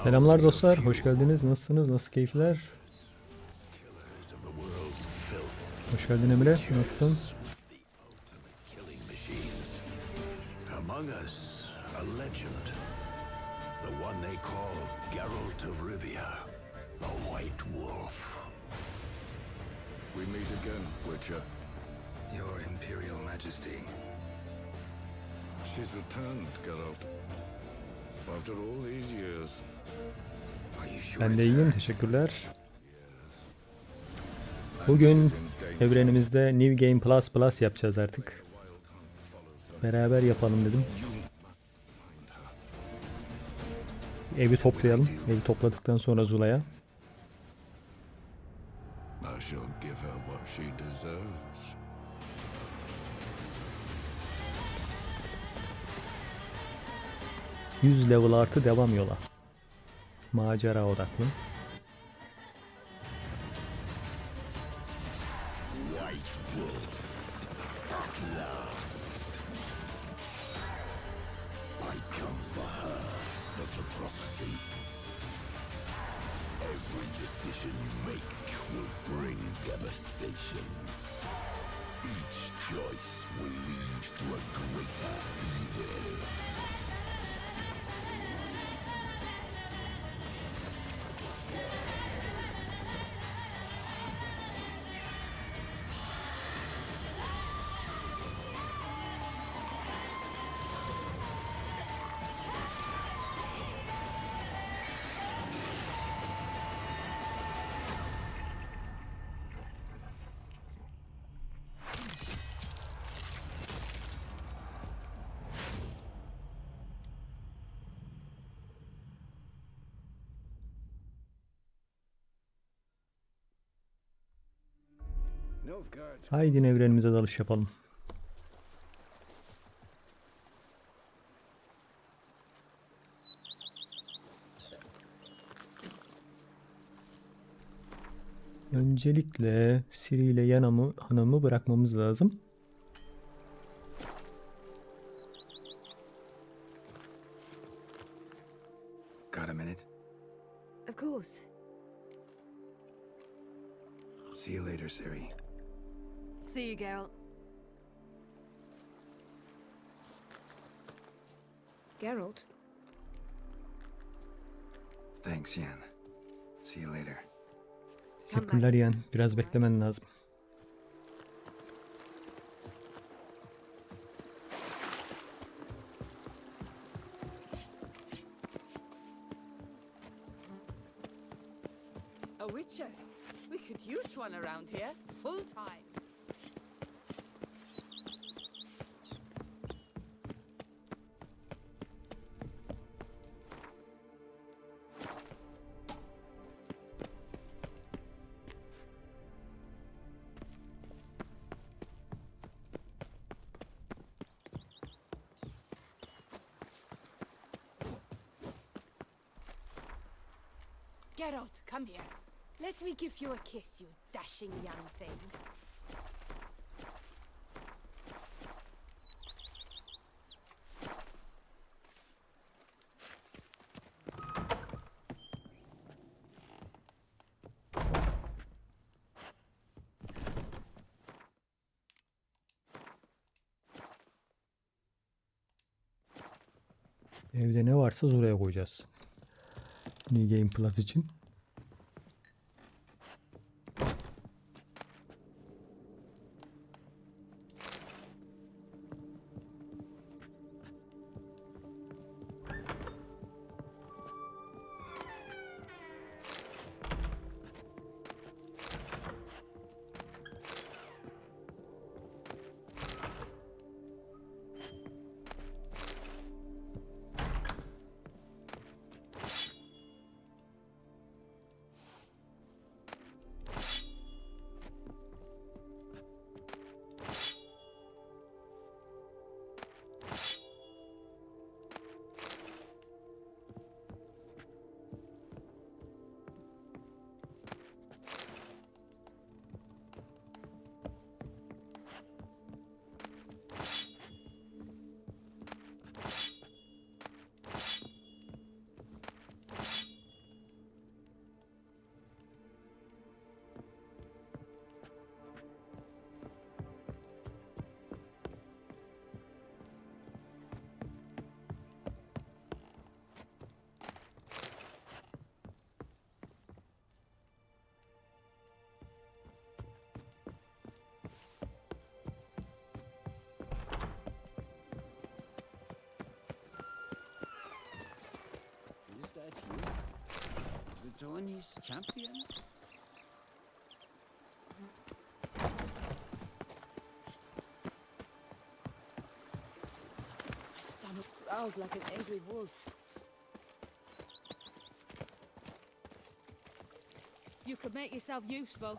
Selamlar dostlar, hoş geldiniz. Nasılsınız? Nasıl keyifler? Hoş geldin Emre, nasılsın? Among us, a legend. The one they call Geralt of Rivia, the White Wolf. We meet again, Witcher. Your Imperial Majesty. She's returned, Geralt. After all these years. Are you sure Ben de iyiyim, teşekkürler. Bugün evrenimizde New Game Plus yapacağız artık. Beraber yapalım dedim. Evi toplayalım. Evi topladıktan sonra Zula'ya. I shall give her what she deserves. 100 level artı devam yola. Macera odaklı. White Wolf, at last. I come for her of the prophecy. Every decision you make will bring devastation. Each choice will lead to a greater evil. Haydi evrenimize dalış yapalım. Öncelikle Siri ile Yanam'ı hanımı bırakmamız lazım. Got a minute? Of course. See you later, Ciri. See you, Geralt. Geralt? Thanks, Yen. See you later. Teşekkürler Yan. Biraz beklemen lazım. A witcher? We could use one around here, full time. Geralt, come here. Let me give you a kiss, you dashing young thing. Evde ne varsa oraya koyacağız. New Game Plus için. on his champion. My stomach growls like an angry wolf. You could make yourself useful.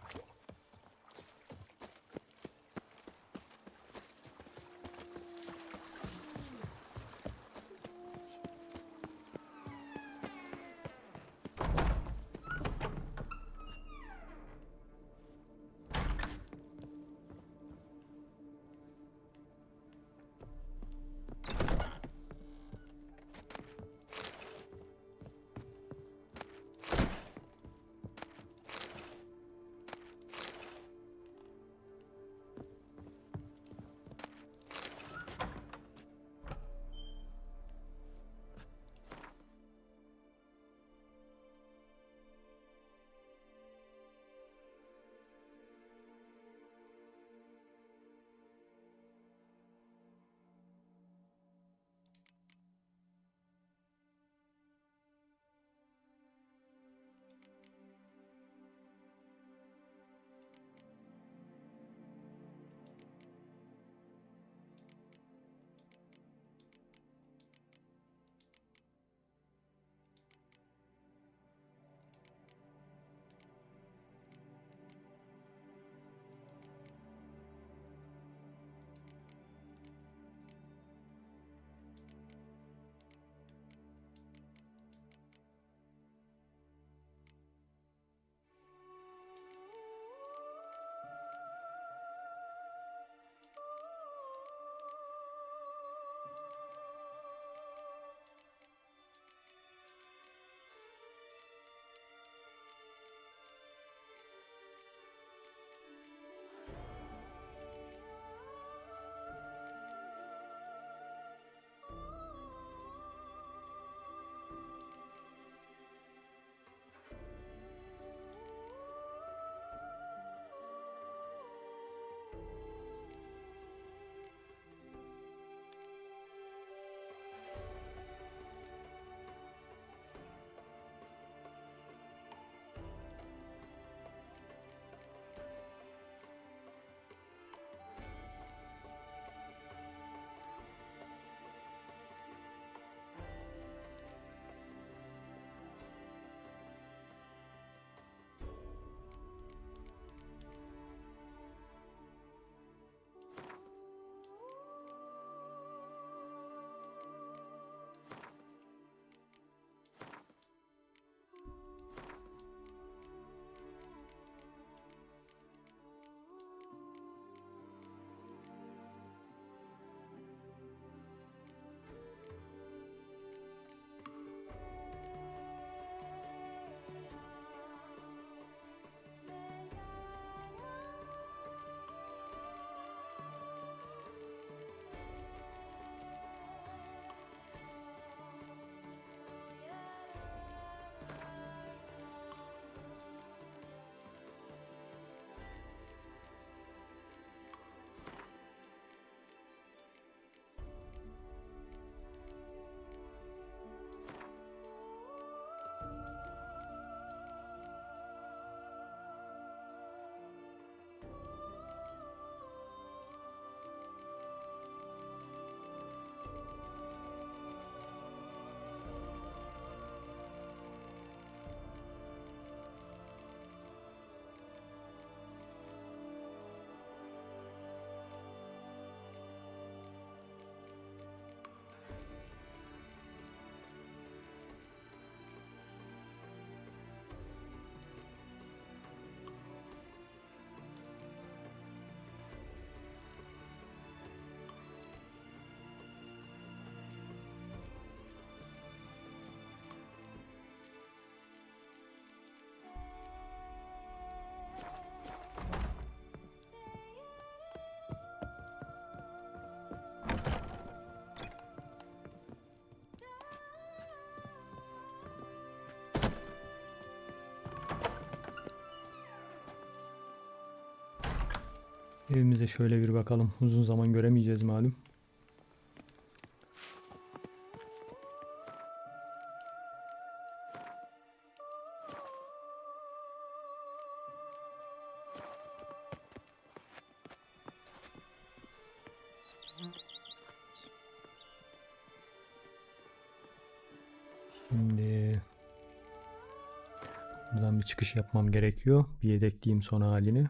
Evimize şöyle bir bakalım. Uzun zaman göremeyeceğiz malum. Şimdi buradan bir çıkış yapmam gerekiyor. Bir yedekleyeyim son halini.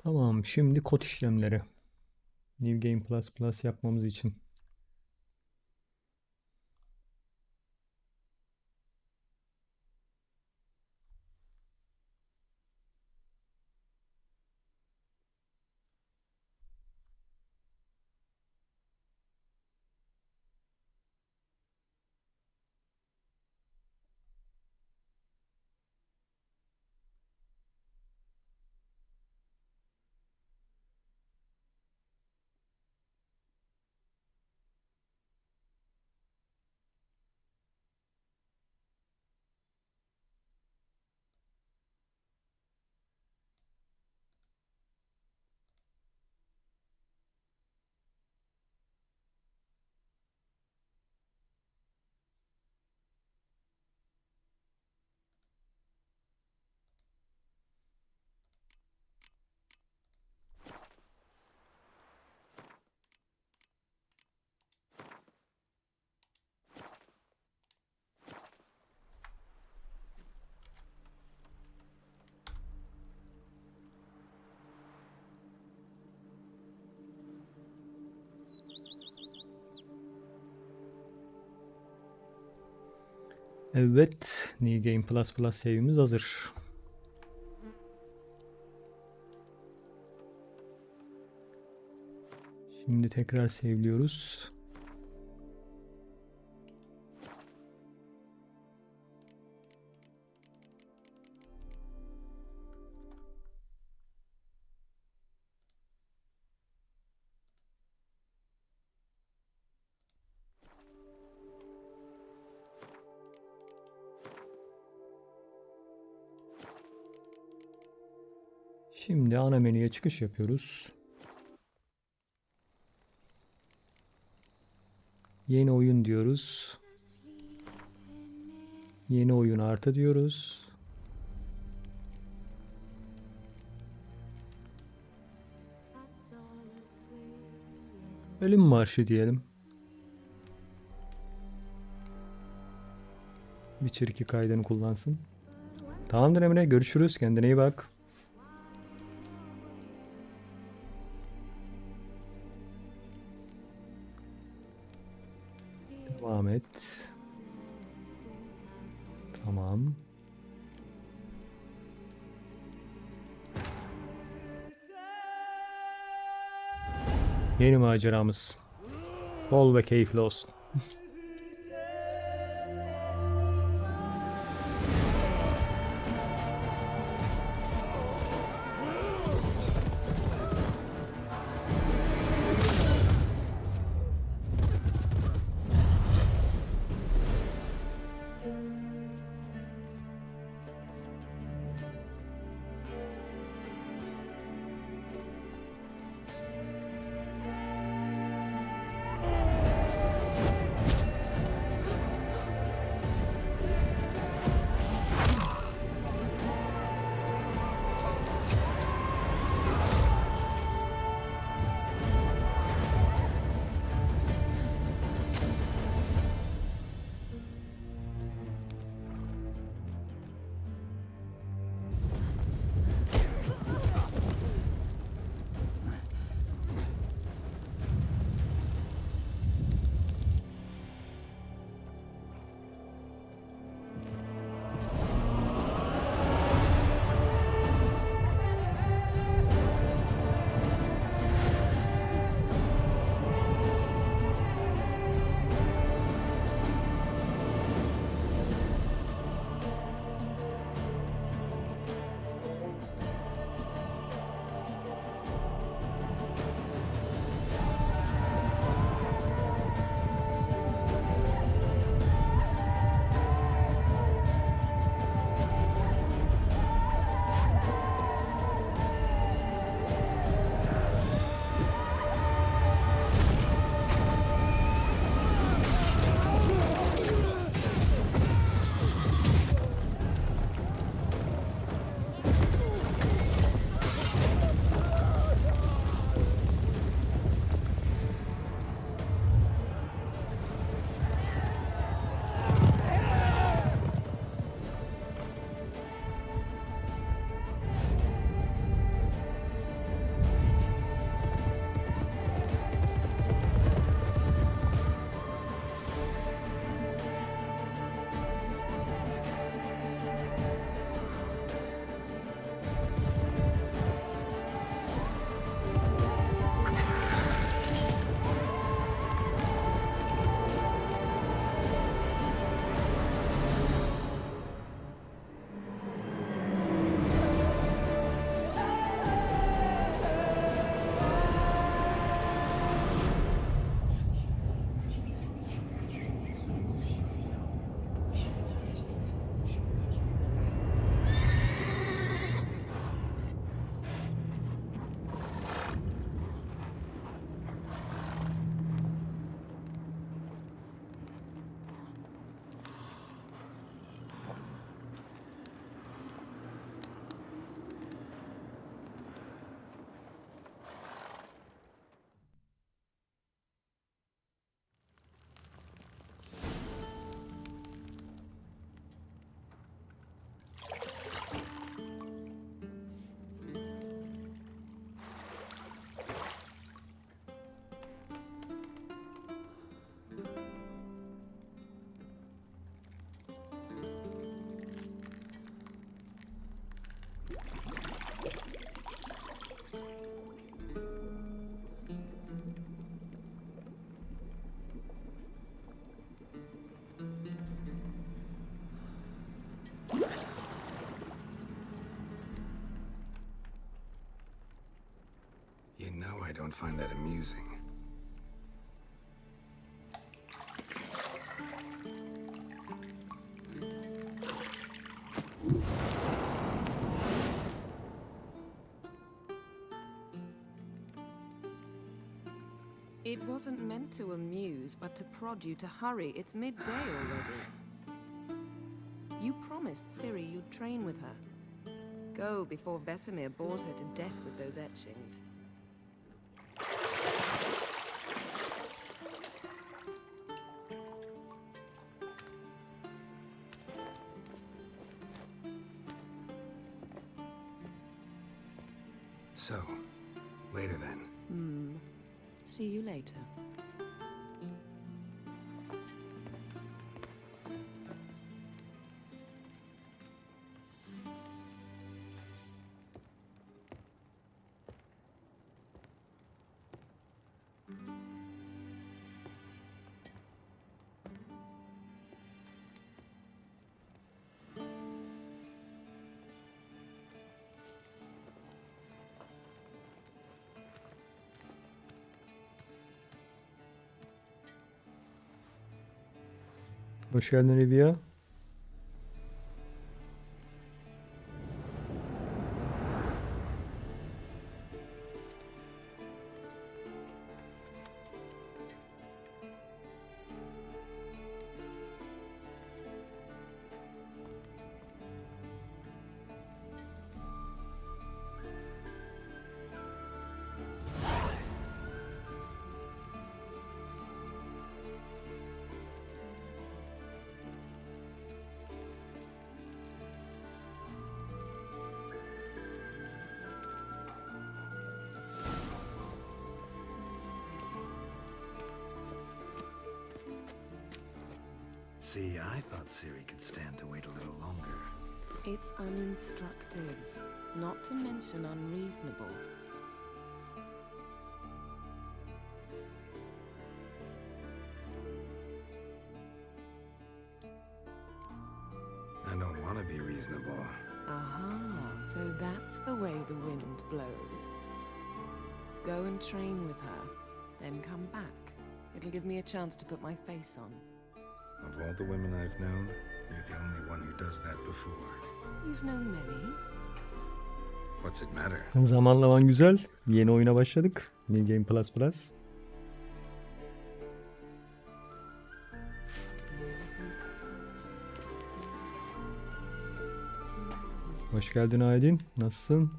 Tamam, şimdi kod işlemleri. New Game Plus Plus yapmamız için. Evet, New Game Plus Plus save'imiz hazır. Şimdi tekrar save'liyoruz. Şimdi ana menüye çıkış yapıyoruz. Yeni oyun diyoruz. Yeni oyun artı diyoruz. Ölüm marşı diyelim. Witcher 2 kaydını kullansın. Tamamdır Emre, görüşürüz. Kendine iyi bak. Devam et. Tamam. Yeni maceramız bol ve keyifli olsun. You know I don't find that amusing. It wasn't meant to amuse, but to prod you to hurry. It's midday already. You promised Ciri you'd train with her. Go before Vesemir bores her to death with those etchings. So, later then. See you later. Hoş geldin Rivia. See, I thought Ciri could stand to wait a little longer. It's uninstructive, not to mention unreasonable. I don't want to be reasonable. Aha, so that's the way the wind blows. Go and train with her, then come back. It'll give me a chance to put my face on. Of all the women I've known, you're the only one who does that before. You've known many. What's it matter? Zamanlaman güzel. Yeni oyuna başladık. New Game Plus Plus. Hoş geldin Aydin. Nasılsın?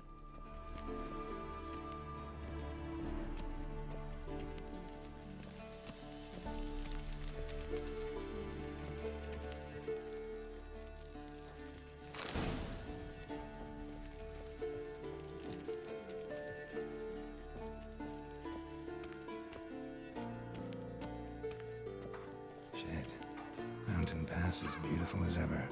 Shit. Mountain Pass as beautiful as ever.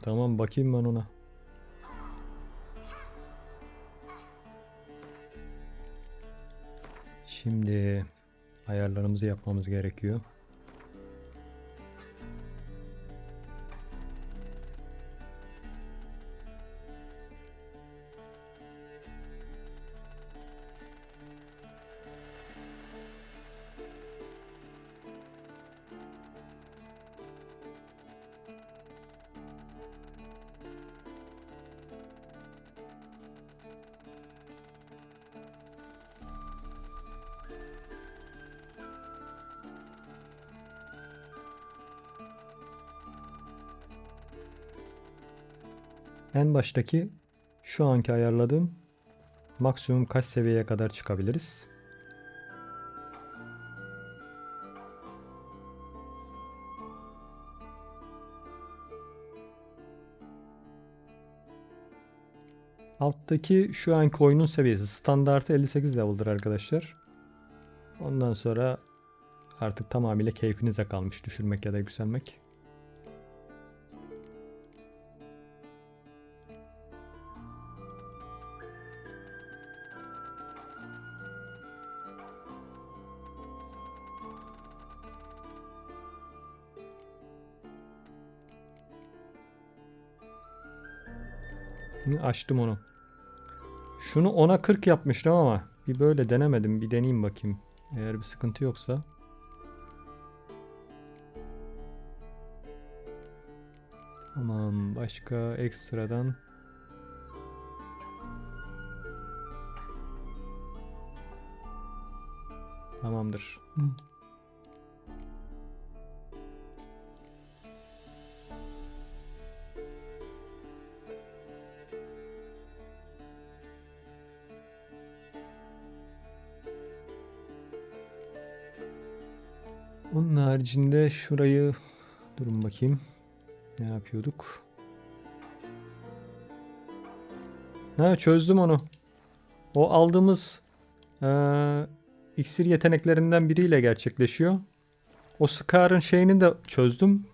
Tamam bakayım ben ona. Şimdi ayarlarımızı yapmamız gerekiyor. En baştaki şu anki ayarladığım maksimum kaç seviyeye kadar çıkabiliriz? Alttaki şu anki oyunun seviyesi standartı 58 level'dır arkadaşlar. Ondan sonra artık tamamıyla keyfinize kalmış düşürmek ya da yükselmek. Açtım onu. Şunu 10'a 40 yapmıştım ama bir böyle denemedim. Bir deneyeyim bakayım. Eğer bir sıkıntı yoksa. Tamam. Başka ekstradan Tamamdır. Onun haricinde şurayı durun bakayım. Ne yapıyorduk? Ha, çözdüm onu. O aldığımız iksir yeteneklerinden biriyle gerçekleşiyor. O Scar'ın şeyini de çözdüm.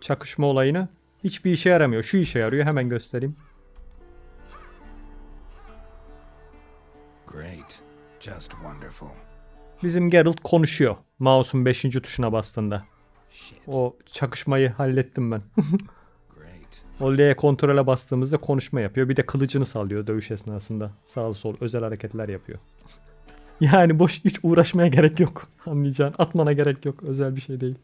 Çakışma olayını. Hiçbir işe yaramıyor. Şu işe yarıyor. Hemen göstereyim. Great. Just wonderful. Bizim Geralt konuşuyor. Mouse'un 5. tuşuna bastığında. Shit. O çakışmayı hallettim ben. Great. O L kontrole bastığımızda konuşma yapıyor. Bir de kılıcını sallıyor dövüş esnasında. Sağ sol özel hareketler yapıyor. Yani boş hiç uğraşmaya gerek yok. Anlayacağın. Atmana gerek yok. Özel bir şey değil.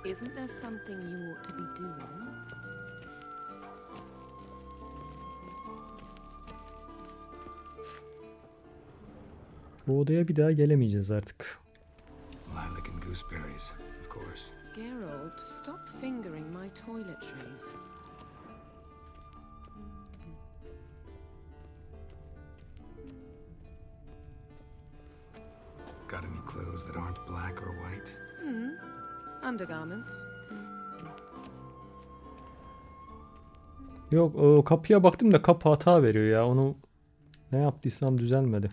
Isn't there something you ought to be doing? Bu odaya bir daha gelemeyeceğiz artık. Lilac and gooseberries, of course. Geralt, stop fingering my toiletries. Got any clothes that aren't black or white? Undergarments. Yok, o kapıya baktım da kapı hata veriyor ya. Onu ne yaptıysam düzelmedi.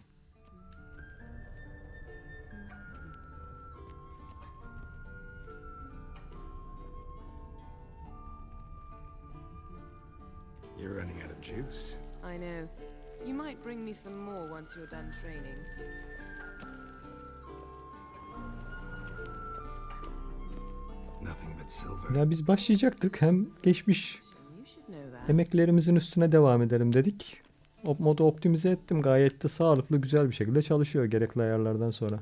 You're running out of juice. I know. You might bring me some more once you're done training. Nothing but silver. Ya biz başlayacaktık. Hem geçmiş You should know that. emeklerimizin üstüne devam edelim dedik. O modu optimize ettim. Gayet de sağlıklı, güzel bir şekilde çalışıyor gerekli ayarlardan sonra.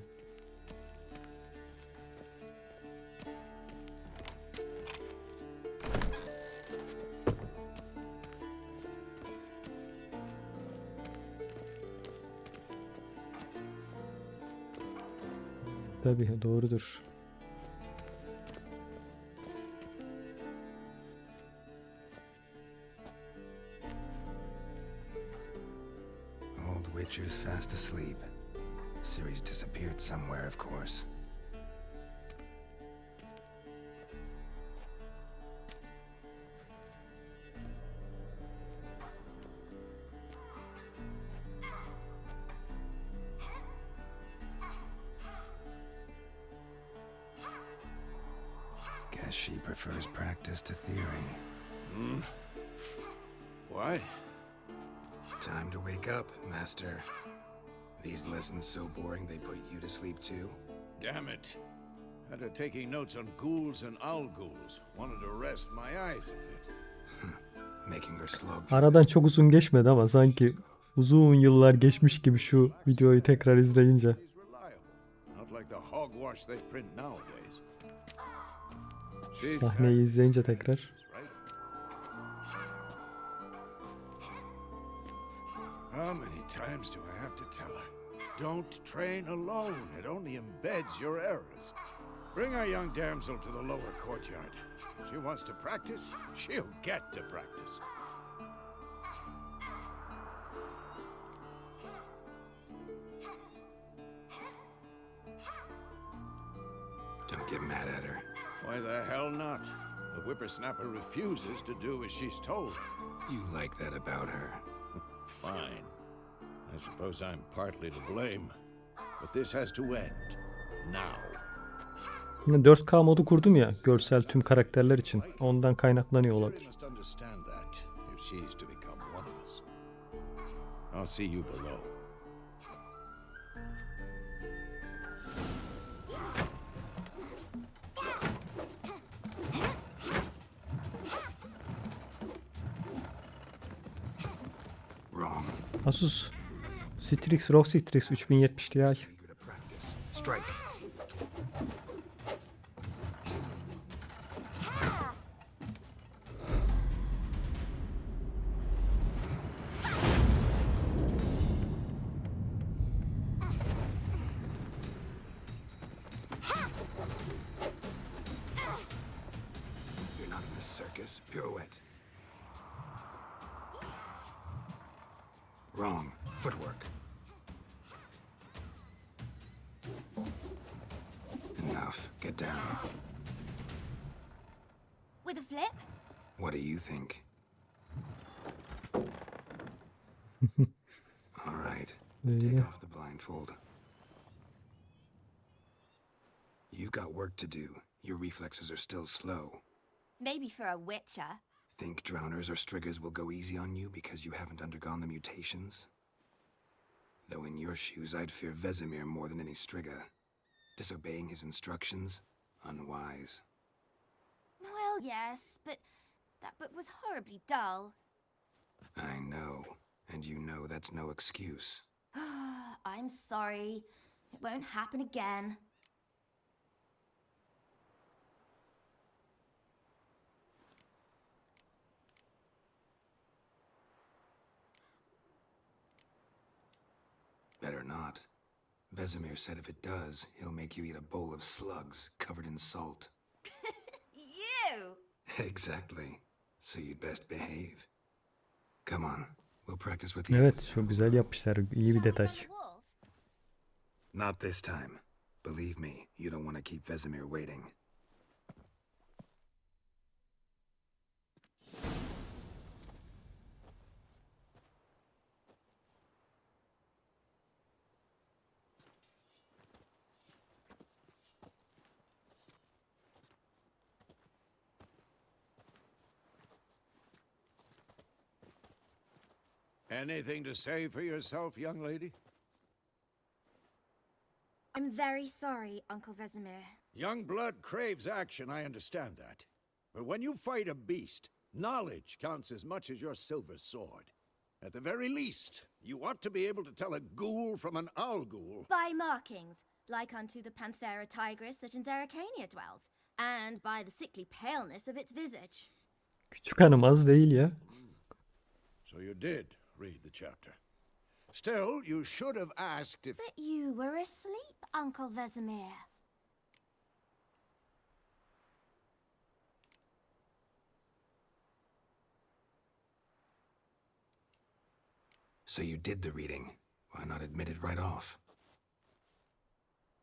Tabii doğrudur. Old Witcher's fast asleep. Ciri's disappeared somewhere, of course. Guess she prefers practice to theory. Why? Time to wake up, Master. These lessons so boring they put you to sleep too? Damn it. After taking notes on ghouls and owl ghouls, wanted to rest my eyes a bit. Making her slog through Aradan çok uzun geçmedi ama sanki uzun yıllar geçmiş gibi şu videoyu tekrar izleyince. He's reliable, not like the hogwash they print nowadays. She's Sahneyi izleyince tekrar. right? How many times do I have to tell her? Don't train alone. It only embeds your errors. Bring our young damsel to the lower courtyard. She wants to practice, she'll get to practice. Don't get mad at her. Why the hell not? The whippersnapper refuses to do as she's told. You like that about her. Fine. I suppose I'm partly to blame. But this has to end. Now. Yine 4K modu kurdum ya görsel tüm karakterler için. Ondan kaynaklanıyor Ciri olabilir. must understand that if she's to become one of us. I'll see you below. Asus Strix ROG Strix 3070 Ti. Eager to practice. Strike. You're not in a circus. Pirouette. Wrong. Footwork. Enough. Get down. With a flip? What do you think? All right. Take off the blindfold. You've got work to do. Your reflexes are still slow. Maybe for a witcher. Think drowners or striggers will go easy on you because you haven't undergone the mutations? Though in your shoes, I'd fear Vesemir more than any strigger. Disobeying his instructions? Unwise. Well, yes, but that book was horribly dull. I know. And you know that's no excuse. I'm sorry. It won't happen again. Better not. Vesemir said if it does, he'll make you eat a bowl of slugs covered in salt. You! Exactly. So you'd best behave. Come on. We'll practice with you. Evet, çok güzel yapmışlar. İyi bir detay. Shall we run the walls? Not this time. Believe me, you don't want to keep Vesemir waiting. Anything to say for yourself, young lady? I'm very sorry, Uncle Vesemir. Young blood craves action, I understand that. But when you fight a beast, knowledge counts as much as your silver sword. At the very least, you ought to be able to tell a ghoul from an owl ghoul. By markings, like unto the Panthera tigris that in Zerrikania dwells, and by the sickly paleness of its visage. Küçük hanım az değil ya. So you did read the chapter. Still, you should have asked if... But you were asleep, Uncle Vesemir. So you did the reading. Why not admit it right off?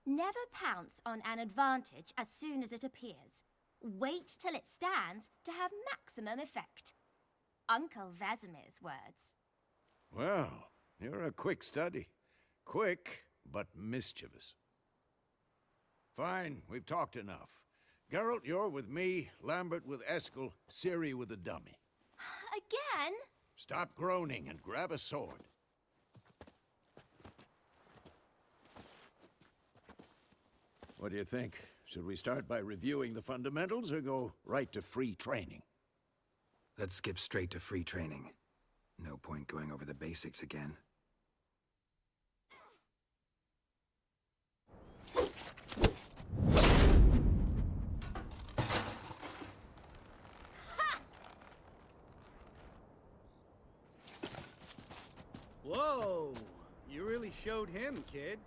Never pounce on an advantage as soon as it appears. Wait till it stands to have maximum effect. Uncle Vesemir's words. Well, you're a quick study. Quick, but mischievous. Fine, we've talked enough. Geralt, you're with me, Lambert with Eskel, Ciri with the dummy. Again? Stop groaning and grab a sword. What do you think? Should we start by reviewing the fundamentals or go right to free training? Let's skip straight to free training. No point going over the basics again. Whoa! You really showed him, kid.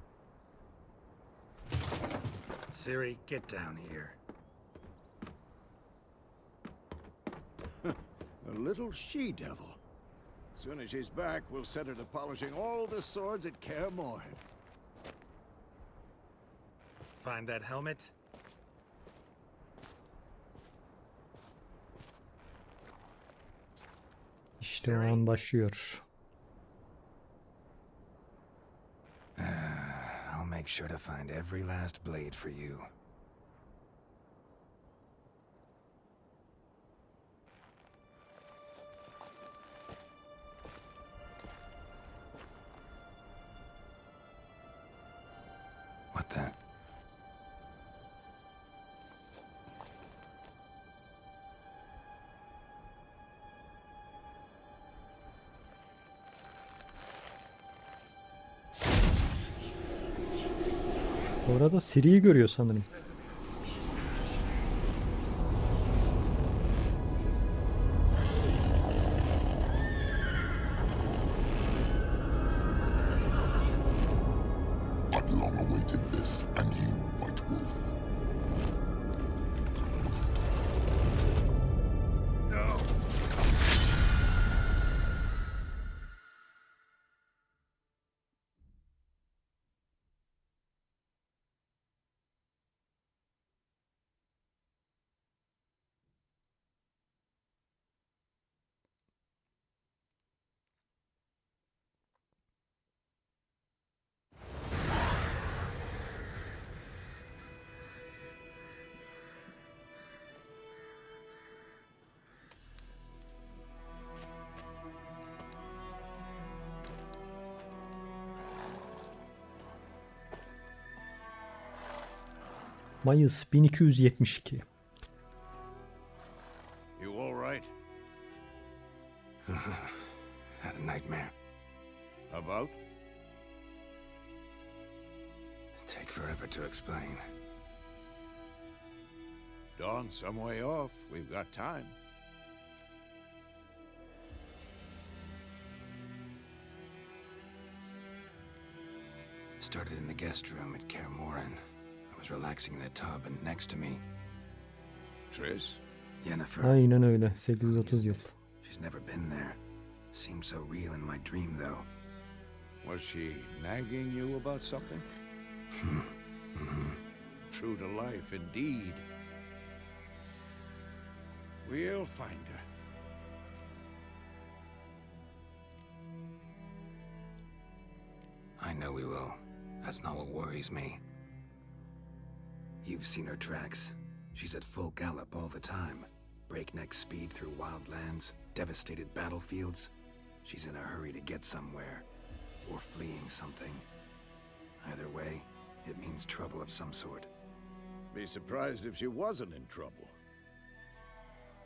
Ciri, get down here. A little she-devil. Soon as she's back, we'll set her to polishing all the swords at Kaer Morhen. Find that helmet? İşte o an başlıyor. I'll make sure to find every last blade for you. What the? Orada Ciri'yi görüyor sanırım. I've long awaited this, and you, White Wolf. No! Mayıs 1272. You all right? Had a nightmare. About? Take forever to explain. Dawn's some way off. We've got time. Started in the guest room at Kaer. I was relaxing in the tub, and next to me, Triss? Yennefer. Aynen öyle. 830 yıl. She's never been there. Seemed so real in my dream, though. Was she nagging you about something? True to life, indeed. We'll find her. I know we will. That's not what worries me. You've seen her tracks. She's at full gallop all the time. Breakneck speed through wild lands, devastated battlefields. She's in a hurry to get somewhere. Or fleeing something. Either way, it means trouble of some sort. Be surprised if she wasn't in trouble.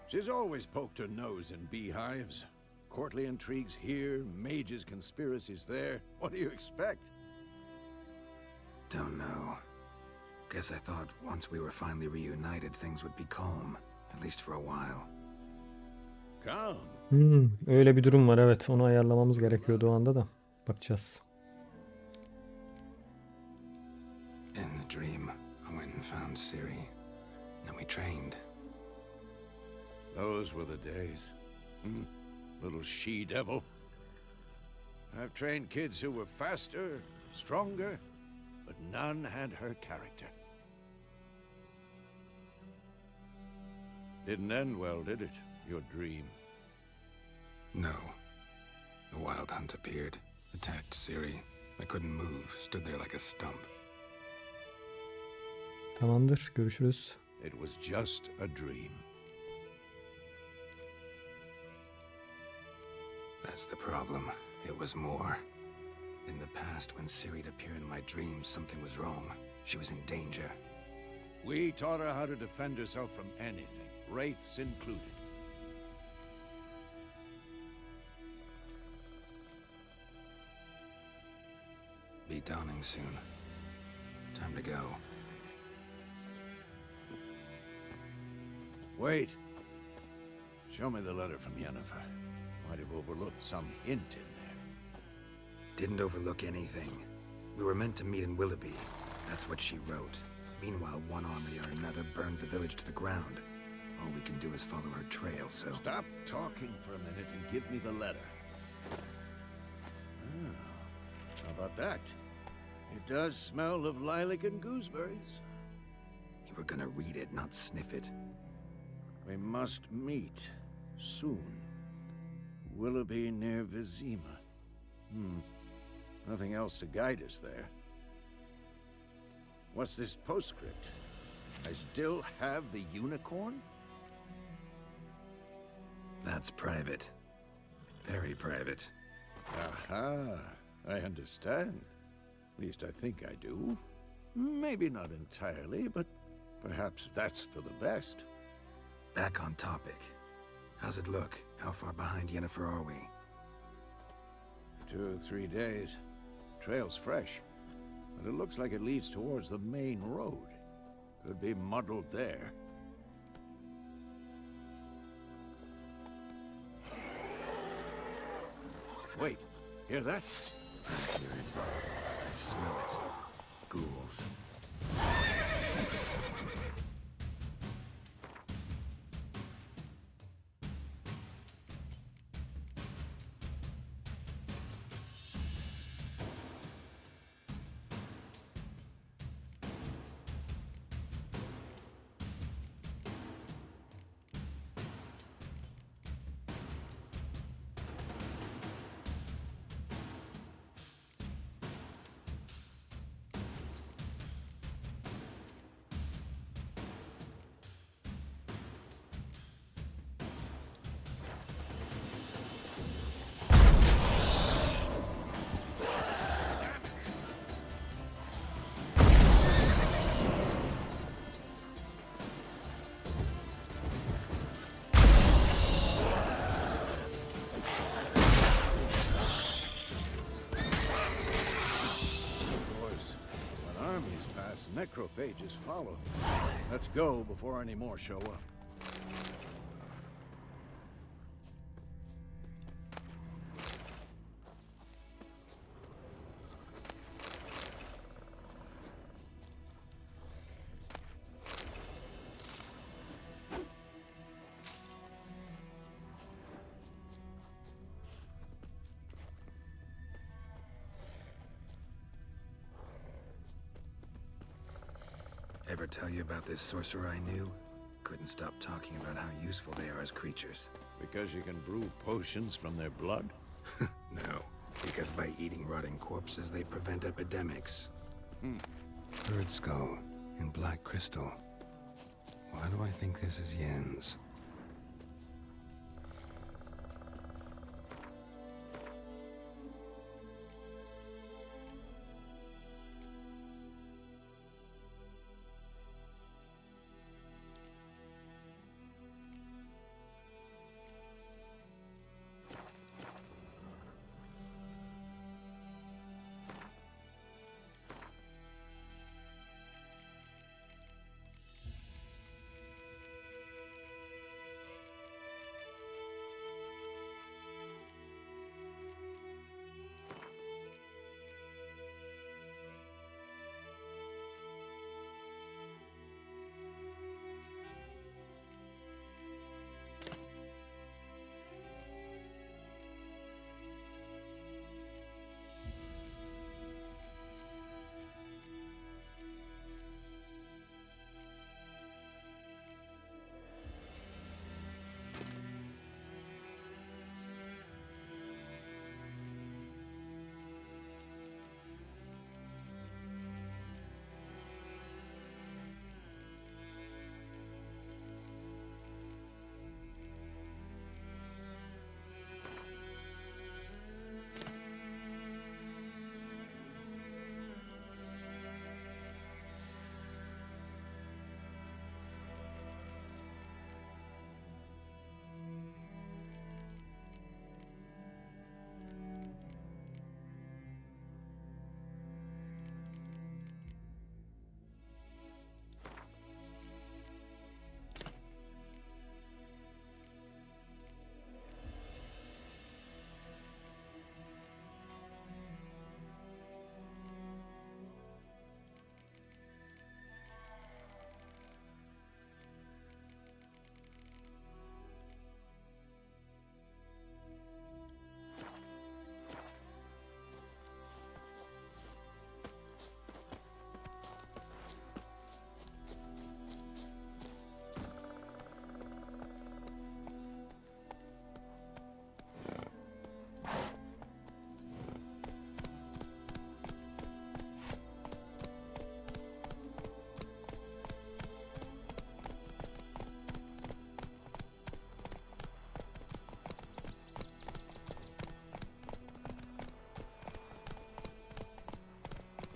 She's always poked her nose in beehives. Courtly intrigues here, mages' conspiracies there. What do you expect? Don't know. Guess I thought once we were finally reunited, things would be calm. At least for a while. Calm. Öyle bir durum var, evet. Onu ayarlamamız gerekiyordu o anda da. Bakacağız. In the dream, I went and found Ciri. Then we trained. Those were the days. Little she-devil. I've trained kids who were faster, stronger, but none had her character. Didn't end well, did it? Your dream. No. The wild hunt appeared, attacked Ciri. I couldn't move, stood there like a stump. Tamamdır. Görüşürüz. It was just a dream. That's the problem. It was more. In the past, when Ciri'd appear in my dreams, something was wrong. She was in danger. We taught her how to defend herself from anything, wraiths included. Be dawning soon. Time to go. Wait. Show me the letter from Yennefer. Might have overlooked some hint in there. Didn't overlook anything. We were meant to meet in Willoughby. That's what she wrote. Meanwhile, one army or another burned the village to the ground. All we can do is follow her trail, so... Stop talking for a minute and give me the letter. How about that? It does smell of lilac and gooseberries. You were gonna read it, not sniff it. We must meet soon. Willoughby near Vizima. Nothing else to guide us there. What's this postscript? I still have the unicorn? That's private. Very private. Aha, I understand. At least I think I do. Maybe not entirely, but perhaps that's for the best. Back on topic. How's it look? How far behind Yennefer are we? 2 or 3 days. Trail's fresh. but it looks like it leads towards the main road. Could be muddled there. Wait, hear that? I hear it. I smell it. Ghouls. Necrophages follow. Let's go before any more show up. Ever tell you about this sorcerer I knew? Couldn't stop talking about how useful they are as creatures. Because you can brew potions from their blood? No, because by eating rotting corpses, they prevent epidemics. Bird skull and black crystal. Why do I think this is Yen's?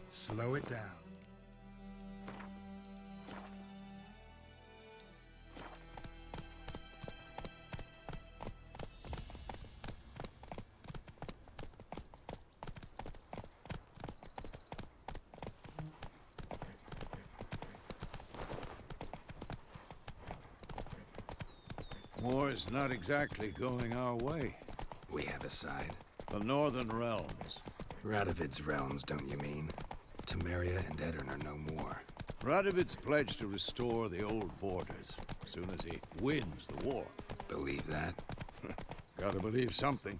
Slow it down. War's not exactly going our way. We have a side. The Northern Realms. Radovid's realms, don't you mean? Temeria and Edirn are no more. Radovid's pledged to restore the old borders as soon as he wins the war. Believe that? Gotta believe something.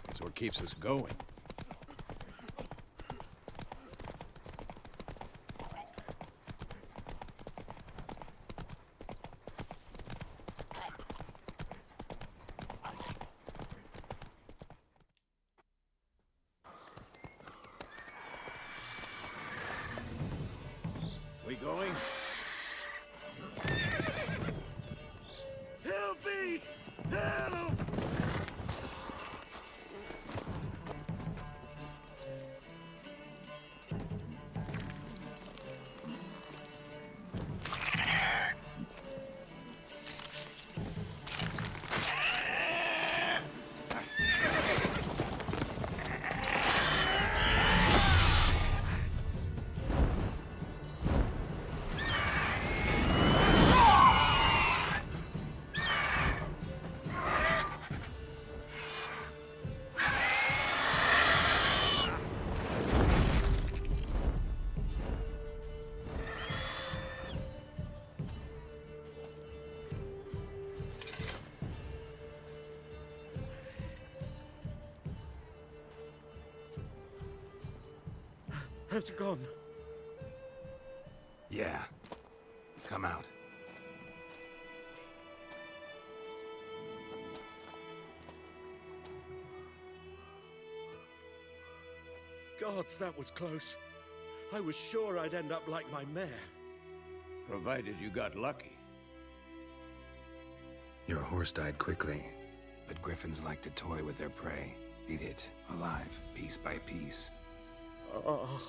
It's what keeps us going. We going? Help me! Help! Has it gone? Yeah. Come out. Gods, that was close. I was sure I'd end up like my mare. Provided you got lucky. Your horse died quickly, but griffins like to toy with their prey. Eat it, alive, piece by piece. Oh.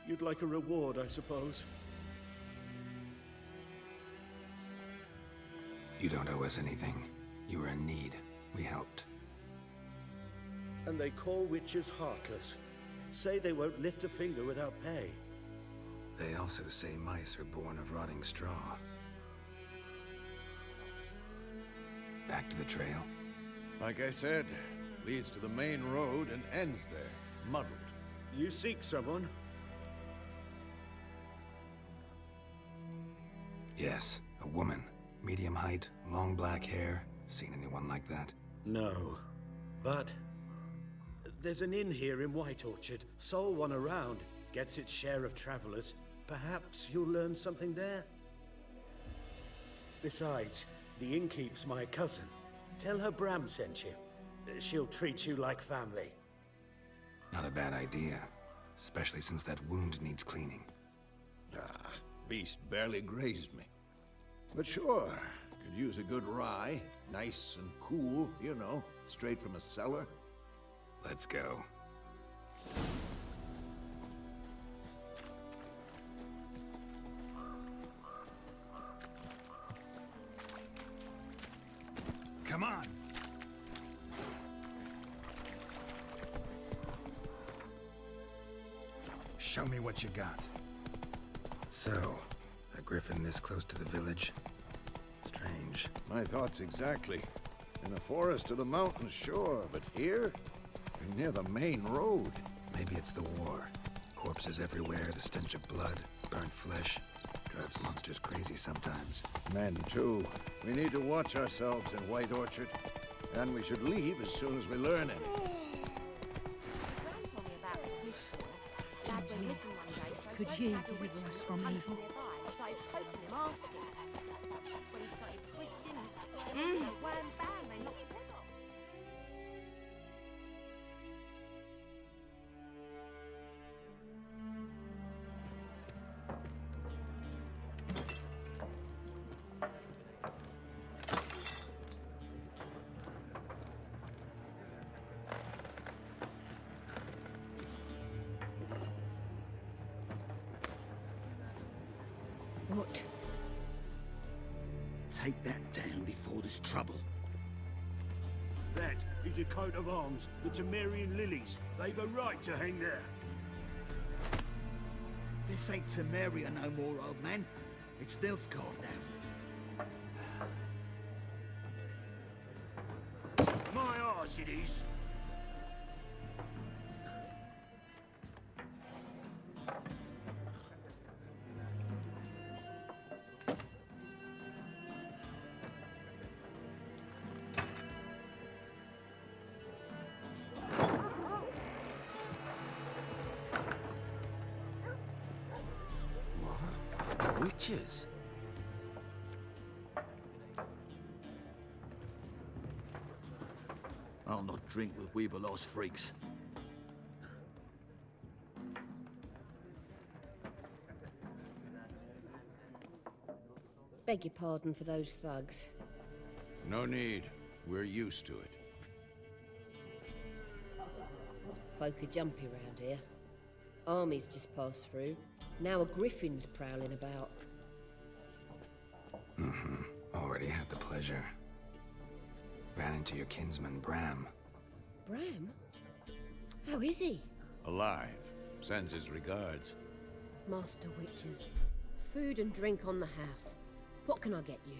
You'd like a reward, I suppose. You don't owe us anything. You were in need. We helped. And they call witches heartless. Say they won't lift a finger without pay. They also say mice are born of rotting straw. Back to the trail? Like I said, leads to the main road and ends there, muddled. You seek someone? Yes, a woman. Medium height, long black hair. Seen anyone like that? No. But there's an inn here in White Orchard. Sole one around. Gets its share of travelers. Perhaps you'll learn something there. Besides, the innkeep's my cousin. Tell her Bram sent you. She'll treat you like family. Not a bad idea. Especially since that wound needs cleaning. Ah, beast barely grazed me. But sure, could use a good rye. Nice and cool, you know, straight from a cellar. Let's go. Come on! Show me what you got. So, a griffin this close to the village? Strange. My thoughts exactly. In the forest or the mountains, sure, but here? Near the main road. Maybe it's the war. Corpses everywhere, the stench of blood, burnt flesh. Drives monsters crazy sometimes. Men, too. We need to watch ourselves in White Orchard. And we should leave as soon as we learn anything. Could you deliver us from evil? What? Take that down before there's trouble. That is a coat of arms, the Temerian lilies. They've a right to hang there. This ain't Temeria no more, old man. It's Nilfgaard now. My arse it is. Witches? I'll not drink with Weaver-lost freaks. Beg your pardon for those thugs. No need. We're used to it. Folk are jumpy round here. Armies just passed through. Now a griffin's prowling about. Already had the pleasure. Ran into your kinsman, Bram. Bram? How is he? Alive. Sends his regards. Master Witches. Food and drink on the house. What can I get you?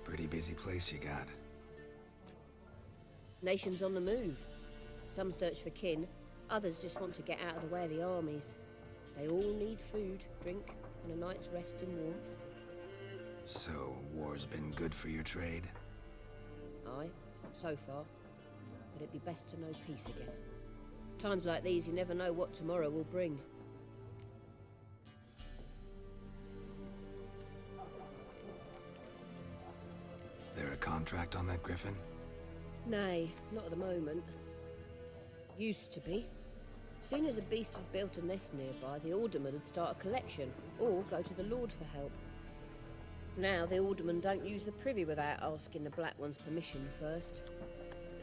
Pretty busy place you got. Nations on the move. Some search for kin, others just want to get out of the way of the armies. They all need food, drink, and a night's rest in warmth. So, war's been good for your trade? Aye, so far. But it'd be best to know peace again. Times like these, you never know what tomorrow will bring. There a contract on that griffin? Nay, not at the moment. Used to be. Soon as a beast had built a nest nearby, the alderman would start a collection, or go to the Lord for help. Now the aldermen don't use the privy without asking the Black One's permission first.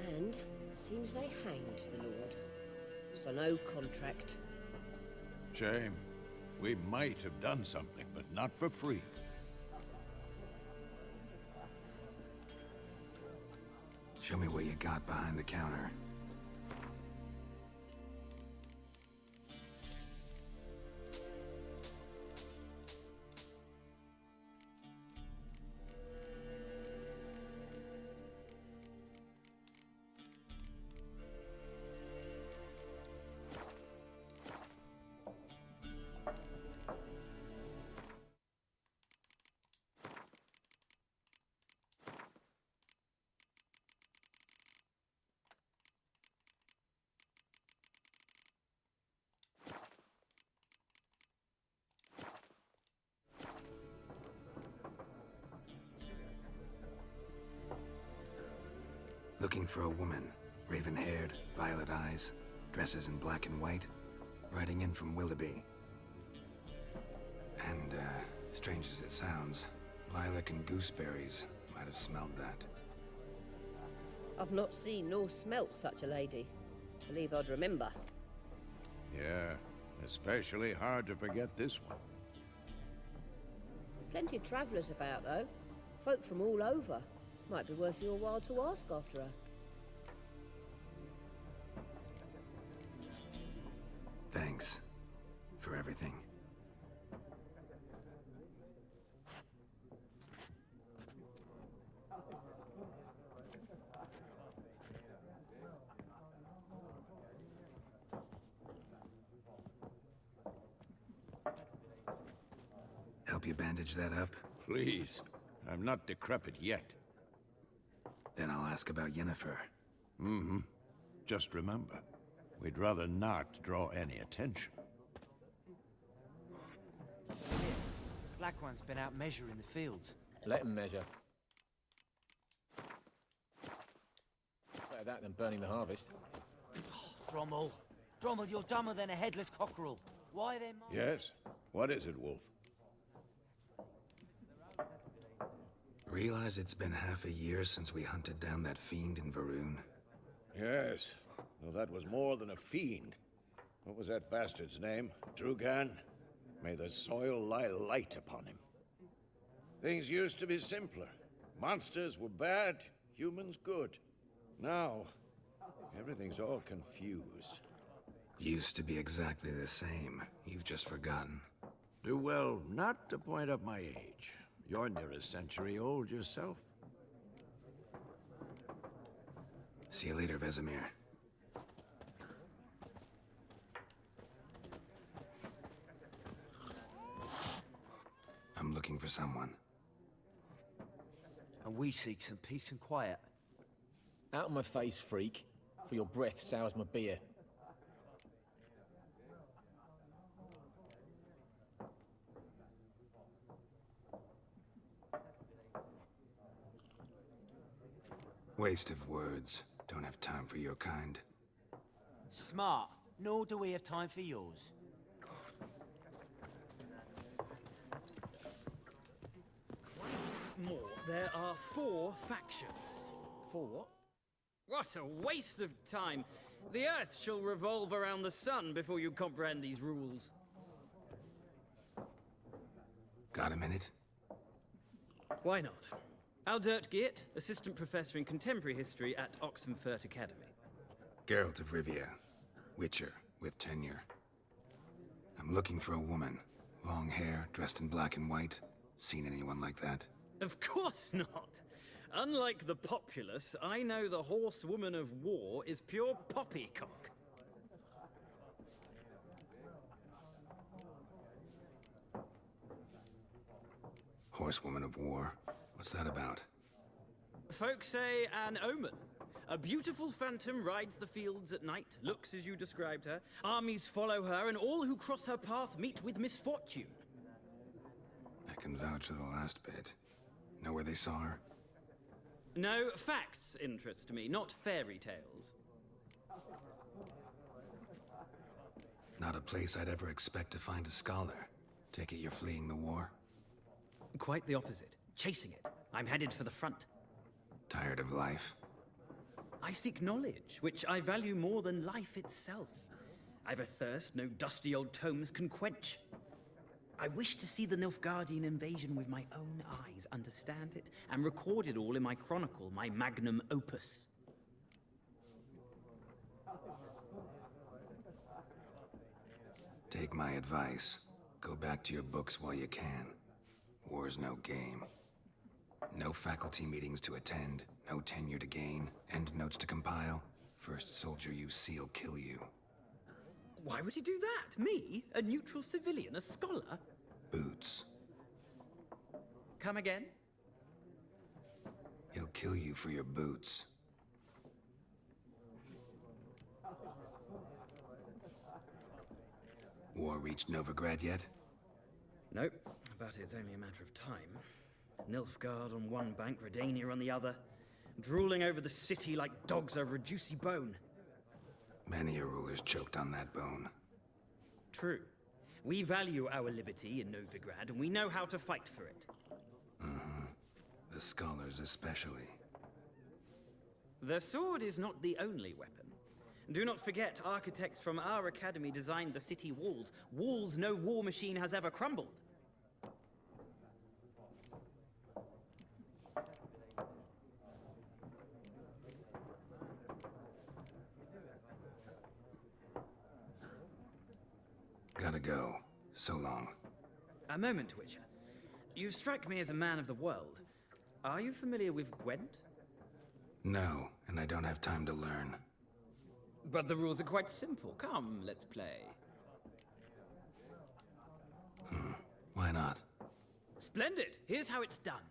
And seems they hanged the Lord. So no contract. Shame. We might have done something, but not for free. Show me what you got behind the counter. Looking for a woman. Raven-haired, violet eyes, dresses in black and white, riding in from Willoughby. And, strange as it sounds, lilac and gooseberries might have smelled that. I've not seen nor smelt such a lady. Believe I'd remember. Yeah, especially hard to forget this one. Plenty of travellers about, though. Folk from all over. Might be worth your while to ask after her. Thanks for everything. Help you bandage that up? Please. I'm not decrepit yet. Then I'll ask about Yennefer. Mm-hmm. Just remember, we'd rather not draw any attention. Black One's been out measuring the fields. Let him measure. Better that than burning the harvest. Drommel. Drommel, you're dumber than a headless cockerel. Why then? Yes? What is it, Wolf? Realize it's been half a year since we hunted down that fiend in Varun. Yes. Well, that was more than a fiend. What was that bastard's name? Drugan? May the soil lie light upon him. Things used to be simpler. Monsters were bad, humans good. Now, Everything's all confused. Used to be exactly the same. You've just forgotten. Do well not to point up my age. You're near a century old yourself. See you later, Vesemir. I'm looking for someone. And we seek some peace and quiet. Out of my face, freak. For your breath sours my beer. Waste of words. Don't have time for your kind. Smart. Nor do we have time for yours. Once more, there are 4 factions. 4 what? What a waste of time! The Earth shall revolve around the sun before you comprehend these rules. Got a minute? Why not? Aldert Geert, Assistant Professor in Contemporary History at Oxenfurt Academy. Geralt of Rivia. Witcher, with tenure. I'm looking for a woman. Long hair, dressed in black and white. Seen anyone like that? Of course not! Unlike the populace, I know the horsewoman of war is pure poppycock. Horsewoman of war? What's that about? Folk say an omen. A beautiful phantom rides the fields at night, looks as you described her. Armies follow her, and all who cross her path meet with misfortune. I can vouch for the last bit. Know where they saw her? No, facts interest me, not fairy tales. Not a place I'd ever expect to find a scholar. Take it you're fleeing the war? Quite the opposite. Chasing it. I'm headed for the front. Tired of life? I seek knowledge, which I value more than life itself. I've a thirst no dusty old tomes can quench. I wish to see the Nilfgaardian invasion with my own eyes, understand it, and record it all in my chronicle, my magnum opus. Take my advice. Go back to your books while you can. War's no game. No faculty meetings to attend, no tenure to gain, end notes to compile. First soldier you see will kill you. Why would he do that? Me? A neutral civilian? A scholar? Boots. Come again? He'll kill you for your boots. War reached Novigrad yet? Nope, but it's only a matter of time. Nilfgaard on one bank, Redania on the other, drooling over the city like dogs over a juicy bone. Many a ruler's choked on that bone. True. We value our liberty in Novigrad, and we know how to fight for it. The scholars especially. The sword is not the only weapon. Do not forget, architects from our academy designed the city walls. Walls no war machine has ever crumbled. Gotta go. So long. A moment, Witcher. You strike me as a man of the world. Are you familiar with Gwent? No, and I don't have time to learn. But the rules are quite simple. Come, let's play. Why not? Splendid! Here's how it's done.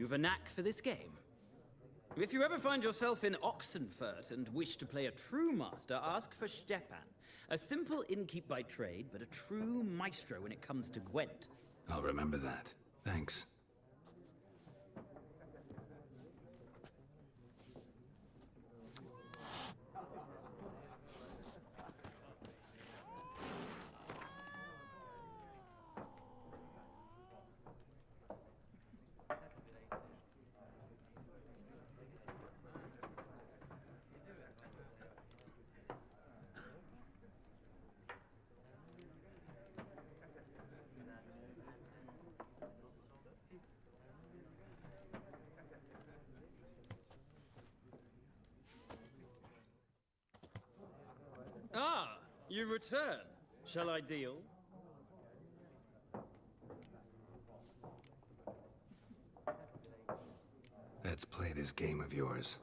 you've a knack for this game. If you ever find yourself in Oxenfurt and wish to play a true master, ask for Stepan. A simple innkeep by trade, but a true maestro when it comes to Gwent. I'll remember that. Thanks. Ah, you return. Shall I deal? Let's play this game of yours.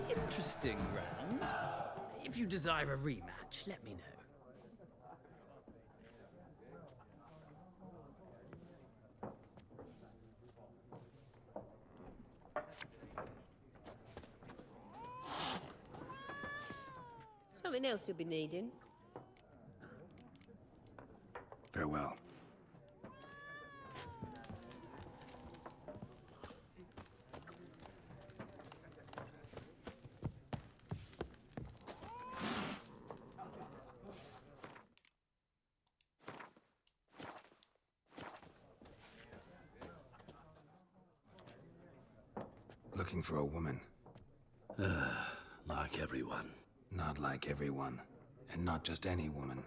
Interesting round. If you desire a rematch, let me know. Something else you'll be needing. Farewell. Looking for a woman. Like everyone. Not like everyone. And not just any woman.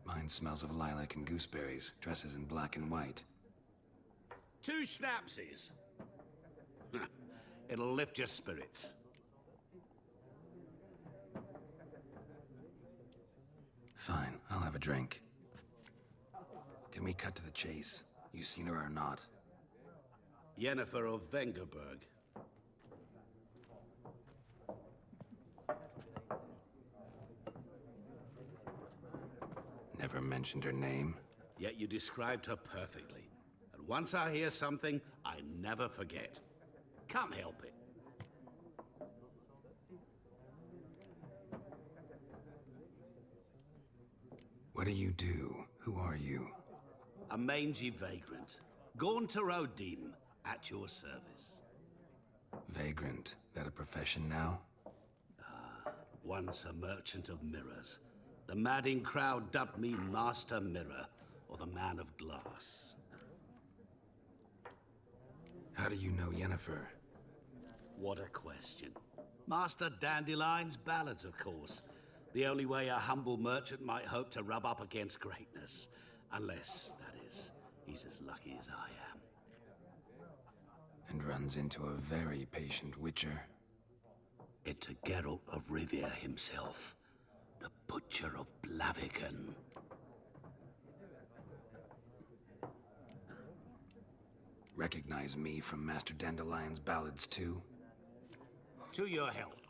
Mine smells of lilac and gooseberries, dresses in black and white. 2 schnapsies. It'll lift your spirits. Fine, I'll have a drink. Can we cut to the chase? You seen her or not? Yennefer of Vengerberg. Never mentioned her name. Yet you described her perfectly. And once I hear something, I never forget. Can't help it. What do you do? Who are you? A mangy vagrant. Gone to Odin, at your service. Vagrant. That a profession now? Once a merchant of mirrors. The madding crowd dubbed me Master Mirror, or the Man of Glass. How do you know Yennefer? What a question. Master Dandelion's ballads, of course. The only way a humble merchant might hope to rub up against greatness. Unless, that is, he's as lucky as I am. And runs into a very patient witcher. Into Geralt of Rivia himself. The Butcher of Blaviken. Recognize me from Master Dandelion's ballads too? To your health.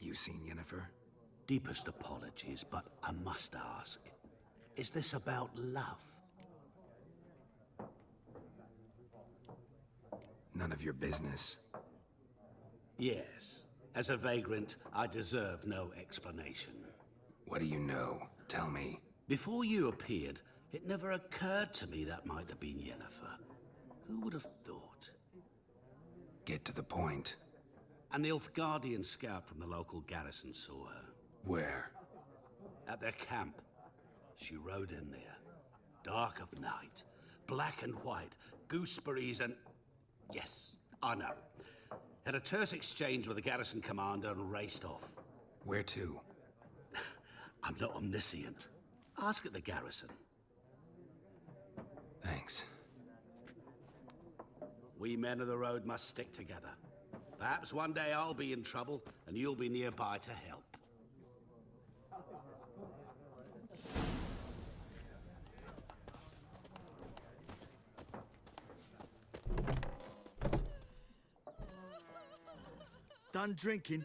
You seen Yennefer? Deepest apologies, but I must ask. Is this about love? None of your business. Yes. As a vagrant, I deserve no explanation. What do you know? Tell me. Before you appeared, it never occurred to me that might have been Yennefer. Who would have thought? Get to the point. An Nilfgaardian scout from the local garrison saw her. Where? At their camp. She rode in there. Dark of night. Black and white. Gooseberries and... Yes, I know. Had a terse exchange with the garrison commander and raced off. Where to? I'm not omniscient. Ask at the garrison. Thanks. We men of the road must stick together. Perhaps one day I'll be in trouble and you'll be nearby to help. Done drinking?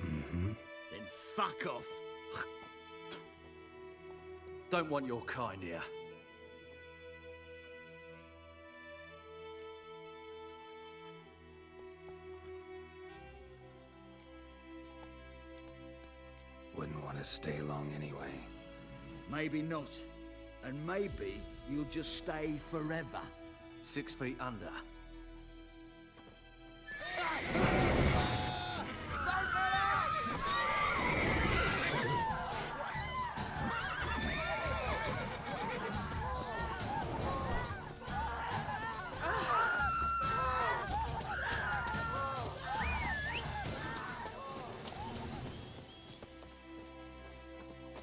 Mm-hmm. Then fuck off. Don't want your kind here. Wouldn't want to stay long anyway. Maybe not. And maybe you'll just stay forever. 6 feet under.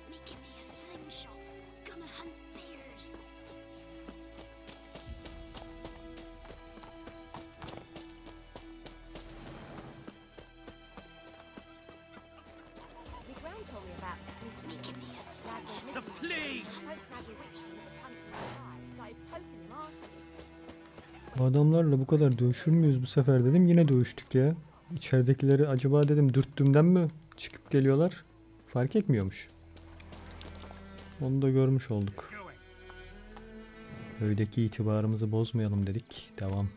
Making me a slingshot. Gonna hunt bears. My grand told me about Smith. Making me a slingshot. The plague! Don't drag your witch. It was hunting the flies. Bu adamlarla bu kadar dövüşür müyüz bu sefer dedim. Yine dövüştük ya. İçeridekileri acaba dedim dürttüğümden mi çıkıp geliyorlar? Fark etmiyormuş. Onu da görmüş olduk. Köydeki itibarımızı bozmayalım dedik. Devam.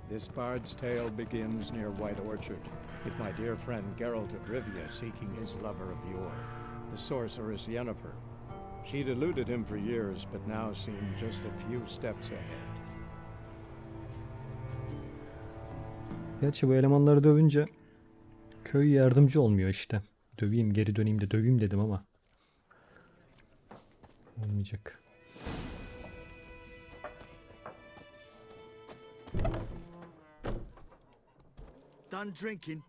This bard's tale begins near White Orchard, with my dear friend Geralt of Rivia seeking his lover of yore, the sorceress Yennefer. She'd eluded him for years, but now seemed just a few steps ahead. Gerçi bu elemanları dövünce köy yardımcı olmuyor işte. Döveyim, geri döneyim de döveyim dedim ama olmayacak. Done drinking?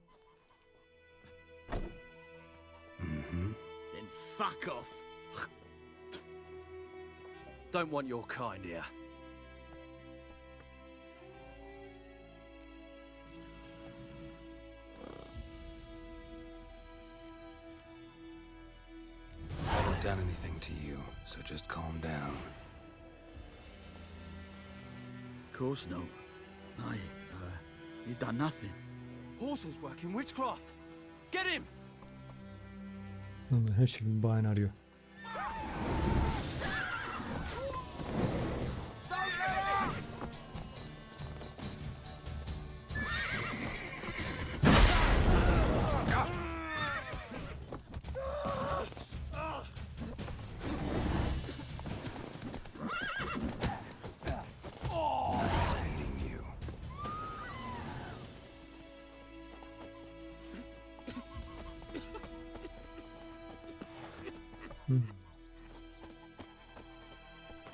Then fuck off. Don't want your kind here. I haven't done anything to you, so just calm down. Of course not. You done nothing. Horsel's working witchcraft. Get him! Her şey bir bahane arıyor.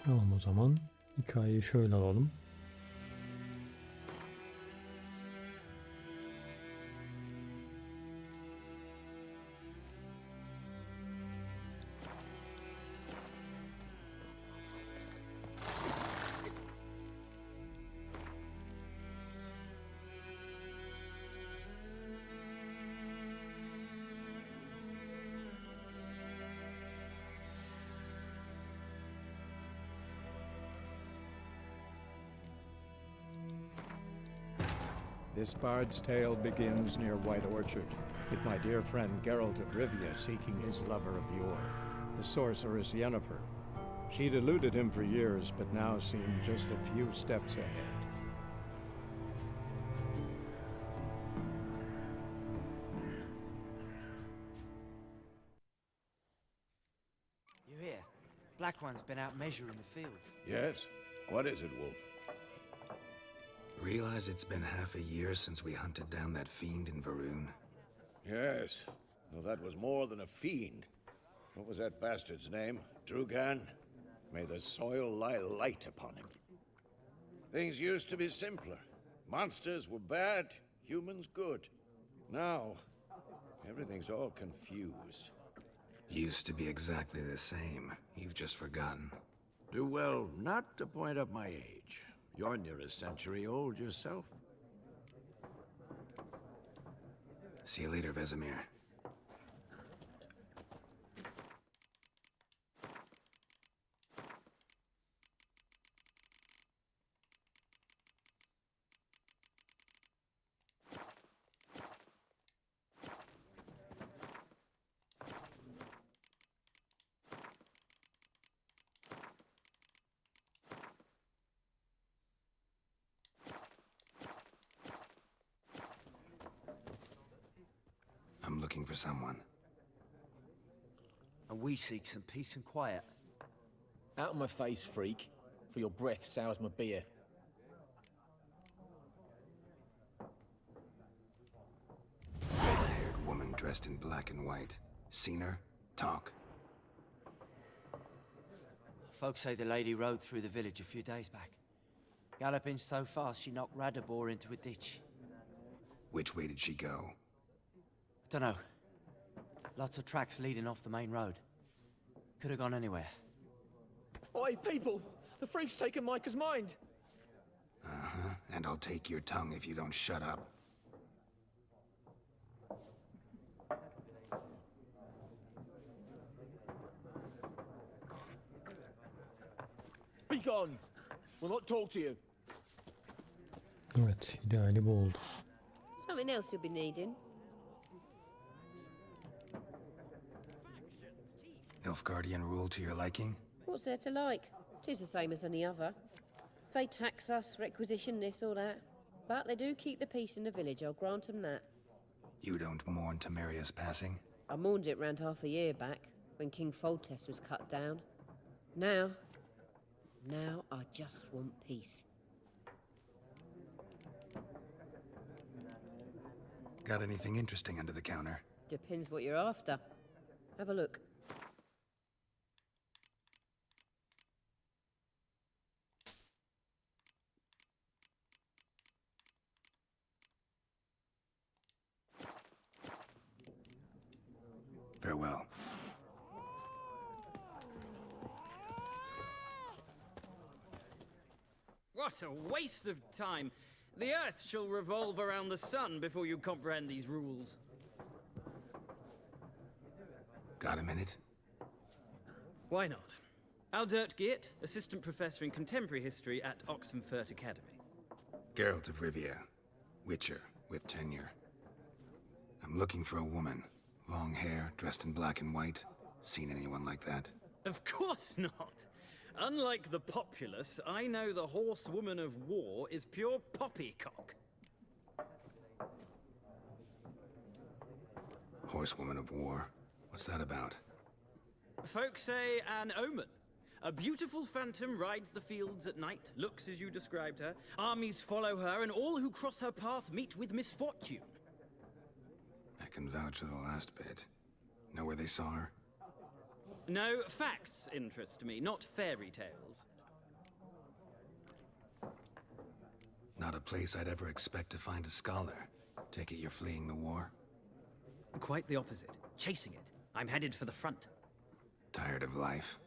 Tamam, o zaman hikayeyi şöyle alalım. This bard's tale begins near White Orchard, with my dear friend Geralt of Rivia seeking his lover of yore, the sorceress Yennefer. She'd eluded him for years, but now seemed just a few steps ahead. You hear? Black One's been out measuring the fields. Yes? What is it, Wolf? Realize it's been half a year since we hunted down that fiend in Varun? Yes. Well, that was more than a fiend. What was that bastard's name? Drugan? May the soil lie light upon him. Things used to be simpler. Monsters were bad, humans good. Now, everything's all confused. Used to be exactly the same. You've just forgotten. Do well not to point up my age. You're near a century old yourself. See you later, Vesemir. I'm looking for someone. And we seek some peace and quiet. Out of my face, freak, for your breath sours my beer. Red-haired woman dressed in black and white. Seen her? Talk. Folks say the lady rode through the village a few days back. Galloping so fast she knocked Radabor into a ditch. Which way did she go? Dunno. Lots of tracks leading off the main road. Could have gone anywhere. Oi, people! The freak's taken Micah's mind! Uh-huh, and I'll take your tongue if you don't shut up. Be gone! We'll not talk to you. Evet, ideali bu oldu. Something else you'll be needing. Nilfgaardian rule to your liking? What's there to like? 'Tis the same as any other. They tax us, requisition this or that. But they do keep the peace in the village, I'll grant them that. You don't mourn Temeria's passing? I mourned it round half a year back, when King Foltest was cut down. Now I just want peace. Got anything interesting under the counter? Depends what you're after. Have a look. Farewell. What a waste of time! The Earth shall revolve around the sun before you comprehend these rules. Got a minute? Why not? Aldert Geert, Assistant Professor in Contemporary History at Oxenfurt Academy. Geralt of Rivia, Witcher, with tenure. I'm looking for a woman. Long hair, dressed in black and white. Seen anyone like that? Of course not! Unlike the populace, I know the horsewoman of war is pure poppycock. Horsewoman of war? What's that about? Folks say an omen. A beautiful phantom rides the fields at night, looks as you described her. Armies follow her, and all who cross her path meet with misfortune. I can vouch for the last bit. Know where they saw her? No, facts interest me, not fairy tales. Not a place I'd ever expect to find a scholar. Take it you're fleeing the war? Quite the opposite. Chasing it. I'm headed for the front. Tired of life?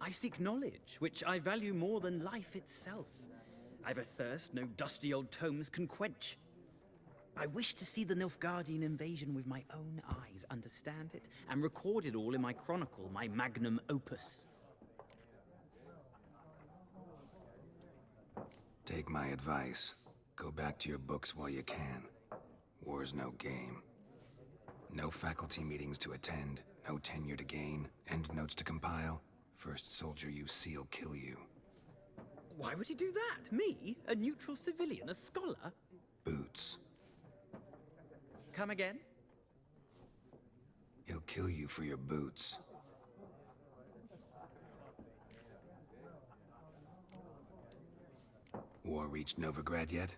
I seek knowledge, which I value more than life itself. I've a thirst no dusty old tomes can quench. I wish to see the Nilfgaardian invasion with my own eyes, understand it, and record it all in my chronicle, my magnum opus. Take my advice. Go back to your books while you can. War's no game. No faculty meetings to attend, no tenure to gain, endnotes to compile. First soldier you see'll kill you. Why would he do that? Me? A neutral civilian? A scholar? Boots. Come again? He'll kill you for your boots. War reached Novigrad yet?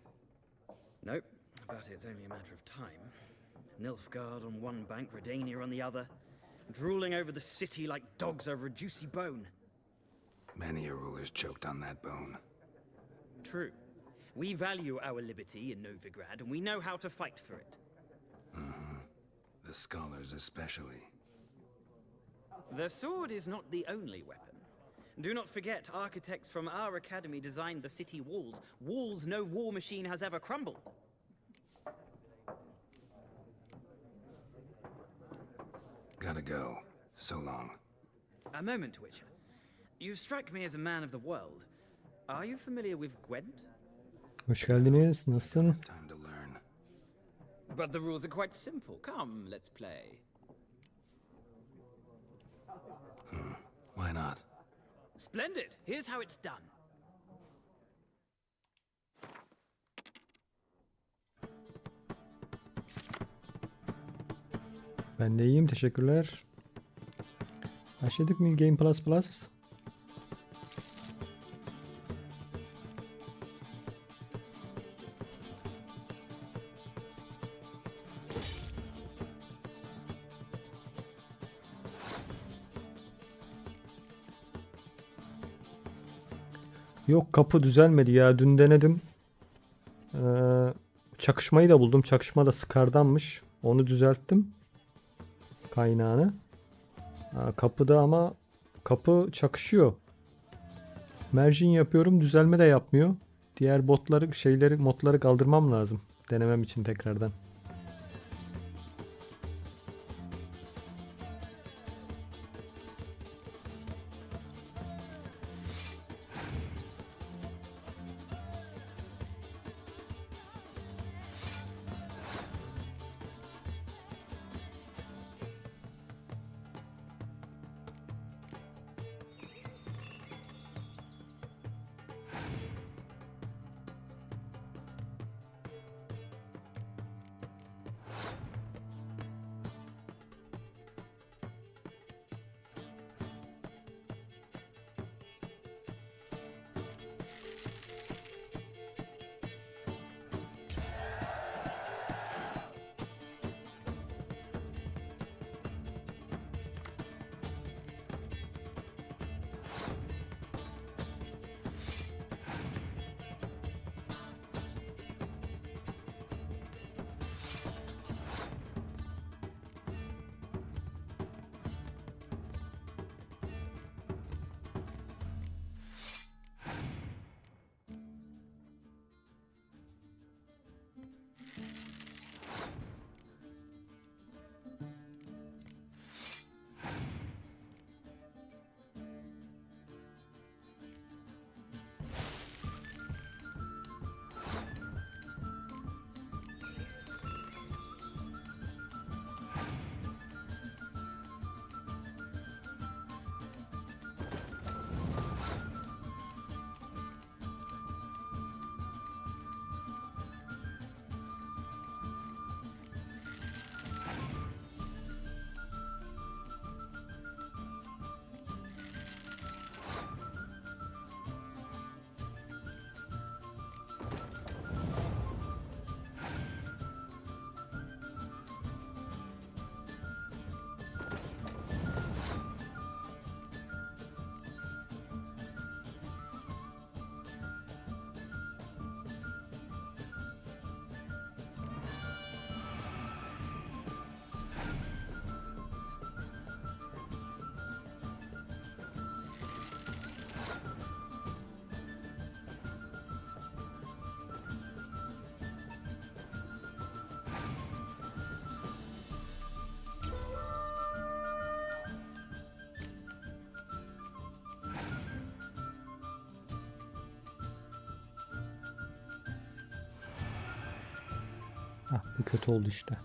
Nope, but it's only a matter of time. Nilfgaard on one bank, Redania on the other, drooling over the city like dogs over a juicy bone. Many a ruler's choked on that bone. True. We value our liberty in Novigrad, and we know how to fight for it. Mm-hmm. The scholars especially. The sword is not the only weapon. Do not forget, architects from our academy designed the city walls. Walls no war machine has ever crumbled. Gotta go. So long. A moment, Witcher. You strike me as a man of the world. Are you familiar with Gwent? Hoş geldiniz. Nasılsın? Time to learn. But the rules are quite simple. Come, let's play. Why not? Splendid. Here's how it's done. Ben de iyiyim. Teşekkürler. Başladık mı Game Plus Plus? Yok, kapı düzelmedi ya. Dün denedim. Çakışmayı da buldum. Çakışma da Skar'danmış. Onu düzelttim. Kaynağını. Kapıda ama kapı çakışıyor. Merging yapıyorum. Düzelme de yapmıyor. Diğer modları kaldırmam lazım. Denemem için tekrardan. Bu kötü oldu işte.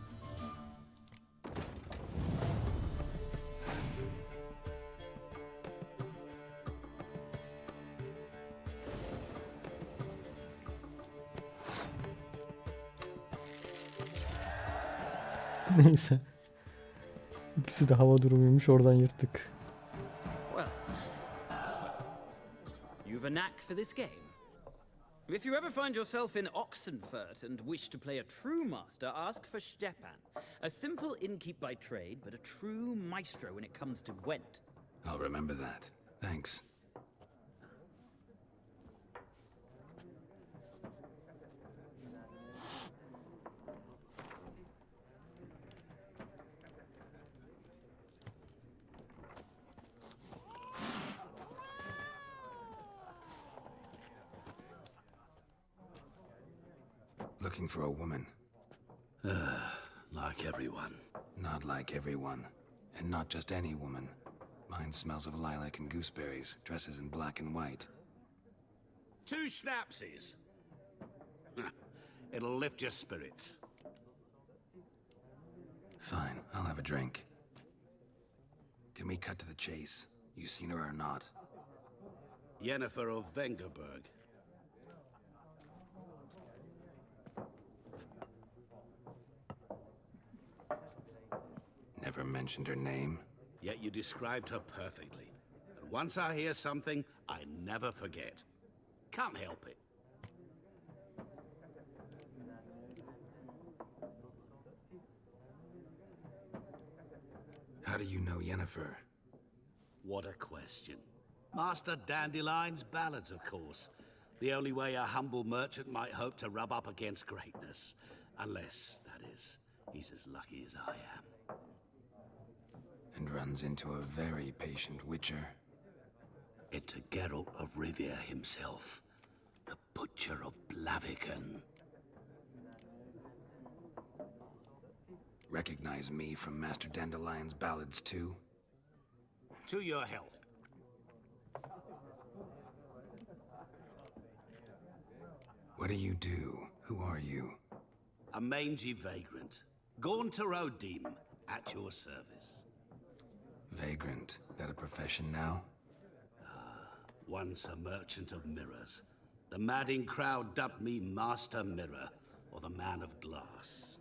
Neyse. İkisi de hava durumuymuş, oradan yırttık. Well, you've a knack for this game. If you ever find yourself in Oxenfurt and wish to play a true master, ask for Stepan. A simple innkeep by trade, but a true maestro when it comes to Gwent. I'll remember that. Thanks. Looking for a woman. Like everyone. Not like everyone. And not just any woman. Mine smells of lilac and gooseberries, dresses in black and white. 2 schnapsies. It'll lift your spirits. Fine, I'll have a drink. Can we cut to the chase? You seen her or not? Yennefer of Vengerberg. Never mentioned her name. Yet you described her perfectly. And once I hear something, I never forget. Can't help it. How do you know Yennefer? What a question. Master Dandelion's ballads, of course. The only way a humble merchant might hope to rub up against greatness. Unless, that is, he's as lucky as I am. And runs into a very patient witcher. Into Geralt of Rivia himself, the Butcher of Blaviken. Recognize me from Master Dandelion's ballads too? To your health. What do you do? Who are you? A mangy vagrant. Gaunter O'Deem, at your service. Vagrant. That a profession now? Once a merchant of mirrors. The madding crowd dubbed me Master Mirror, or the Man of Glass.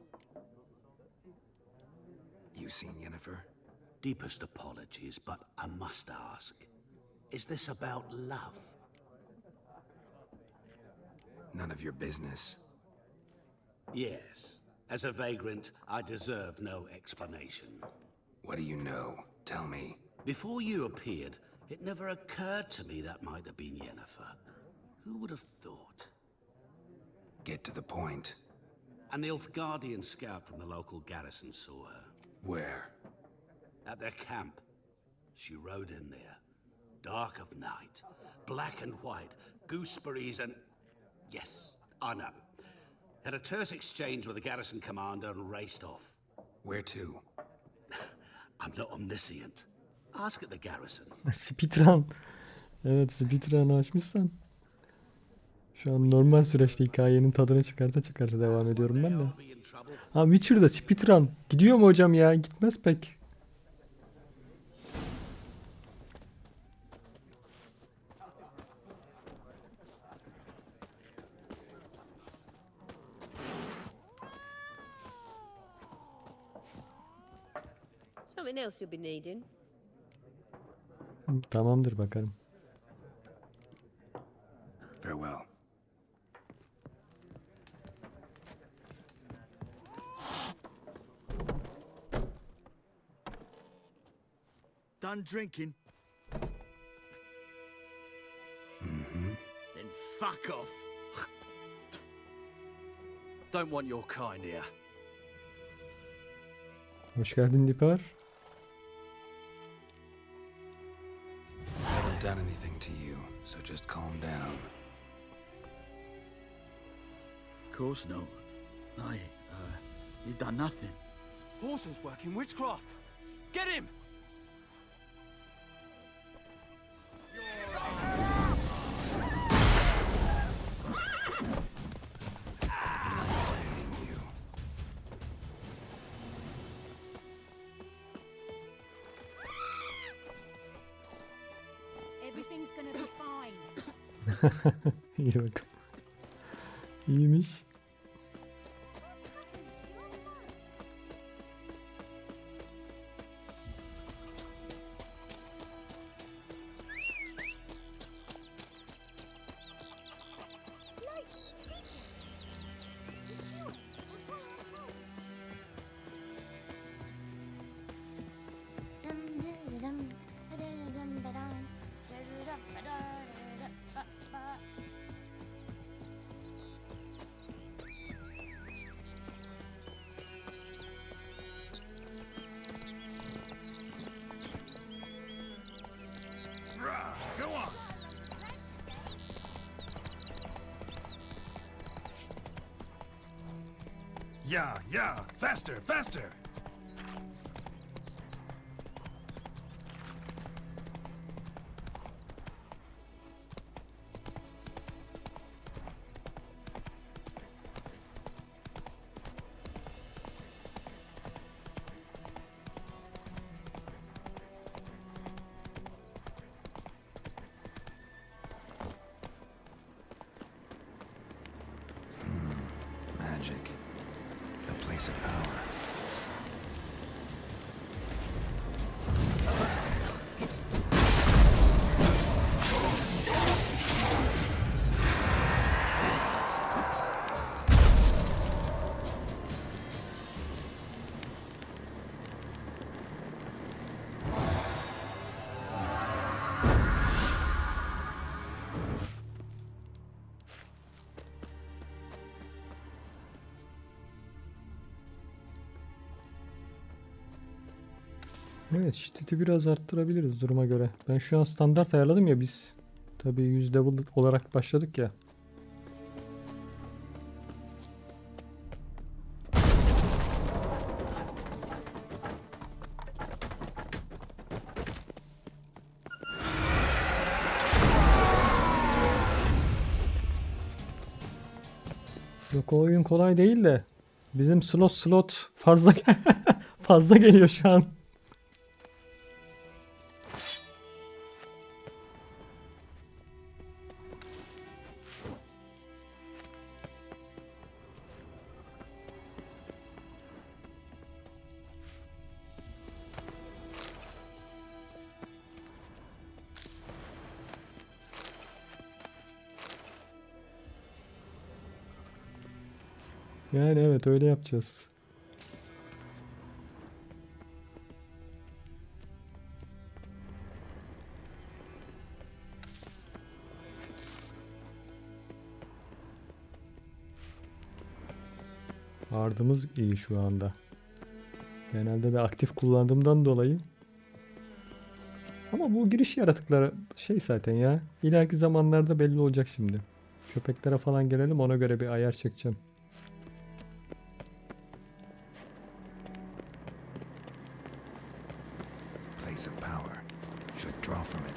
You seen Yennefer? Deepest apologies, but I must ask. Is this about love? None of your business. Yes. As a vagrant, I deserve no explanation. What do you know? Tell me. Before you appeared, it never occurred to me that might have been Yennefer. Who would have thought? Get to the point. An Nilfgaardian scout from the local garrison saw her. Where? At their camp. She rode in there. Dark of night. Black and white. Gooseberries and... Yes, I know. Had a terse exchange with the garrison commander and raced off. Where to? I'm not omniscient. Ask at the garrison. Speedrun. Evet, speedrun açmışsan. Şu an normal süreçte hikayenin tadını çıkarta devam ediyorum ben de. Ha, Witcher'da speedrun. Gidiyor mu hocam ya? Gitmez pek. Something else you'll be needing. Tamamdır bakalım. Farewell. Done drinking? Mm-hmm. Then fuck off. Don't want your kind here. Hoş geldin Dipar. I haven't done anything to you, so just calm down. Of course no. You done nothing. Horses working witchcraft. Get him! Everything's gonna be fine. İyi bakalım. İyiymiş. Go on. Yeah, faster, faster. Magic. A place of power. Evet, şiddeti biraz arttırabiliriz duruma göre. Ben şu an standart ayarladım ya biz. Tabii 100 level olarak başladık ya. Yok, o oyun kolay değil de bizim slot fazla fazla geliyor şu an. Yani evet, öyle yapacağız. Ardımız iyi şu anda. Genelde de aktif kullandığımdan dolayı. Ama bu giriş yaratıkları şey zaten ya. İleriki zamanlarda belli olacak şimdi. Köpeklere falan gelelim, ona göre bir ayar çekeceğim. Place of power. Should draw from it.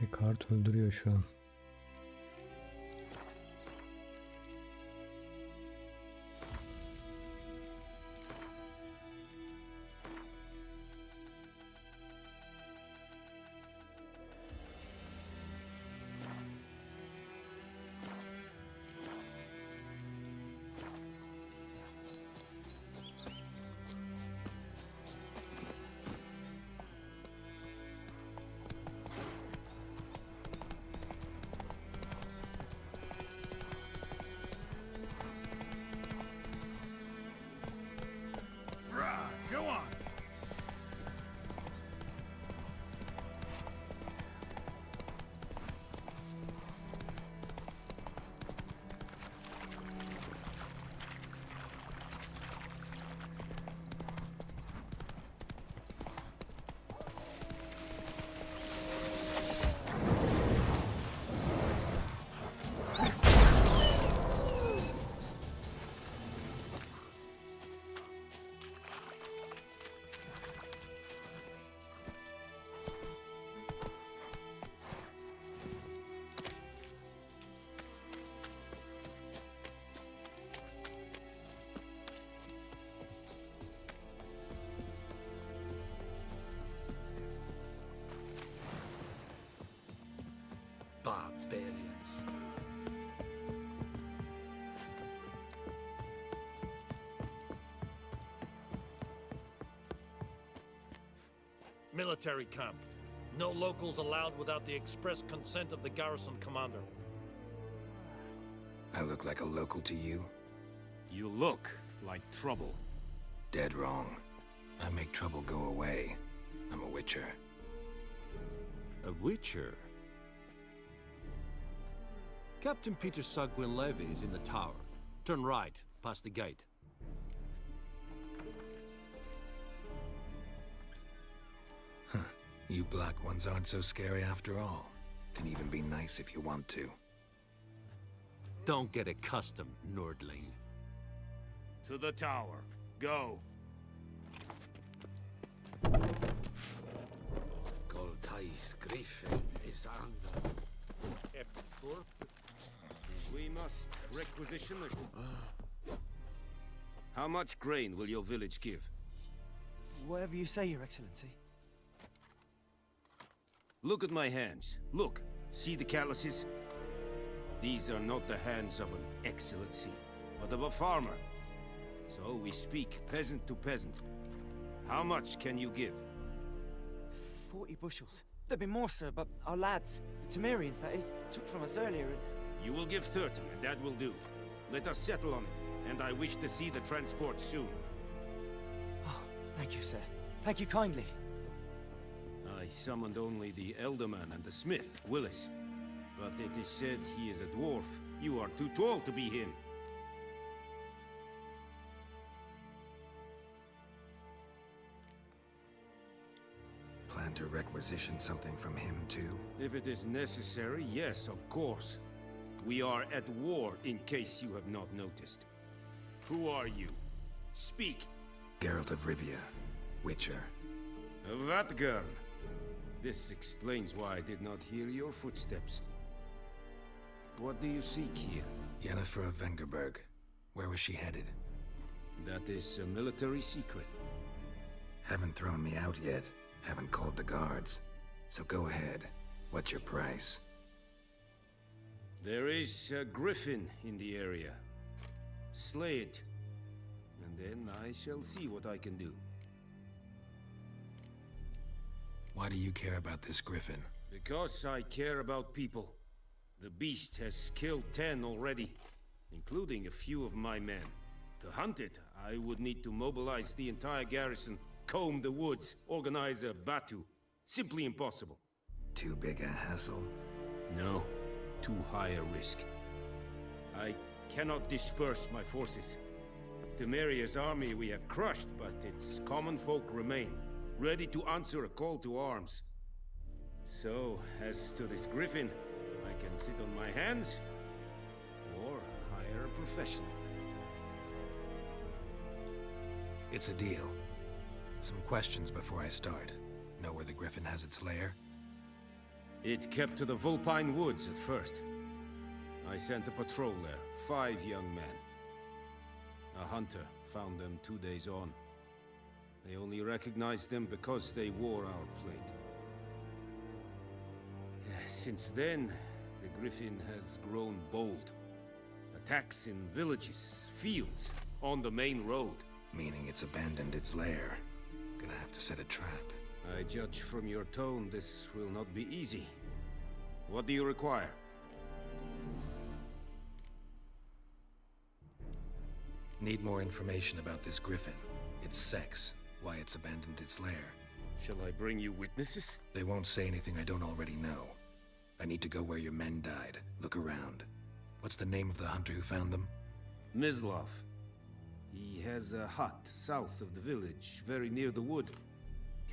Bir kart öldürüyor şu an. Go on. Barbarians. Military camp. No locals allowed without the express consent of the garrison commander. I look like a local to you? You look like trouble. Dead wrong. I make trouble go away. I'm a witcher. A witcher? Captain Peter Sagwin Levy is in the tower. Turn right, past the gate. Huh. You black ones aren't so scary after all. Can even be nice if you want to. Don't get accustomed, Nordling. To the tower. Go. Goltais Griffin is under. We must requisition the... How much grain will your village give? Whatever you say, Your Excellency. Look at my hands. Look. See the calluses? These are not the hands of an excellency, but of a farmer. So we speak peasant to peasant. How much can you give? 40 bushels. There'd be more, sir, but our lads, the Temerians, that is, took from us earlier and... You will give 30, and that will do. Let us settle on it, and I wish to see the transport soon. Oh, thank you, sir. Thank you kindly. I summoned only the Elderman and the smith, Willis. But it is said he is a dwarf. You are too tall to be him. Plan to requisition something from him too? If it is necessary, yes, of course. We are at war, in case you have not noticed. Who are you? Speak! Geralt of Rivia, Witcher. Vatgern! This explains why I did not hear your footsteps. What do you seek here? Yennefer of Vengerberg. Where was she headed? That is a military secret. Haven't thrown me out yet. Haven't called the guards. So go ahead. What's your price? There is a griffin in the area. Slay it. And then I shall see what I can do. Why do you care about this griffin? Because I care about people. The beast has killed 10 already, including a few of my men. To hunt it, I would need to mobilize the entire garrison, comb the woods, organize a batu. Simply impossible. Too big a hassle? No, too high a risk. I cannot disperse my forces. Temeria's army we have crushed, but its common folk remain, ready to answer a call to arms. So, as to this griffin, I can sit on my hands, or hire a professional. It's a deal. Some questions before I start. Know where the griffin has its lair? It kept to the Vulpine Woods at first. I sent a patrol there, 5 young men. A hunter found them 2 days on. They only recognized them because they wore our plate. Since then, the griffin has grown bold. Attacks in villages, fields, on the main road. Meaning it's abandoned its lair. Gonna have to set a trap. I judge from your tone this will not be easy. What do you require? Need more information about this griffin. Its sex, why it's abandoned its lair. Shall I bring you witnesses? They won't say anything I don't already know. I need to go where your men died. Look around. What's the name of the hunter who found them? Mislav. He has a hut south of the village, very near the wood.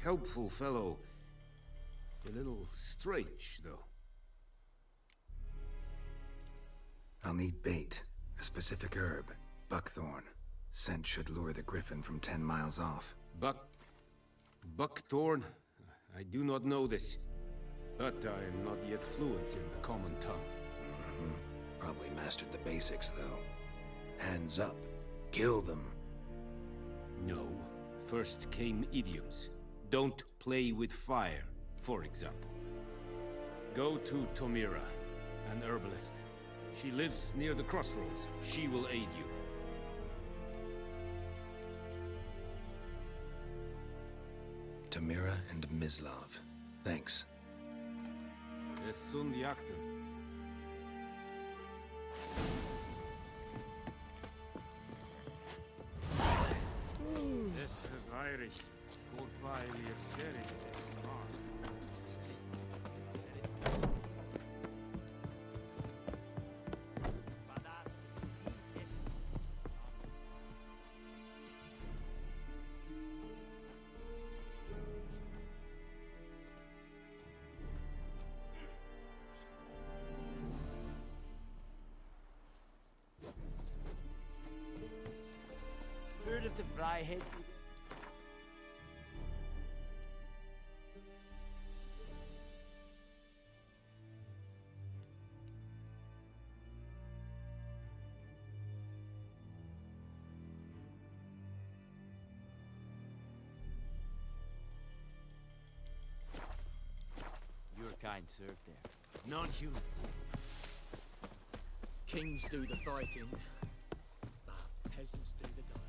Helpful fellow. A little strange, though. I'll need bait. A specific herb. Buckthorn. Scent should lure the griffin from 10 miles off. Buckthorn? I do not know this. But I am not yet fluent in the common tongue. Probably mastered the basics, though. Hands up. Kill them. No. First came idioms. Don't play with fire, for example. Go to Tomira, an herbalist. She lives near the crossroads. She will aid you. Tomira and Mislav. Thanks. Es sunt jakten. Es verweirig. Goodbye, lier serie. Es mag. Heard of the Vryhead? kind serve there. Non-humans. Kings do the fighting, but peasants do the dying.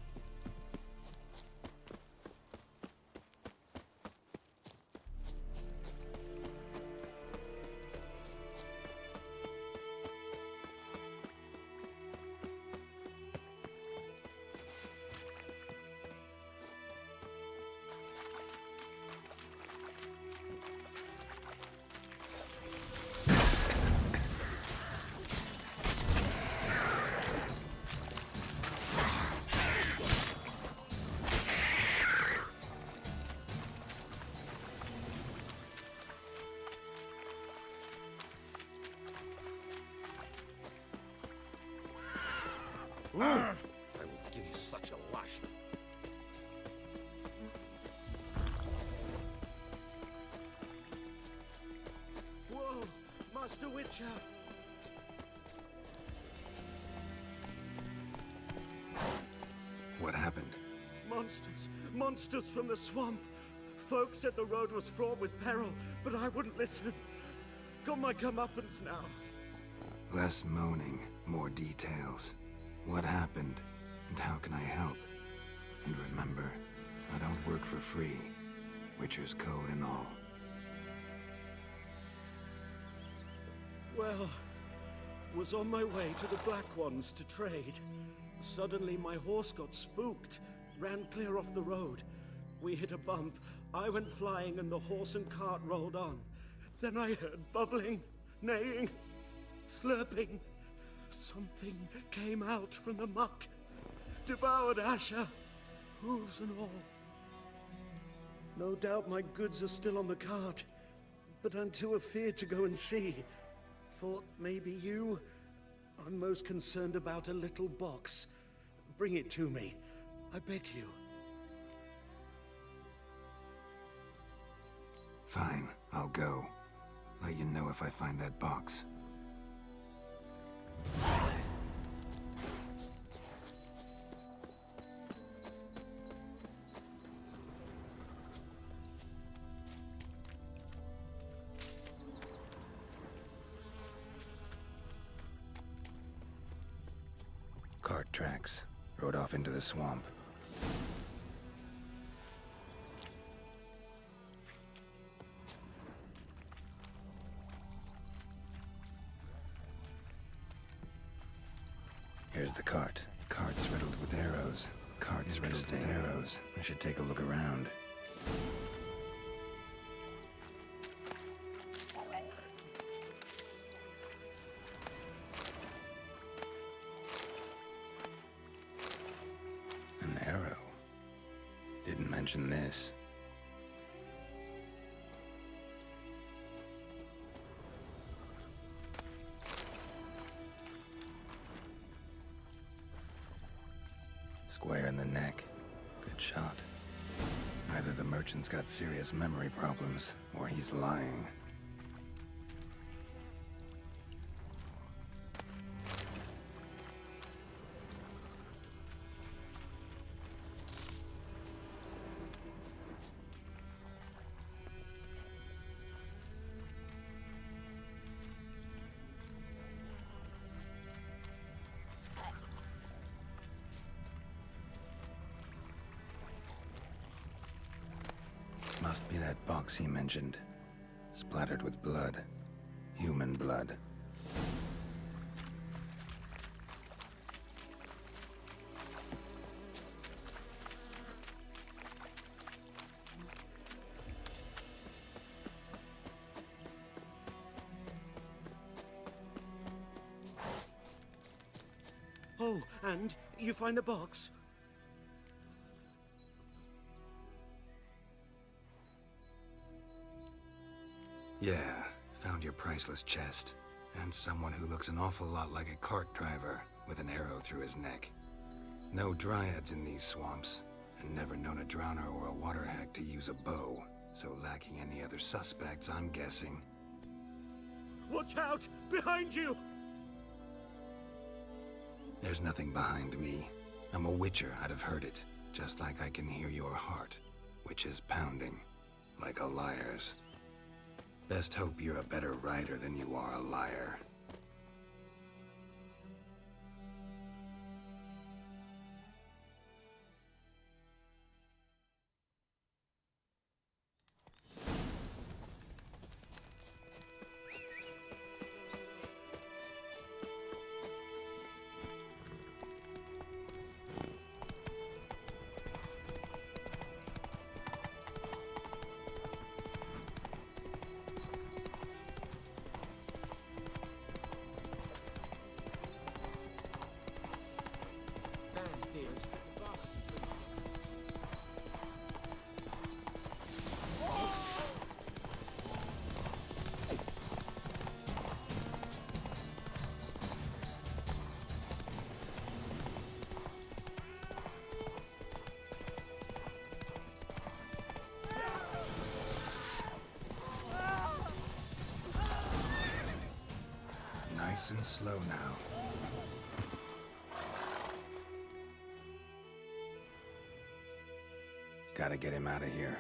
I will give you such a lashing. Whoa, Master Witcher! What happened? Monsters! Monsters from the swamp! Folks said the road was fraught with peril, but I wouldn't listen. Got my comeuppance now. Less moaning, more details. What happened, and how can I help? And remember, I don't work for free. Witcher's code and all. Well, was on my way to the Black Ones to trade. Suddenly my horse got spooked, ran clear off the road. We hit a bump, I went flying and the horse and cart rolled on. Then I heard bubbling, neighing, slurping. Something came out from the muck, devoured Asher, hooves and all. No doubt my goods are still on the cart, but I'm too afeard to go and see. Thought maybe you. I'm most concerned about a little box. Bring it to me, I beg you. Fine, I'll go. Let you know if I find that box. Cart tracks. Rode off into the swamp. Here's the cart. Cart's riddled with arrows. Cart's riddled with arrows. I should take a look around. An arrow. Didn't mention this. Square in the neck. Good shot. Either the merchant's got serious memory problems, or he's lying. Must be that box he mentioned. Splattered with blood. Human blood. Oh, and you find the box? Yeah, found your priceless chest. And someone who looks an awful lot like a cart driver, with an arrow through his neck. No dryads in these swamps, and never known a drowner or a water hag to use a bow. So lacking any other suspects, I'm guessing. Watch out! Behind you! There's nothing behind me. I'm a witcher, I'd have heard it. Just like I can hear your heart, which is pounding, like a liar's. Best hope you're a better rider than you are a liar. Nice and slow now. Gotta get him out of here.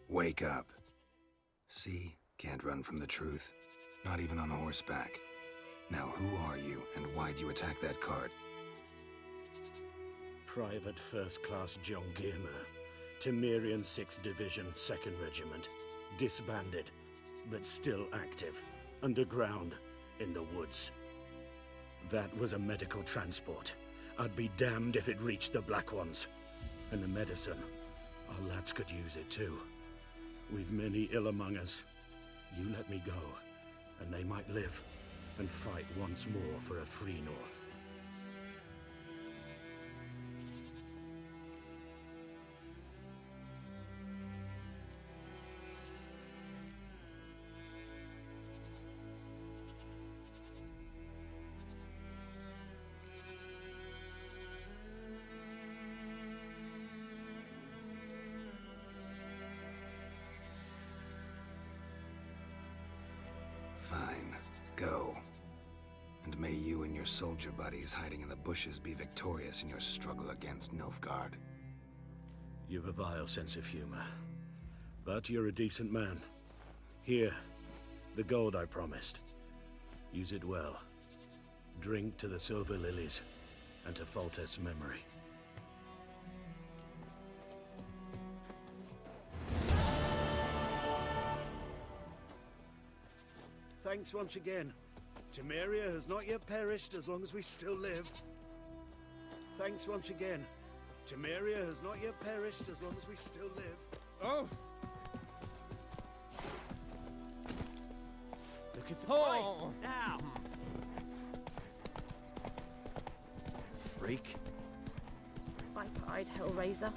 Wake up. See? Can't run from the truth. Not even on horseback. Now who are you, and why'd you attack that cart? Private First Class John Giermer, Temerian 6th Division, 2nd Regiment. Disbanded, but still active, underground, in the woods. That was a medical transport. I'd be damned if it reached the Black Ones. And the medicine, our lads could use it too. We've many ill among us. You let me go, and they might live, and fight once more for a free North. Fine. Go. And may you and your soldier buddies hiding in the bushes be victorious in your struggle against Nilfgaard. You've a vile sense of humor. But you're a decent man. Here, the gold I promised. Use it well. Drink to the silver lilies, and to Foltest's memory. Thanks once again. Temeria has not yet perished as long as we still live. Thanks once again. Temeria has not yet perished as long as we still live. Oh! Looking for oh. Now! Freak. Pipe-eyed Hellraiser.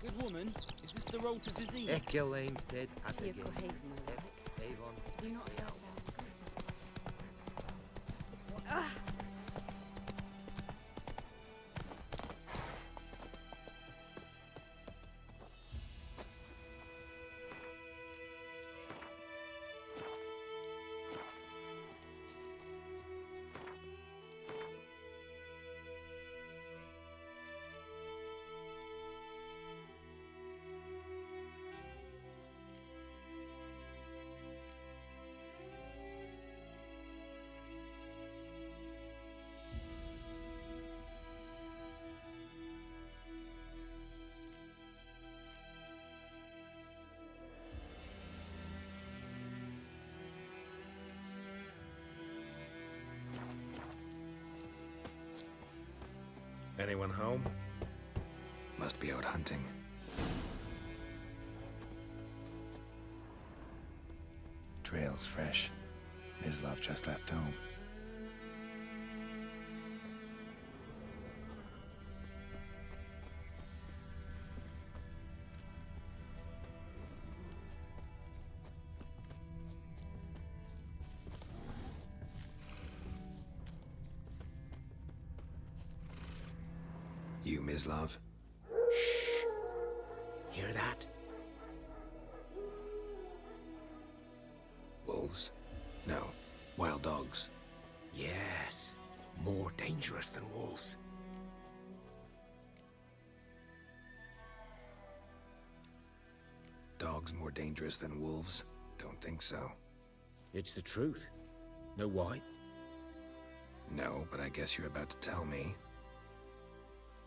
Good woman, is this the road to Vizine? Ekelane dead at Here, again. Cohaven, Avon. do not help. Anyone home? Must be out hunting. Trail's fresh. Mislav just left home. You, Mislav? Shh. Hear that? Wolves? No. Wild dogs. Yes, more dangerous than wolves. Dogs more dangerous than wolves? Don't think so. It's the truth. Know why? No, but I guess you're about to tell me.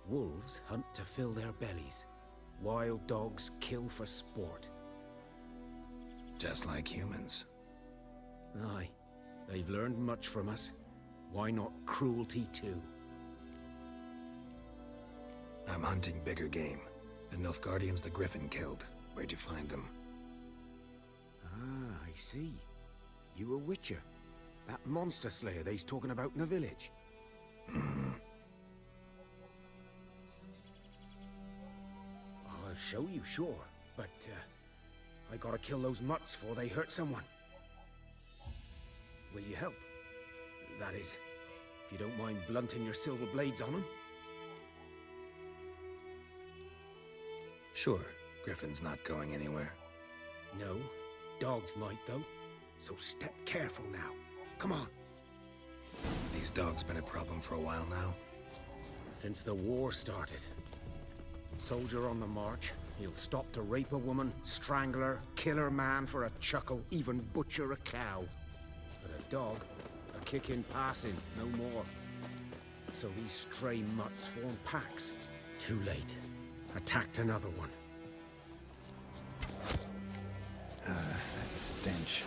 Wolves hunt to fill their bellies. Wild dogs kill for sport. Just like humans. Aye, they've learned much from us. Why not cruelty too? I'm hunting bigger game. The Nilfgaardians the Griffin killed. Where'd you find them? Ah, I see. You a witcher. That monster slayer they's talking about in the village. I'll show you, sure. But, I gotta kill those mutts before they hurt someone. Will you help? That is, if you don't mind blunting your silver blades on them. Sure. Griffin's not going anywhere. No, dogs might though. So step careful now. Come on. These dogs been a problem for a while now? Since the war started. Soldier on the march, he'll stop to rape a woman, strangle her, kill her man for a chuckle, even butcher a cow. But a dog, a kick in passing, no more. So these stray mutts form packs. Too late. Attacked another one. That stench.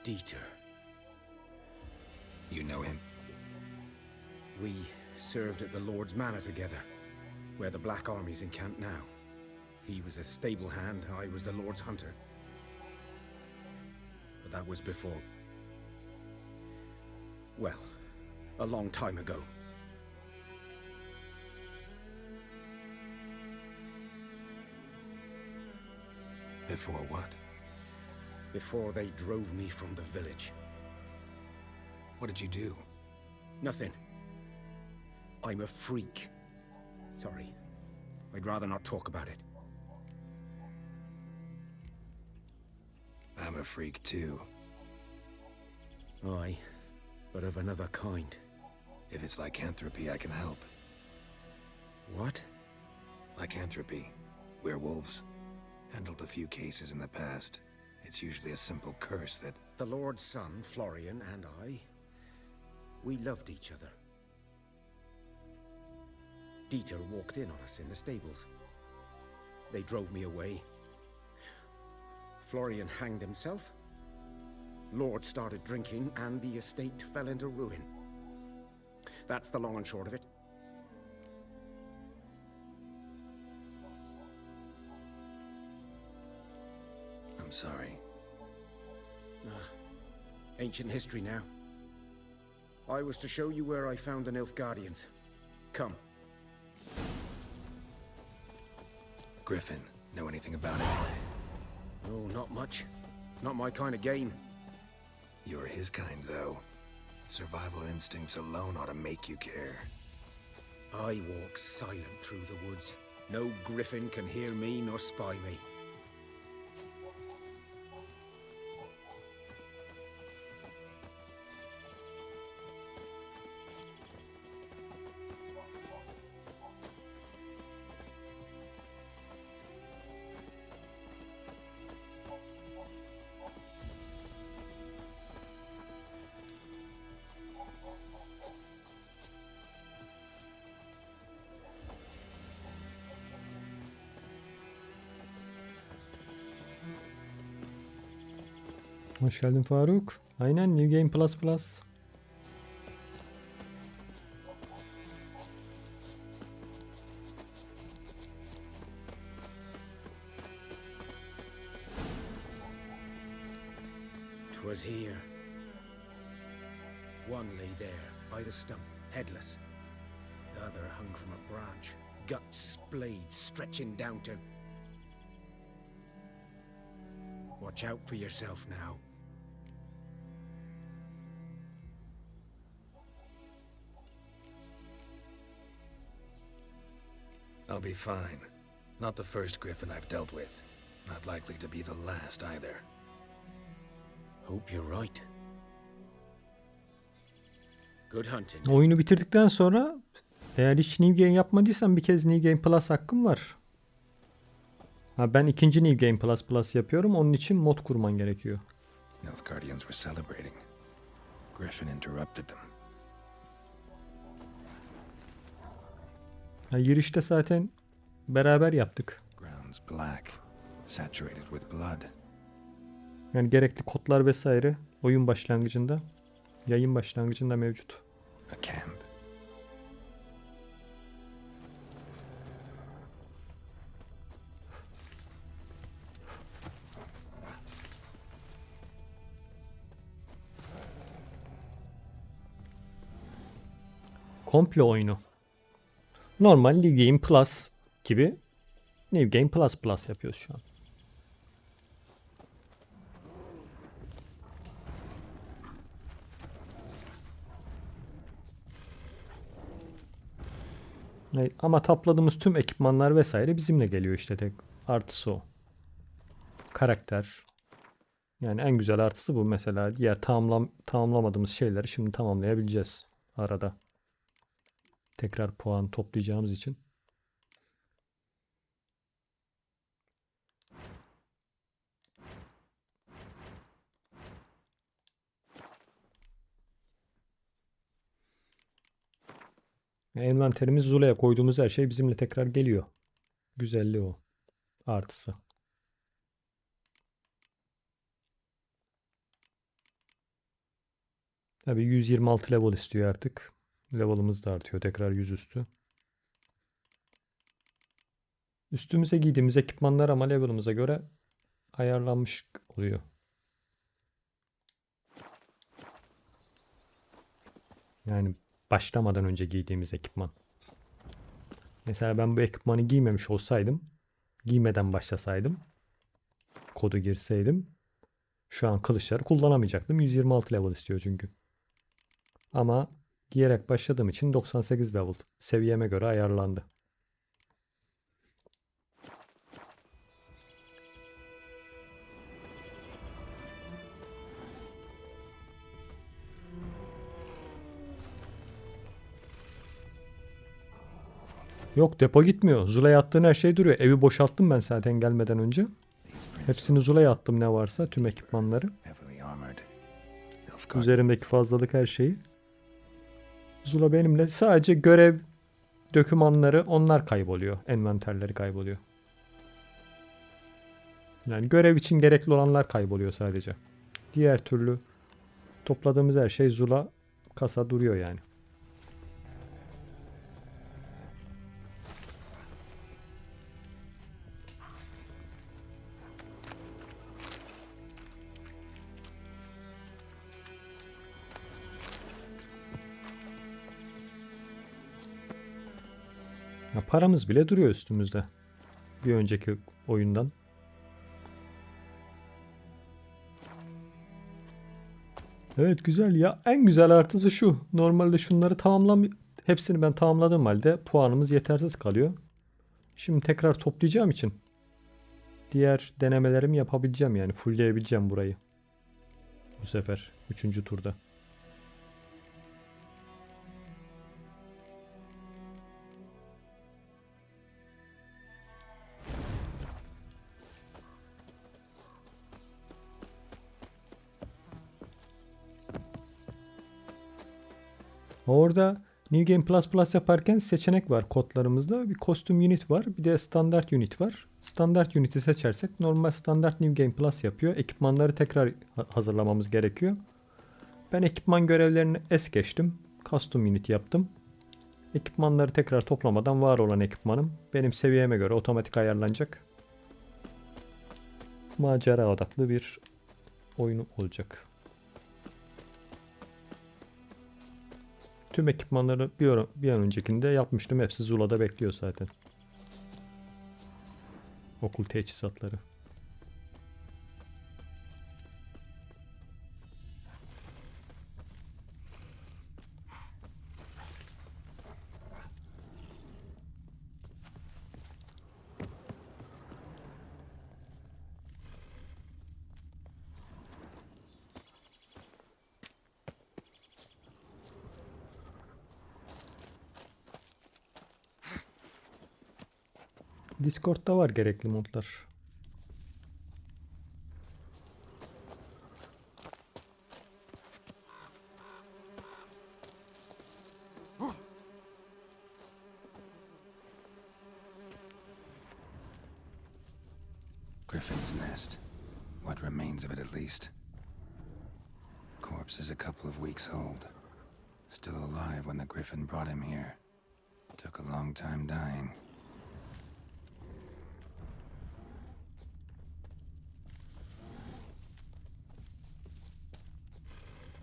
Dieter. You know him? We served at the Lord's Manor together, where the Black Army's encamped now. He was a stable hand, I was the Lord's hunter. But that was before... well, a long time ago. Before what? Before they drove me from the village. What did you do? Nothing. I'm a freak. Sorry. I'd rather not talk about it. I'm a freak too. Aye, but of another kind. If it's lycanthropy, I can help. What? Lycanthropy. Werewolves. Handled a few cases in the past. It's usually a simple curse that... The Lord's son, Florian, and I... we loved each other. Dieter walked in on us in the stables. They drove me away. Florian hanged himself. Lord started drinking, and the estate fell into ruin. That's the long and short of it. I'm sorry. Ancient history now. I was to show you where I found the Nilfgaardians. Come. Griffin, know anything about it? Oh, not much. Not my kind of game. You're his kind, though. Survival instincts alone ought to make you care. I walk silent through the woods. No griffin can hear me nor spy me. Hoş geldin Faruk. Aynen New Game Plus Plus. 'Twas here, One lay there, by the stump, headless. The other hung from a branch, guts splayed, stretching down to... Watch out for yourself now. I'll be fine. Not the first griffin I've dealt with. Not likely to be the last either. Hope you're right. Good hunting. Oyunu bitirdikten sonra eğer hiç New Game yapmadıysan bir kez New Game Plus hakkım var. Ha, ben ikinci New Game Plus yapıyorum. Onun için mod kurman gerekiyor. Nilfgaardians were celebrating. Griffin interrupted them. Ha, girişte zaten beraber yaptık. Ground's black, saturated with blood. Yani gerekli kodlar vesaire oyun başlangıcında, yayın başlangıcında mevcut. A camp. Komple oyunu. Normal New Game Plus gibi New Game Plus yapıyoruz şu an. Evet, ama topladığımız tüm ekipmanlar vesaire bizimle geliyor işte, tek artısı o. Karakter. Yani en güzel artısı bu mesela. Diğer tamamlamadığımız şeyleri şimdi tamamlayabileceğiz arada. Tekrar puan toplayacağımız için. Envanterimiz Zula'ya koyduğumuz her şey bizimle tekrar geliyor. Güzelliği o. Artısı. Tabii 126 level istiyor artık. Level'ımız da artıyor. Tekrar 100 üstü. Üstümüze giydiğimiz ekipmanlar ama level'ımıza göre ayarlanmış oluyor. Yani başlamadan önce giydiğimiz ekipman. Mesela ben bu ekipmanı giymemiş olsaydım, giymeden başlasaydım, kodu girseydim, şu an kılıçları kullanamayacaktım. 126 level istiyor çünkü. Ama giyerek başladığım için 98 level. Seviyeme göre ayarlandı. Yok, depo gitmiyor. Zula'ya attığın her şey duruyor. Evi boşalttım ben zaten gelmeden önce. Hepsini Zula'ya attım ne varsa. Tüm ekipmanları. Üzerimdeki fazlalık her şeyi. Zula benimle, sadece görev dokümanları onlar kayboluyor. Envanterleri kayboluyor. Yani görev için gerekli olanlar kayboluyor sadece. Diğer türlü topladığımız her şey Zula kasa duruyor yani. Ya paramız bile duruyor üstümüzde. Bir önceki oyundan. Evet, güzel ya. En güzel artısı şu. Normalde şunları hepsini ben tamamladığım halde puanımız yetersiz kalıyor. Şimdi tekrar toplayacağım için diğer denemelerimi yapabileceğim, yani fullleyebileceğim burayı. Bu sefer 3. turda. Orada New Game Plus yaparken seçenek var kodlarımızda. Bir kostüm unit var. Bir de standart unit var. Standart unit'i seçersek normal standart New Game Plus yapıyor. Ekipmanları tekrar hazırlamamız gerekiyor. Ben ekipman görevlerini es geçtim. Custom unit yaptım. Ekipmanları tekrar toplamadan var olan ekipmanım benim seviyeme göre otomatik ayarlanacak. Macera odaklı bir oyun olacak. Tüm ekipmanları bir an öncekinde yapmıştım. Hepsi Zula'da bekliyor zaten. Okul teçhizatları. Discord'da var gerekli modlar. Griffin's nest. What remains of it, at least. Corpse is a couple of weeks old. Still alive when the griffin brought him here. Took a long time dying.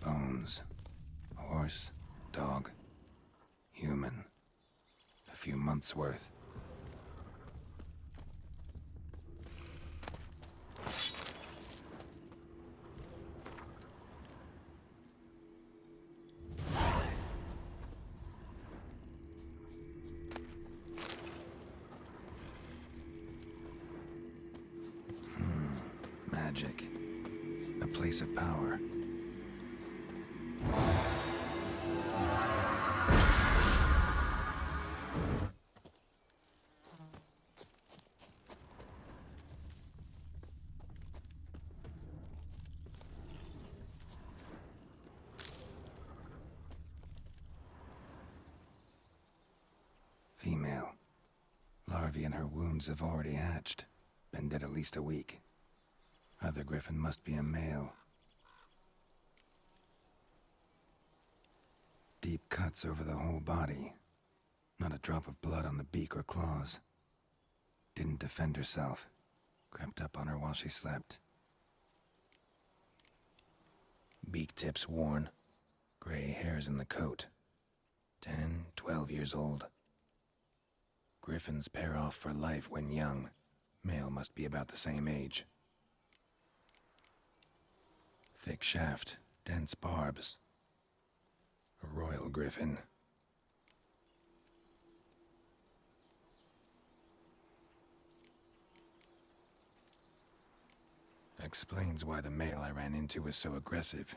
Bones. Horse, dog, human. A few months' worth. Magic. A place of power. Female. Larvae in her wounds have already hatched. Been dead at least a week. Other griffin must be a male. Deep cuts over the whole body. Not a drop of blood on the beak or claws. Didn't defend herself. Crept up on her while she slept. Beak tips worn. Gray hairs in the coat. 10, 12 years old. Griffins pair off for life when young. Male must be about the same age. Thick shaft, dense barbs. A royal griffin. Explains why the male I ran into was so aggressive.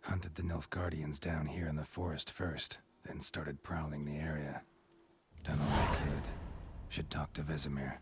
Hunted the Nilfgaardians down here in the forest first, then started prowling the area. Done all I could. Should talk to Vesemir.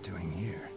Doing here?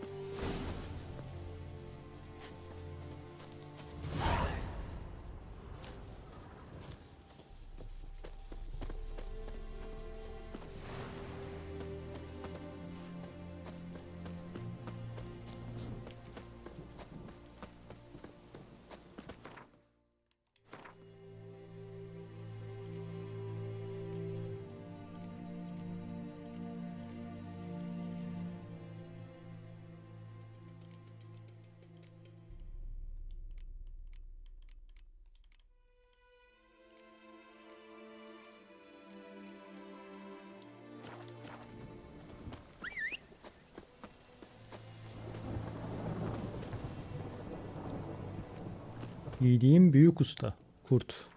Yediğim büyük usta. Kurt.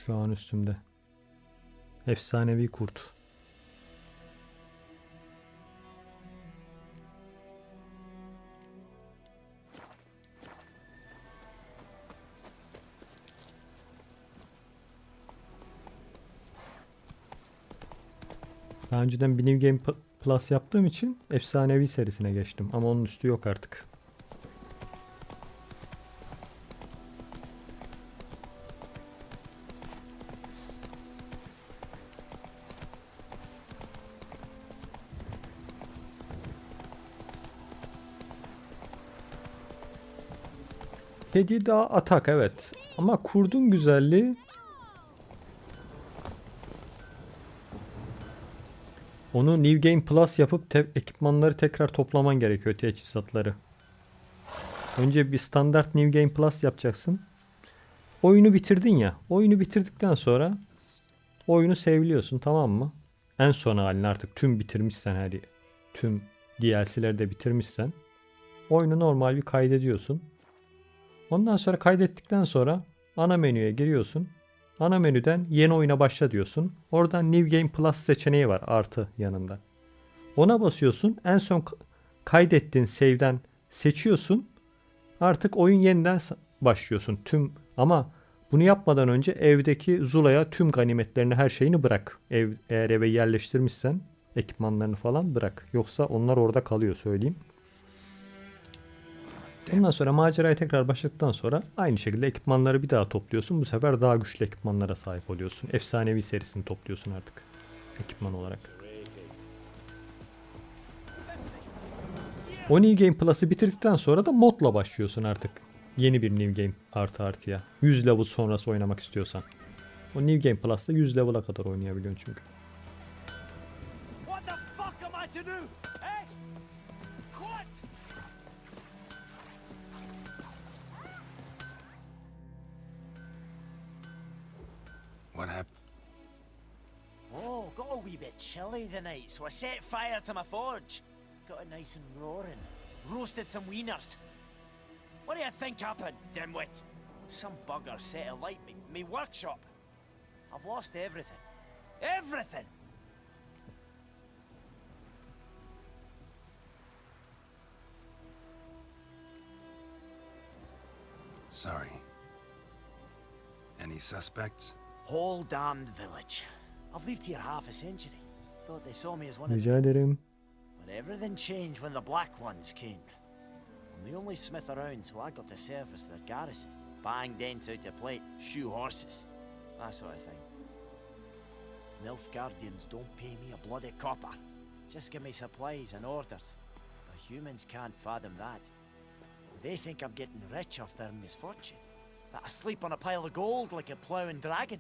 Şu an üstümde. Efsanevi kurt. Daha önceden bir New Game Plus yaptığım için efsanevi serisine geçtim. Ama onun üstü yok artık. Kedi daha atak evet. Ama kurdun güzelliği onu New Game Plus yapıp ekipmanları tekrar toplaman gerekiyor, teçhizatları. Önce bir standart New Game Plus yapacaksın. Oyunu bitirdin ya. Oyunu bitirdikten sonra oyunu seviliyorsun, tamam mı? En son halini artık tüm bitirmişsen, tüm DLC'leri de bitirmişsen oyunu normal bir kaydediyorsun. Ondan sonra kaydettikten sonra ana menüye giriyorsun. Ana menüden yeni oyuna başla diyorsun. Oradan New Game Plus seçeneği var artı yanında. Ona basıyorsun. En son kaydettiğin save'den seçiyorsun. Artık oyun yeniden başlıyorsun. Ama bunu yapmadan önce evdeki Zula'ya tüm ganimetlerini, her şeyini bırak. Eğer eve yerleştirmişsen ekipmanlarını falan bırak. Yoksa onlar orada kalıyor, söyleyeyim. Ondan sonra maceraya tekrar başladıktan sonra aynı şekilde ekipmanları bir daha topluyorsun. Bu sefer daha güçlü ekipmanlara sahip oluyorsun. Efsanevi serisini topluyorsun artık ekipman olarak. O New Game Plus'ı bitirdikten sonra da modla başlıyorsun artık. Yeni bir New Game artıya. 100 level sonrası oynamak istiyorsan. O New Game Plus'ta 100 level'a kadar oynayabiliyorsun çünkü. What the fuck am I to do? Eh? What? What happened? Oh, got a wee bit chilly the night, so I set fire to my forge. Got it nice and roaring. Roasted some wieners. What do you think happened, dimwit? Some bugger set alight me workshop. I've lost everything. Everything! Sorry. Any suspects? Whole damned village. I've lived here half a century. Thought they saw me as one of Rica them. ederim. But everything changed when the Black Ones came. I'm the only smith around, so I got to service their garrison. Bang dents out of plate, shoe horses, that sort of thing. Nilfgaardians don't pay me a bloody copper. Just give me supplies and orders. But humans can't fathom that. They think I'm getting rich off their misfortune. That I sleep on a pile of gold like a ploughing dragon.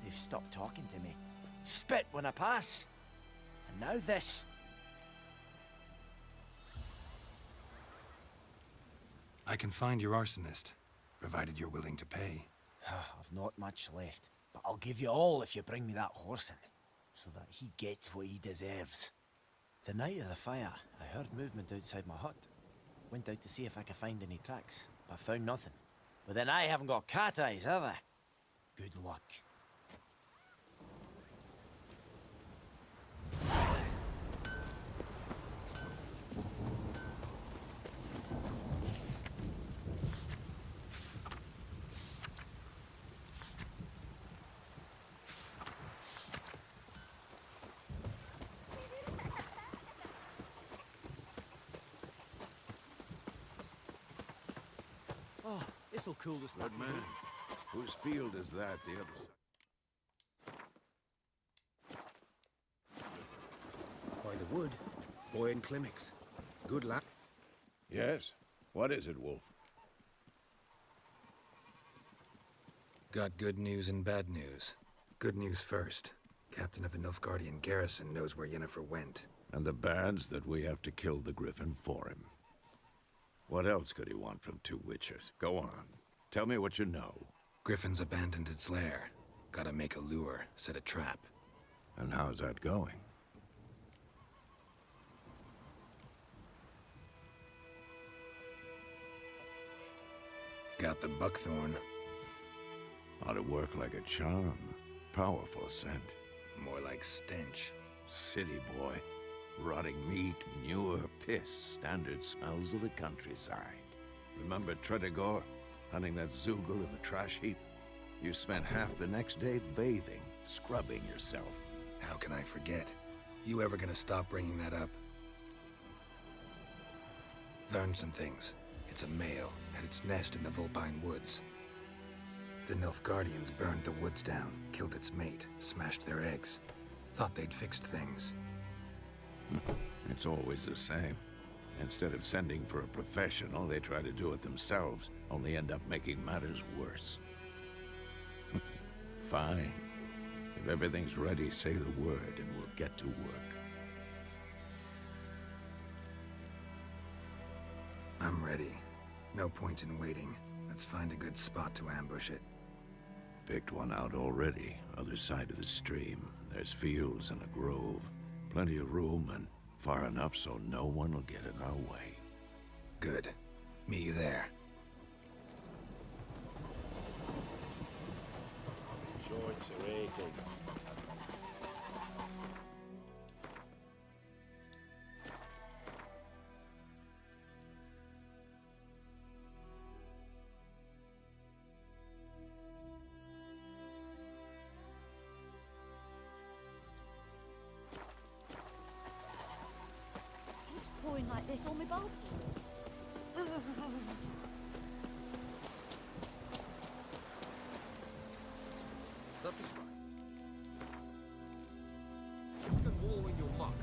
They've stopped talking to me. Spit when I pass. And now this. I can find your arsonist, provided you're willing to pay. I've not much left, but I'll give you all if you bring me that horse in, so that he gets what he deserves. The night of the fire, I heard movement outside my hut. Went out to see if I could find any tracks, but found nothing. But then I haven't got cat eyes, have I? Good luck. Oh, this'll cool the stuff. Good man. Whose field is that, the other side? By the wood, boy in clinics. Good luck. Yes? What is it, Wolf? Got good news and bad news. Good news first. Captain of the Nilfgaardian garrison knows where Yennefer went. And the bad's that we have to kill the Griffin for him. What else could he want from two witchers? Go on. Tell me what you know. Griffin's abandoned its lair. Gotta make a lure, set a trap. And how's that going? Got the buckthorn. Ought to work like a charm. Powerful scent. More like stench. City boy. Rotting meat, manure, piss. Standard smells of the countryside. Remember Tredegor? Hunting that Zoogle in the trash heap? You spent half the next day bathing, scrubbing yourself. How can I forget? You ever gonna stop bringing that up? Learned some things. It's a male, had its nest in the Vulpine Woods. The Nilfgaardians burned the woods down, killed its mate, smashed their eggs. Thought they'd fixed things. It's always the same. Instead of sending for a professional, they try to do it themselves, only end up making matters worse. Fine. If everything's ready, say the word and we'll get to work. I'm ready. No point in waiting. Let's find a good spot to ambush it. Picked one out already, other side of the stream. There's fields and a grove. Plenty of room and far enough so no one will get in our way. Good. Meet you there. Joints are aching. Keeps pouring like this on my boat. Something's right. You can wallow in your muck.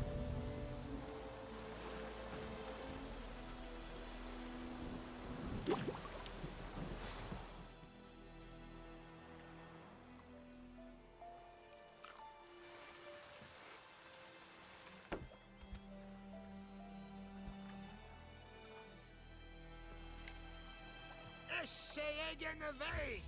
Essayez de veille!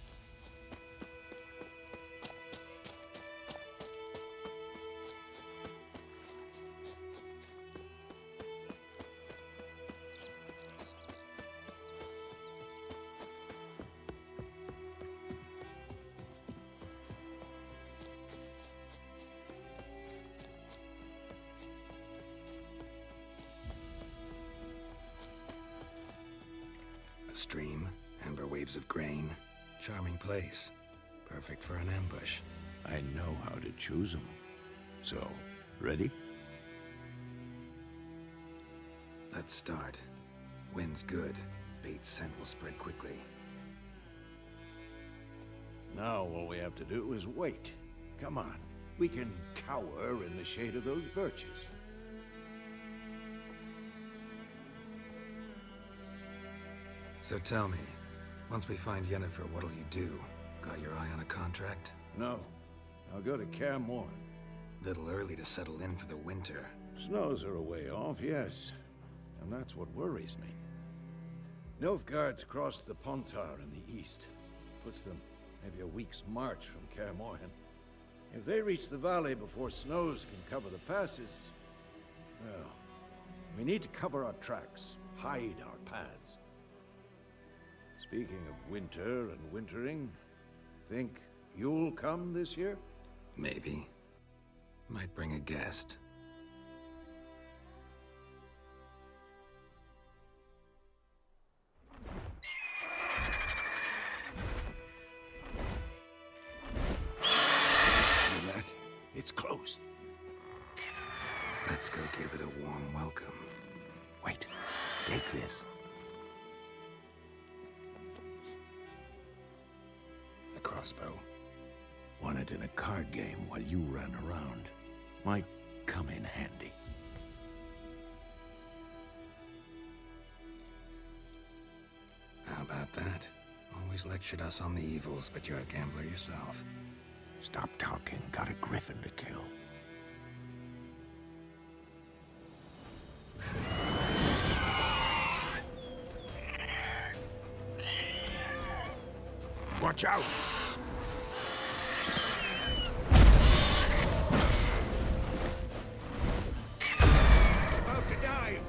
A stream, amber waves of grain. Charming place. Perfect for an ambush. I know how to choose them. So, ready? Let's start. Wind's good. Bait's scent will spread quickly. Now all we have to do is wait. Come on. We can cower in the shade of those birches. So tell me, once we find Yennefer, what'll you do? Got your eye on a contract? No. I'll go to Kaer. Little early to settle in for the winter. Snows are a way off, yes. And that's what worries me. Nilfgaard's crossed the Pontar in the east. Puts them maybe a week's march from Kaer. If they reach the valley before snows can cover the passes, well, we need to cover our tracks, hide our paths. Speaking of winter and wintering, think you'll come this year? Maybe. Might bring a guest. Hear that? It's close. Let's go give it a warm welcome. Wait, take this. A crossbow. Won it in a card game while you ran around. Might come in handy. How about that? Always lectured us on the evils, but you're a gambler yourself. Stop talking. Got a griffin to kill. Watch out! About to dive!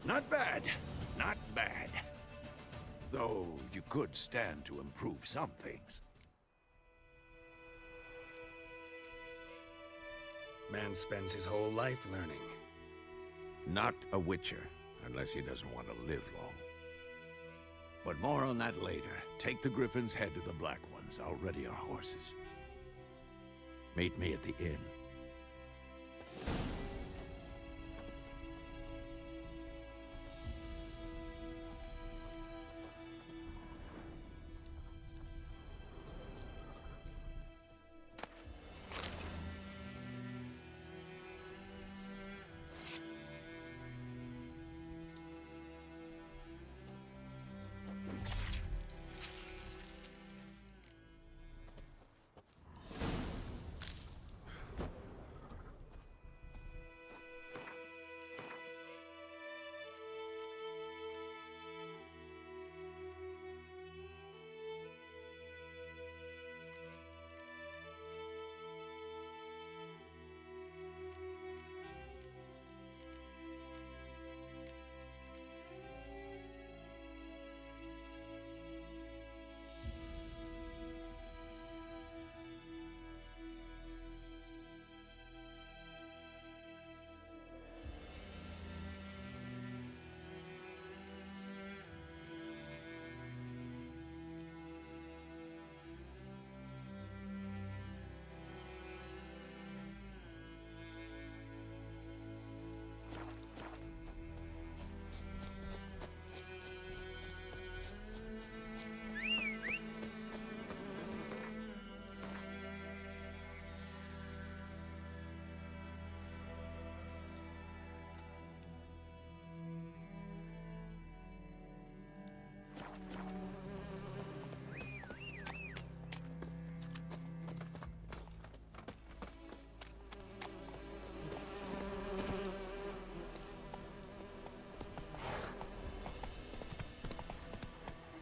Not bad. Not bad. Though you could stand to improve some things. Man spends his whole life learning. Not a witcher, unless he doesn't want to live long. But more on that later. Take the Griffin's head to the Black Ones. I'll ready our horses. Meet me at the inn.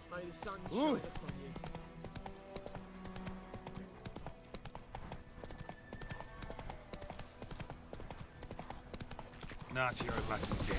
May the sun shine upon you. Not your lucky day.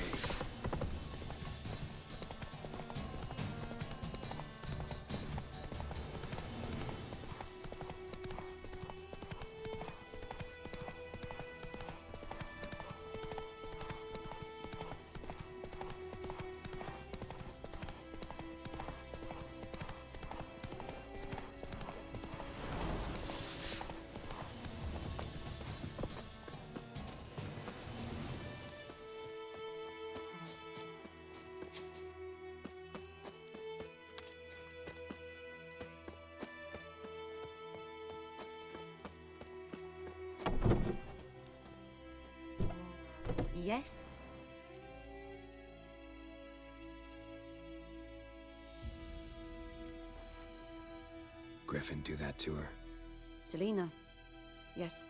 Yes? Griffin do that to her? Delina. Yes.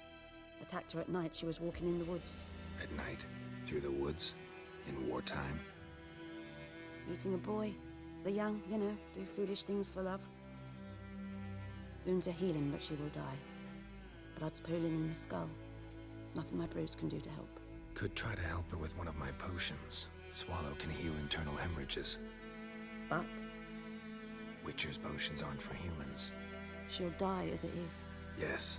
Attacked her at night. She was walking in the woods. At night? Through the woods? In wartime? Meeting a boy. The young, you know, do foolish things for love. Wounds are healing, but she will die. Blood's pooling in the skull. Nothing my brews can do to help. Could try to help her with one of my potions. Swallow can heal internal hemorrhages. But? Witcher's potions aren't for humans. She'll die as it is. Yes.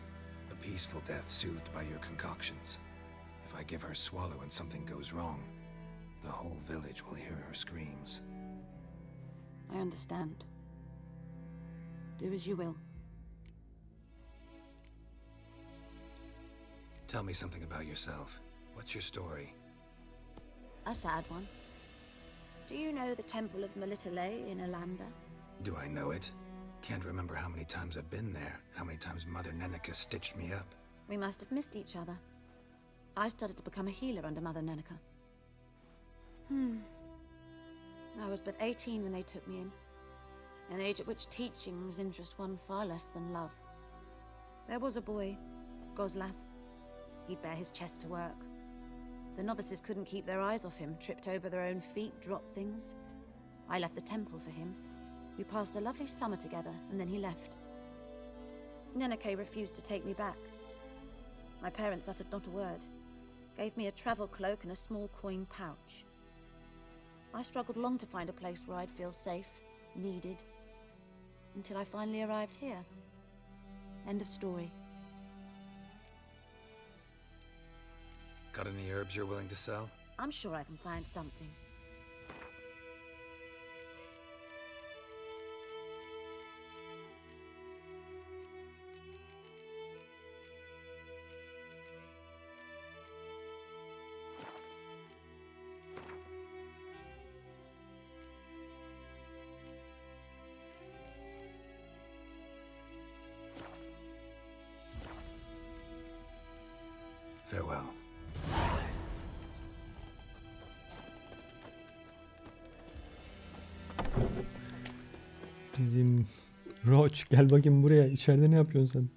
A peaceful death soothed by your concoctions. If I give her Swallow and something goes wrong, the whole village will hear her screams. I understand. Do as you will. Tell me something about yourself. What's your story? A sad one. Do you know the Temple of Melitele in Alanda? Do I know it? Can't remember how many times I've been there, how many times Mother Neneka stitched me up. We must have missed each other. I started to become a healer under Mother Neneka. I was but 18 when they took me in. An age at which teachings interest one far less than love. There was a boy, Goslath. He'd bare his chest to work. The novices couldn't keep their eyes off him, tripped over their own feet, dropped things. I left the temple for him. We passed a lovely summer together, and then he left. Neneke refused to take me back. My parents uttered not a word. Gave me a travel cloak and a small coin pouch. I struggled long to find a place where I'd feel safe, needed, until I finally arrived here. End of story. Got any herbs you're willing to sell? I'm sure I can find something. Farewell. Bizim Roach gel bakayım buraya. İçeride ne yapıyorsun sen?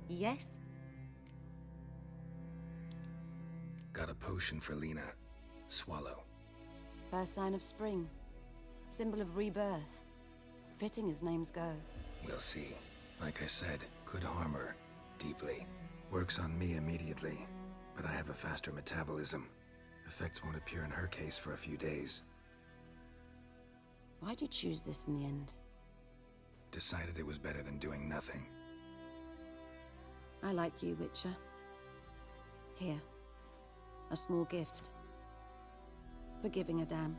Yes? Got a potion for Lena. Swallow. First sign of spring. Symbol of rebirth. Fitting as names go. We'll see. Like I said, could harm her. Deeply. Works on me immediately. But I have a faster metabolism. Effects won't appear in her case for a few days. Why'd you choose this in the end? Decided it was better than doing nothing. I like you, Witcher. Here. A small gift. For giving a damn.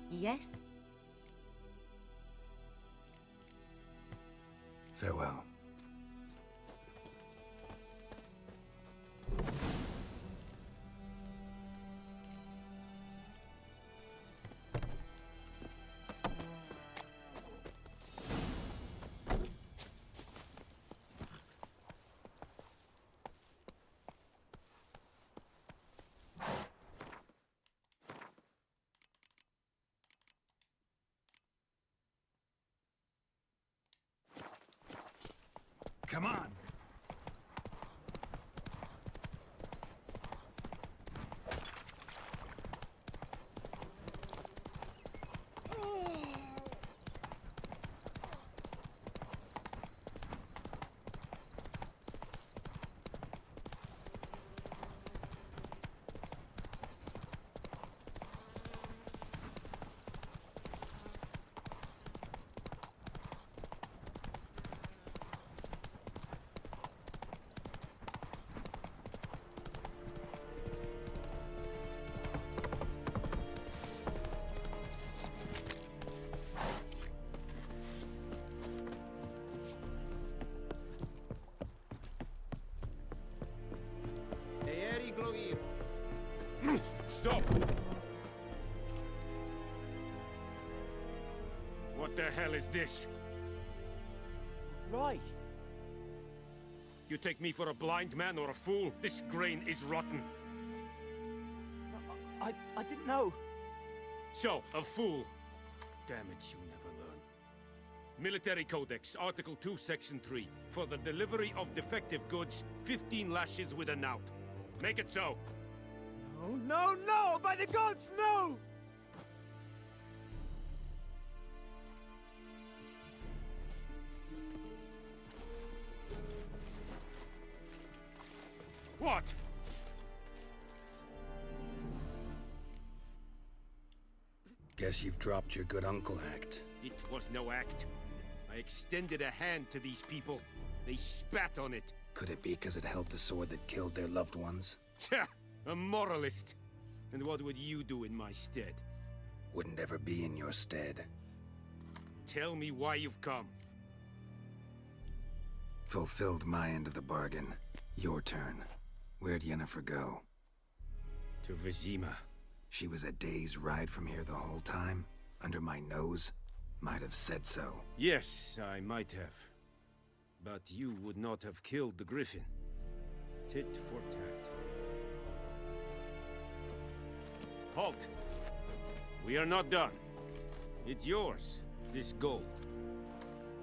Yes? Farewell. Come on! Stop! What the hell is this? Right. You take me for a blind man or a fool? This grain is rotten. I didn't know. So, a fool. Damn it, you never learn. Military Codex, Article 2, Section 3. For the delivery of defective goods, 15 lashes with a knout. Make it so. No, no, no! By the gods, no! What? Guess you've dropped your good uncle act. It was no act. I extended a hand to these people. They spat on it. Could it be because it held the sword that killed their loved ones? Tja, a moralist. And what would you do in my stead? Wouldn't ever be in your stead. Tell me why you've come. Fulfilled my end of the bargain. Your turn. Where'd Yennefer go? To Vizima. she was a day's ride from here the whole time, under my nose, might have said so. Yes, I might have. But you would not have killed the griffin. Tit for tat. Halt! We are not done. It's yours, this gold.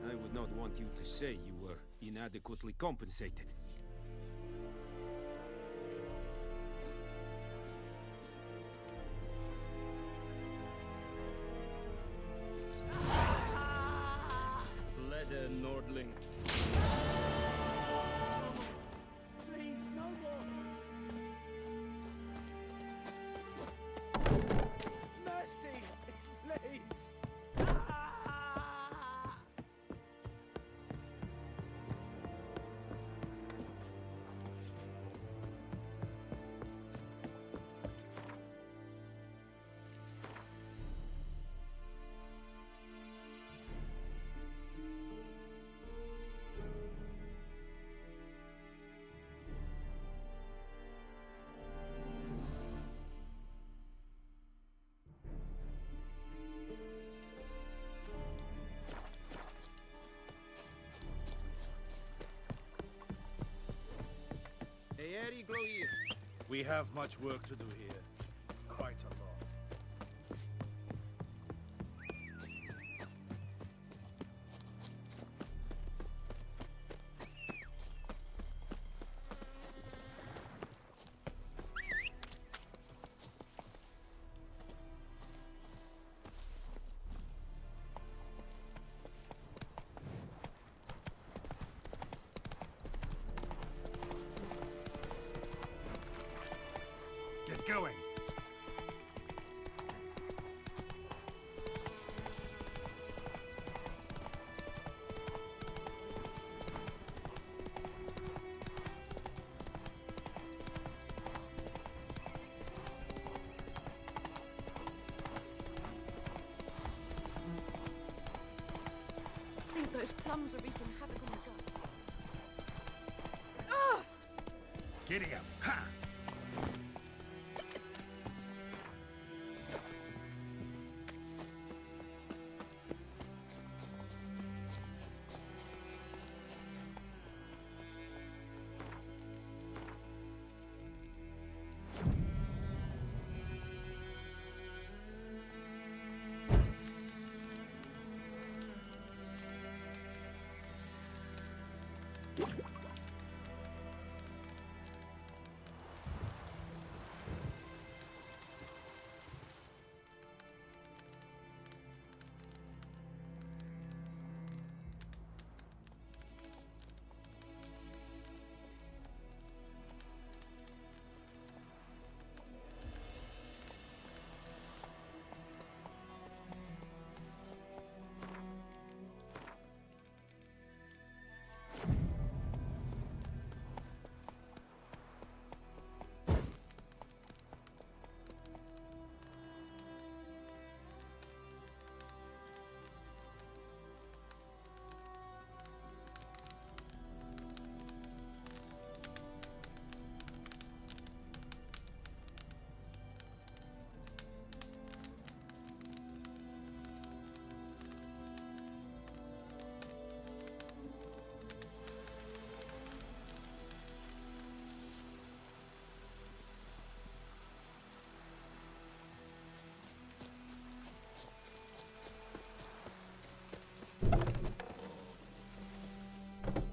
I would not want you to say you were inadequately compensated. Bleder Nordling. Please, no more! Mercy! Please! We have much work to do here. Quite a lot. Get going. I think those plums are wreaking havoc on my gut. Giddy up. Ha!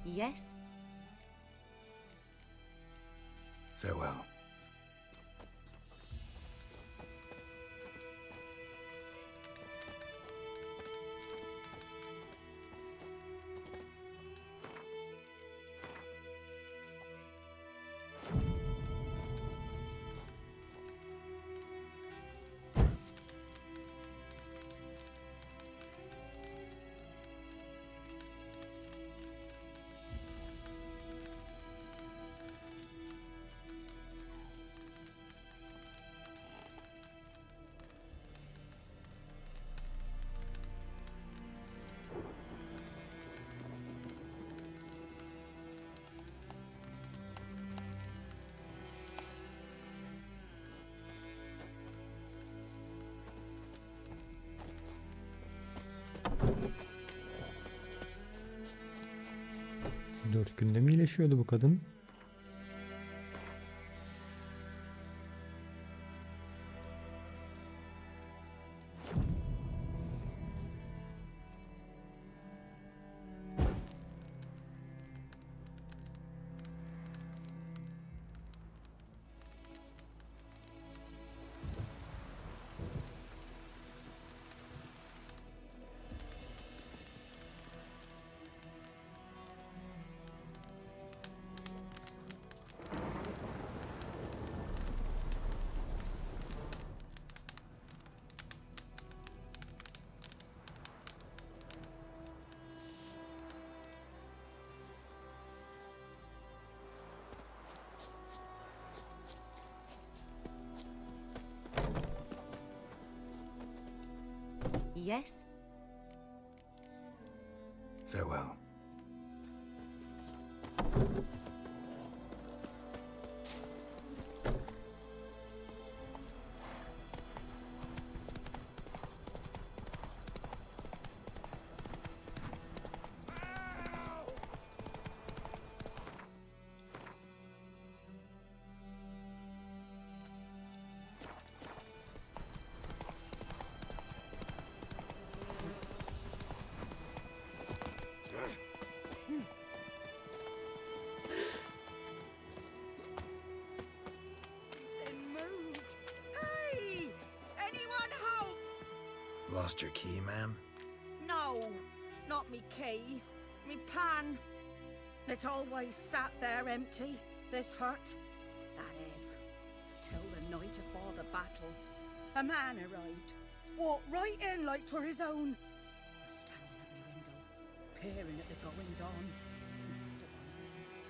Yes? Farewell. 4 günde mi iyileşiyordu bu kadın? Yes? Farewell. Lost your key, ma'am? No, not me key. Me pan. It's always sat there empty, this hut. That is, till the night afore the battle. A man arrived, walked right in like 'twere his own. Was standing at my window, peering at the goings-on. Must have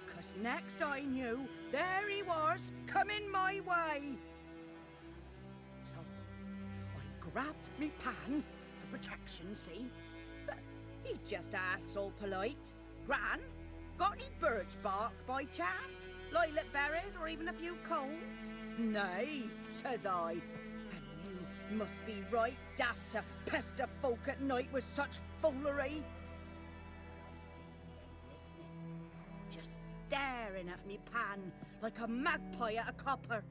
I, 'cause next I knew, there he was, coming my way. So, I grabbed me pan for protection, see? But he just asks all polite, Gran, got any birch bark by chance? Lilac berries or even a few coals? Nay, says I. And you must be right daft to pester folk at night with such foolery. But I sees he ain't listening, just staring at me pan like a magpie at a copper.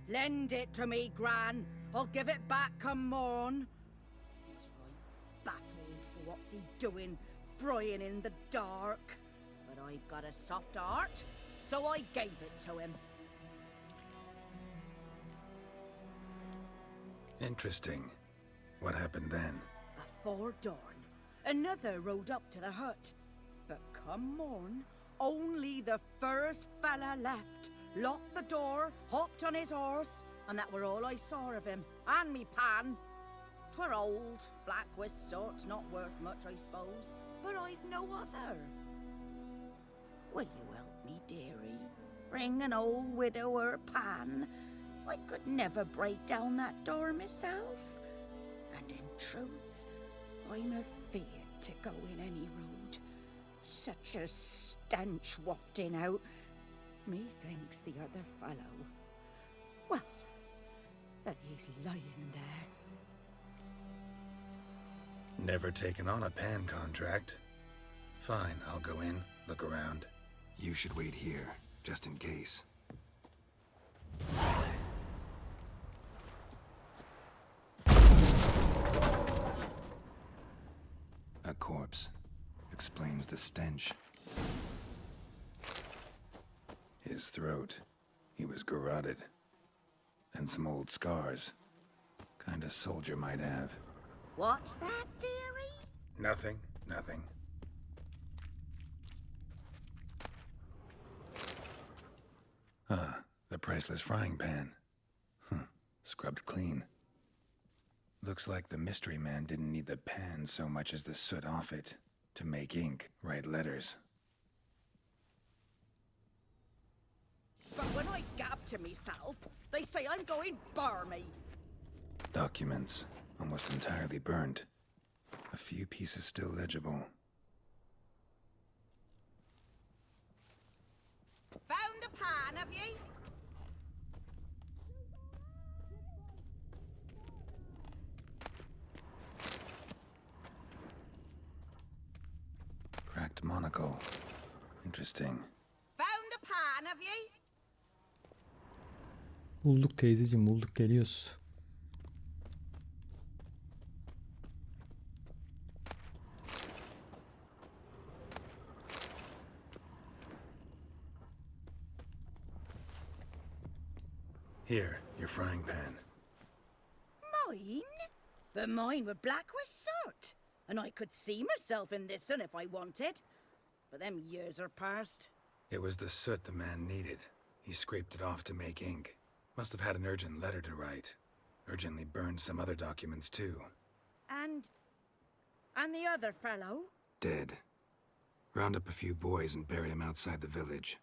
Lend it to me, Gran. I'll give it back come morn. Was right baffled for what's he doing, frying in the dark. But I've got a soft heart, so I gave it to him. Interesting. What hafpened then? Afore dawn, another rode up to the hut. But come morn, only the first fella left, locked the door, hopped on his horse, and that were all I saw of him, and me pan. 'Twere old, black-wist sort, not worth much, I suppose, but I've no other. Will you help me, dearie? Bring an old widower pan. I could never break down that door myself. And in truth, I'm afeard to go in any road. Such a stench wafting out. Methinks the other fellow, well, that he's lying there. Never taken on a pan contract. Fine, I'll go in, look around. You should wait here, just in case. A corpse. Explains the stench. His throat. He was garroted. And some old scars. Kinda soldier might have. What's that, dearie? Nothing, nothing. Ah, the priceless frying pan. Scrubbed clean. Looks like the mystery man didn't need the pan so much as the soot off it to make ink, write letters. But when I gab to myself, they say I'm going barmy. Documents, almost entirely burnt. A few pieces still legible. Found the pan, have ye? Cracked monocle. Interesting. Found the pan, have you? Bulduk teyzeciğim, bulduk, geliyoruz. Here, your frying pan. Mine? But mine were black with soot. And I could see myself in this one if I wanted. But them years are past. It was the soot the man needed. He scraped it off to make ink. Must have had an urgent letter to write. Urgently burned some other documents too. And the other fellow? Dead. Round up a few boys and bury him outside the village.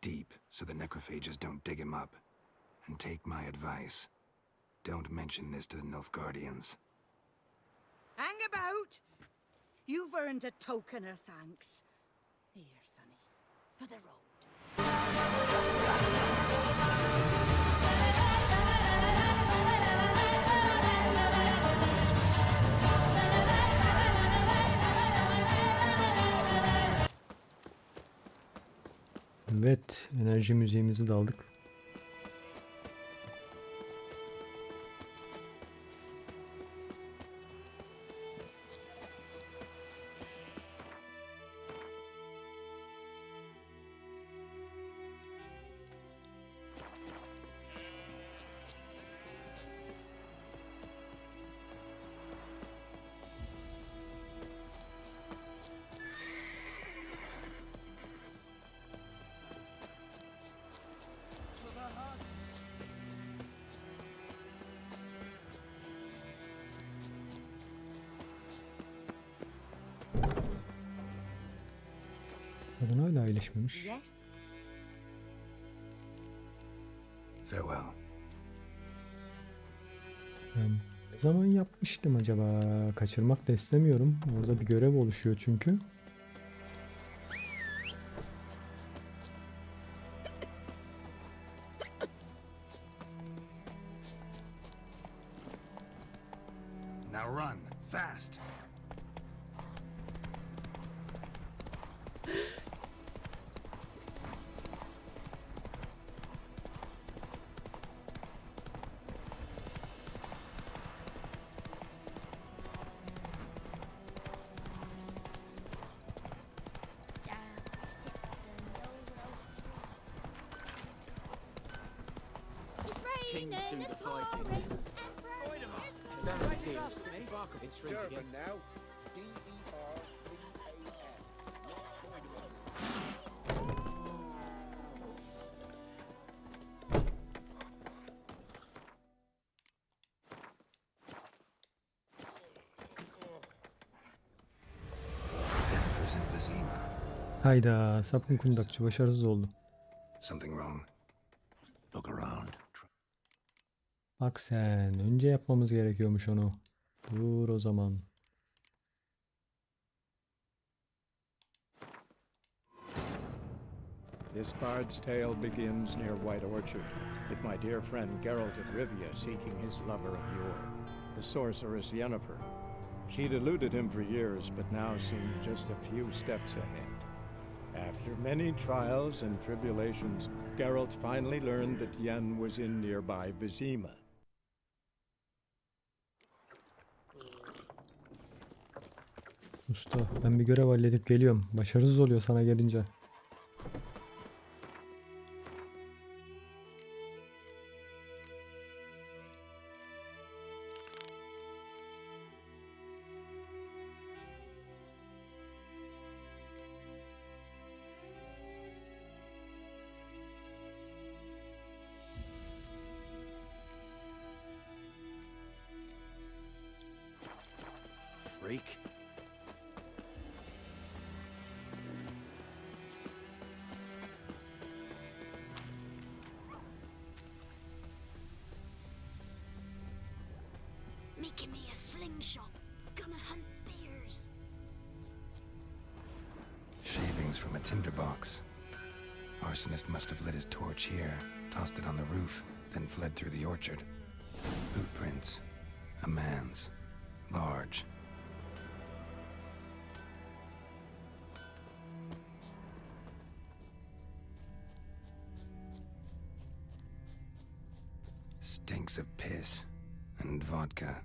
Deep, so the necrophages don't dig him up. And take my advice. Don't mention this to the Nilfgaardians. Hang about! You've earned a token of thanks. Here, sonny, for the road. Evet, enerji müziğimizi de aldık. Kadın hala iyileşmemiş. Yes? Farewell. Ben ne zaman yapmıştım acaba? Kaçırmak da istemiyorum. Orada bir görev oluşuyor çünkü. Now run, fast. Kings do the fighting. Durban now. Jennifer's emphysema. Hayda, sapın kundakçı başarısız oldu. Something wrong? Look around. Bak sen, önce yapmamız gerekiyormuş onu. Dur o zaman. This bard's tale begins near White Orchard, with my dear friend Geralt of Rivia seeking his lover of yore, the sorceress Yennefer. She'd eluded him for years, but now seemed just a few steps ahead. After many trials and tribulations, Geralt finally learned that Yen was in nearby Vizima. Usta, ben bir görev halledip geliyorum. Başarısız oluyor sana gelince. Freak. Making me a slingshot. Gonna hunt bears. Shavings from a tinderbox. Arsonist must have lit his torch here, tossed it on the roof, then fled through the orchard. Boot prints. A man's. Large. stinks of piss and vodka.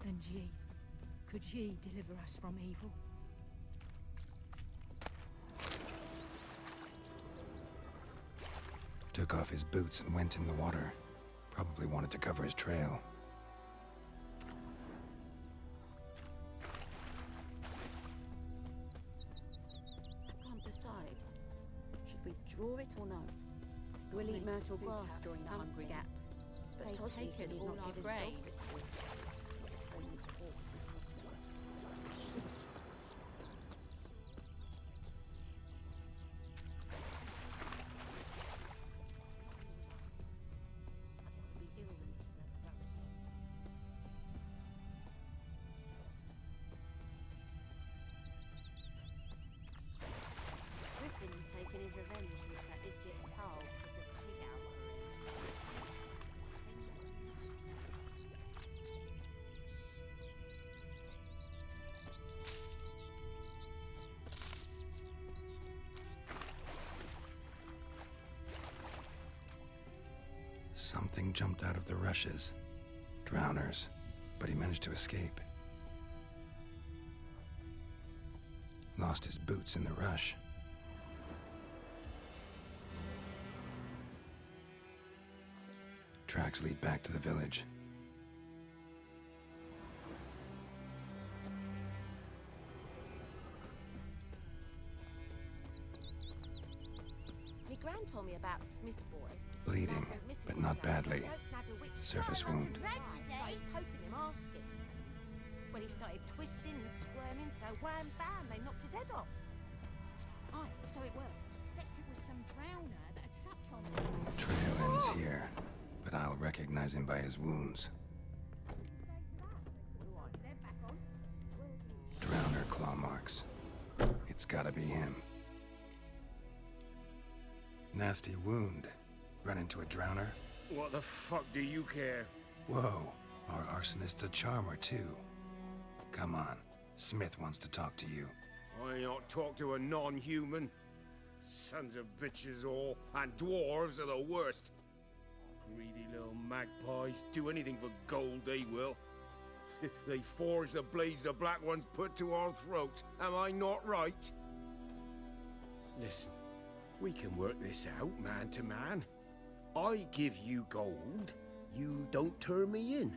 And ye, could ye deliver us from evil? Took off his boots and went in the water. Probably wanted to cover his trail. I can't decide. Should we draw it or no? We'll eat Make myrtle soup grass out during the hungry gap. But They've Tosley said taken he'd all not our give his grain. dog this water. So many corpses rotting away. Griffin's taken his revenge since that idiot Carl put a pig out for him. Something jumped out of the rushes. Drowners. But he managed to escape. Lost his boots in the rush. Tracks lead back to the village. Me gran told me about the Smith's boy. Bleeding, but not badly. Surface wound. Started poking him, asking. When he started twisting and squirming, so wham bam, they knocked his head off. Aye, so it were. Except it was some drowner that had supped on him. Trail ends here, but I'll recognize him by his wounds. Drowner claw marks. It's gotta be him. Nasty wound. Run into a drowner? What the fuck do you care? Whoa, our arsonist's a charmer too. Come on, Smith wants to talk to you. I ain't not talk to a non-human. Sons of bitches all, and dwarves are the worst. Greedy little magpies, do anything for gold they will. They forge the blades the black ones put to our throats, am I not right? Listen, we can work this out man to man. I give you gold, you don't turn me in.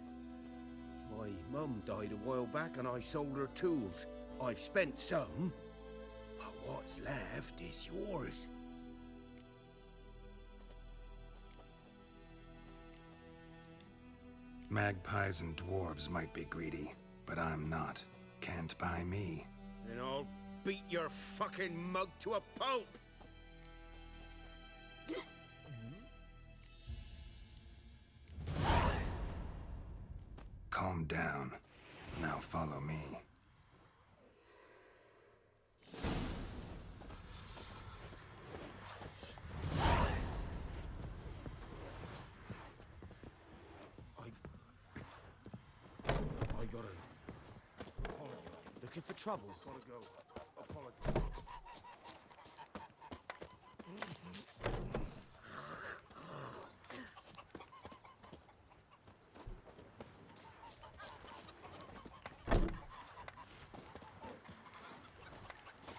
My mum died a while back and I sold her tools. I've spent some, but what's left is yours. Magpies and dwarves might be greedy, but I'm not. Can't buy me. Then I'll beat your fucking mug to a pulp! Calm down. Now follow me. I gotta... Looking for trouble? Gotta go. Apologize.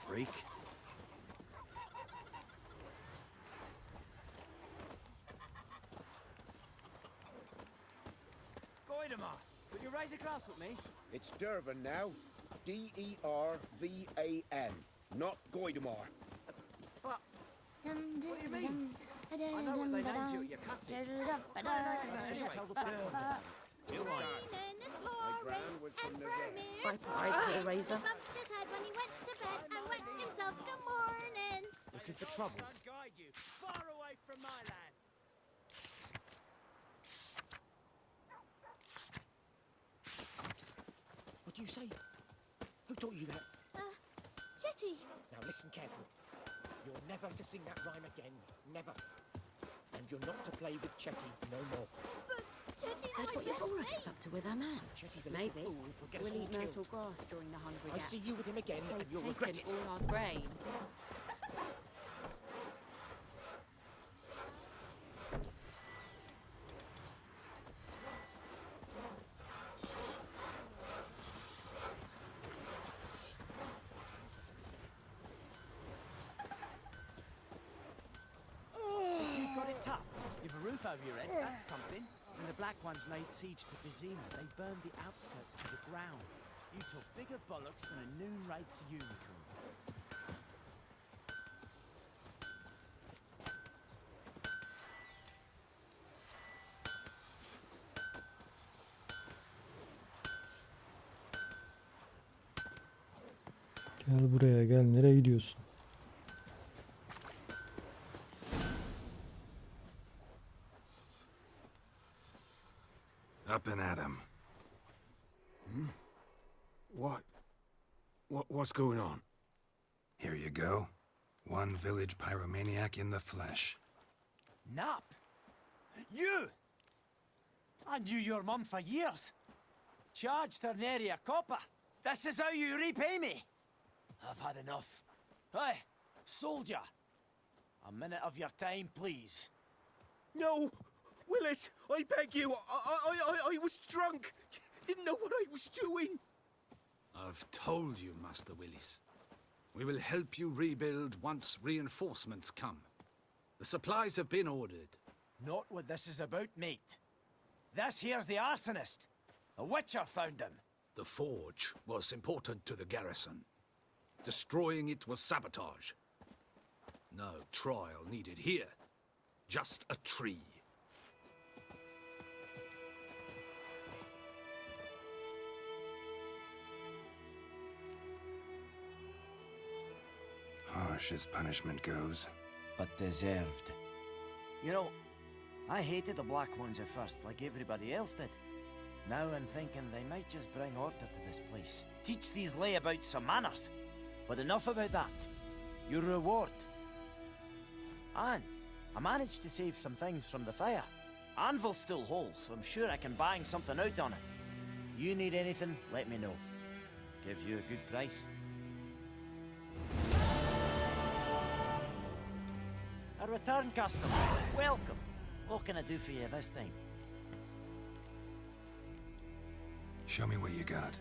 Freak. Goidemar, would you raise a glass with me? It's Dervan now. D-E-R-V-A-N. Not Goidemar. What do you mean? I know what they named you at your cutting. Just tell the Dervan. My gran was from Nazar. Bye, little razor. Bumped his head when he went to bed and wet himself good morning. Looking for trouble? Son guide you far away from my land. What do you say? Who taught you that? Jetty. Now listen carefully. You're never to sing that rhyme again. Never. and you're not to play with Chetty no more. Chetty's That's what Yvonne gets up to with her man. Chetty's a Maybe. little fool. He'll get us We'll all eat killed. myrtle grass during the hungry I gap. see you with him again, and They've you'll regret taken it. all our grain. You've got it tough. You've a roof over your head, that's something. When the Black Ones laid siege to Vizima, they burned the outskirts to the ground. You took bigger bollocks than a noon rate's unicorn. Gel buraya gel. Nereye gidiyorsun? Up and at 'em. What's going on? Here you go. One village pyromaniac in the flesh. Nap? You! I knew your mum for years. Charged her nary a copper. This is how you repay me. I've had enough. Hey, soldier. A minute of your time, please. No! Willis, I beg you. I was drunk. Didn't know what I was doing. I've told you, Master Willis. We will help you rebuild once reinforcements come. The supplies have been ordered. Not what this is about, mate. This here's the arsonist. A witcher found him. The forge was important to the garrison. Destroying it was sabotage. No trial needed here. Just a tree. Harsh as punishment goes. But deserved. You know, I hated the Black Ones at first, like everybody else did. Now I'm thinking they might just bring order to this place. Teach these layabouts some manners. But enough about that. Your reward. And I managed to save some things from the fire. Anvil's still whole, so I'm sure I can bang something out on it. You need anything, let me know. Give you a good price. A return customer. Welcome. What can I do for you this time? Show me what you got.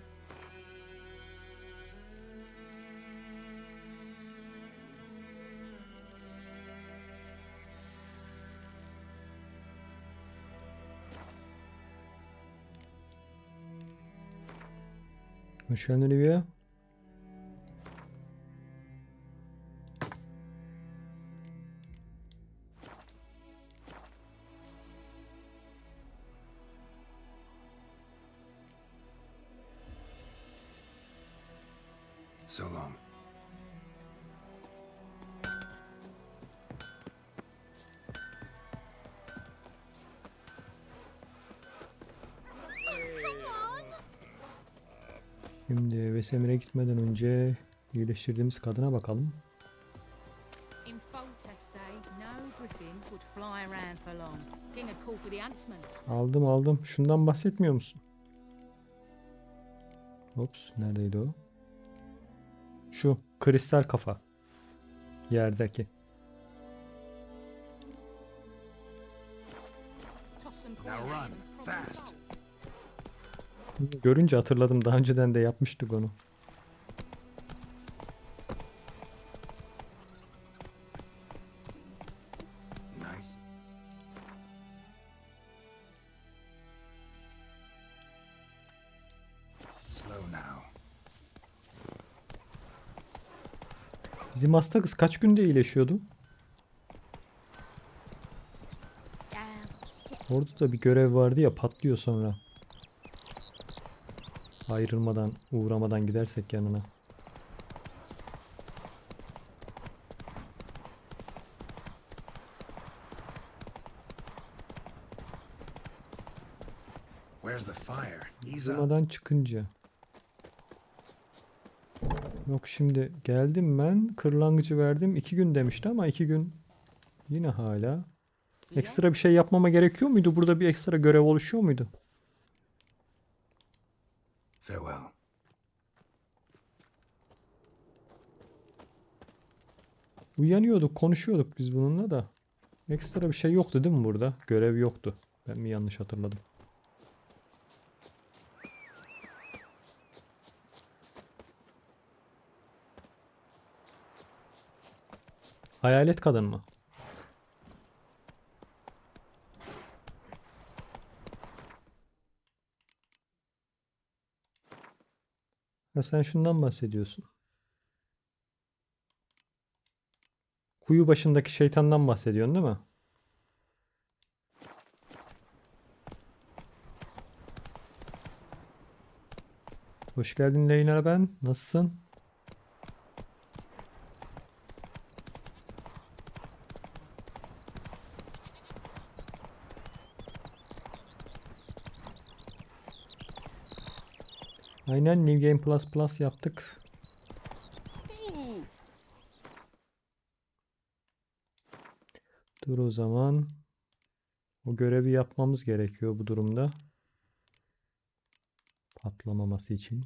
Hoş geldin Olivia. So long. Şimdi Vesemir'e gitmeden önce iyileştirdiğimiz kadına bakalım. In Foltest day, no griffin would fly around for long. King had called for the huntsmen. Aldım. Şundan bahsetmiyor musun? Ops, neredeydi o? Şu kristal kafa. Yerdeki. Toss some Now coin at run, him and problem fast. solved. Görünce hatırladım. Daha önceden de yapmıştık onu. Nice. Slow now. Bizim hasta kız kaç günde iyileşiyordu? Orada da bir görev vardı ya, patlıyor sonra. Ayrılmadan, uğramadan gidersek yanına. Where's the fire? Ease up. Uğramadan çıkınca. Yok, şimdi geldim ben. Kırlangıcı verdim. 2 gün demişti ama 2 gün yine hala. Ekstra bir şey yapmama gerekiyor muydu? Burada bir ekstra görev oluşuyor muydu? Farewell. Uyanıyorduk, konuşuyorduk biz bununla da. Ekstra bir şey yoktu değil mi burada? Görev yoktu. Ben mi yanlış hatırladım? Hayalet kadın mı? Ha, sen şundan bahsediyorsun. Kuyu başındaki şeytandan bahsediyorsun değil mi? Hoş geldin Leyla, ben. Nasılsın? Aynen, New Game Plus yaptık. Dur o zaman. O görevi yapmamız gerekiyor bu durumda. Patlamaması için.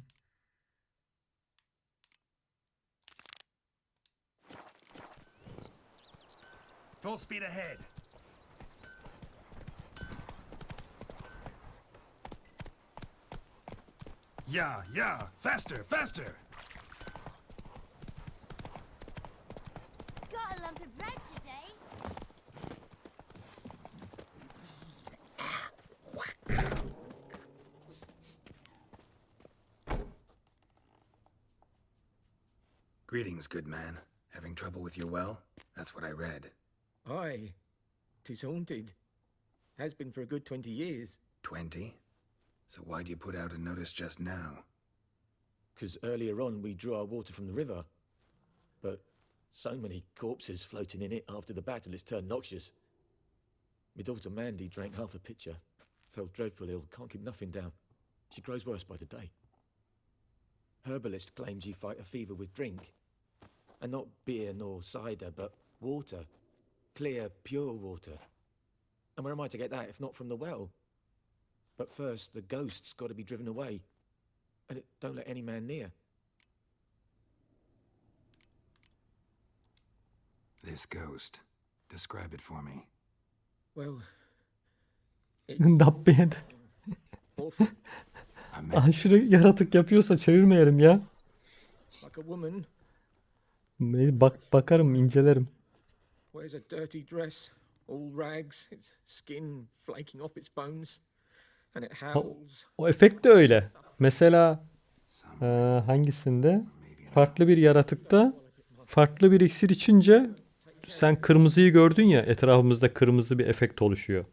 Full speed ahead. Yeah, faster, faster. Got a lump of bread today. Greetings, good man. Having trouble with your well? That's what I read. Aye. 'Tis haunted. Has been for a good 20 years. 20? So why'd you put out a notice just now? 'Cause earlier on we drew our water from the river. But so many corpses floating in it after the battle it's turned noxious. My daughter Mandy drank half a pitcher. Fell dreadful ill, can't keep nothing down. She grows worse by the day. Herbalist claims you fight a fever with drink. And not beer nor cider, but water. Clear, pure water. And where am I to get that if not from the well? But first, the ghost's got to be driven away. And it don't let any man near. This ghost. Describe it for me. Well, Dabbeyed. awful. Aşırı yaratık yapıyorsa çevirmeyelim ya. Like a woman. Bakarım, incelerim. Wears a dirty dress. All rags. Its skin flaking off its bones. And it howls. O efekt de öyle. Mesela hangisinde? Farklı bir yaratıkta farklı bir iksir içince sen kırmızıyı gördün ya, etrafımızda kırmızı bir efekt oluşuyor.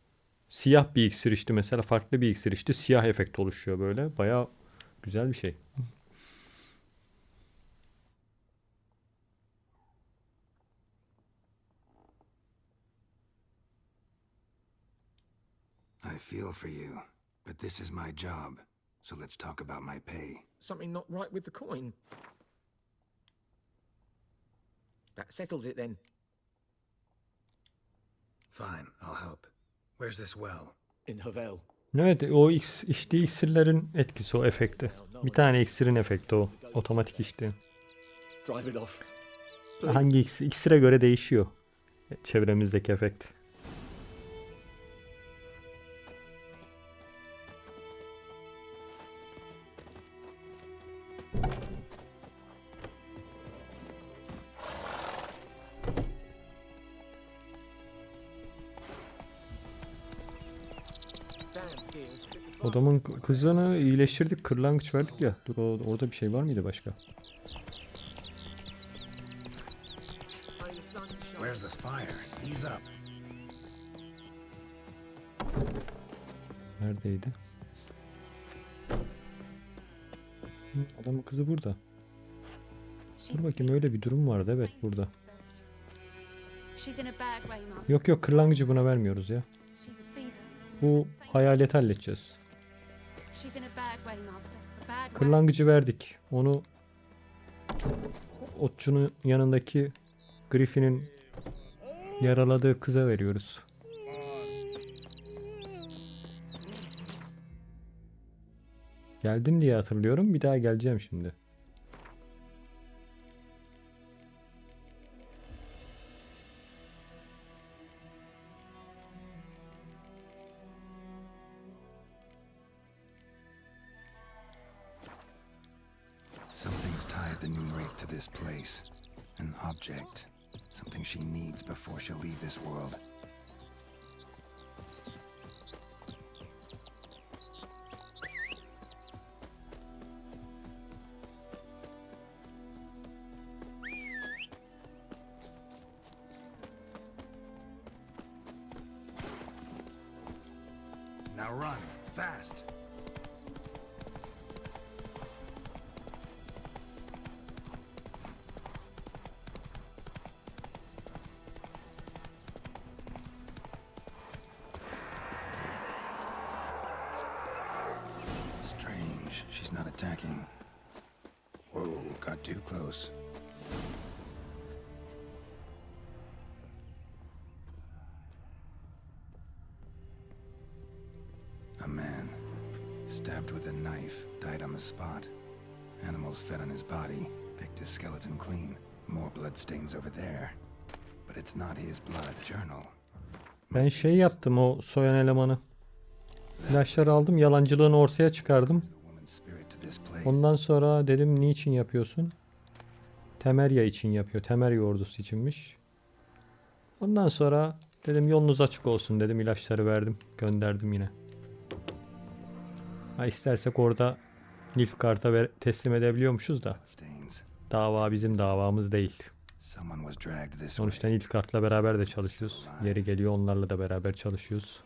Siyah bir iksir içti mesela, farklı bir iksir içti, siyah efekt oluşuyor böyle. Bayağı güzel bir şey. I feel for you, but this is my job. So let's talk about my pay. Something not right with the coin. That settles it then. Fine, I'll help. Where's this well? In Havel. Evet, o içtiği iksirlerin etkisi, o efekti. Bir tane iksirin efekti o. Otomatik içti. Drive it off. Hangi iksire göre değişiyor çevremizdeki efekt. Adamın kızını iyileştirdik, kırlangıç verdik ya. Dur, orada bir şey var mıydı başka? Where's the fire? Ease up. Neredeydi? Adamın kızı burada. Dur bakayım, öyle bir durum vardı evet burada. Yok, kırlangıcı buna vermiyoruz ya. Bu hayaleti halledeceğiz. Kırlangıcı verdik. Onu otçunun yanındaki Griffin'in yaraladığı kıza veriyoruz. Geldim diye hatırlıyorum. Bir daha geleceğim şimdi. Something's tied the new wraith to this place. An object. Something she needs before she'll leave this world. Now run, fast! Strange, she's not attacking. Whoa, got too close. A man, stabbed with a knife, died on the spot. Animals fed on his body, picked his skeleton clean. More bloodstains over there. But it's not his blood. Journal. Ben şey yaptım, o soyan elemanı. İlaçları aldım, yalancılığını ortaya çıkardım. Ondan sonra dedim niçin yapıyorsun? Temerya için yapıyor. Temerya ordusu içinmiş. Ondan sonra dedim yolunuz açık olsun dedim, ilaçları verdim, gönderdim yine. Ha, istersek orada Nilfgaard'a teslim edebiliyormuşuz da. Dava bizim davamız değil. Sonuçta Nilfgaard'la beraber de çalışıyoruz. Yeri geliyor onlarla da beraber çalışıyoruz.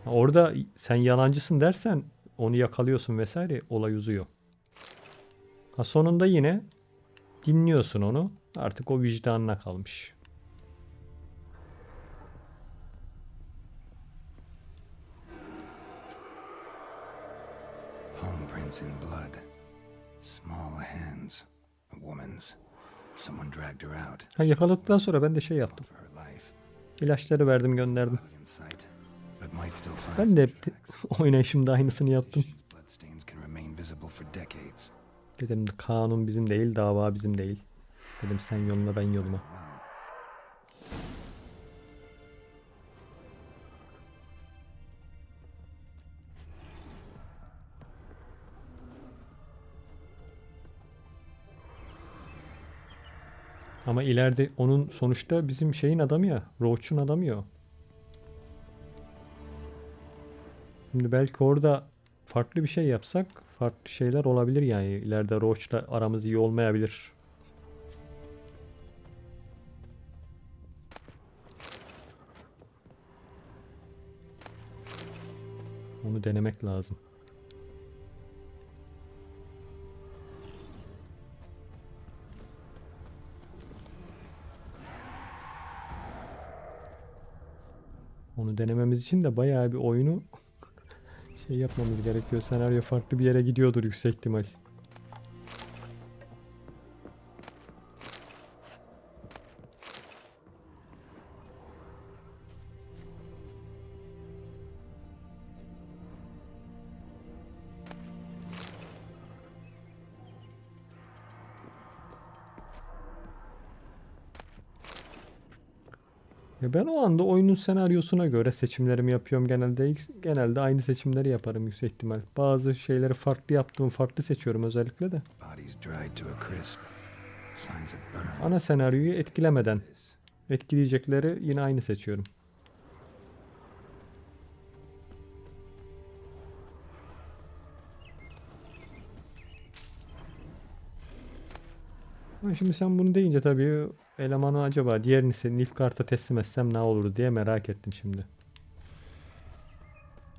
Orada sen yalancısın dersen onu yakalıyorsun vesaire, olay uzuyor. Ha, sonunda yine dinliyorsun onu. Artık o vicdanına kalmış. Palm prints in blood. Small hands. A woman's. Someone dragged her out. Ha, yakaladıktan sonra ben de şey yaptım. İlaçları verdim, gönderdim. Ben de hep oynayışımda aynısını yaptım. Dedim kanun bizim değil, dava bizim değil. Dedim sen yoluna ben yoluma. Ama ileride onun sonuçta bizim şeyin adamı ya. Roach'un adamı ya. Şimdi belki orada farklı bir şey yapsak farklı şeyler olabilir yani. İleride Roach'la aramız iyi olmayabilir. Onu denemek lazım. Onu denememiz için de bayağı bir oyunu şey yapmamız gerekiyor. Senaryo farklı bir yere gidiyordur yüksek ihtimal. Ya ben o anda oyunun senaryosuna göre seçimlerimi yapıyorum genelde. Genelde aynı seçimleri yaparım yüksek ihtimal. Bazı şeyleri farklı yaptığım, farklı seçiyorum özellikle de. Ana senaryoyu etkilemeden etkileyecekleri yine aynı seçiyorum. Ama şimdi sen bunu deyince tabii elemanı acaba diğerini Nilfgaard'a teslim etsem ne olur diye merak ettim şimdi.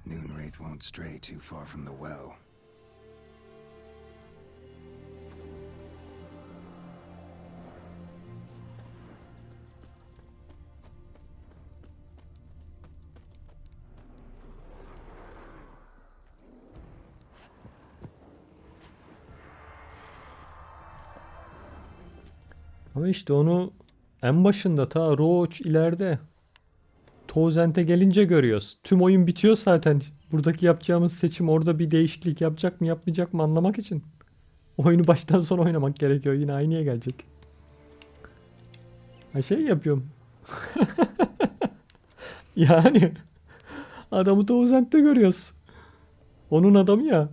Noonwraith won't stray too far from the well. Ama işte onu En başında ta Roach ileride. Tozent'e gelince görüyoruz. Tüm oyun bitiyor zaten. Buradaki yapacağımız seçim orada bir değişiklik yapacak mı yapmayacak mı anlamak için. Oyunu baştan sona oynamak gerekiyor. Yine aynıya gelecek. Ha şey yapıyorum. Yani adamı Tozent'te görüyoruz. Onun adamı ya.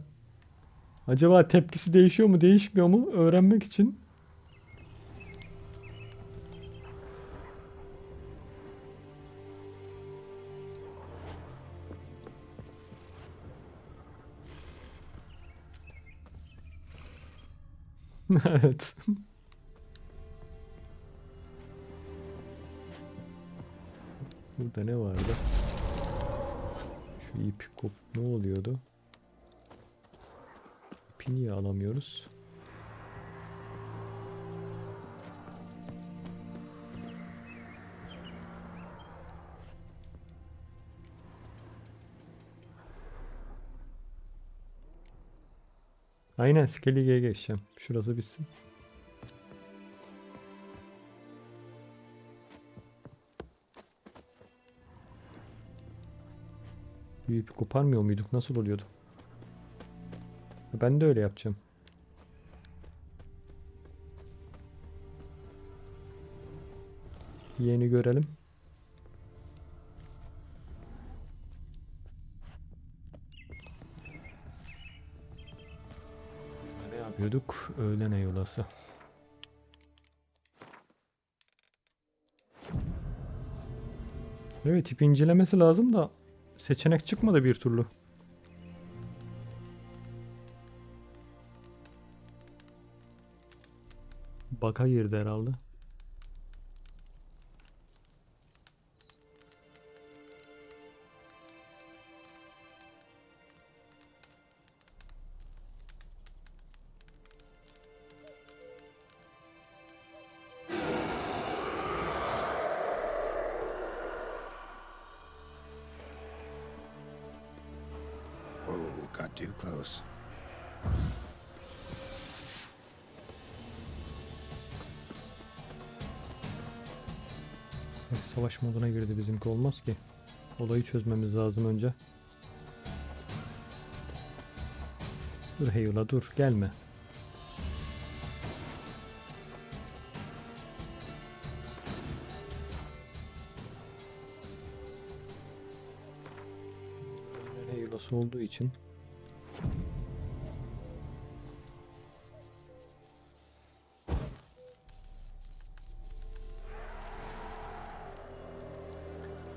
Acaba tepkisi değişiyor mu değişmiyor mu öğrenmek için. Evet. Burada ne vardı? Şu ip kop ne oluyordu? İpi niye alamıyoruz? Aynen Skellige'ye geçeceğim. Şurası bitsin. Bir ipi koparmıyor muyduk? Nasıl oluyordu? Ben de öyle yapacağım. Yeni görelim. Ne yapıyorduk? Öğlen eyolası. Evet, ip incelemesi lazım da seçenek çıkmadı bir türlü. Bug'a girdi herhalde. Whoa, got too close. Evet, savaş moduna girdi bizimki, olmaz ki. Olayı çözmemiz lazım önce. Dur Heyula dur, gelme. Heyulası olduğu için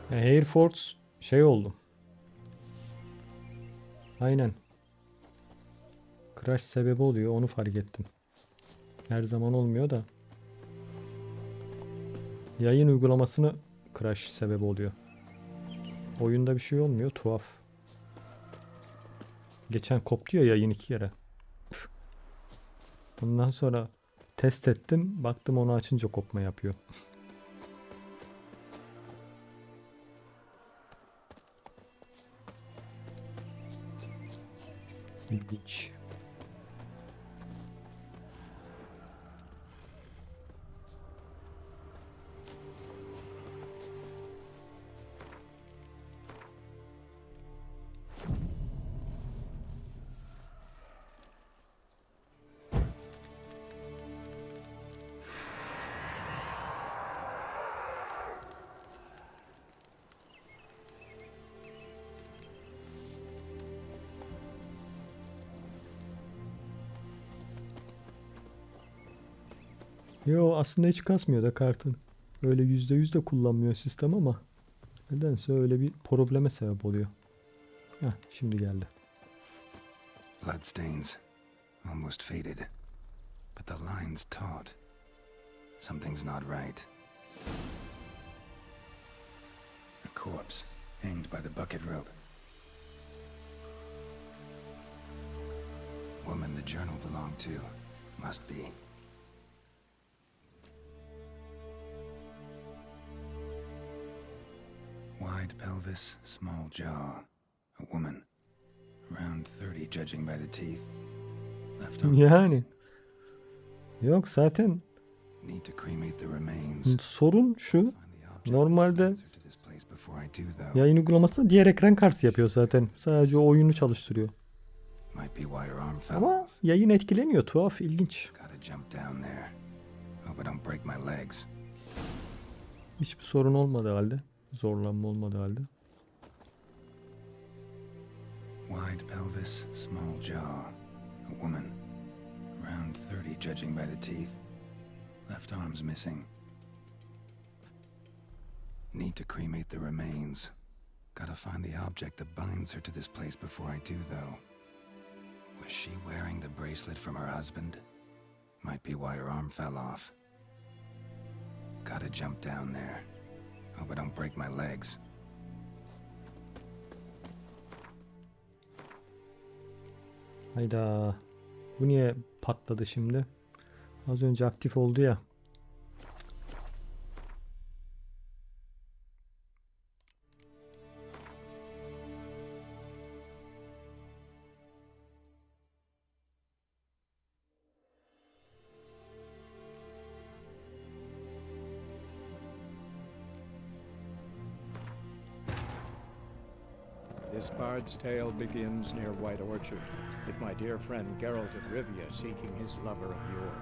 Hereford şey oldu. Aynen. Crash sebebi oluyor, onu fark ettim. Her zaman olmuyor da. Yayın uygulamasını crash sebebi oluyor. Oyunda bir şey olmuyor, tuhaf. Geçen koptu ya yayın 2 kere. Bundan sonra test ettim, baktım onu açınca kopma yapıyor. İlginç. Yo, aslında hiç kasmıyor da kartın. Öyle %100 de kullanmıyor sistem ama nedense öyle bir probleme sebep oluyor. Heh, şimdi geldi. Bloodstains. Almost faded. But the line's taut. Something's not right. A corpse, hanged by the bucket rope. Woman the journal belonged to. Must be. Wide pelvis, small jaw. A woman. Around 30 judging by the teeth. Left on. Yani. Yok zaten Need to cremate the remains. Sorun şu. Normalde Before I do though, yayın uygulamasında diğer ekran kartı yapıyor zaten. Sadece o oyunu çalıştırıyor. might be why your arm fell Ama off. yayın etkilemiyor. Tuhaf, ilginç. Gotta jump down there. Hope I don't break my legs. Hiçbir sorun olmadığı halde. Zorlanma olmadığı halde. Wide pelvis, small jaw. A woman. Around 30, judging by the teeth. Left arm's missing. Need to cremate the remains. Gotta find the object that binds her to this place before I do, though. Was she wearing the bracelet from her husband? Might be why her arm fell off. Gotta jump down there. Hope I don't break my legs. Hayda. Bu niye patladı şimdi? Az önce aktif oldu ya. This bard's tale begins near White Orchard, with my dear friend Geralt of Rivia seeking his lover of yore,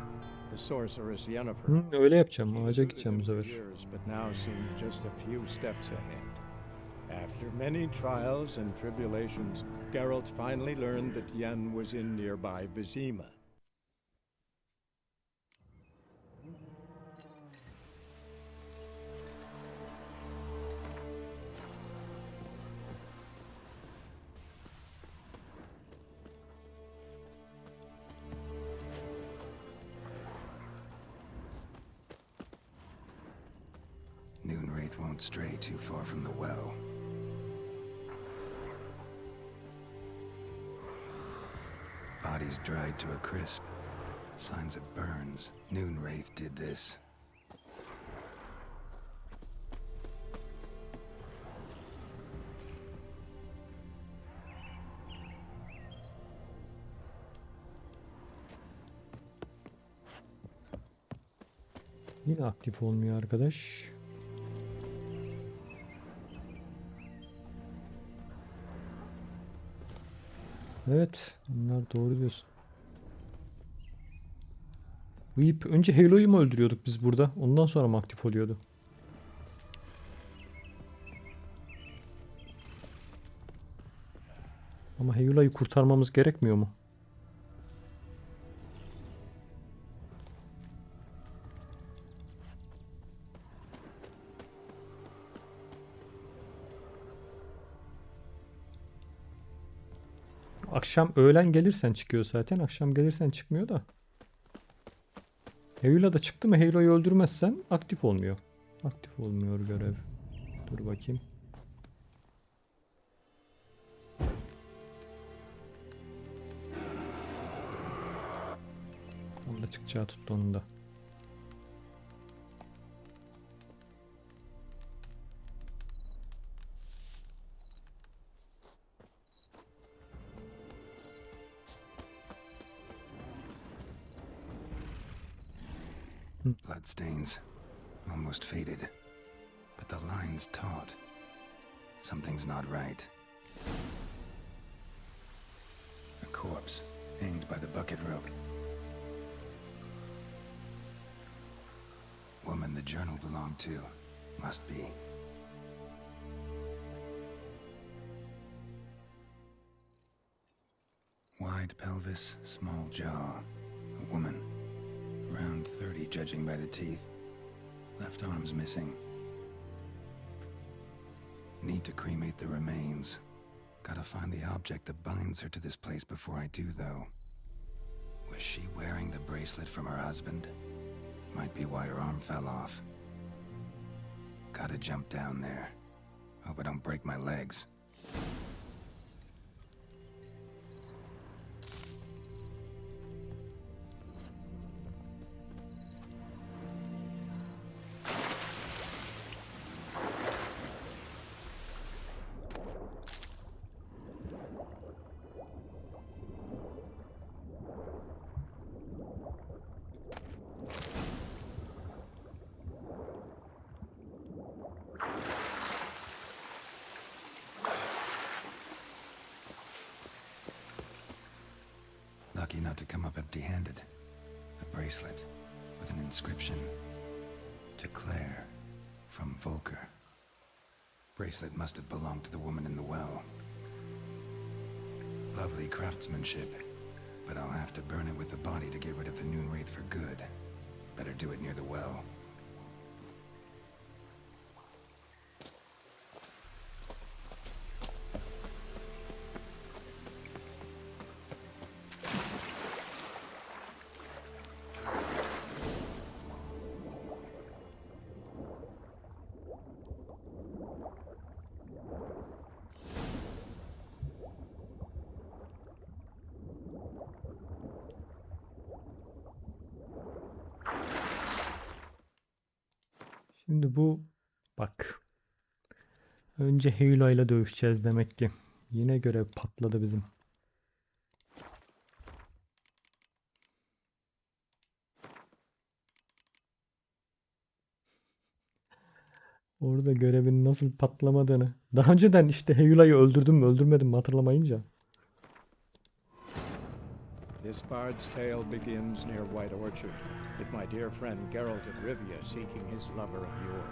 the sorceress Yennefer. Öyle yapacağım. Ağaca gideceğim bu For sefer. years, but now seemed just a few steps ahead. After many trials and tribulations, Geralt finally learned that Yen was in nearby Vizima. Noonwraith won't stray too far from the well. Bodies dried to a crisp. Signs of burns. Noonwraith did this. Yine aktif olmuyor arkadaş. Evet, bunlar doğru diyorsun. Bu ip önce Halo'yu mu öldürüyorduk biz burada? Ondan sonra mı aktif oluyordu? Ama Halo'yu kurtarmamız gerekmiyor mu? Akşam öğlen gelirsen çıkıyor zaten. Akşam gelirsen çıkmıyor da. Halo'la da çıktı mı Halo'yu öldürmezsen aktif olmuyor. Aktif olmuyor görev. Dur bakayım. Onun da çıkacağı tuttu onun da. Bloodstains. Almost faded. But the line's taut. Something's not right. A corpse, hanged by the bucket rope. Woman the journal belonged to. Must be. Wide pelvis, small jaw. A woman. Around 30, judging by the teeth. Left arm's missing. Need to cremate the remains. Gotta find the object that binds her to this place before I do, though. Was she wearing the bracelet from her husband? Might be why her arm fell off. Gotta jump down there. Hope I don't break my legs. lucky not to come up empty-handed. A bracelet with an inscription. To Claer, from Volker. Bracelet must have belonged to the woman in the well. Lovely craftsmanship, but I'll have to burn it with the body to get rid of the Noonwraith for good. Better do it near the well. Şimdi bu bak. Önce Heyula ile dövüşeceğiz demek ki. Yine görev patladı bizim. Orada görevin nasıl patlamadığını. Daha önceden işte Heyula'yı öldürdüm mü öldürmedim mi hatırlamayınca. This bard's tale begins near White Orchard, with my dear friend Geralt of Rivia seeking his lover of yore,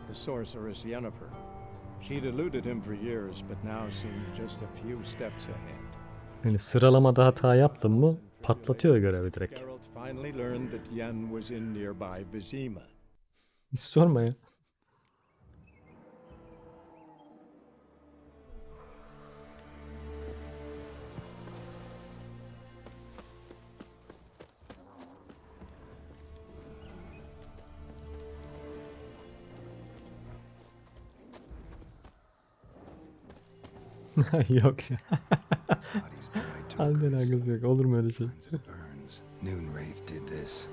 the sorceress Yennefer. She'd eluded him for years, but now seemed just a few steps ahead. Yani sıralamada hata yaptın mı patlatıyor görevi direkt. Geralt finally learned that Yen was in nearby Vizima. Hiç sorma ya. Yok ya. Harbiden alakası yok. Olur mu öyle şey? Noonwraith did this.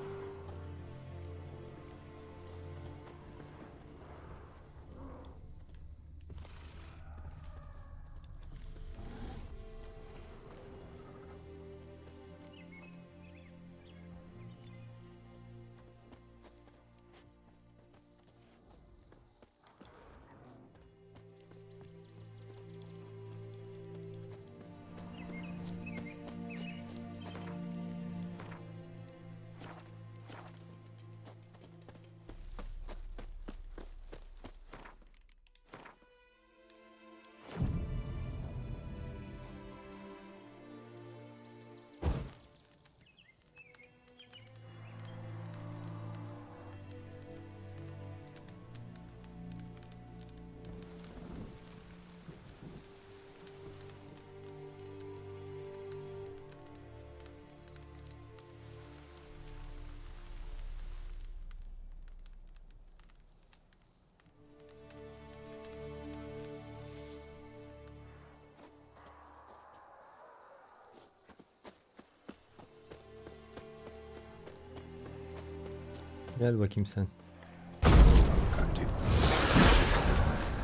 Gel bakayım sen.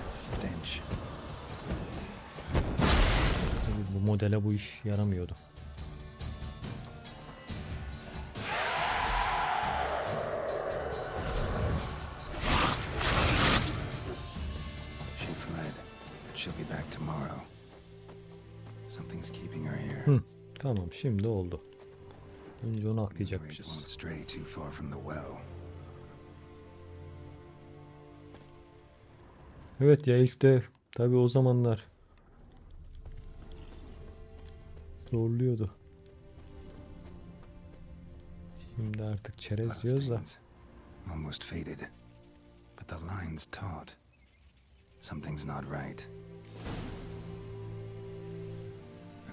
Stench. Tabii bu modele bu iş yaramıyordu. She fled, but she'll be back tomorrow. Something's keeping her here. Hı, tamam şimdi oldu. Önce onu aklayacakmışız. Won't stray too far from the well. Evet ya ilk de tabii o zamanlar zorluyordu. Şimdi artık çerez diyoruz da. Almost faded. But the line's taut. Something's not right.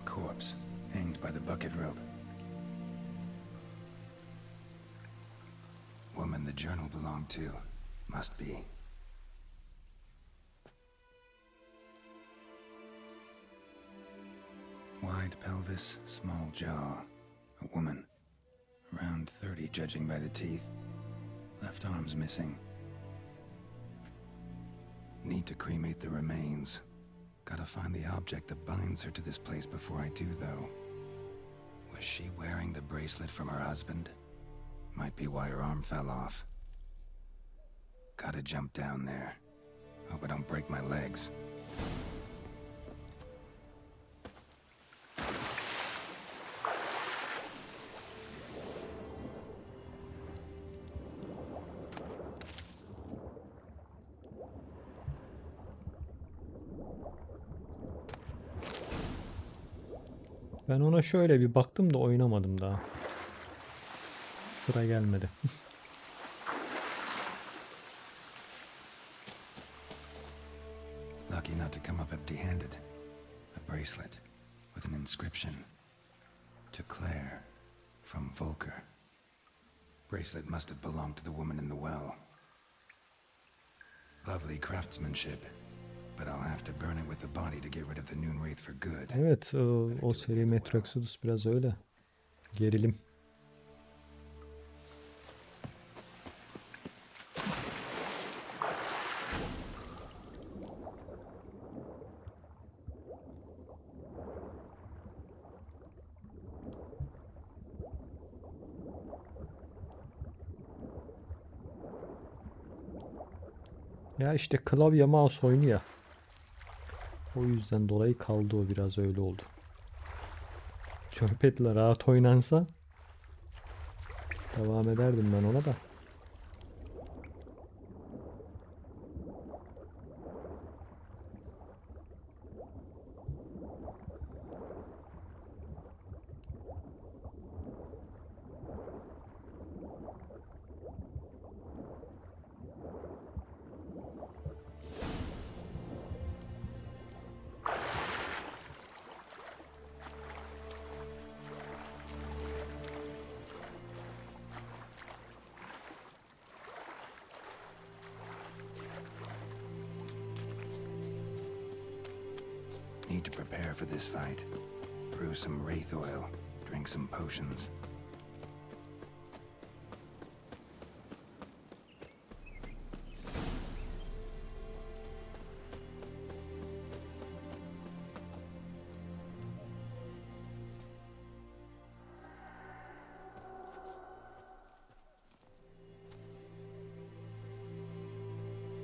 A corpse hanged by the bucket rope. Woman the journal belonged to. Must be. Wide pelvis, small jaw. A woman. Around 30, judging by the teeth. Left arm's missing. Need to cremate the remains. Gotta find the object that binds her to this place before I do, though. Was she wearing the bracelet from her husband? Might be why her arm fell off. Gotta jump down there. Hope I don't break my legs. Ben ona şöyle bir baktım da oynamadım daha. Sıra gelmedi. Lucky not to come up empty-handed. A bracelet with an inscription. To Claire, from Volker. Bracelet must have belonged to the woman in the well. Lovely craftsmanship. But I'll have to burn it with the body to get rid of the Noon Wraith for good. Evet, o seri Metro Exodus biraz öyle. Gerilim. Ya işte klavye mouse oyunu ya. O yüzden dolayı kaldı, o biraz öyle oldu. Joypad'la rahat oynansa devam ederdim ben ona da. Need to prepare for this fight. Brew some wraith oil, drink some potions.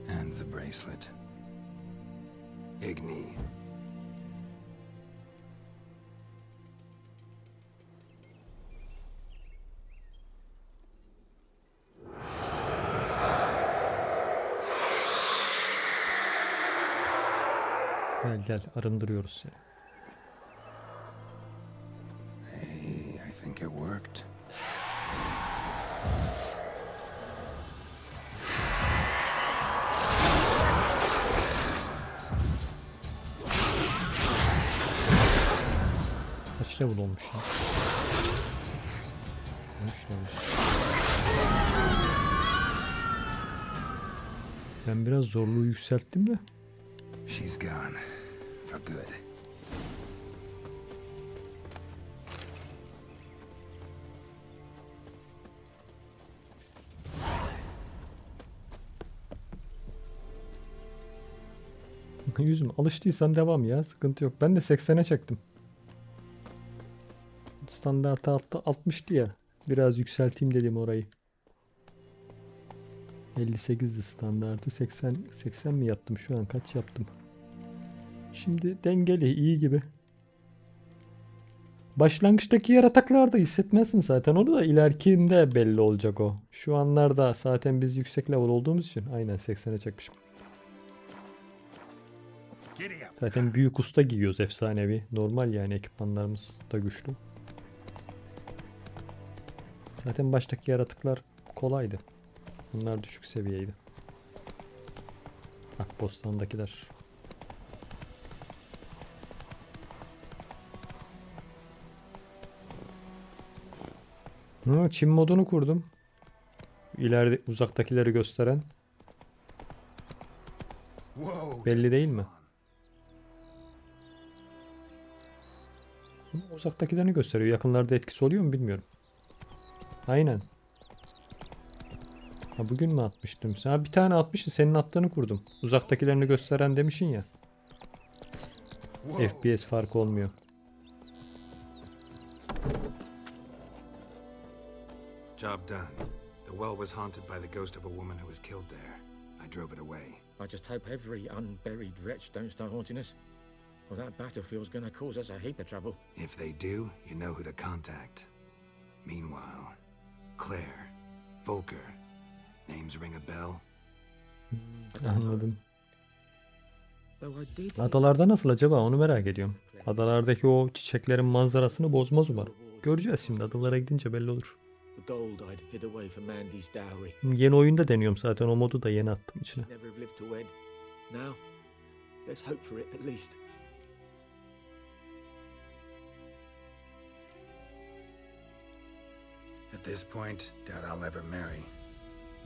And the bracelet. Igni. Gel gel, arındırıyoruz seni. Hey, I think it worked. Kaç level olmuş ya? 13 level. Ben biraz zorluğu yükselttim de. She's gone. For good. Yüzüm, alıştıysan devam ya. Sıkıntı yok. Ben de 80'e çektim. Standart 60'tı ya. Biraz yükselteyim dedim orayı. 58'di standartı. 80 mi yaptım şu an? Kaç yaptım? Şimdi dengeli, iyi gibi. Başlangıçtaki yaratıklarda hissetmezsin zaten. Onu da ilerikinde belli olacak o. Şu anlarda zaten biz yüksek level olduğumuz için aynen 80'e çekmişim. Zaten büyük usta giyiyoruz, efsanevi. Normal yani, ekipmanlarımız da güçlü. Zaten baştaki yaratıklar kolaydı. Bunlar düşük seviyeydi. Akbostan'dakiler. Çim modunu kurdum. İleride uzaktakileri gösteren. Belli değil mi? Uzaktakilerini gösteriyor. Yakınlarda etkisi oluyor mu bilmiyorum. Aynen. Ha, bugün mü atmıştım? Ha, bir tane atmışsın. Senin attığını kurdum. Uzaktakilerini gösteren demişin ya. FPS farkı olmuyor. Job done. The well was haunted by the ghost of a woman who was killed there. I drove it away. I just hope every unburied wretch don't start haunting us. Well, that battlefield's gonna cause us a heap of trouble. If they do, you know who to contact. Meanwhile, Claire, Volker, names ring a bell? Anladım. Though I did Adalarda nasıl acaba, onu merak ediyorum. Adalardaki o çiçeklerin manzarasını bozmaz umarım. Göreceğiz şimdi, adalara gidince belli olur. The gold I'd hid away for Mandy's dowry. Yeni oyunda deniyorum zaten, o modu da yeni attım içine. Never have lived to wed. Now, there's hope for it at least. At this point, doubt I'll ever marry.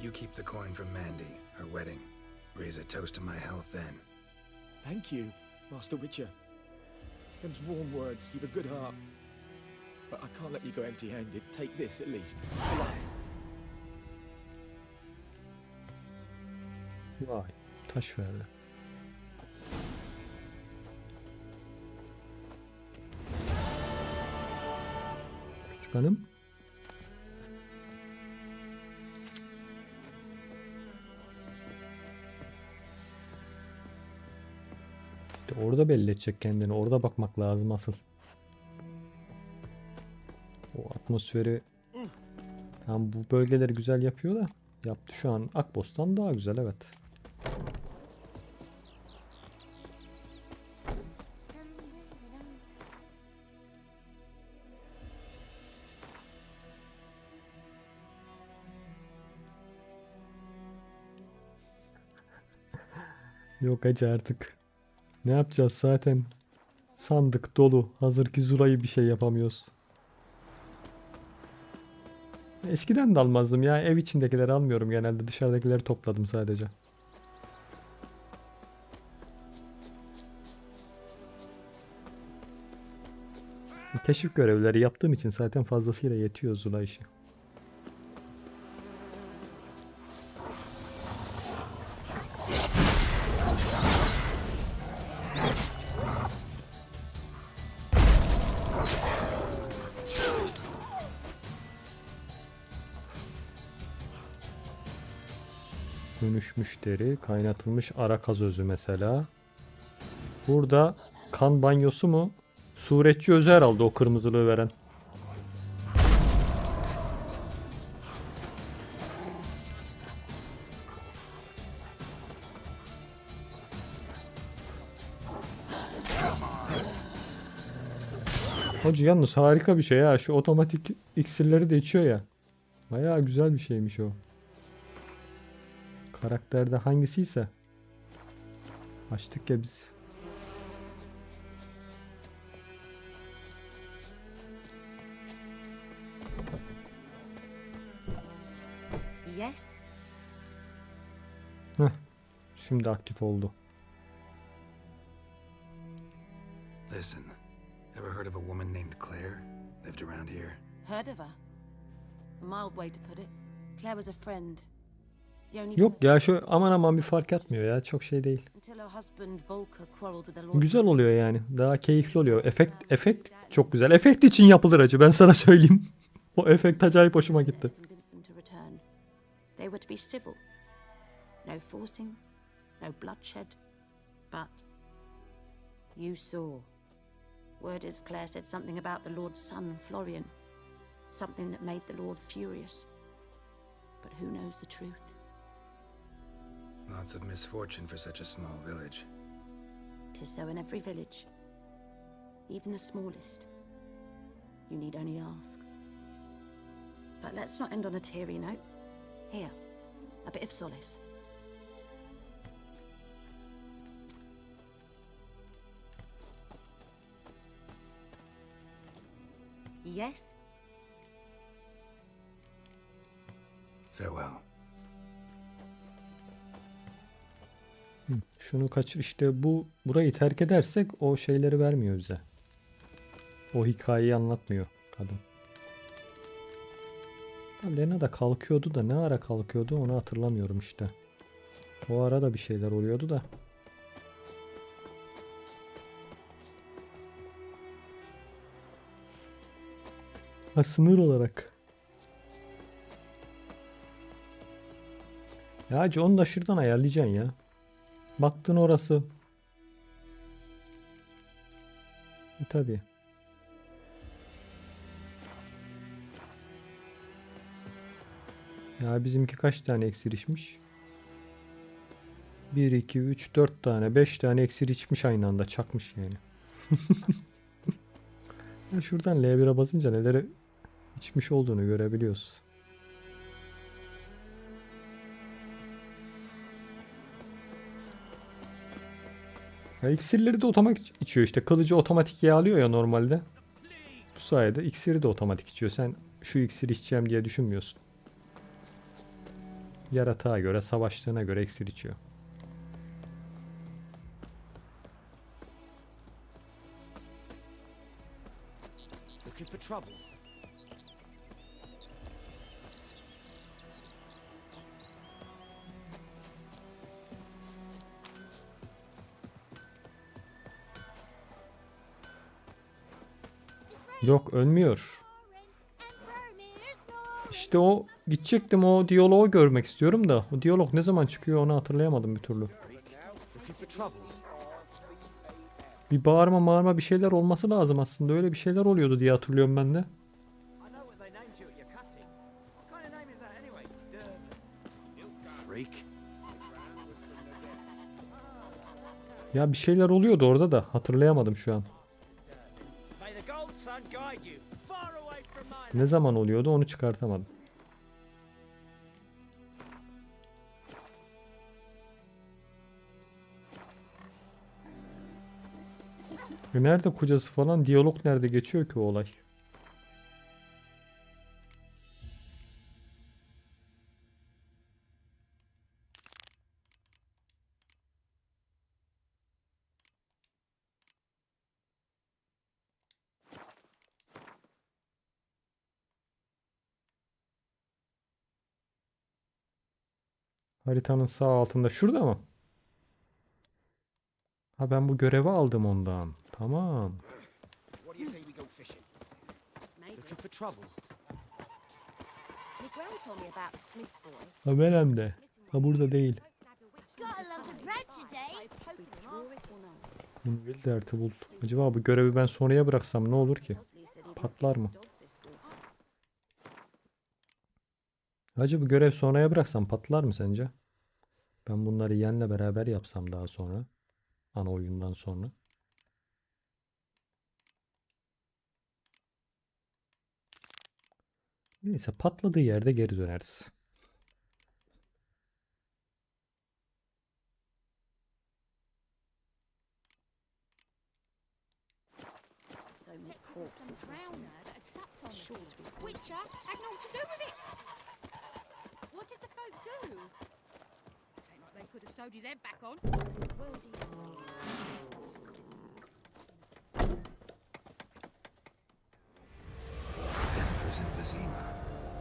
You keep the coin from Mandy, her wedding. Raise a toast to my health then. Thank you, Master Witcher. Them's warm words. You've a good heart. But I can't let you go empty-handed. Take this at least. Vay, taş verdi. Küçük hanım. İşte orada belli edecek kendini. Orada bakmak lazım asıl. O atmosferi tam bu bölgeleri güzel yapıyor da yaptı şu an. Akbostan daha güzel, evet. Yok hacı artık. Ne yapacağız zaten? Sandık dolu. Hazır ki Zula'yı bir şey yapamıyoruz. Eskiden de almazdım ya. Ev içindekileri almıyorum genelde. Dışarıdakileri topladım sadece. Keşif görevleri yaptığım için zaten fazlasıyla yetiyor Zula işi. Dönüşmüş deri, kaynatılmış arakaz özü mesela. Burada kan banyosu mu? Suretçi özü herhalde o kırmızılığı veren. Hacı yalnız harika bir şey ya. Şu otomatik iksirleri de içiyor ya. Bayağı güzel bir şeymiş o. Karakterde hangisiyse. Açtık ya biz. Yes. Heh. Şimdi aktif oldu. Listen, ever heard of a woman named Claire? Lived around here? Heard of her? A mild way to put it. Claire was a friend. The only Yok ya, şu aman aman bir fark atmıyor ya. Çok şey değil. until her husband Volker quarreled with the Lord. Güzel oluyor yani. Daha keyifli oluyor. Efekt çok güzel. Efekt için yapılır acı. Ben sana söyleyeyim. O efekt acayip hoşuma gitti. Convince them to return. They were to be civil. No forcing, no bloodshed. But you saw. Word is Claire said something about the Lord's son, Florian. Something that made the Lord furious. But who knows the truth? Lots of misfortune for such a small village. 'Tis so in every village. Even the smallest. You need only ask. But let's not end on a teary note. Here, a bit of solace. Yes? Farewell. Şunu kaçır işte, burayı terk edersek o şeyleri vermiyor bize. O hikayeyi anlatmıyor kadın. Lena da kalkıyordu da ne ara kalkıyordu onu hatırlamıyorum işte. O ara da bir şeyler oluyordu da. Ha, sınır olarak. Ya hacı onu da şuradan ayarlayacaksın ya. Baktın orası. Tabii. Ya bizimki kaç tane iksir içmiş? 1, 2, 3, 4 tane, 5 tane iksir içmiş aynı anda. Çakmış yani. Şuradan L1'e basınca neleri içmiş olduğunu görebiliyoruz. Ya iksirleri de otomatik içiyor işte. Kılıcı otomatik yağlıyor ya normalde. Bu sayede iksiri de otomatik içiyor. Sen şu iksiri içeceğim diye düşünmüyorsun. Yaratığa göre, savaştığına göre iksir içiyor. Looking for trouble? Yok, ölmüyor. İşte o gidecektim, o diyaloğu görmek istiyorum da o diyalog ne zaman çıkıyor onu hatırlayamadım bir türlü. Looking for trouble? Bir bağırma bir şeyler olması lazım aslında. Öyle bir şeyler oluyordu diye hatırlıyorum ben de. I know what they named you at your cutting. What kind of name is that anyway? Freak. Ya bir şeyler oluyordu orada da hatırlayamadım şu an. May the gold sun guide you far away from my Ne zaman oluyordu onu çıkartamadım. Nerede kocası falan, diyalog nerede geçiyor ki o olay? Haritanın sağ altında, şurada mı? Ha, ben bu görevi aldım ondan. Tamam. What do you say we go fishing? Looking for trouble? My gran told me about the Smith's boy. Ha, ben hem de. Ha, burada değil. Got a lot of bread today. Wildert'i bul. Acaba bu görevi ben sonraya bıraksam ne olur ki? Patlar mı? Hacı, bu görev sonraya bıraksam patlar mı sence? Ben bunları Yen'le beraber yapsam daha sonra. Ana oyundan sonra. Neyse, patladığı yerde geri döneriz. So many corpses. Witcher had naught to do with it. What did the folk do? Seemed like they could have sewed his head back on. Jennifer's in Vizima.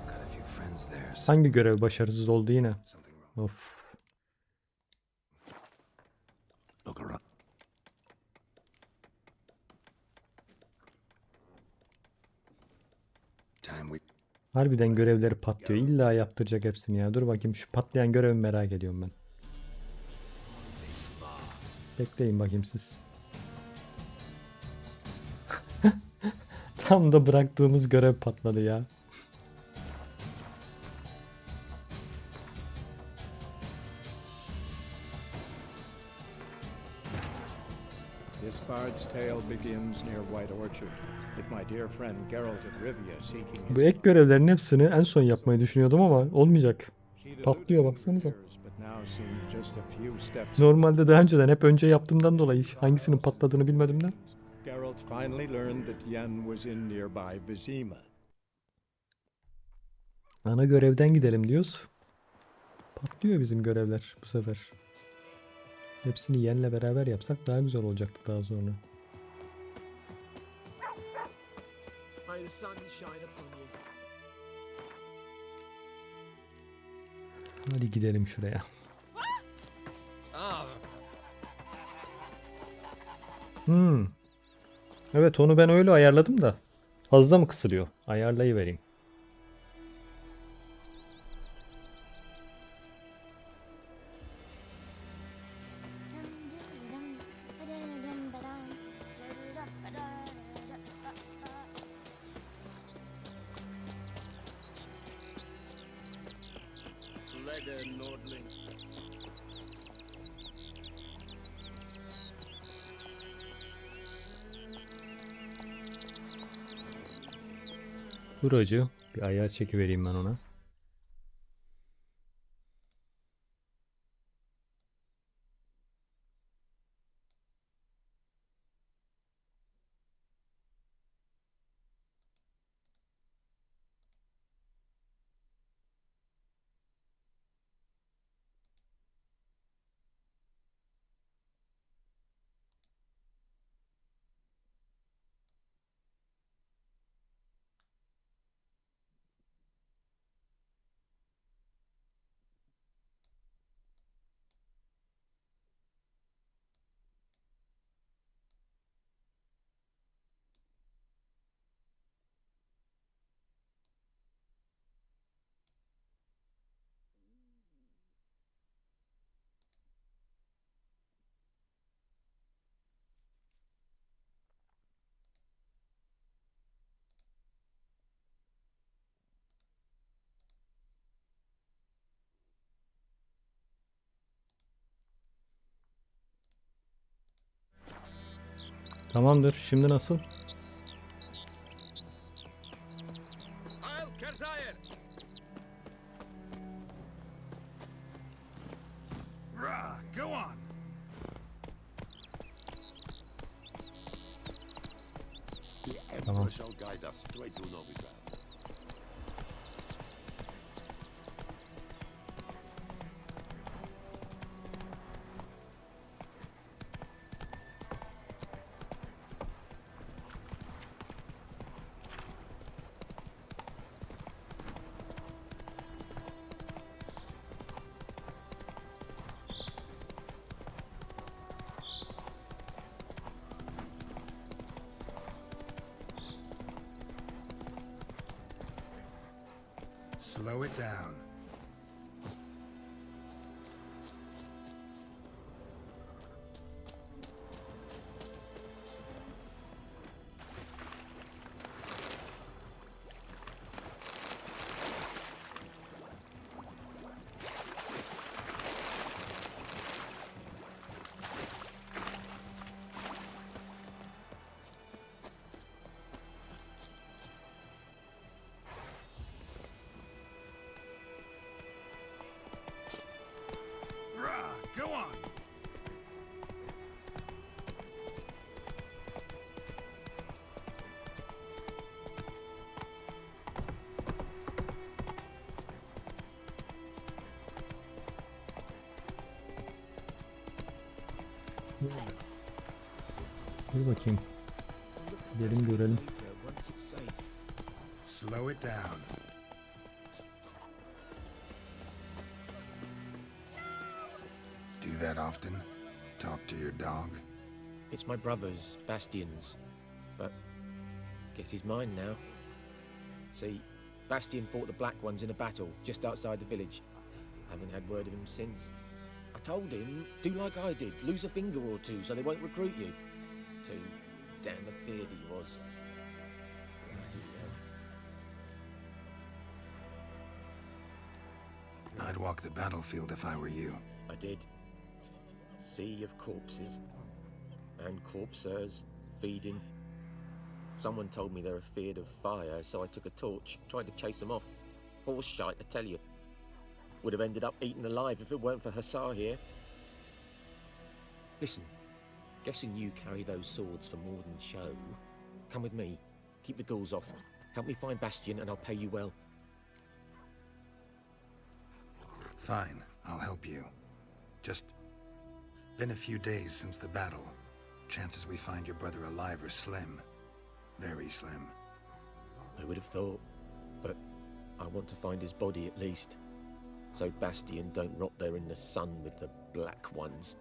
Got a few friends there. Hangi görev başarısız oldu yine? Of. Look around. Harbiden görevleri patlıyor. İlla yaptıracak hepsini ya. Dur bakayım, şu patlayan görevi merak ediyorum ben. Bekleyin bakayım siz. Tam da bıraktığımız görev patladı ya. This bard's tale begins near White Orchard, with my dear friend Geralt of Rivia seeking Bu ek görevlerin hepsini en son yapmayı düşünüyordum ama olmayacak. Patlıyor baksanıza. but now seem just a few steps. Normalde daha önceden hep önce yaptığımdan dolayı hiç hangisinin patladığını bilmediğimden. Geralt finally learned that Yen was in nearby Vizima. Ana görevden gidelim diyoruz. Patlıyor bizim görevler bu sefer. Hepsini Yen'le beraber yapsak daha güzel olacaktı daha sonra. May the sun shine upon you. Hadi gidelim şuraya. Evet, onu ben öyle ayarladım da. Fazla mı kısılıyor? Ayarlayıvereyim. Leather Nordling. Dur acı. Bir ayağa çekivereyim ben ona. Tamamdır. Şimdi nasıl? Rah, go on. The Tamam. Emperor shall guide us straight to Novigrad. Slow it down. Rah, go on. Dur bakayım. Gidelim görelim. Once it's safe. Slow it down. Do that often? Talk to your dog? It's my brother's, Bastion's, but guess he's mine now. See, Bastion fought the Black Ones in a battle just outside the village. Haven't had word of him since. I told him, do like I did, lose a finger or two so they won't recruit you. Too damn afeard he was. Bloody hell. I'd walk the battlefield if I were you. I did. Sea of corpses. And corpsers, feeding. Someone told me they're afeard of fire, so I took a torch, tried to chase them off. Horse shite, I tell you. Would have ended up eaten alive if it weren't for Hussar here. Listen, guessing you carry those swords for more than show. Come with me, keep the ghouls off. Help me find Bastion and I'll pay you well. Fine, I'll help you. Just been a few days since the battle. Chances we find your brother alive are slim. Very slim. I would have thought, but I want to find his body at least. So Bastion don't rot there in the sun with the Black Ones.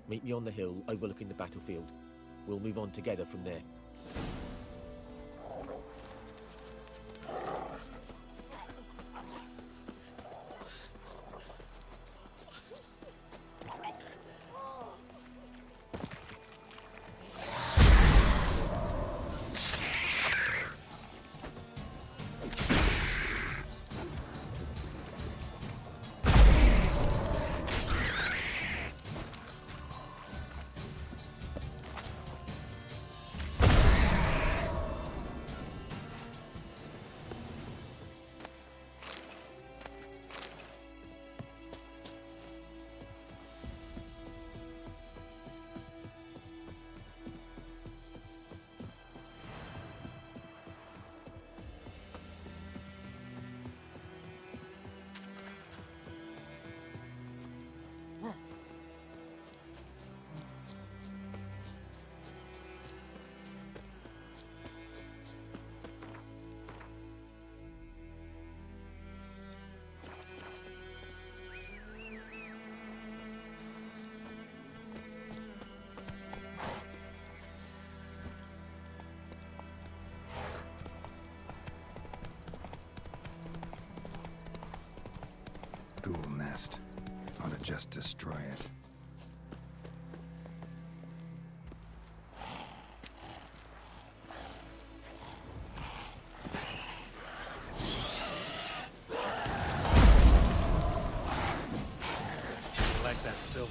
Meet me on the hill overlooking the battlefield. We'll move on together from there. ought to just destroy it. Like that silver.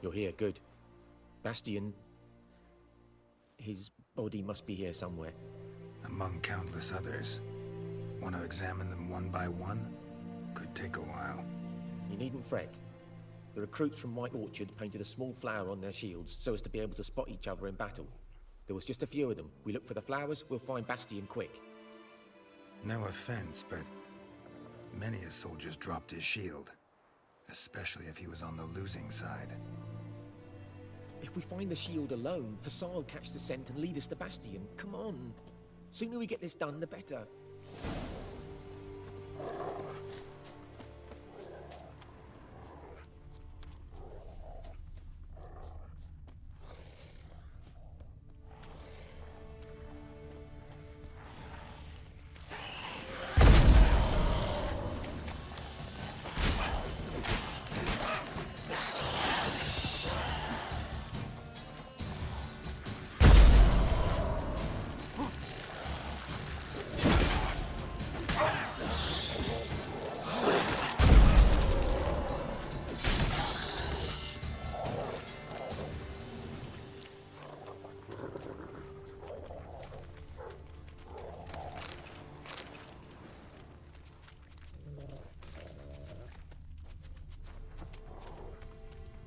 You're here, good. Bastion... His body must be here somewhere. Among countless others. Want to examine them one by one? Could take a while. You needn't fret. The recruits from White Orchard painted a small flower on their shields so as to be able to spot each other in battle. There was just a few of them. We look for the flowers, we'll find Bastion quick. No offense, but many a soldier's dropped his shield. Especially if he was on the losing side. If we find the shield alone, Hussar will catch the scent and lead us to Bastion. Come on. Sooner we get this done, the better.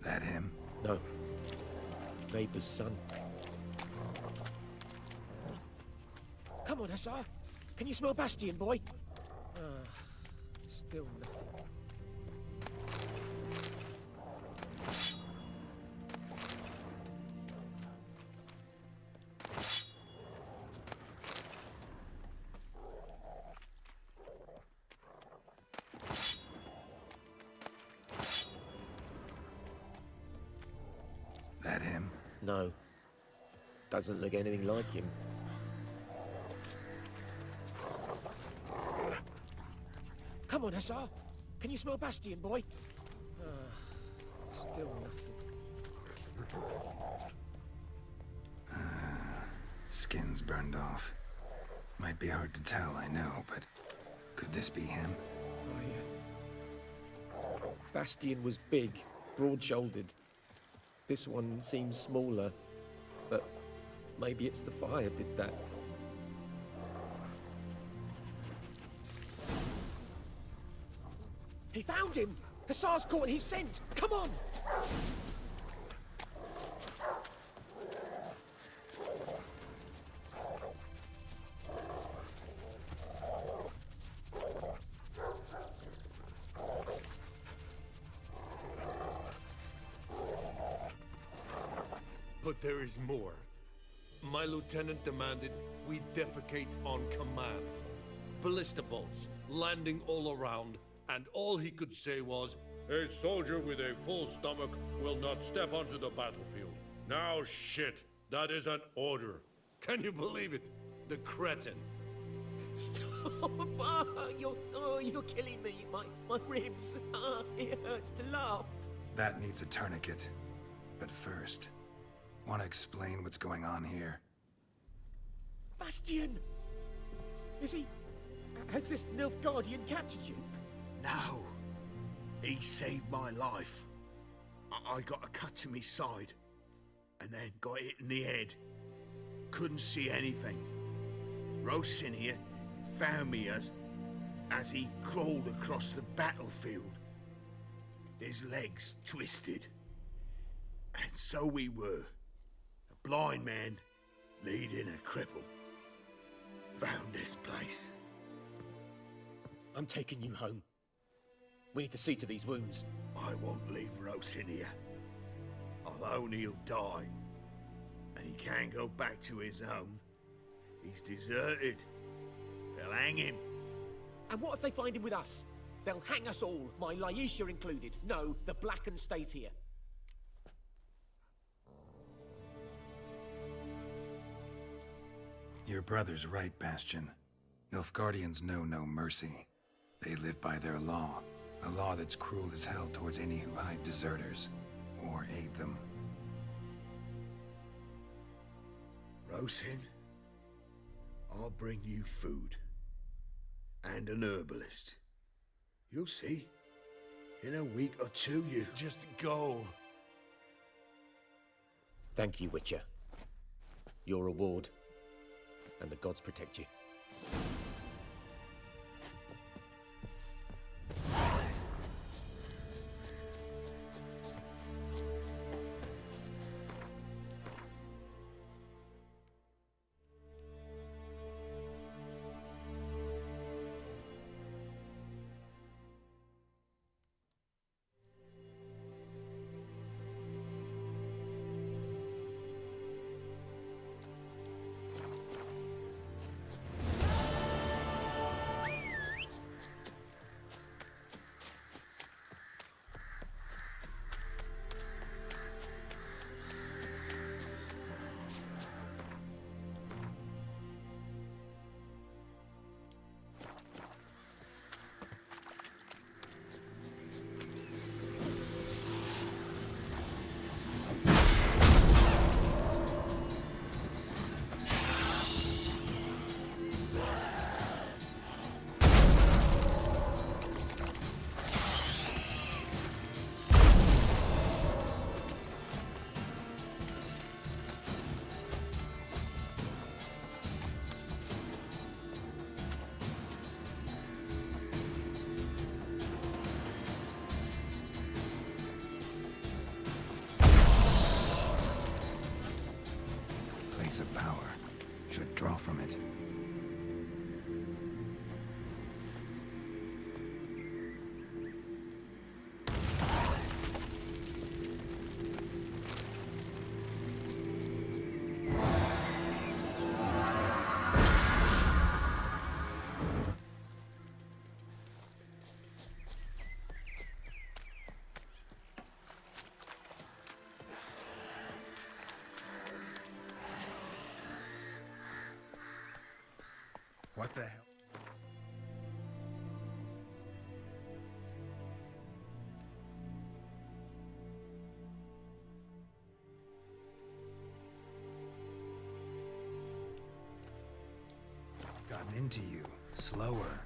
That him? No. Neighbor's son. Come on, Hussar. Can you smell Bastion, boy? Still nothing. That him? No. Doesn't look anything like him. Come on, Hussar. Can you smell Bastion, boy? Still nothing. Skin's burned off. Might be hard to tell, I know, but could this be him? Oh, yeah. Bastion was big, broad-shouldered. This one seems smaller, but maybe it's the fire did that. He found him! Hussar's caught his scent! Come on! But there is more. My lieutenant demanded we defecate on command. Ballista bolts, landing all around, and all he could say was, "A soldier with a full stomach will not step onto the battlefield." Now shit, that is an order. Can you believe it? The cretin. Stop! You're killing me. My ribs. It hurts to laugh. That needs a tourniquet. But first, want to explain what's going on here? Bastion! Is he... Has this Nilfgaardian captured you? No. He saved my life. I got a cut to me side, and then got hit in the head. Couldn't see anything. Rosin here found me as he crawled across the battlefield. His legs twisted. And so we were. A blind man leading a cripple. Found this place. I'm taking you home. We need to see to these wounds. I won't leave Rose in here. I'll own he'll die. And he can't go back to his own. He's deserted. They'll hang him. And what if they find him with us? They'll hang us all, my Laisha included. No, the Blacken stays here. Your brother's right, Bastion. Nilfgaardians know no mercy. They live by their law, a law that's cruel as hell towards any who hide deserters or aid them. Rosin, I'll bring you food. And an herbalist. You'll see. In a week or two, you... Just go. Thank you, Witcher. Your reward, and the gods protect you. Of power should draw from it. What the hell? Gotten into you. Slower.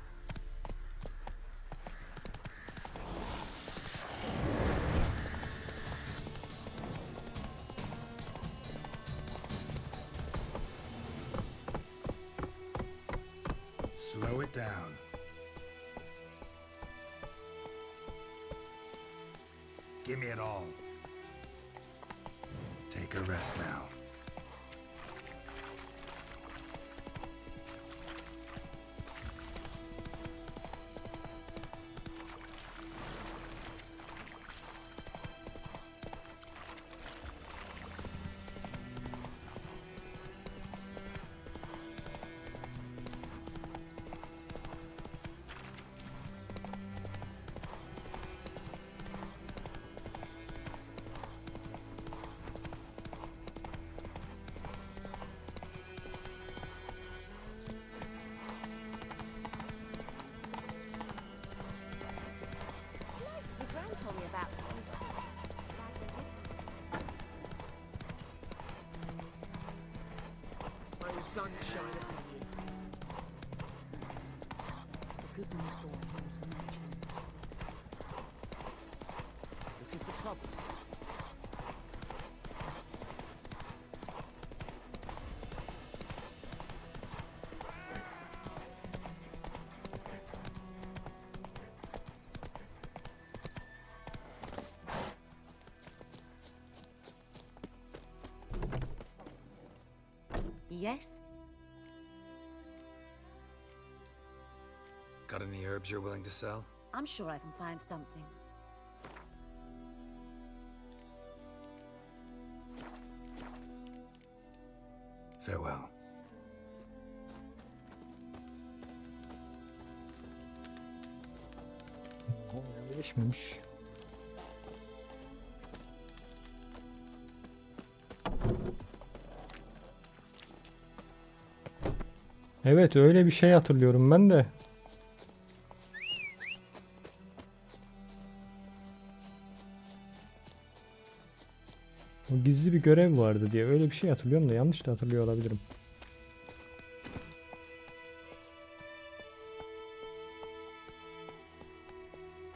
Slow it down. Give me it all. Take a rest now. Your gran told me about some. May the sun shine upon you. The good news boy knows no change. Looking for trouble? Yes? Got any herbs you're willing to sell? I'm sure I can find something. Farewell. Gelişmemiş. Evet, öyle bir şey hatırlıyorum ben de. O gizli bir görev vardı diye öyle bir şey hatırlıyorum da yanlış da hatırlıyor olabilirim.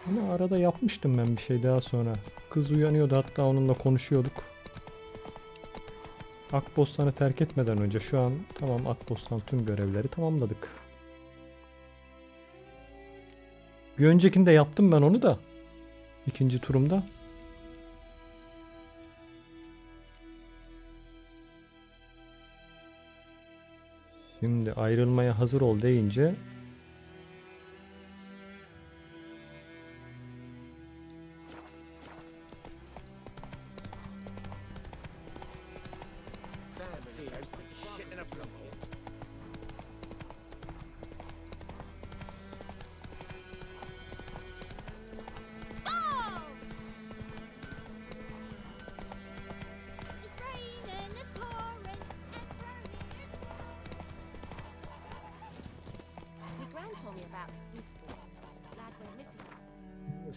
Ama arada yapmıştım ben bir şey daha sonra. Kız uyanıyordu, hatta onunla konuşuyorduk. Akbostan'ı terk etmeden önce. Şu an tamam, Akbostan tüm görevleri tamamladık. Bir öncekinde yaptım ben onu da. İkinci turumda. Şimdi ayrılmaya hazır ol deyince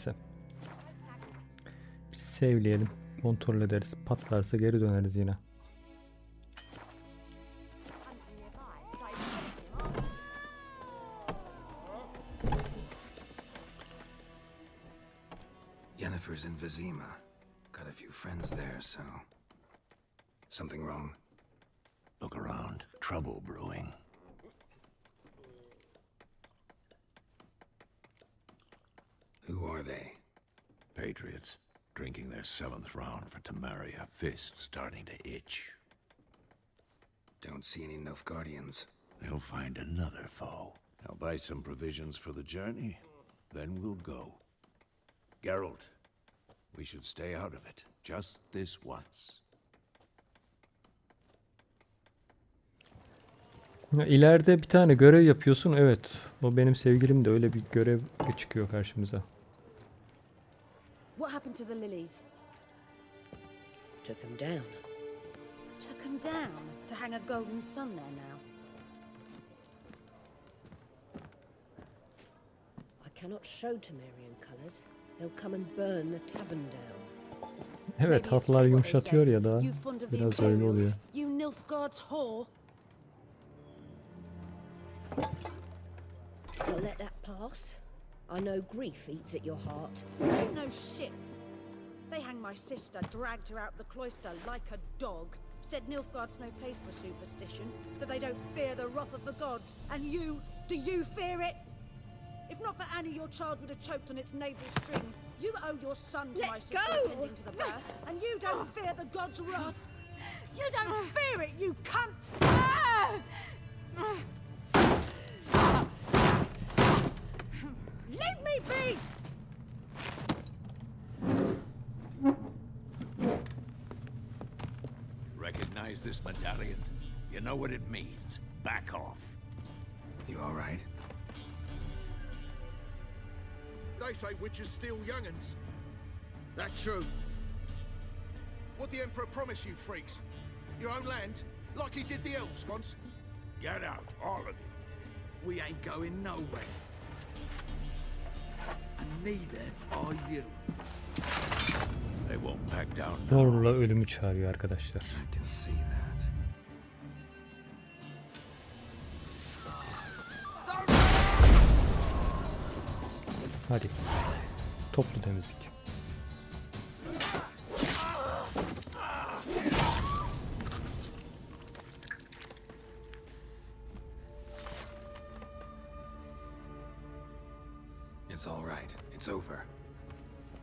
neyse. Bir save'leyelim. Kontrol ederiz. Patlarsa geri döneriz yine. Yennefer's in Vizima. Got a few friends there, so... Something wrong? Look around. Trouble brewing. Who are they? Patriots. Drinking their 7th round for Temeria. Fist starting to itch. Don't see any Nilfgaardians. They'll find another foe. I'll buy some provisions for the journey. Then we'll go. Geralt, we should stay out of it. Just this once. Ya, İleride bir tane görev yapıyorsun. Evet. O benim sevgilim de öyle bir görev çıkıyor karşımıza. What happened to the lilies? Took him down. Took them down to hang a golden sun there now. I cannot show Temerian colours. They'll come and burn the tavern down. Evet, hatlar yumuşatıyor ya da biraz öyle oluyor. You Nilfgaard's whore. You'll let that pass? I know grief eats at your heart. You know shit. They hanged my sister, dragged her out the cloister like a dog. Said Nilfgaard's no place for superstition, that they don't fear the wrath of the gods. And you, do you fear it? If not for Annie, your child would have choked on its navel string. You owe your son to my sister attending to the birth, and you don't fear the gods' wrath. You don't fear it, you cunt! Leave me be! Recognize this medallion? You know what it means. Back off. You all right? They say witches steal young'uns. That true? What the Emperor promise you, freaks? Your own land? Like he did the elves once? Get out, all of you. We ain't going nowhere. And neither are you. They won't back down now. Zorla ölümü çağırıyor arkadaşlar. I can see that. Hadi. Toplu temizlik. It's all right. It's over.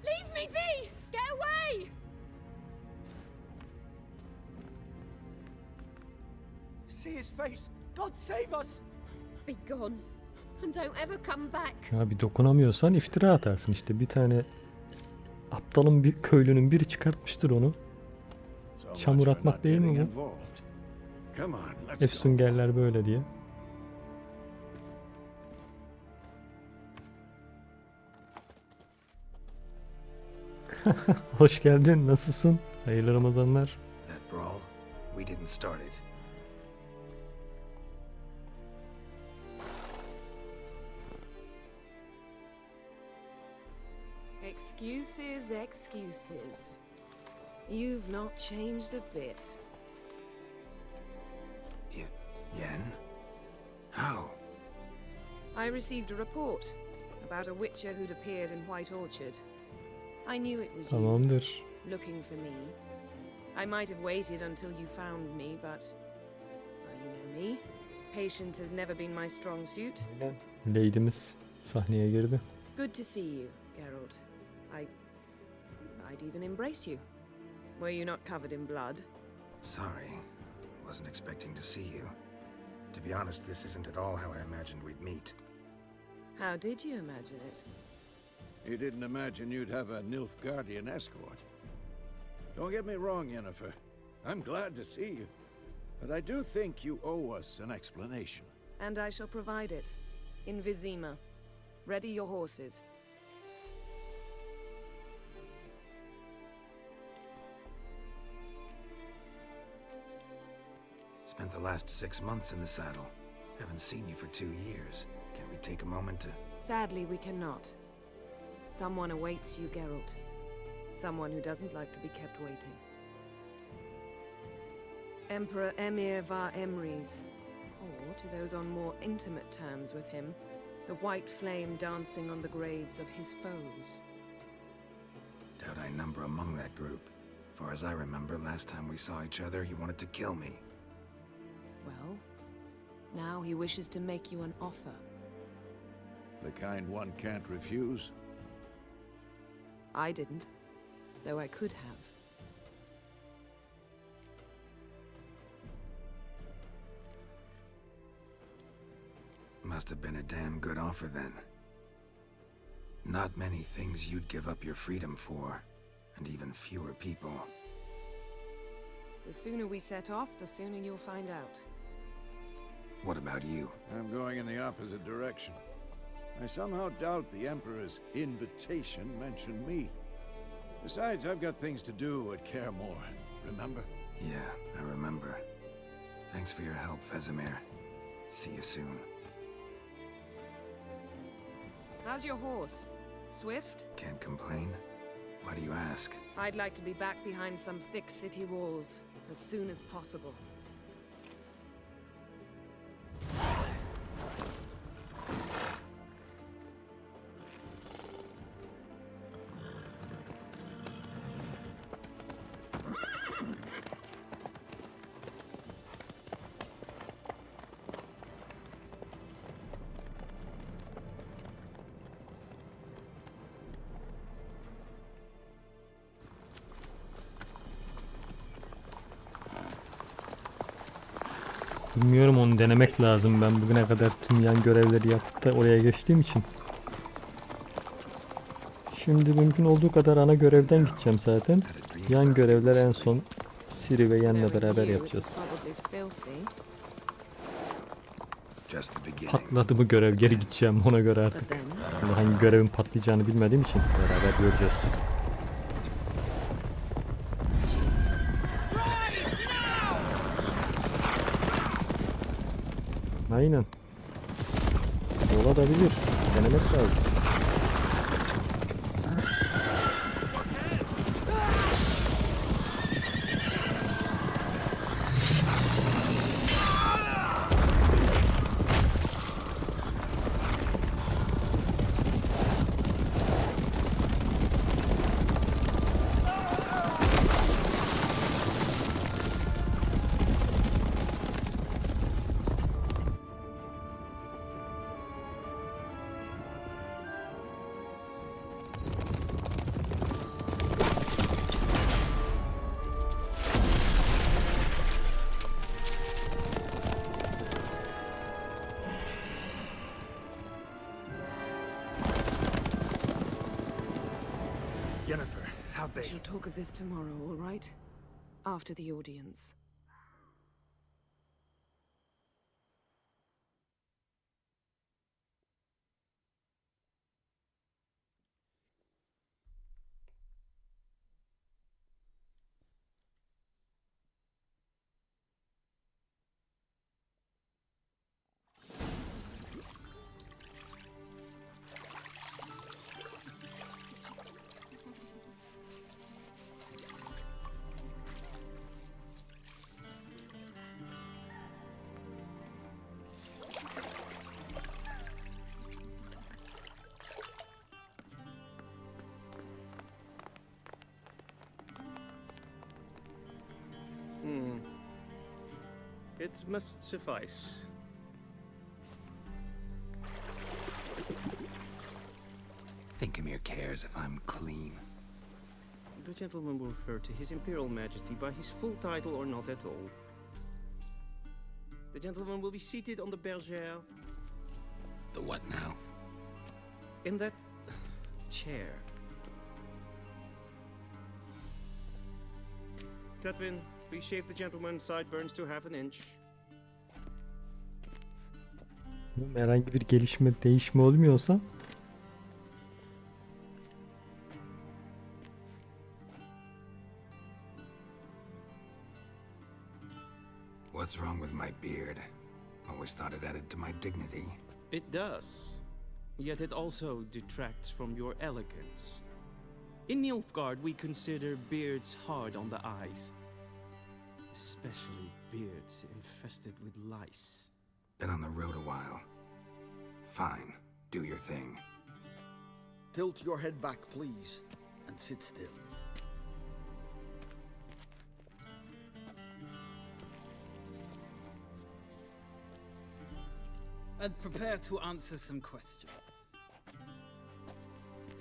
Leave me be! Get away! See his face! God save us! Be gone. and don't ever come back. Ya bir dokunamıyorsan iftira atarsın işte. Bir tane aptalın bir köylünün biri çıkartmıştır onu. Çamur atmak değil mi bu? Come on, let's Hep go. süngerler böyle diye. Hoş geldin. Nasılsın? Hayırlı Ramazanlar. That brawl, we didn't start it. Excuses, excuses. You've not changed a bit. Yen? How? I received a report about a witcher who'd appeared in White Orchard. I knew it was you, Tamamdır. looking for me. I might have waited until you found me, but... well, you know me. Patience has never been my strong suit. Lady'miz sahneye girdi. Good to see you, Geralt. I'd even embrace you. Were you not covered in blood? Sorry. Wasn't expecting to see you. To be honest, this isn't at all how I imagined we'd meet. How did you imagine it? You didn't imagine you'd have a Nilfgaardian escort. Don't get me wrong, Yennefer. I'm glad to see you. But I do think you owe us an explanation. And I shall provide it. In Vizima. Ready your horses. Spent the last 6 months in the saddle. Haven't seen you for 2 years. Can't we take a moment to... Sadly, we cannot. Someone awaits you, Geralt. Someone who doesn't like to be kept waiting. Emperor Emir var Emrys. Or, to those on more intimate terms with him, the white flame dancing on the graves of his foes. Doubt I number among that group. Far as I remember, last time we saw each other, he wanted to kill me. Well, now he wishes to make you an offer. The kind one can't refuse. I didn't, though I could have. Must have been a damn good offer then. Not many things you'd give up your freedom for, and even fewer people. The sooner we set off, the sooner you'll find out. What about you? I'm going in the opposite direction. I somehow doubt the Emperor's invitation mentioned me. Besides, I've got things to do at Kaer, remember? Yeah, I remember. Thanks for your help, Vesemir. See you soon. How's your horse? Swift? Can't complain. Why do you ask? I'd like to be back behind some thick city walls as soon as possible. Bilmiyorum, onu denemek lazım. Ben bugüne kadar tüm yan görevleri yapıp da oraya geçtiğim için. Şimdi mümkün olduğu kadar ana görevden gideceğim zaten. Yan görevler en son Ciri ve Yen'le beraber yapacağız. Patladı bu görev, geri gideceğim ona göre artık. Şimdi hangi görevin patlayacağını bilmediğim için beraber göreceğiz. Aynen. Olabilir. Denemek lazım. Yennefer, how'd We they... shall talk of this tomorrow, all right? After the audience. It must suffice. Thinkemere cares if I'm clean. The gentleman will refer to His Imperial Majesty by his full title or not at all. The gentleman will be seated on the bergère. The what now? In that chair. Tatwin, please shave the gentleman's sideburns to half an inch. Herhangi bir gelişme, değişme olmuyorsa What's wrong with my beard? Always thought it added to my dignity. It does. Yet it also detracts from your elegance. In Nilfgaard, we consider beards hard on the eyes. Especially beards infested with lice. Been on the road a while. Fine, do your thing. Tilt your head back, please, and sit still. And prepare to answer some questions.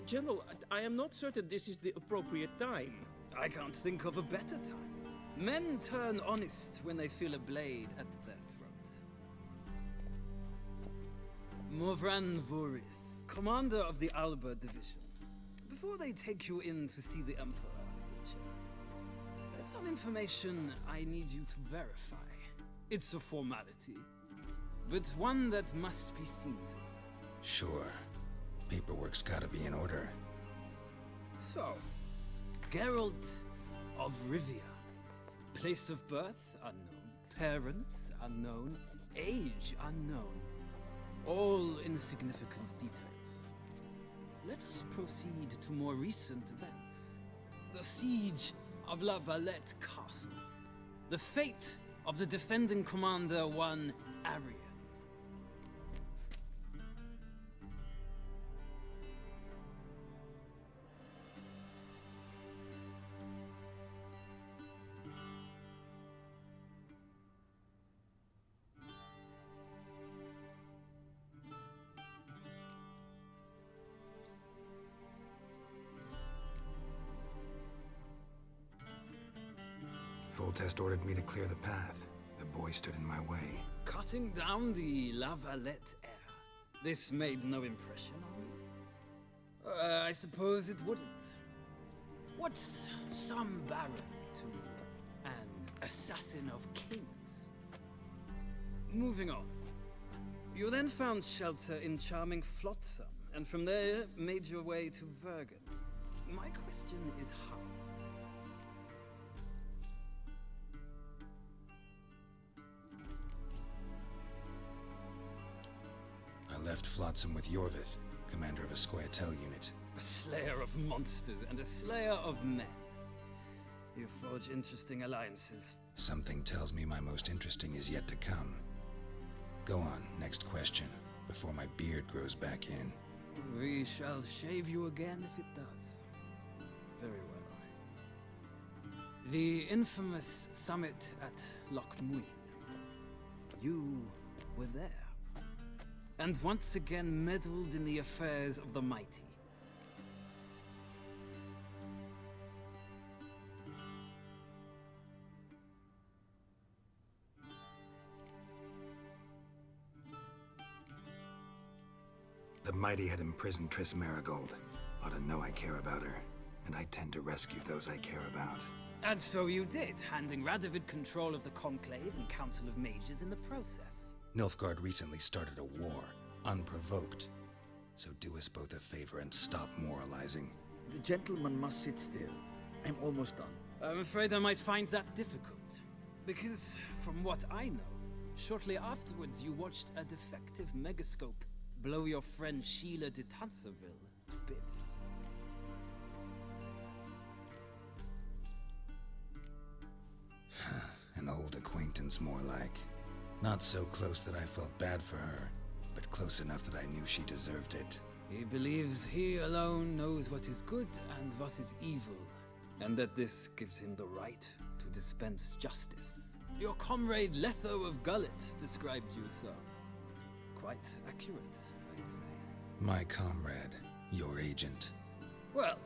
General, I am not certain this is the appropriate time. I can't think of a better time. Men turn honest when they feel a blade at their throat. Morhen'dan, commander of the Alba Division. Before they take you in to see the Emperor, there's some information I need you to verify. It's a formality, but one that must be seen to. Sure. Paperwork's gotta be in order. So, Geralt of Rivia. Place of birth unknown. Parents unknown. Age unknown. All insignificant details. Let us proceed to more recent events. The siege of La Valette Castle. The fate of the defending commander, one Arian. Foltest ordered me to clear the path. The boy stood in my way. Cutting down the La Valette heir. This made no impression on you? I suppose it wouldn't. What's some baron to an assassin of kings? Moving on. You then found shelter in charming Flotsam, and from there made your way to Vergen. My question is how? I left Flotsam with Yorvith, commander of a Squaretel unit. A slayer of monsters and a slayer of men. You forge interesting alliances. Something tells me my most interesting is yet to come. Go on, next question, before my beard grows back in. We shall shave you again if it does. Very well. The infamous summit at Loch Muin. You were there. And once again meddled in the affairs of the mighty. The mighty had imprisoned Triss Marigold. Ought to know I care about her. and I tend to rescue those I care about. And so you did, handing Radovid control of the Conclave and Council of Mages in the process. Nilfgaard recently started a war, unprovoked. So do us both a favor and stop moralizing. The gentleman must sit still. I'm almost done. I'm afraid I might find that difficult. Because, from what I know, shortly afterwards you watched a defective megascope blow your friend Sheila de Tanserville to bits. An old acquaintance, more like. Not so close that I felt bad for her, but close enough that I knew she deserved it. He believes he alone knows what is good and what is evil, and that this gives him the right to dispense justice. Your comrade Letho of Gullet described you so. Quite accurate, I'd say. My comrade, your agent. Well,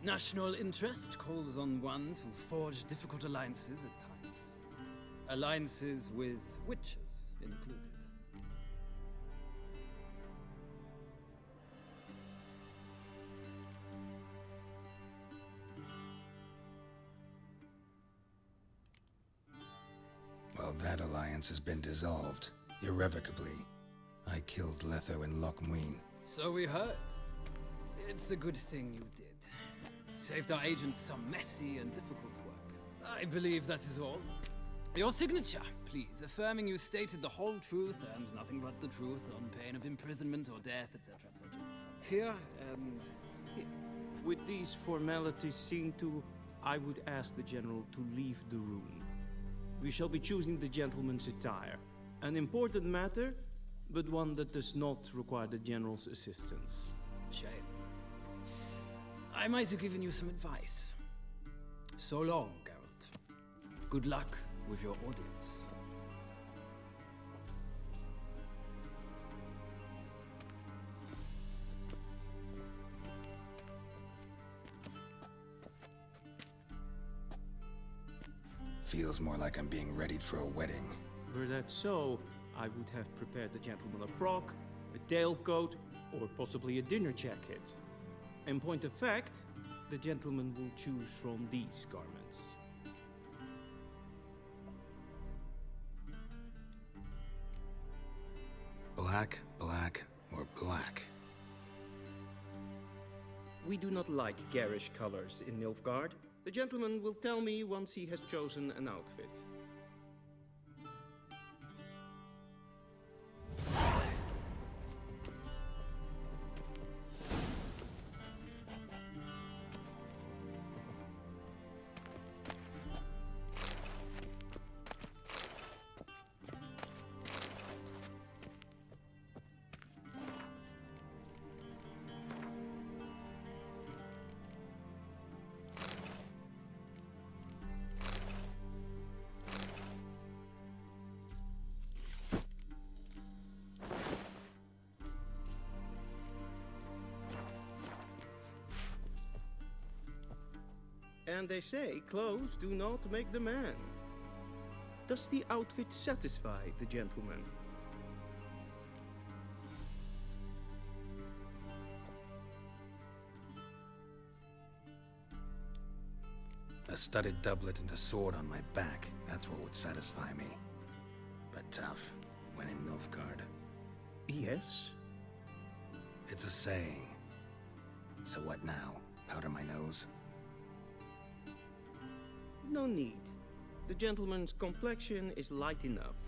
national interest calls on one to forge difficult alliances at times. Alliances with witches included. Well, that alliance has been dissolved, irrevocably. I killed Letho in Loch Muin. So we heard. It's a good thing you did. Saved our agent some messy and difficult work. I believe that is all. Your signature, please, affirming you stated the whole truth and nothing but the truth on pain of imprisonment or death, etc., etc. Here and here. With these formalities seen to, I would ask the General to leave the room. We shall be choosing the gentleman's attire. An important matter, but one that does not require the General's assistance. Shame. I might have given you some advice. So long, Geralt. Good luck with your audience. Feels more like I'm being readied for a wedding. Were that so, I would have prepared the gentleman a frock, a tailcoat, or possibly a dinner jacket. In point of fact, the gentleman will choose from these garments. Black, black, or black? We do not like garish colors in Nilfgaard. The gentleman will tell me once he has chosen an outfit. And they say clothes do not make the man. Does the outfit satisfy the gentleman? A studded doublet and a sword on my back, that's what would satisfy me. But tough, when in Nilfgaard. Yes? It's a saying. So what now? Powder my nose? No need. The gentleman's complexion is light enough.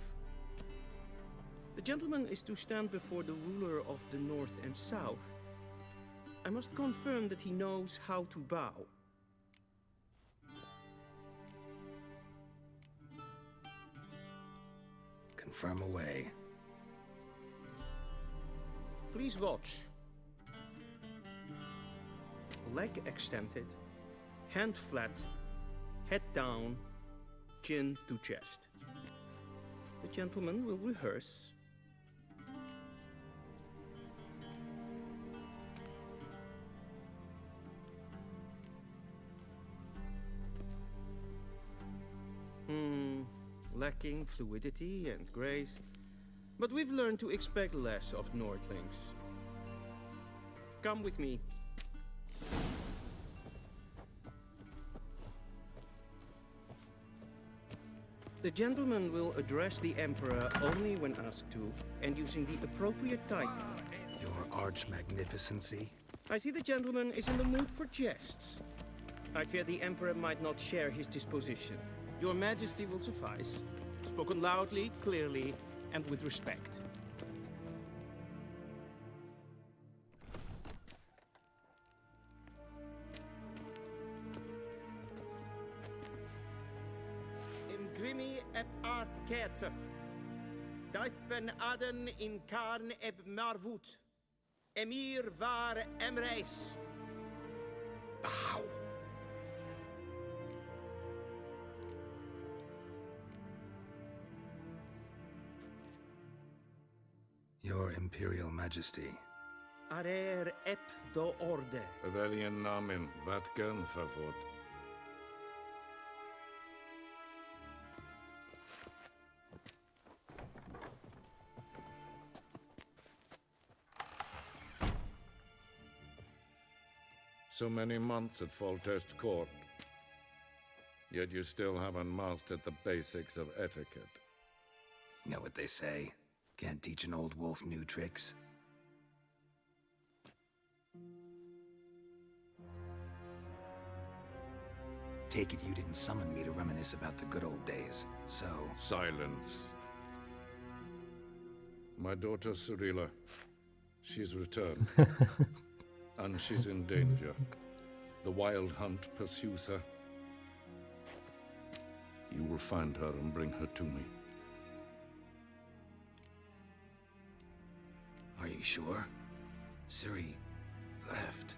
The gentleman is to stand before the ruler of the North and South. I must confirm that he knows how to bow. Confirm away. Please watch. Leg extended, hand flat, head down, chin to chest. The gentleman will rehearse. Lacking fluidity and grace, but we've learned to expect less of Nordlings. Come with me. The gentleman will address the Emperor only when asked to, and using the appropriate title. Your arch-magnificency? I see the gentleman is in the mood for jests. I fear the Emperor might not share his disposition. Your Majesty will suffice. Spoken loudly, clearly, and with respect. Imgrimi eb art ketzer. Daifen aden in karn eb marvut. Emir var emreis. Bow. Your Imperial Majesty. Arer ep the orde. Welchen Namen? Wat gern verwort? So many months at Foltest Court. Yet you still haven't mastered the basics of etiquette. Know what they say? Can't teach an old wolf new tricks. Take it you didn't summon me to reminisce about the good old days, so... Silence. My daughter Cyrilla, she's returned. And she's in danger. The wild hunt pursues her. You will find her and bring her to me. Are you sure? Ciri left.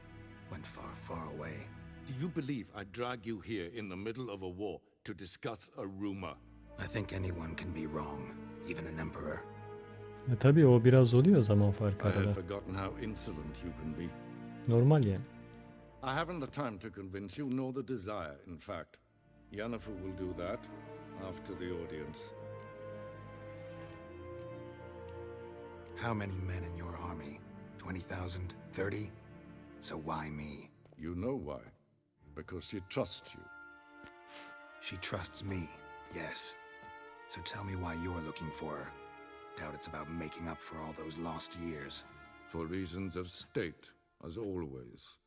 Went far, far away. Do you believe I'd drag you here in the middle of a war to discuss a rumor? I think anyone can be wrong, even an emperor. Tabii o biraz oluyor zaman farkı I had arada. forgotten how insolent you can be. Normal yani. I haven't the time to convince you, nor the desire, in fact. Yennefer will do that after the audience. How many men in your army? 20,000? 30? So why me? You know why. Because she trusts you. She trusts me, yes. So tell me why you're looking for her. Doubt it's about making up for all those lost years. For reasons of state, as always.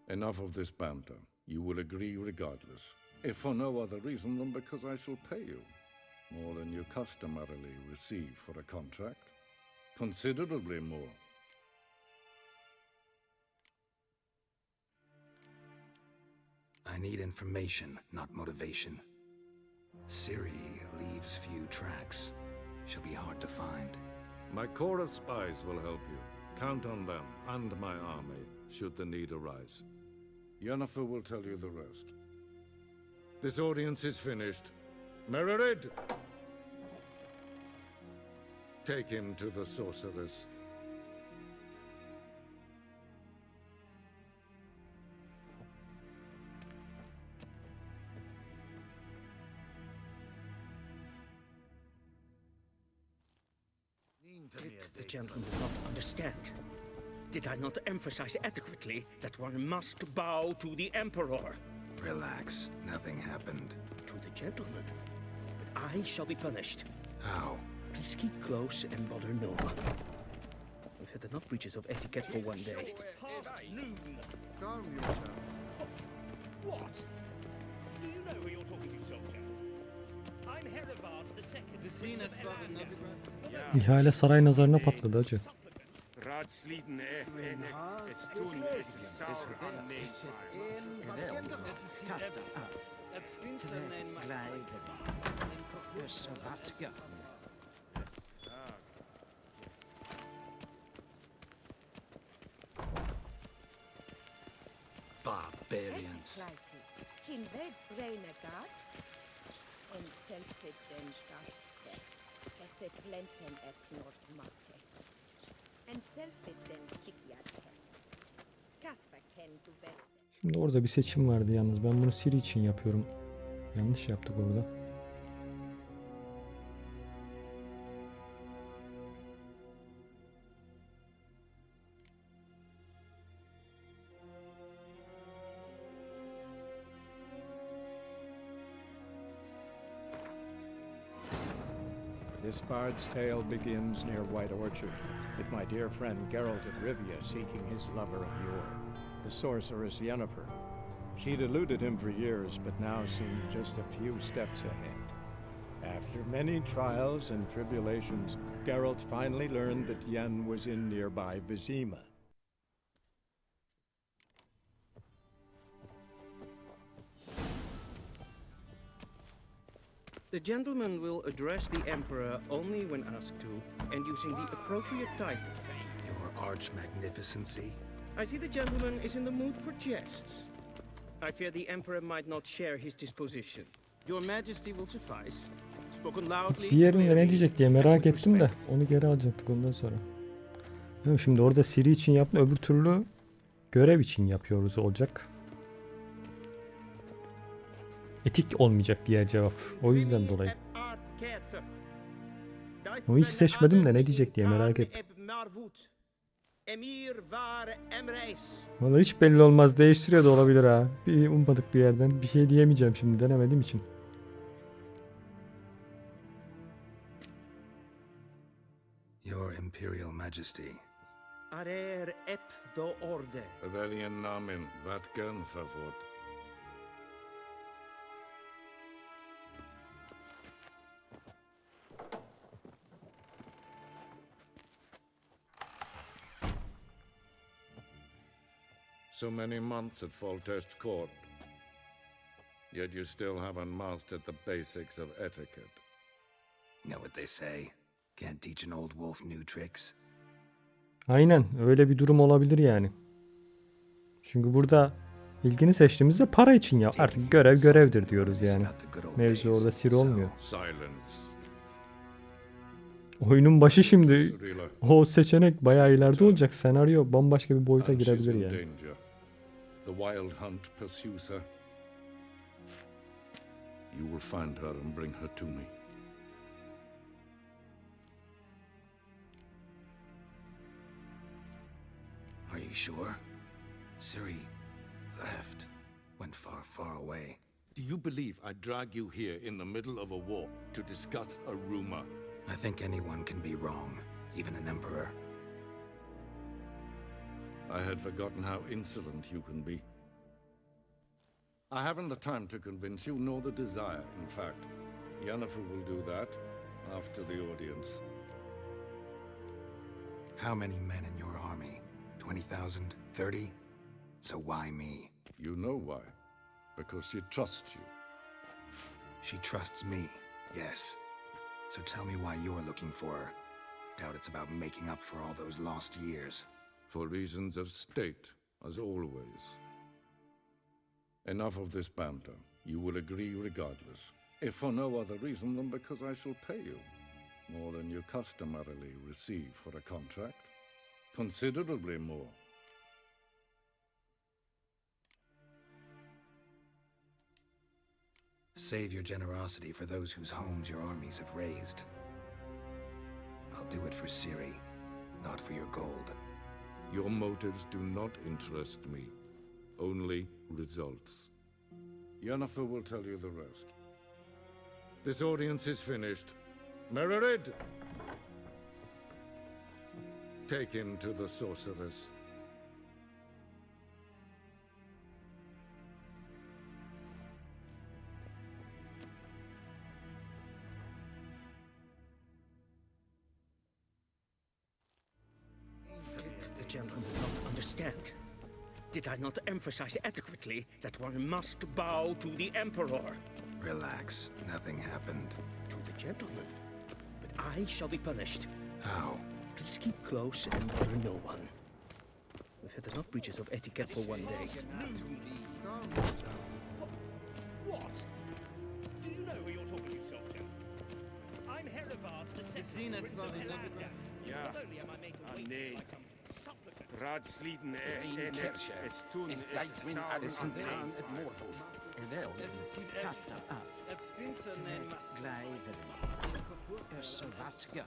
Enough of this banter. You will agree regardless. If for no other reason than because I shall pay you. More than you customarily receive for a contract. Considerably more. I need information, not motivation. Ciri leaves few tracks. She'll be hard to find. My corps of spies will help you. Count on them and my army, should the need arise. Yennefer will tell you the rest. This audience is finished. Mererid! Take him to the sorceress. Did the gentleman not understand? Did I not emphasize adequately that one must bow to the Emperor? Relax. Nothing happened. To the gentleman. But I shall be punished. How? Please keep close and bother no one. We've had enough breaches of etiquette for one day. It's past noon. Calm yourself. What? Do you know who you're talking to, soldier? I'm Herivard the Second. The scene is İhale saray nazarına patladı hacı. Ratsliden es tun es sauer an Es ist hier finstern ein Barbarians. Hin ved Breinegat, en selvfitten gatte, esse plenten et nordmakke, en selvfitten sikyat kasvaken du ved. Şimdi orada bir seçim vardı yalnız. Ben bunu Ciri için yapıyorum. Yanlış yaptık orada. This bard's tale begins near White Orchard, with my dear friend Geralt of Rivia seeking his lover of yore, the sorceress Yennefer. She'd eluded him for years, but now seemed just a few steps ahead. After many trials and tribulations, Geralt finally learned that Yen was in nearby Vizima. The gentleman will address the Emperor only when asked to, and using the appropriate title. Your arch-magnificency? I see the gentleman is in the mood for jests. I fear the Emperor might not share his disposition. Your Majesty will suffice. Spoken loudly. Bir yerinde ne diyecek diye merak ettim de onu geri alacaktık ondan sonra. Yok, şimdi orada Siri için yaptım, öbür türlü görev için yapıyoruz olacak. Etik olmayacak diğer cevap. O yüzden dolayı. O hiç seçmedim de ne diyecek diye merak ettim. Vallahi hiç belli olmaz. Değiştiriyor da olabilir ha. Bir ummadık bir yerden. Bir şey diyemeyeceğim şimdi denemediğim için. Your Imperial Majesty. Arer ep do orde. Veljen namen, vatgen favort. So many months at Foltest Court, yet you still haven't mastered the basics of etiquette. Know what they say? Can't teach an old wolf new tricks. Aynen öyle bir durum olabilir yani. Çünkü burada ilgini seçtiğimizde para için ya. Artık görev görevdir diyoruz yani. Mevzu orada Siri olmuyor. Oyunun başı şimdi. O seçenek bayağı ileride olacak. Senaryo bambaşka bir boyuta girebilir yani. The wild hunt pursues her. You will find her and bring her to me. Are you sure? Ciri left. Went far, far away. Do you believe I drag you here in the middle of a war to discuss a rumor? I think anyone can be wrong, even an emperor. I had forgotten how insolent you can be. I haven't the time to convince you, nor the desire, in fact. Yennefer will do that after the audience. How many men in your army? 20,000? 30? So why me? You know why. Because she trusts you. She trusts me, yes. So tell me why you're looking for her. Doubt it's about making up for all those lost years. For reasons of state, as always. Enough of this banter. You will agree regardless. If for no other reason than because I shall pay you. More than you customarily receive for a contract. Considerably more. Save your generosity for those whose homes your armies have razed. I'll do it for Ciri, not for your gold. Your motives do not interest me. Only results. Yennefer will tell you the rest. This audience is finished. Mererid! Take him to the sorceress. The gentleman not understand. Did I not emphasize adequately that one must bow to the Emperor? Relax, nothing happened. To the gentleman. But I shall be punished. How? Please keep close and bother no one. We've had enough breaches of etiquette for one day. What? Do you know who you're talking to, soldier? I'm Herivard, the second Prince of Elanda. Not only am I made to wait nee. by some supplicant... Raadslieden Een kersje. es toen Is Dijkwin alles gedaan het moordhof. Wel, kassa af. Blijven. Dus wat gaan.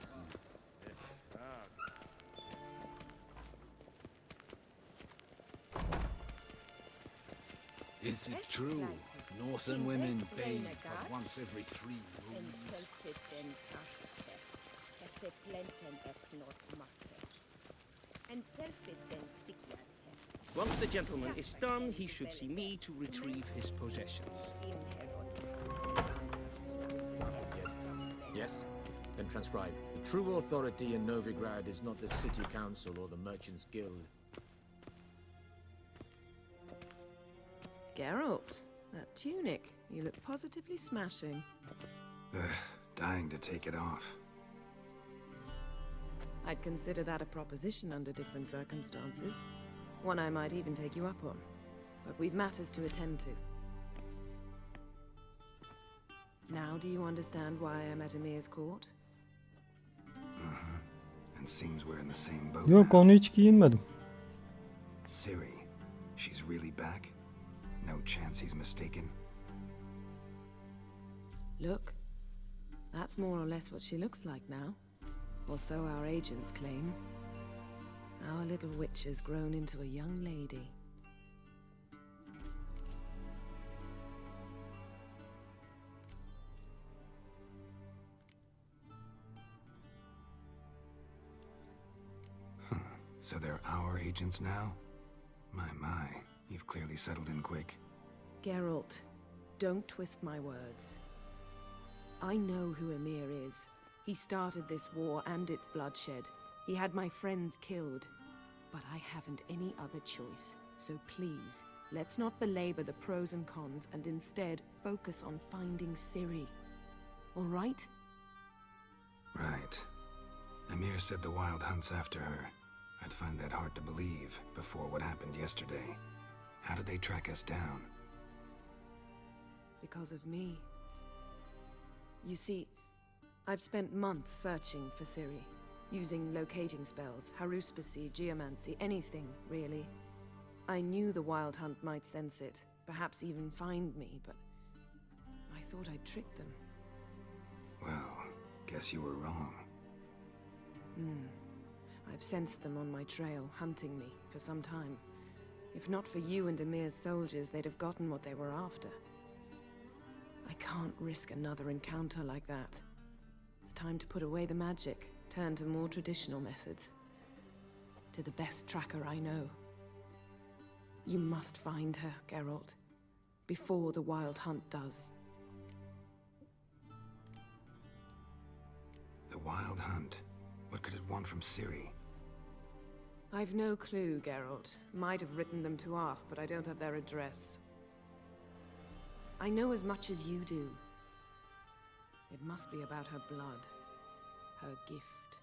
Is it true? Northern women bathe but once every 3 moons. se plenten öppnot matte. En selfitten signad här. Once the gentleman is done, he should see me to retrieve his possessions. Yes? Then transcribe. The true authority in Novigrad is not the city council or the merchants' guild. Geralt, that tunic. You look positively smashing. Dying to take it off. I'd consider that a proposition under different circumstances. One I might even take you up on. But we've matters to attend to. Now do you understand why I'm at Emir's court? And seems we're in the same boat Yok, now. onu hiç giyinmedim. Ciri, she's really back? No chance he's mistaken? Look. That's more or less what she looks like now. Or so our agents claim. Our little witch has grown into a young lady. So they're our agents now? My, you've clearly settled in quick. Geralt, don't twist my words. I know who Emir is. He started this war and its bloodshed. He had my friends killed. But I haven't any other choice. So please, let's not belabor the pros and cons and instead focus on finding Ciri. All right? Right. Emir said the Wild Hunt's after her. I'd find that hard to believe before what happened yesterday. How did they track us down? Because of me. You see, I've spent months searching for Ciri, using locating spells, haruspicy, geomancy, anything, really. I knew the Wild Hunt might sense it, perhaps even find me, but I thought I'd tricked them. Well, guess you were wrong. I've sensed them on my trail, hunting me, for some time. If not for you and Emir's soldiers, they'd have gotten what they were after. I can't risk another encounter like that. It's time to put away the magic, turn to more traditional methods. To the best tracker I know. You must find her, Geralt. Before the Wild Hunt does. The Wild Hunt? What could it want from Ciri? I've no clue, Geralt. Might have written them to ask, but I don't have their address. I know as much as you do. It must be about her blood. Her gift.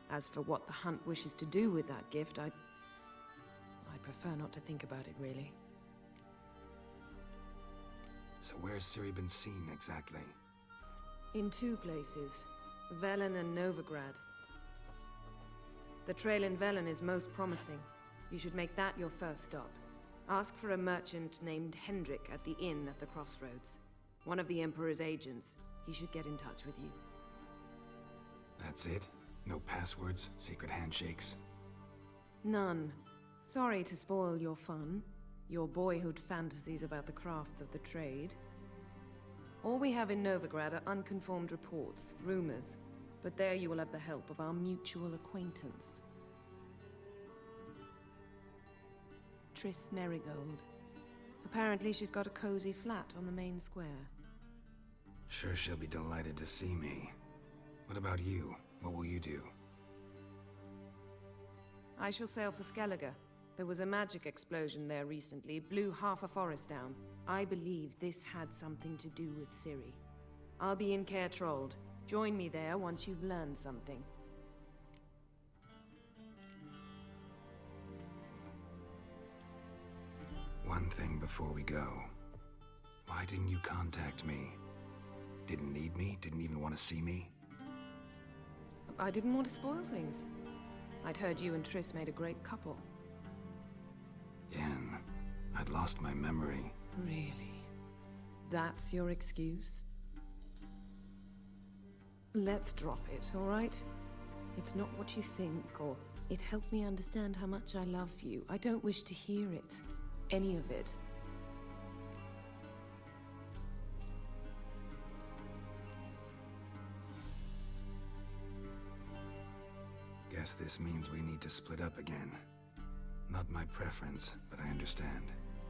As for what the Hunt wishes to do with that gift, I'd prefer not to think about it, really. So where's Ciri been seen, exactly? In two places. Velen and Novigrad. The trail in Velen is most promising. You should make that your first stop. Ask for a merchant named Hendrik at the inn at the crossroads. One of the Emperor's agents. He should get in touch with you. That's it? No passwords, secret handshakes? None. Sorry to spoil your fun. Your boyhood fantasies about the crafts of the trade. All we have in Novigrad are unconfirmed reports, rumors. But there you will have the help of our mutual acquaintance. Triss Merigold. Apparently she's got a cozy flat on the main square. Sure she'll be delighted to see me. What about you? What will you do? I shall sail for Skellige. There was a magic explosion there recently, blew half a forest down. I believe this had something to do with Ciri. I'll be in Kaer. Join me there once you've learned something. One thing before we go. Why didn't you contact me? Didn't need me? Didn't even want to see me? I didn't want to spoil things. I'd heard you and Triss made a great couple. Yen, I'd lost my memory. Really? That's your excuse? Let's drop it, all right? It's not what you think, or it helped me understand how much I love you. I don't wish to hear it. Any of it. Guess this means we need to split up again. Not my preference, but I understand.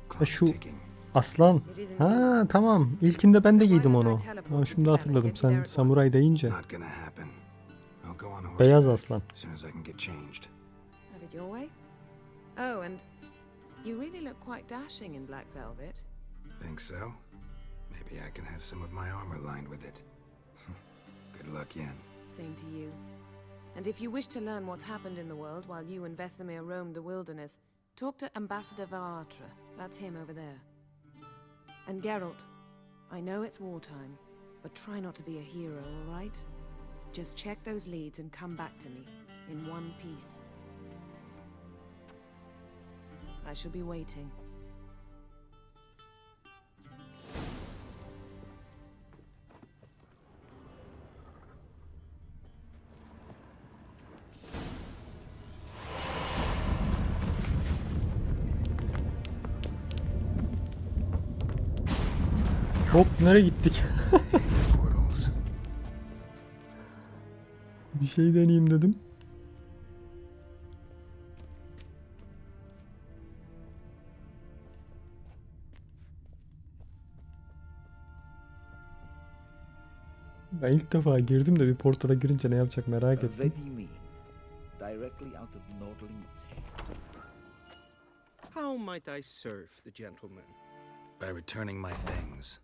Clock's Şu ticking. aslan. Ha tamam. İlkinde ben de giydim onu. Tamam, şimdi hatırladım. Sen samuray deyince. Not gonna happen. I'll go on Beyaz horseback aslan. as soon as I can get changed. Have it your way? Oh, and you really look quite dashing in black velvet. Think so? Maybe I can have some of my armor lined with it. Good luck, Yen. Same to you. And if you wish to learn what's happened in the world while you and Vesemir roamed the wilderness, talk to Ambassador Varatra. That's him over there. And Geralt, I know it's wartime, but try not to be a hero, all right? Just check those leads and come back to me, in one piece. I shall be waiting. Hop, nereye gittik? Bir şey deneyeyim dedim. Ben ilk defa girdim de bir portala girince ne yapacak merak ettim. Ready directly out of Nordling Tales. How might I serve the gentleman? By returning my things.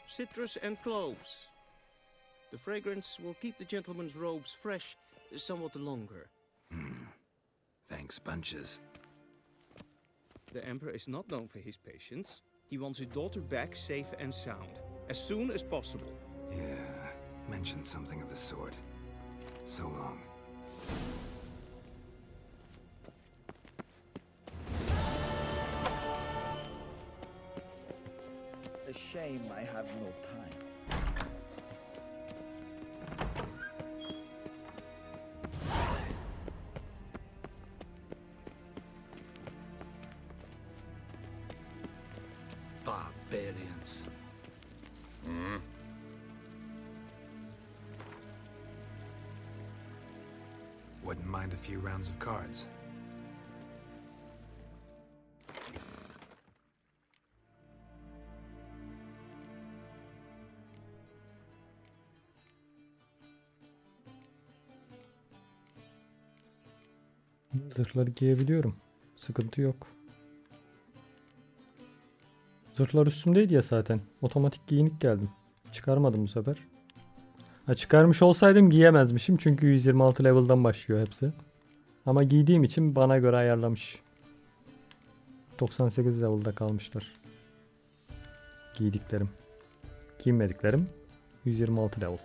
Citrus and cloves. The fragrance will keep the gentleman's robes fresh somewhat longer. Thanks, bunches. The Emperor is not known for his patience. He wants his daughter back safe and sound, as soon as possible. Yeah, mentioned something of the sort. So long. A shame I have no time. Barbarians. Wouldn't mind a few rounds of cards. Zırhları giyebiliyorum. Sıkıntı yok. Zırhlar üstümdeydi ya zaten. Otomatik giyinik geldim. Çıkarmadım bu sefer. Ha, çıkarmış olsaydım giyemezmişim. Çünkü 126 level'dan başlıyor hepsi. Ama giydiğim için bana göre ayarlamış. 98 level'da kalmışlar. Giydiklerim. Giymediklerim 126 level.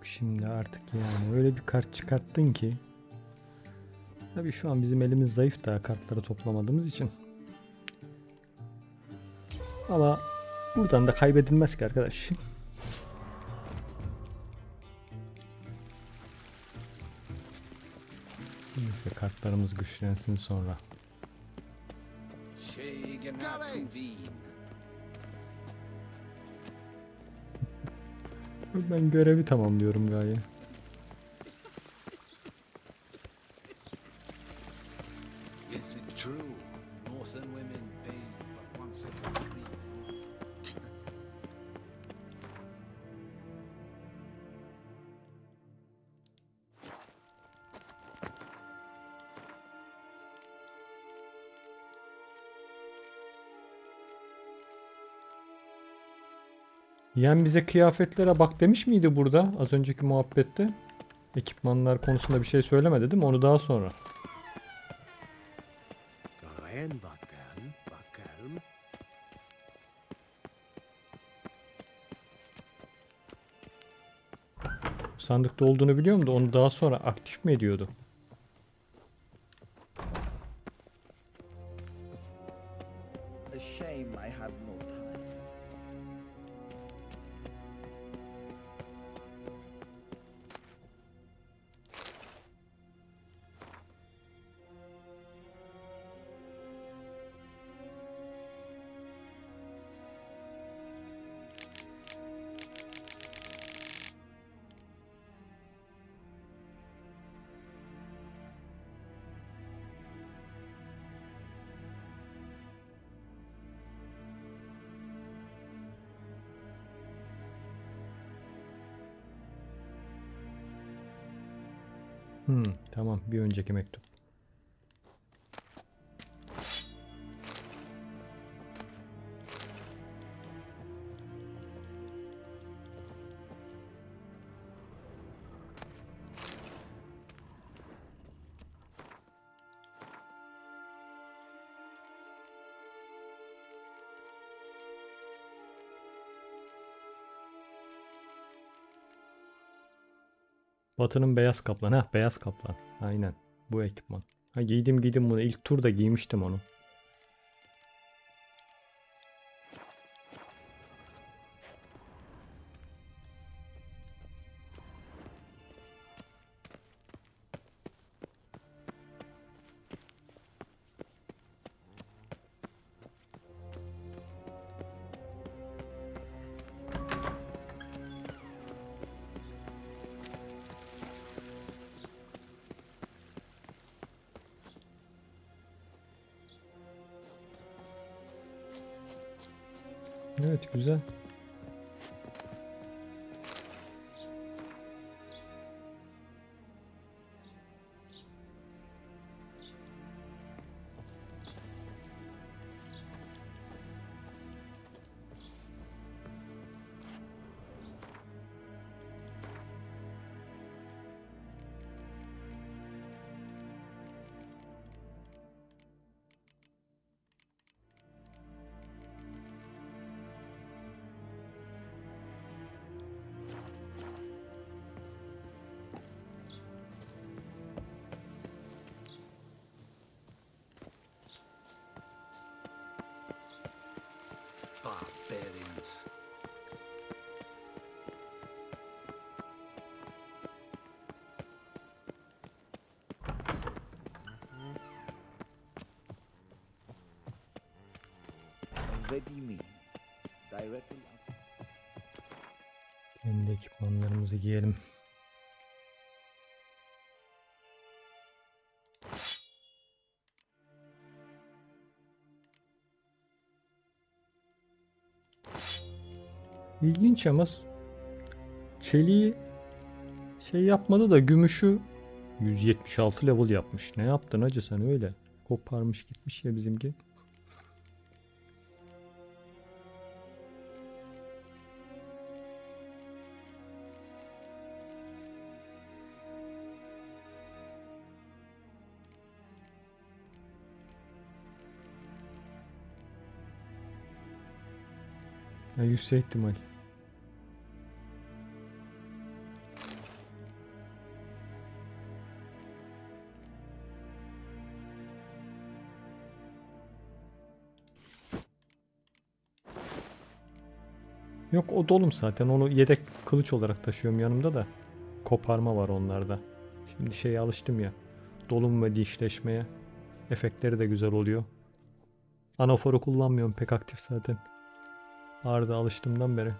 şimdi artık yani. Öyle bir kart çıkarttın ki. Tabii şu an bizim elimiz zayıf, daha kartları toplamadığımız için. Ama buradan da kaybedilmez ki arkadaş. Neyse kartlarımız güçlensin sonra. Ben görevi tamamlıyorum gayet. Is it true? Northern women bathe but once every 3. Yani bize kıyafetlere bak demiş miydi burada az önceki muhabbette? Ekipmanlar konusunda bir şey söylemedi değil mi? Onu daha sonra. Sandıkta olduğunu biliyorum da onu daha sonra aktif mi ediyordu? A shame I have no time. Tamam, bir önceki mektup. Batı'nın beyaz kaplan. Ha, beyaz kaplan. Aynen. Bu ekipman. Ha, giydim bunu. İlk turda giymiştim onu. Evet, güzel. Barbarians. Ready mean. Directly out. Kendi ekipmanlarımızı giyelim. İlginç ama çeliği şey yapmadı da gümüşü 176 level yapmış. Ne yaptın hacı sen öyle? Koparmış gitmiş ya bizimki. Ya, yüksek ihtimal. Yok o dolum zaten. Onu yedek kılıç olarak taşıyorum yanımda da. Koparma var onlarda. Şimdi şeye alıştım ya. Dolum ve dişleşmeye. Efektleri de güzel oluyor. Anaforu kullanmıyorum pek aktif zaten. Arda alıştığımdan beri.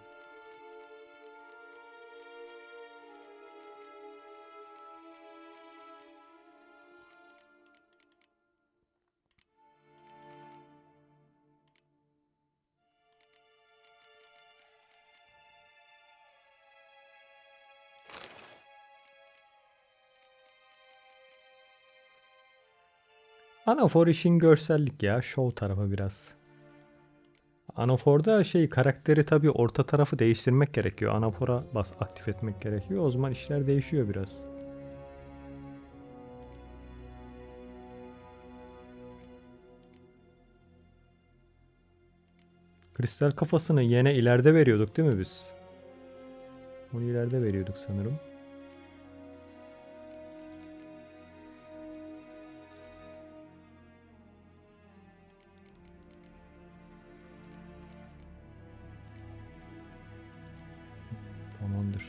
Anafor işin görsellik ya. Show tarafı biraz. Anafor'da karakteri tabii orta tarafı değiştirmek gerekiyor. Anafor'a aktif etmek gerekiyor. O zaman işler değişiyor biraz. Kristal kafasını yine ileride veriyorduk değil mi biz? Onu ileride veriyorduk sanırım. Tamamdır.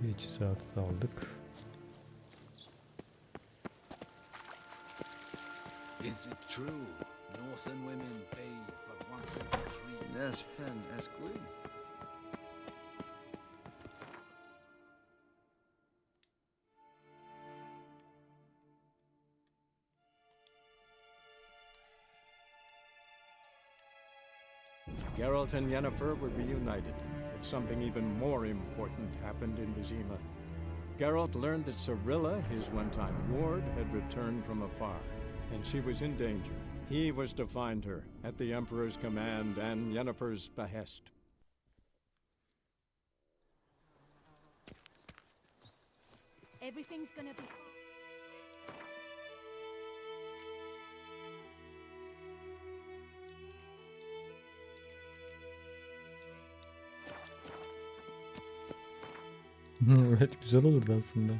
Bir saat aldık. Is it true? Northern women bathe but once every 3 years. Yes, hen, ask Gwyn. Geralt and Yennefer were reunited, but something even more important happened in Vizima. Geralt learned that Cirilla, his one-time ward, had returned from afar, and she was in danger. He was to find her, at the Emperor's command and Yennefer's behest. Everything's gonna be... Evet güzel olurdu aslında.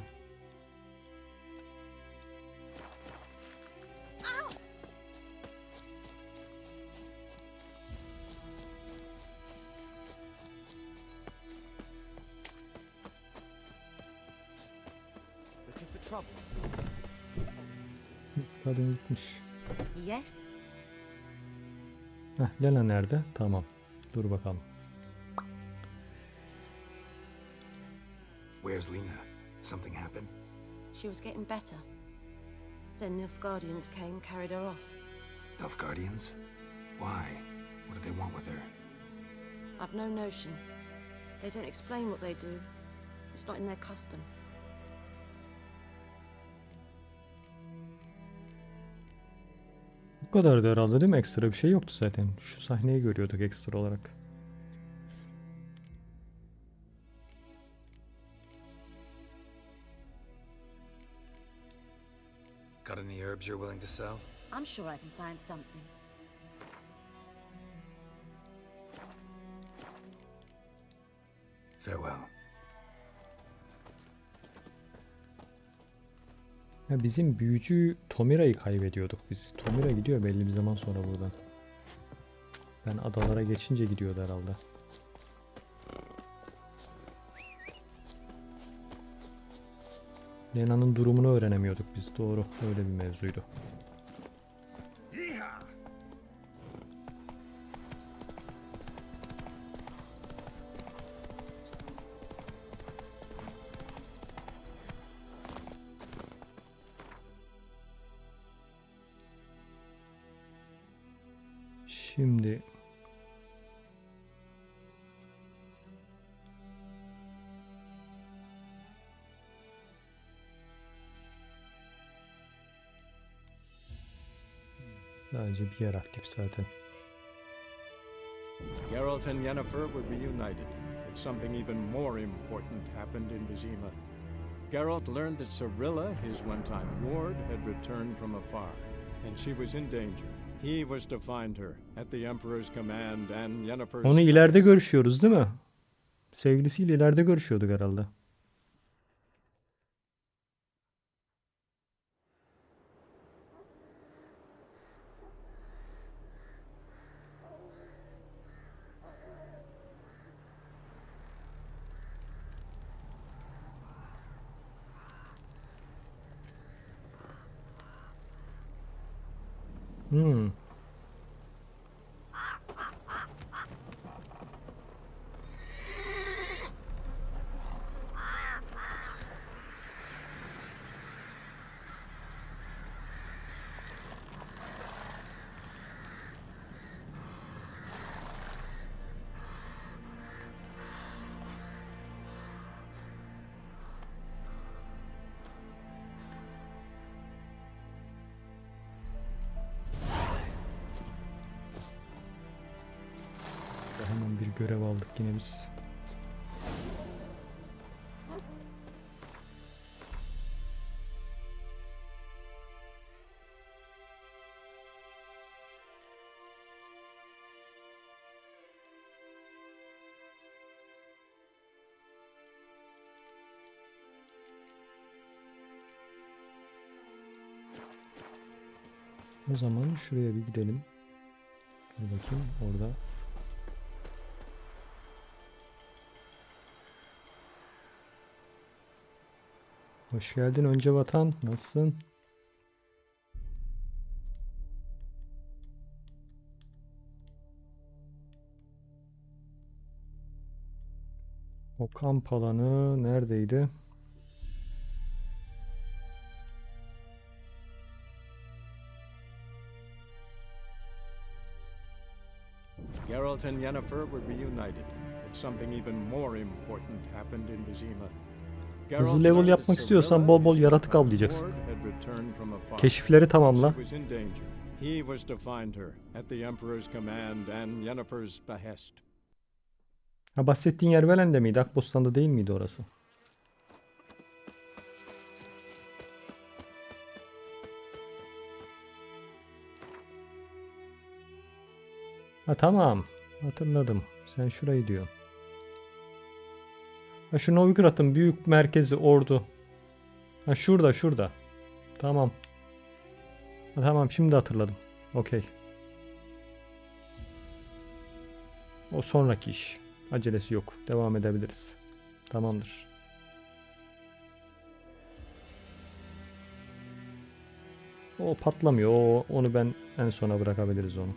Looking for trouble? Kadın gitmiş. Yes? Heh, Lena nerede? Tamam. Dur bakalım. Where's Lena? Something happened? She was getting better. Then Nilfgaardians came, carried her off. Nilfgaardians? Why? What did they want with her? I've no notion. They don't explain what they do. It's not in their custom. Bu kadardı herhalde değil mi? Ekstra bir şey yoktu zaten. Şu sahneyi görüyorduk ekstra olarak. Got any herbs you're willing to sell? I'm sure I can find something. Farewell. Ya bizim büyücü Tomira'yı kaybediyorduk biz. Tomira gidiyor belli bir zaman sonra buradan. Ben adalara geçince gidiyordu herhalde. Lena'nın durumunu öğrenemiyorduk biz. Doğru. Öyle bir mevzuydu. Şimdi sadece bir yer aktif zaten. Geralt and Yennefer were reunited, but something even more important happened in Vizima. Geralt learned that Cirilla, his one-time ward, had returned from afar, and she was in danger. He was to find her at the Emperor's command and Yennefer's... Onu ileride görüşüyoruz değil mi? Sevgilisiyle ileride görüşüyorduk herhalde. Hmm. Hemen bir görev aldık yine biz. O zaman şuraya bir gidelim. Dur bakayım orada. Hoş geldin önce vatan. Nasılsın? O kamp alanı neredeydi? Geralt and Yennefer were reunited, but something even more important happened in Vizima. Hızlı level yapmak istiyorsan bol bol yaratık avlayacaksın. Keşifleri tamamla. He was to find her at the Emperor's command and Yennefer's behest. Ha, bahsettiğin yer Velen'de miydi? Akbostan'da değil miydi orası? Ha tamam. Hatırladım. Sen şurayı diyorsun. Ha şu Novigrad'ın büyük merkezi ordu. Ha şurada şurada. Tamam. Ha, tamam şimdi hatırladım. Okey. O sonraki iş. Acelesi yok. Devam edebiliriz. Tamamdır. O patlamıyor. Onu ben en sona bırakabiliriz onu.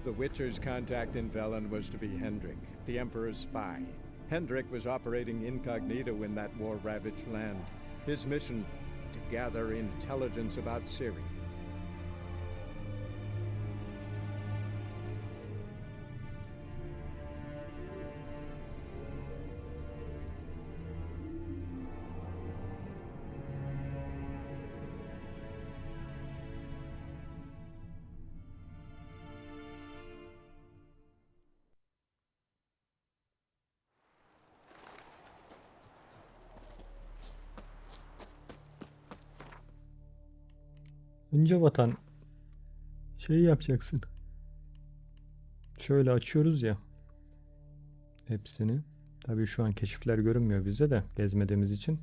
The Witcher's contact in Velen was to be Hendrik, the Emperor's spy. Hendrik was operating incognito in that war-ravaged land. His mission, to gather intelligence about Ciri. Önce vatan şeyi yapacaksın. Şöyle açıyoruz ya. Hepsini. Tabii şu an keşifler görünmüyor bize de gezmediğimiz için.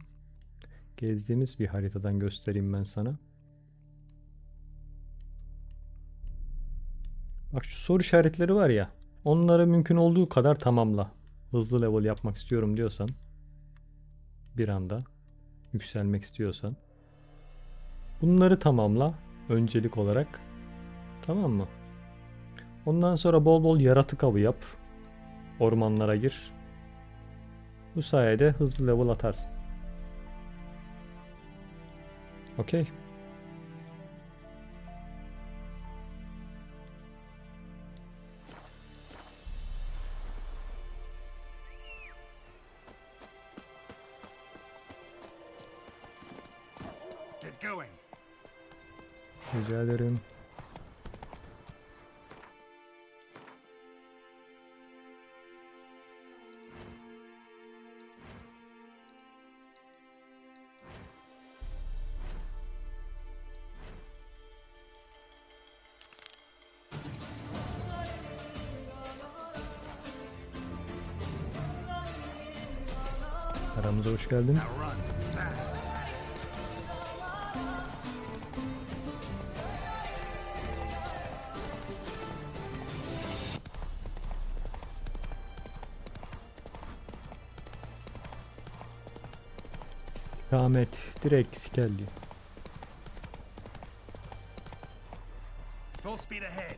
Gezdiğimiz bir haritadan göstereyim ben sana. Bak şu soru işaretleri var ya. Onları mümkün olduğu kadar tamamla. Hızlı level yapmak istiyorum diyorsan. Bir anda. Yükselmek istiyorsan. Bunları tamamla. Öncelik olarak. Tamam mı? Ondan sonra bol bol yaratık avı yap. Ormanlara gir. Bu sayede hızlı level atarsın. Okey. Get going. Rica ederim. Aramıza hoş geldin. Ahmet direkt Skellige. Full speed ahead.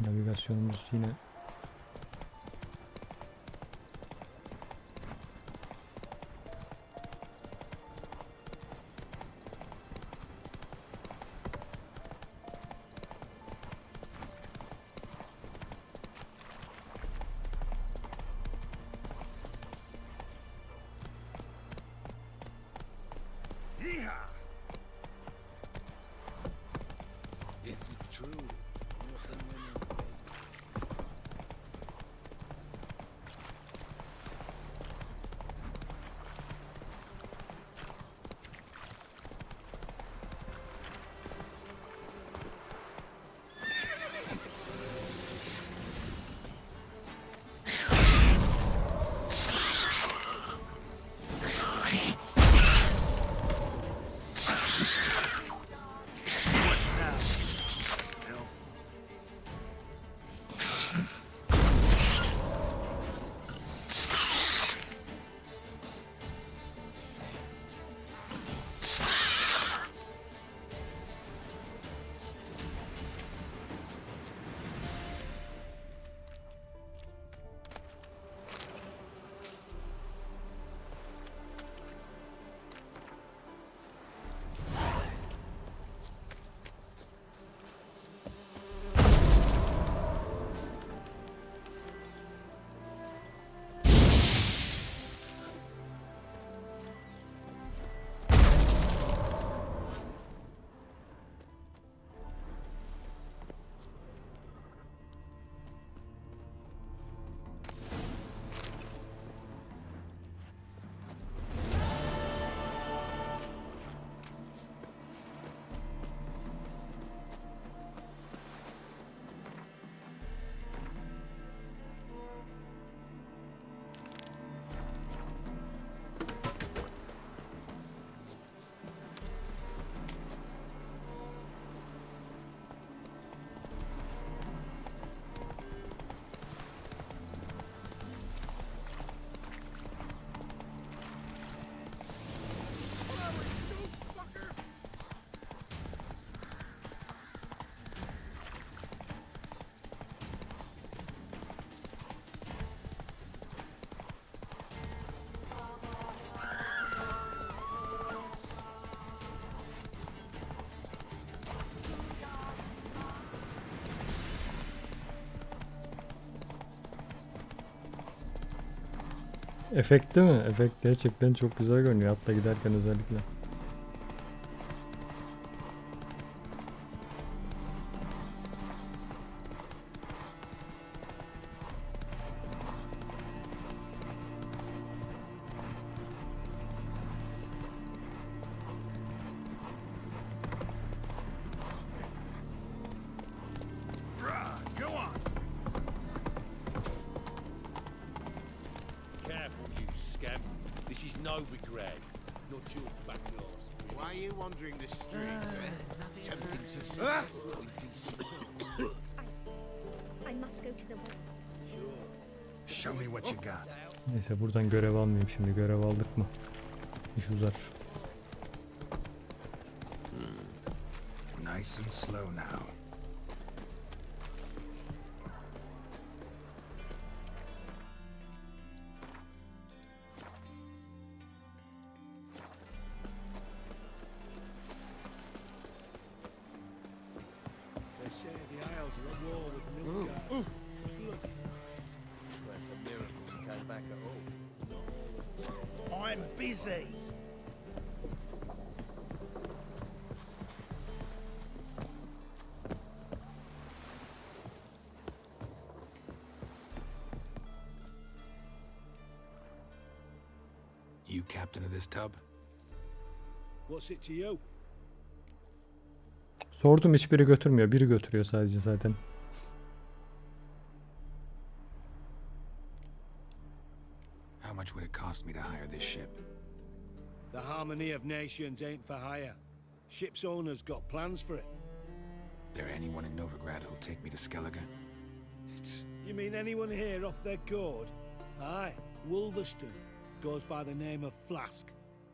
Navigasyonumuz yine Yeehaw! Is it true? efekt değil mi? Efekt gerçekten çok güzel görünüyor. Hatta giderken özellikle. Go on. Careful, you scamp. This is no regret. Not your back loss. Why are you wandering the streets, Tempting success between decent I must go to the well. Show me what you got. Neyse buradan görev almayayım şimdi. Görev aldık mı İş uzar. Nice and slow now. They say the Isles are at war with Nilfgaard. Look, that's a miracle he came back at all. I'm busy. You captain of this tub? What's it to you? Sordum, hiçbiri götürmüyor. Biri götürüyor sadece zaten. How much would it cost me to hire this ship? The harmony of nations ain't for hire. Ship's owner's got plans for it. There anyone in Novigrad who'll take me to Skellige? You mean anyone here off their gourd? Aye, Wolverston goes by the name of Flask.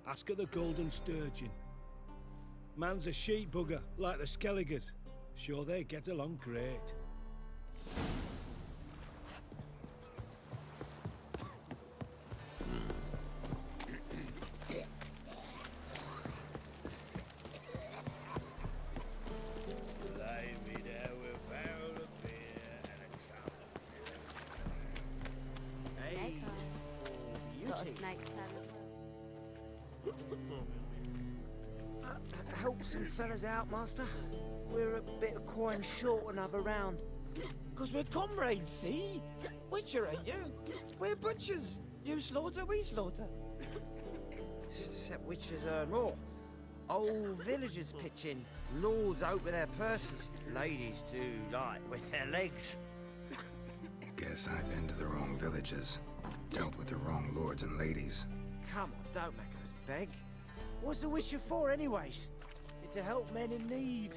Ask at the Golden Sturgeon. Man's a sheep bugger, like the Skelligers. Sure, they get along great. Help some fellas out, Master. We're a bit of coin short another round. 'Cause we're comrades, see? Witcher, ain't you? We're butchers. You slaughter, we slaughter. Except witches earn more. Old villagers pitch in. Lords out with their purses. Ladies do like with their legs. Guess I've been to the wrong villages. Dealt with the wrong lords and ladies. Come on, don't make us beg. What's the witcher for, anyways? It's to help men in need.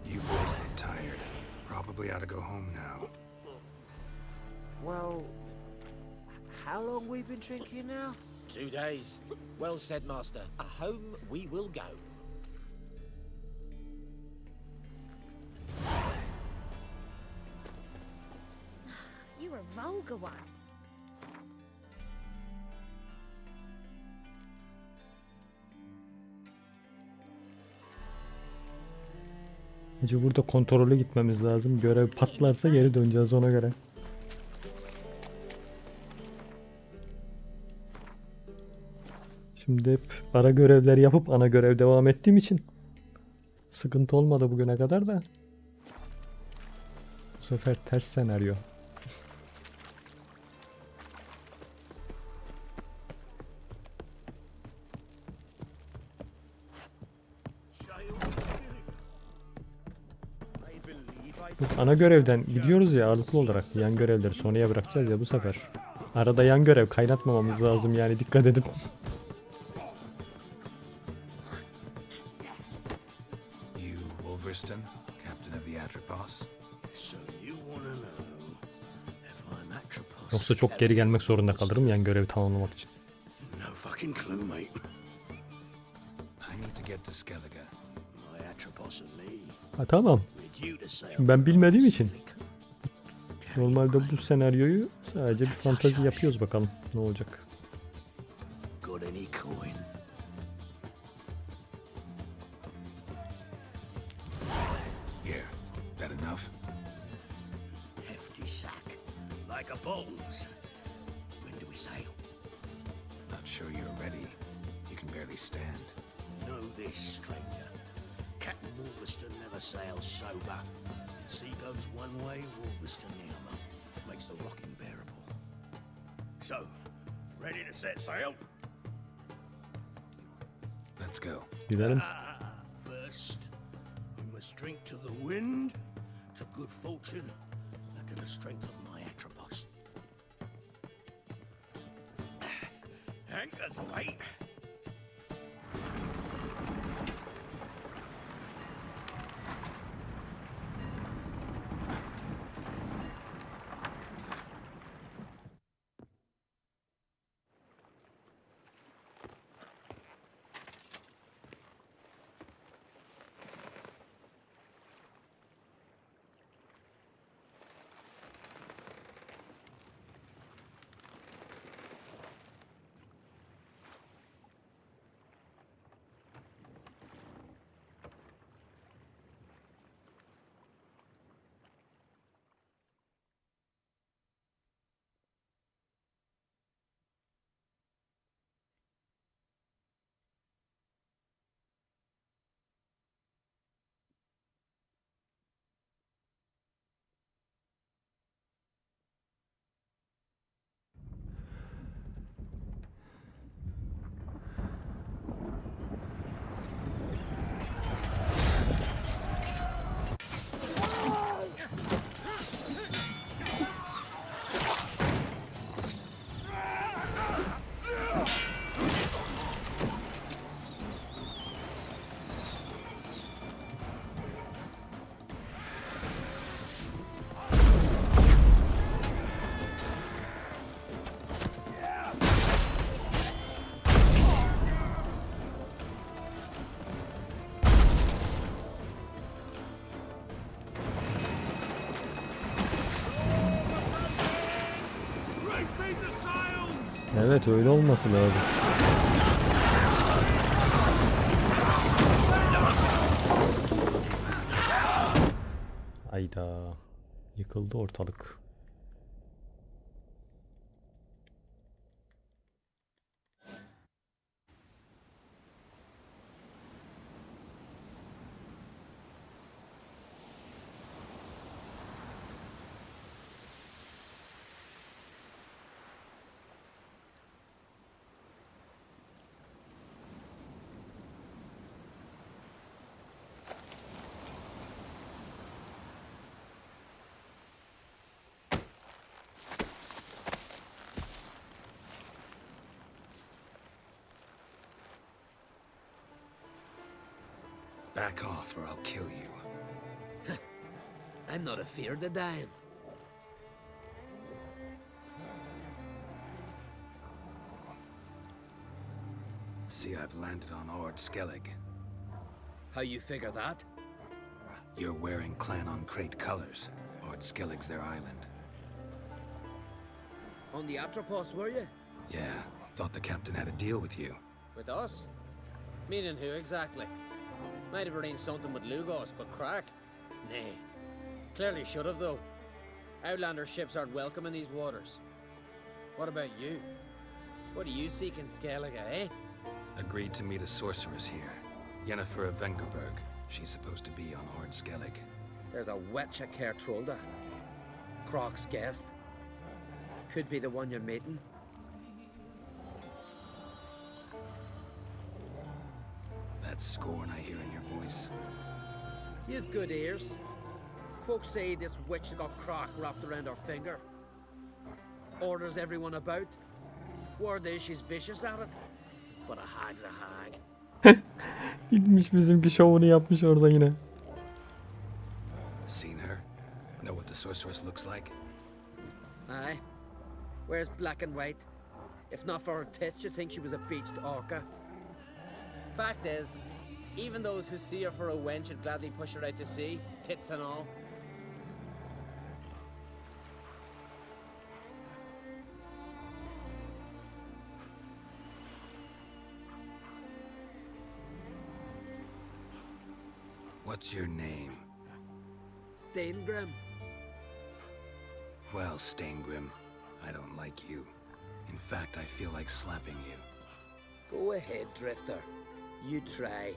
You boys look tired. Probably ought to go home now. Well, how long we been drinking now? 2 days. Well said, Master. Home we will go. You're a vulgar one. Önce burada kontrollü gitmemiz lazım. Görev patlarsa geri döneceğiz ona göre. Şimdi hep ara görevler yapıp ana görev devam ettiğim için sıkıntı olmadı bugüne kadar da. Bu sefer ters senaryo. Ana görevden gidiyoruz ya ağırlıklı olarak. Yan görevleri sonraya bırakacağız ya bu sefer. Arada yan görev kaynatmamamız lazım yani, dikkat edin. You, Wolverston, captain of the Atropos? So you wanna know if I'm Atropos? Yoksa çok geri gelmek zorunda kalırım yan görevi tamamlamak için. No fucking clue, mate. I need to get to Skellige. My Atropos and me. Ha tamam. Şimdi ben bilmediğim için normalde bu senaryoyu sadece bir fantazi yapıyoruz, bakalım ne olacak. Got any coin? Here, that enough? Hefty sack, like a bull's. When do we sail? Not sure you're ready. You can barely stand. Know this, stranger. Captain Wolverston never sails sober. The sea goes one way, Wolverston the other. Makes the rocking bearable. So, ready to set sail? Let's go. Gidelim. First, we must drink to the wind, to good fortune, and to the strength of my Atropos. Anchors away. Evet, öyle olması lazım. Ayda. Yıkıldı ortalık. Back off or I'll kill you. I'm not afeard of dying. See, I've landed on Skellige. How you figure that? You're wearing Clan on Crate colors. Skellige's their island. On the Atropos, were you? Yeah, thought the captain had a deal with you. With us? Meaning who exactly? Might have arranged something with Lugos, but crack? Nay. Clearly should have, though. Outlander ships aren't welcome in these waters. What about you? What do you seek in Skellige, eh? Agreed to meet a sorceress here. Yennefer of Vengerberg. She's supposed to be on Skellige. There's a witch at Kaer Trolda. Croc's guest. Could be the one you're meeting. That scorn I hear in your voice. You've good ears. Folks say this witch got Croc wrapped around her finger. Orders everyone about. Word is she's vicious at it. But a hag's a hag. Gitmiş bizimki şovunu yapmış orada yine. Seen her? Know what the sorceress looks like? Aye. Wears black and white. If not for her tits, you'd think she was a beached orca. Fact is, even those who see her for a wench would gladly push her out to sea, tits and all. What's your name? Steingrim. Well, Steingrim, I don't like you. In fact, I feel like slapping you. Go ahead, Drifter. You try.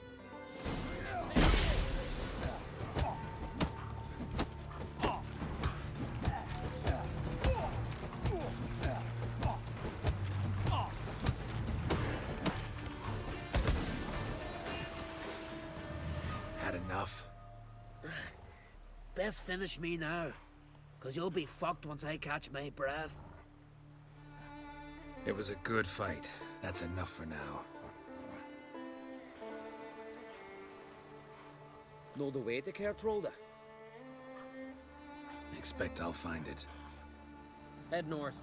Had enough? Best finish me now, 'cause you'll be fucked once I catch my breath. It was a good fight. That's enough for now. Know the way to Kaer Trolda? Expect I'll find it. Head north.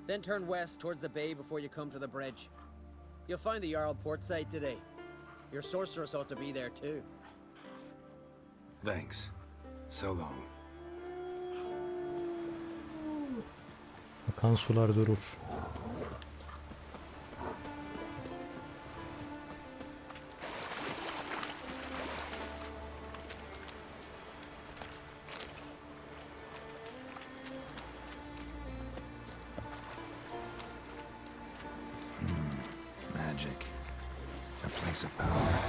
Then turn west towards the bay before you come to the bridge. You'll find the Jarl port site today. Your sorceress ought to be there too. Thanks. So long. Akan sular durur. Magic. A place of power.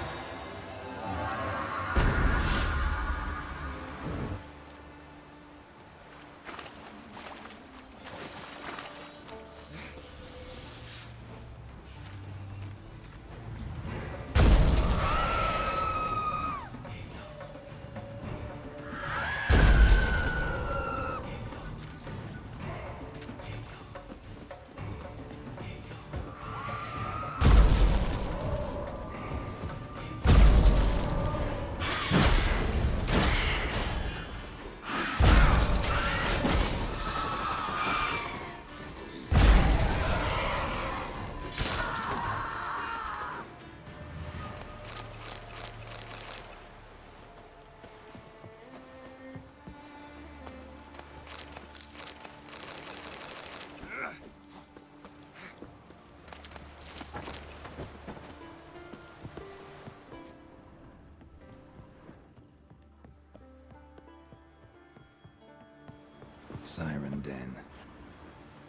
Siren Den.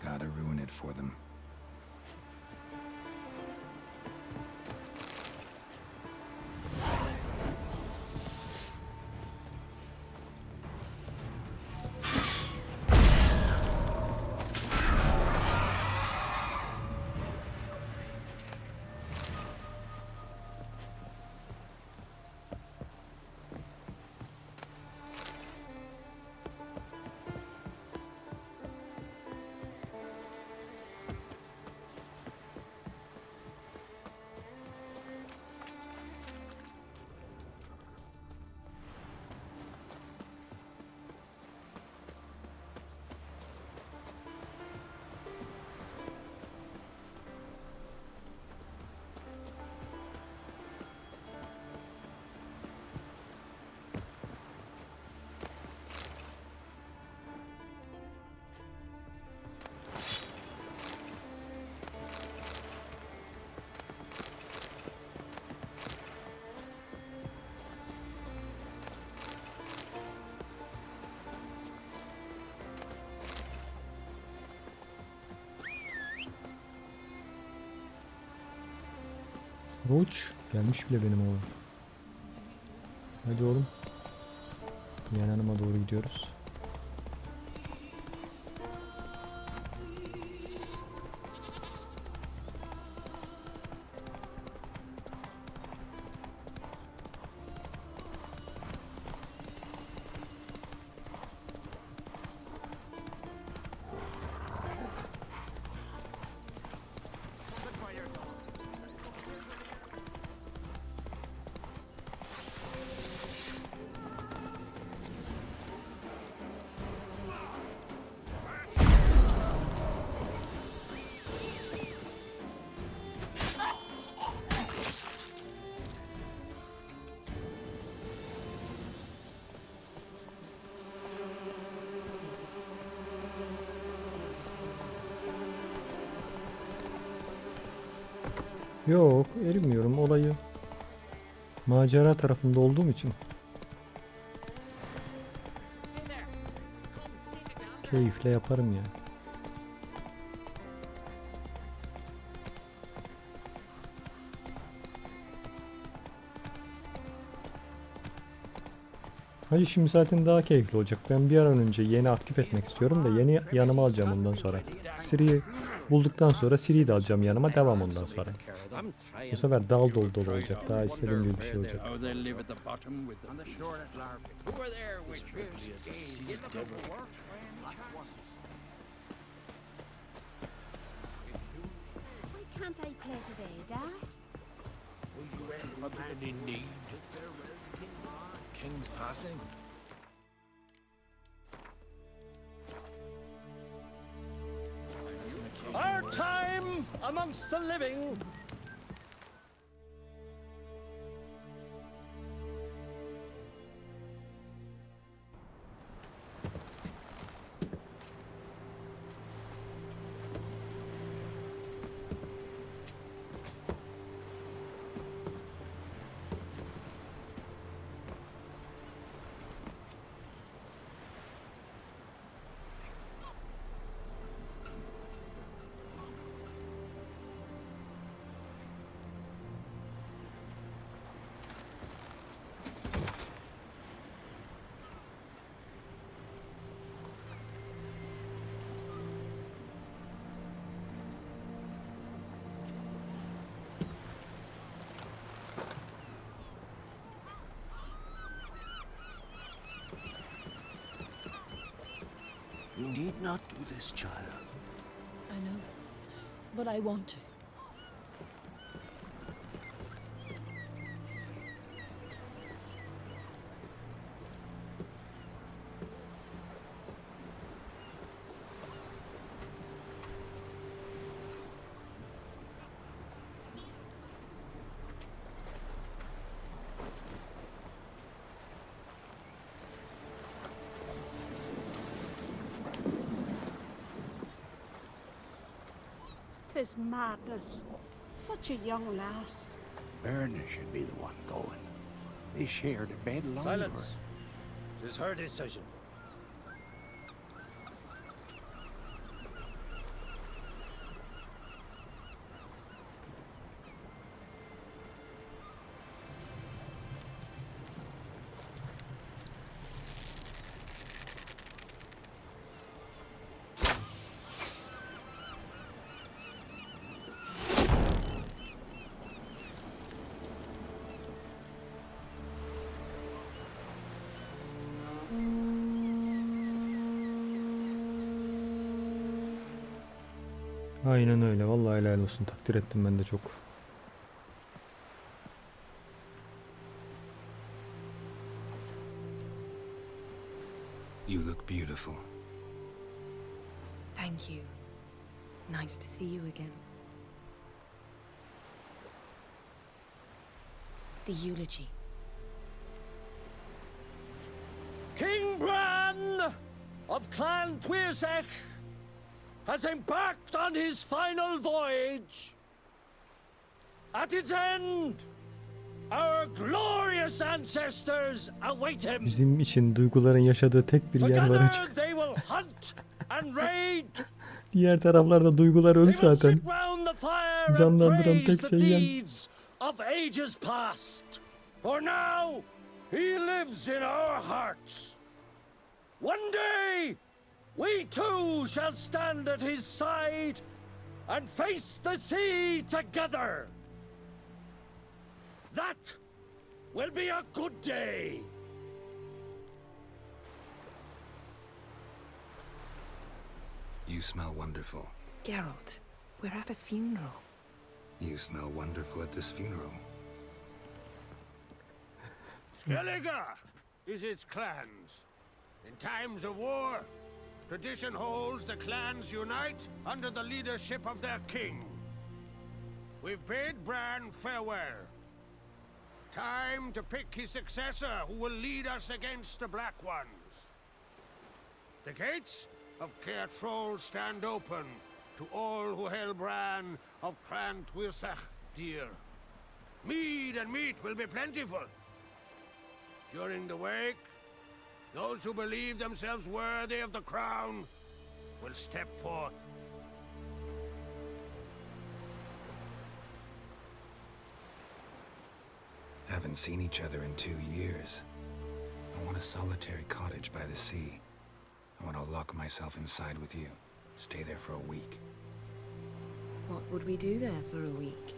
Gotta ruin it for them. Roach gelmiş bile benim oğlum. Hadi oğlum. Yanıma doğru gidiyoruz. Yok, erimiyorum olayı. Macera tarafında olduğum için. Keyifle yaparım ya. Hacı şimdi zaten daha keyifli olacak. Ben bir an önce yeni aktif etmek istiyorum da yeni yanıma alacağım ondan sonra. Siri'yi bulduktan sonra Siri'yi de alacağım yanıma, devam ondan sonra. Bu sefer dal dolu dolu olacak. Daha istediğim gibi bir şey olacak. Why can't I play today, Dad? A man in need. King's passing. Our time amongst the living. You need not do this, child. I know, but I want to. Tis madness. Such a young lass. Berna should be the one going. They shared a bed long. Silence. It is her decision. Aynen öyle. Vallahi helal olsun. Takdir ettim ben de çok. You look beautiful. Thank you. Nice to see you again. The eulogy. King Bran of Clan Twirsech has embarked on his final voyage. At its end, our glorious ancestors await him. Bizim için duyguların yaşadığı tek bir yer var Together açık. they will hunt and raid. Diğer taraflarda duygular öldü They will zaten. sit round the fire and Canlandıran praise tek the şey yen. deeds of ages past. For now, he lives in our hearts. One day, we too shall stand at his side and face the sea together. That will be a good day. You smell wonderful. Geralt, we're at a funeral. You smell wonderful at this funeral. Skellige is its clans. In times of war, tradition holds the clans unite under the leadership of their king. We've bid Bran farewell. Time to pick his successor who will lead us against the Black Ones. The gates of Kaer stand open to all who hail Bran of Clan Twirsech dear. Mead and meat will be plentiful. During the wake, those who believe themselves worthy of the crown will step forth. Haven't seen each other in 2 years. I want a solitary cottage by the sea. I want to lock myself inside with you. Stay there for a week. What would we do there for a week?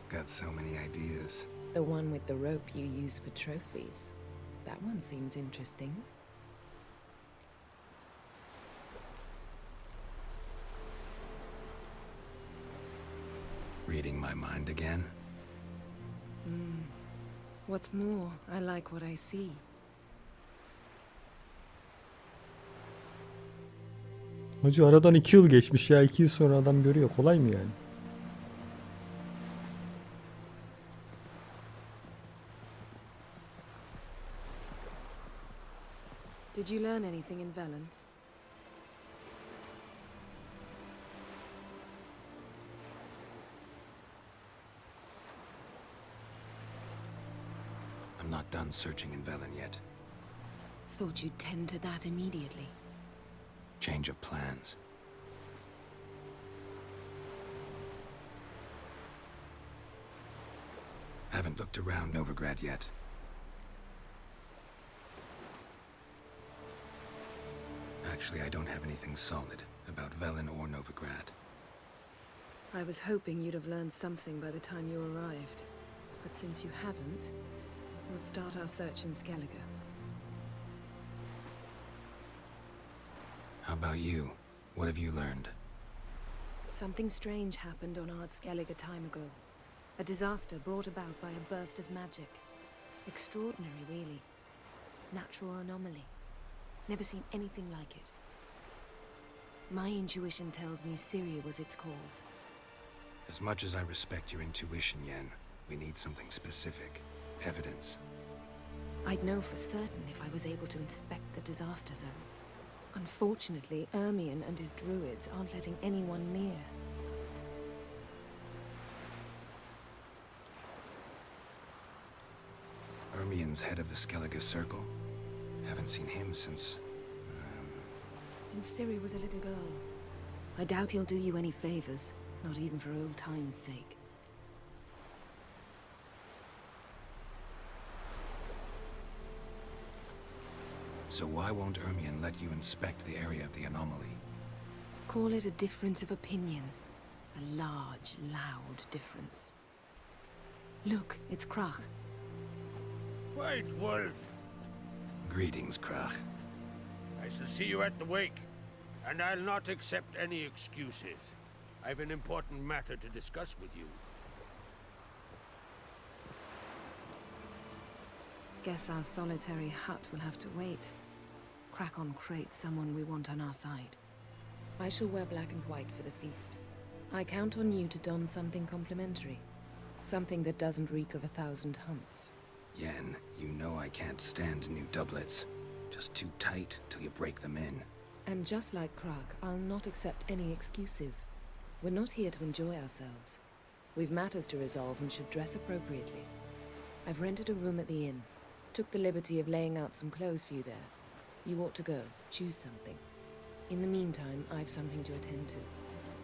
Got so many ideas. The one with the rope you use for trophies. That one seems interesting. Reading my mind again? What's more, I like what I see. Hacı aradan 2 yıl geçmiş ya. 2 yıl sonra adam görüyor. Kolay mı yani? Did you learn anything in Velen? I'm not done searching in Velen yet. Thought you'd tend to that immediately. Change of plans. Haven't looked around Novigrad yet. Actually, I don't have anything solid about Velen or Novigrad. I was hoping you'd have learned something by the time you arrived. But since you haven't, we'll start our search in Skellige. How about you? What have you learned? Something strange happened on Ard Skellige time ago. A disaster brought about by a burst of magic. Extraordinary, really. Natural anomaly. Never seen anything like it. My intuition tells me Ciri was its cause. As much as I respect your intuition, Yen, we need something specific. Evidence. I'd know for certain if I was able to inspect the disaster zone. Unfortunately, Ermion and his druids aren't letting anyone near. Ermion's head of the Skellige Circle? Haven't seen him since... Since Ciri was a little girl. I doubt he'll do you any favors, not even for old time's sake. So why won't Ermion let you inspect the area of the anomaly? Call it a difference of opinion. A large, loud difference. Look, it's Krach. White Wolf. Greetings, Krach. I shall see you at the wake. And I'll not accept any excuses. I have an important matter to discuss with you. Guess our solitary hut will have to wait. Crack on crate someone we want on our side. I shall wear black and white for the feast. I count on you to don something complimentary. Something that doesn't reek of 1,000 hunts. Yen, you know I can't stand new doublets. Just too tight till you break them in. And just like Krak, I'll not accept any excuses. We're not here to enjoy ourselves. We've matters to resolve and should dress appropriately. I've rented a room at the inn. Took the liberty of laying out some clothes for you there. You ought to go. Choose something. In the meantime, I've something to attend to.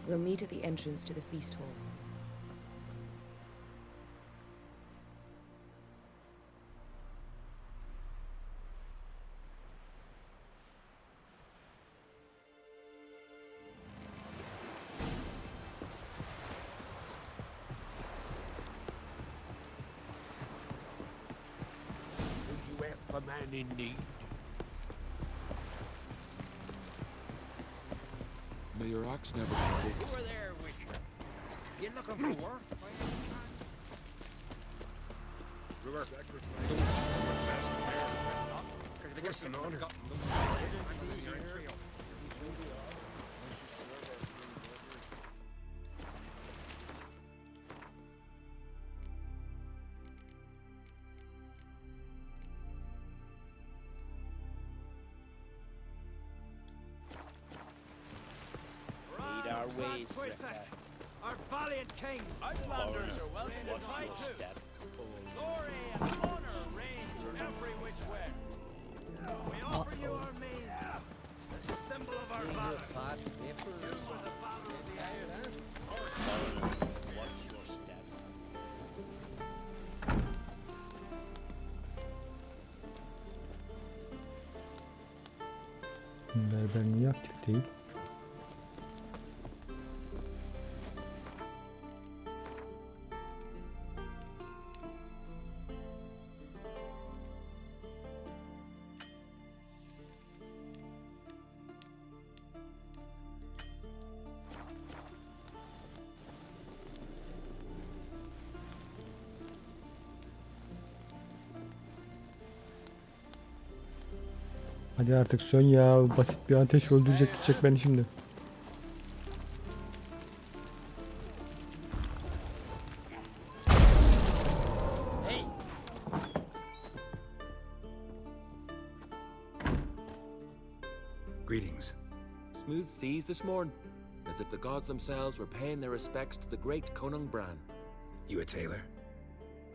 We'll meet at the entrance to the feast hall. Will you help a man in need? May your axe never come. Over there, Witcher. You looking for work? River. What's an honor? Lead our ways, Drifter. Our valiant king! Outlanders are welcome Watch to try your too. step. Glory and honor reign every which way. We offer you our maidens, the symbol of our valor. You were the valor of the Iron. Watch your step. Berber niye aktif değil? Hadi artık sön ya. Basit bir ateş öldürecek gidecek beni şimdi. Greetings. Smooth seas this morning, as if the gods themselves were paying their respects to the great Conung Bran. You a tailor?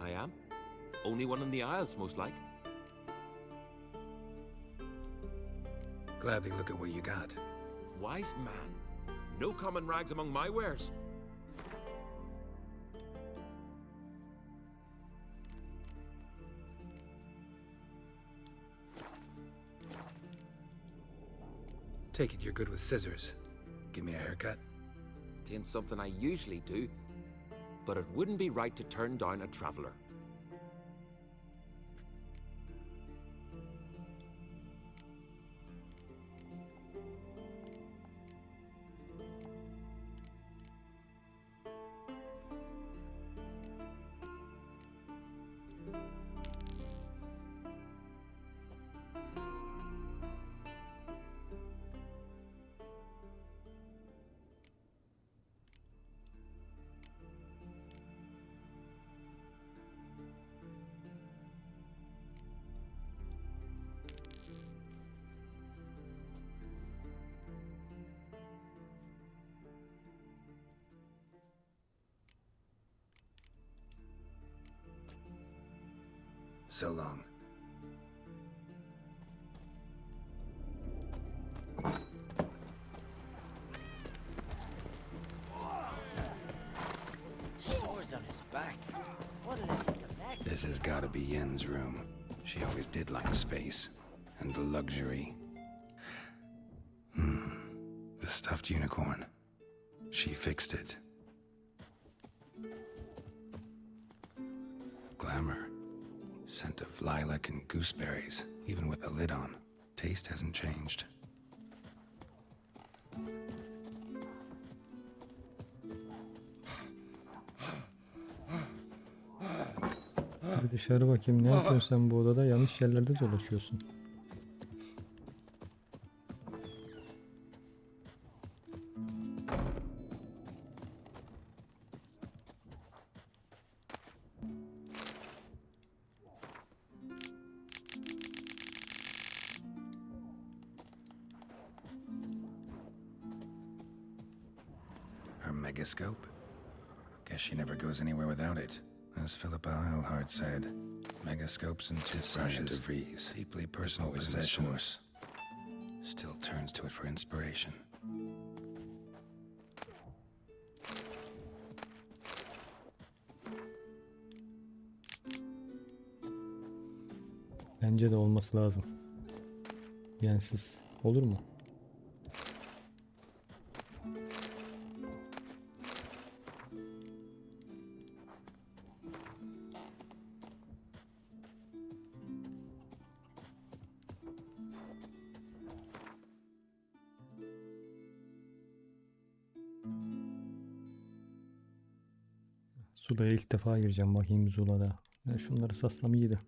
I am. Only one in the Isles, most like. Gladly look at what you got. Wise man. No common rags among my wares. Take it you're good with scissors. Give me a haircut. Tain't something I usually do, but it wouldn't be right to turn down a traveler. So long. Swords on his back. What'll it connect? This has gotta be Yen's room. She always did like space. And the luxury. The stuffed unicorn. She fixed it. Glamour. Scent of lilac and gooseberries, even with the lid on. Taste hasn't changed. Dışarı bakayım, ne yapıyorsun sen bu odada? Yanlış yerlerde dolaşıyorsun. Her megascope? Guess she never goes anywhere without it. As Philippa Eilhart said, megascopes and toothbrushes, deeply personal possessions. Still turns to it for inspiration. Bence de olması lazım. Yensiz. Olur mu? Zula'ya ilk defa gireceğim, bakayım Zula'da. Ben şunları satsam iyiydi.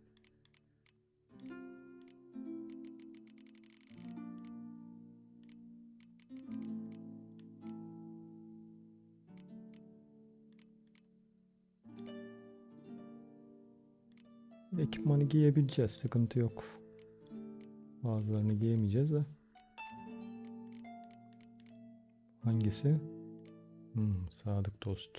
Ekipmanı giyebileceğiz, sıkıntı yok. Bazılarını giyemeyeceğiz de. Hangisi? Sadık dost.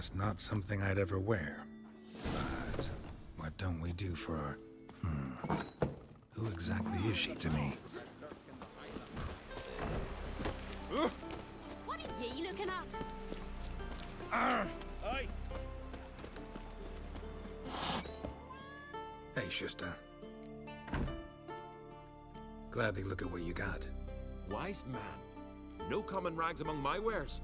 just not something I'd ever wear. But what don't we do for our... Who exactly is she to me? What are ye looking at? Aye. Hey, Schuster. Gladly look at what you got. Wise man. No common rags among my wares.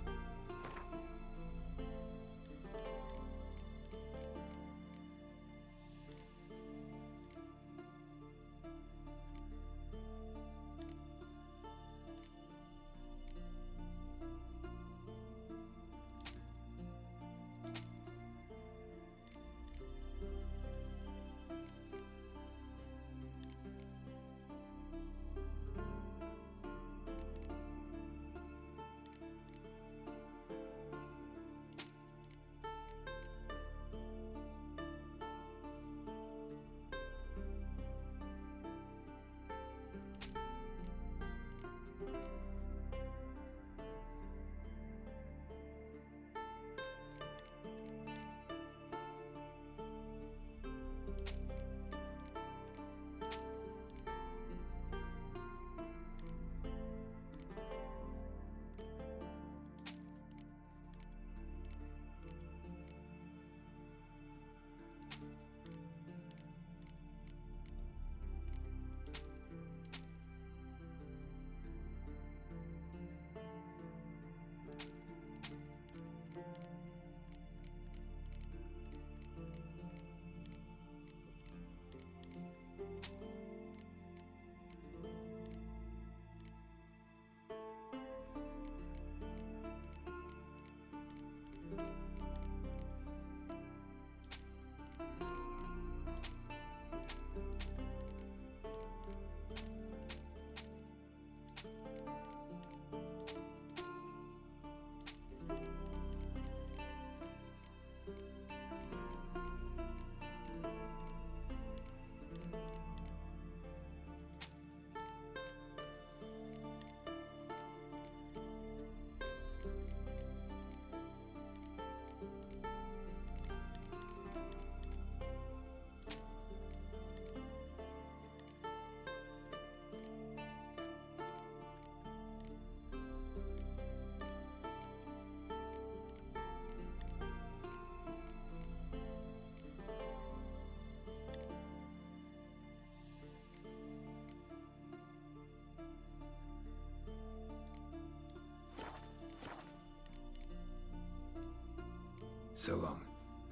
So long.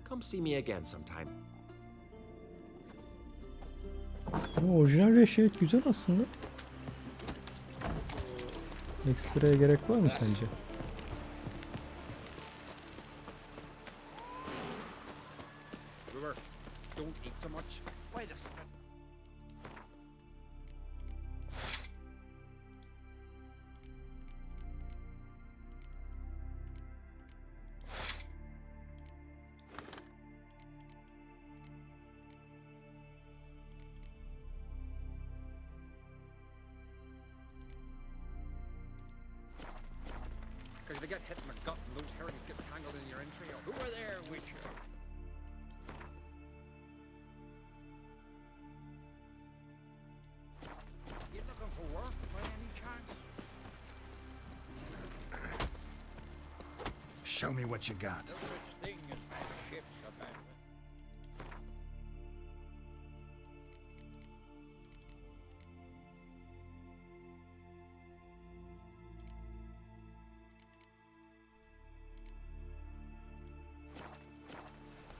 Come see me again sometime. Bu orijinal reşet güzel aslında. Ekstraya gerek var mı sence? River, don't eat so much. Wait a second. Because if you get hit in the gut and those herrings get tangled in your entrails. Who are there, Witcher? You looking for work by any chance? Show me what you got. No such thing as bad ships about.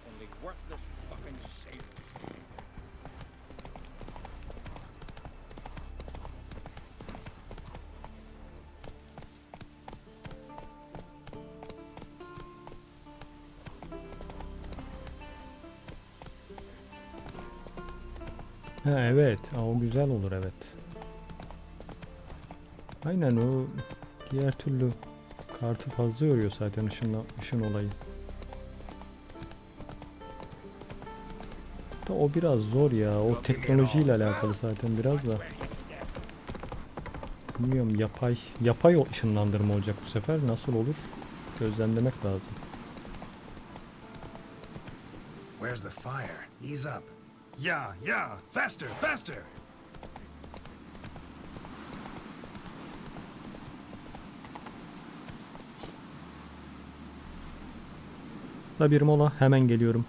Only worthless fucking sailors. Ha evet, o güzel olur evet. Aynen o diğer türlü kartı fazla yoruyor zaten ışın olayı. Da o biraz zor ya. O teknolojiyle alakalı zaten biraz da. Bilmiyorum yapay ışınlandırma olacak bu sefer. Nasıl olur? Gözlemlemek lazım. Where's the fire? Ease up. Yeah, yeah! Faster, faster! Kısa bir mola, hemen geliyorum.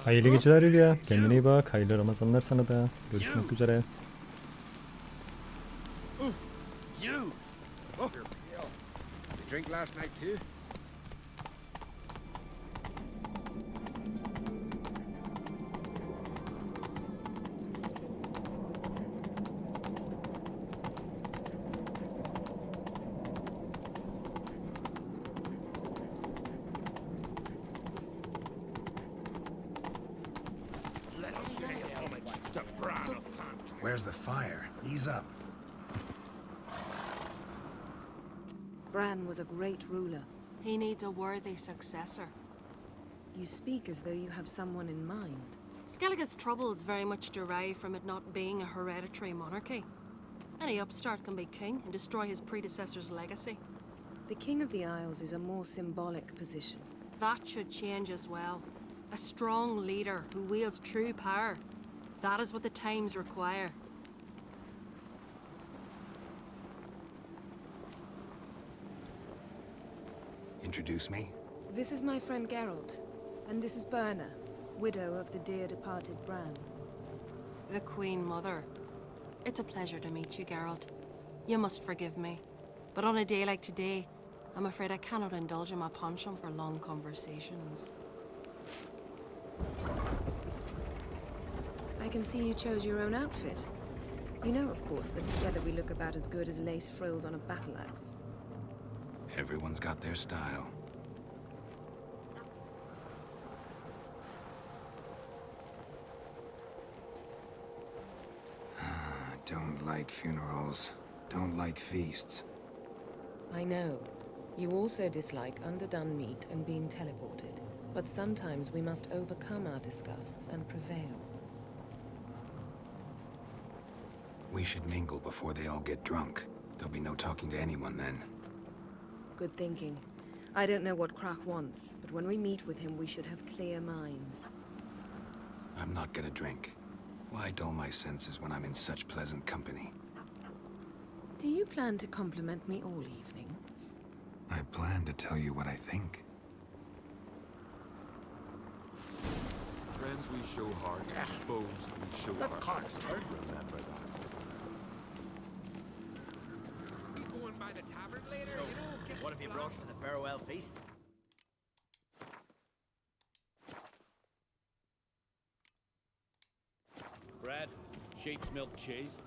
Hayırlı geceler Hülya. Kendine iyi bak. Hayırlı Ramazanlar sana da. Görüşmek üzere. You! Oh, you drink last night too? Where's the fire? Ease up. Bran was a great ruler. He needs a worthy successor. You speak as though you have someone in mind. Skellige's troubles very much derive from it not being a hereditary monarchy. Any upstart can be king and destroy his predecessor's legacy. The King of the Isles is a more symbolic position. That should change as well. A strong leader who wields true power. That is what the times require. Introduce me? This is my friend Geralt, and this is Berna, widow of the dear departed Bran. The Queen Mother. It's a pleasure to meet you, Geralt. You must forgive me, but on a day like today, I'm afraid I cannot indulge in my penchant for long conversations. I can see you chose your own outfit. You know, of course, that together we look about as good as lace frills on a battle axe. Everyone's got their style. Don't like funerals. Don't like feasts. I know. You also dislike underdone meat and being teleported. But sometimes we must overcome our disgusts and prevail. We should mingle before they all get drunk. There'll be no talking to anyone then. Good thinking. I don't know what Krach wants, but when we meet with him, we should have clear minds. I'm not gonna drink. Why dull my senses when I'm in such pleasant company? Do you plan to compliment me all evening? I plan to tell you what I think. Friends we show heart, foes we show heart. Remember that. We going by the tavern later? So, what have you brought for the farewell feast? Bread, sheep's milk cheese.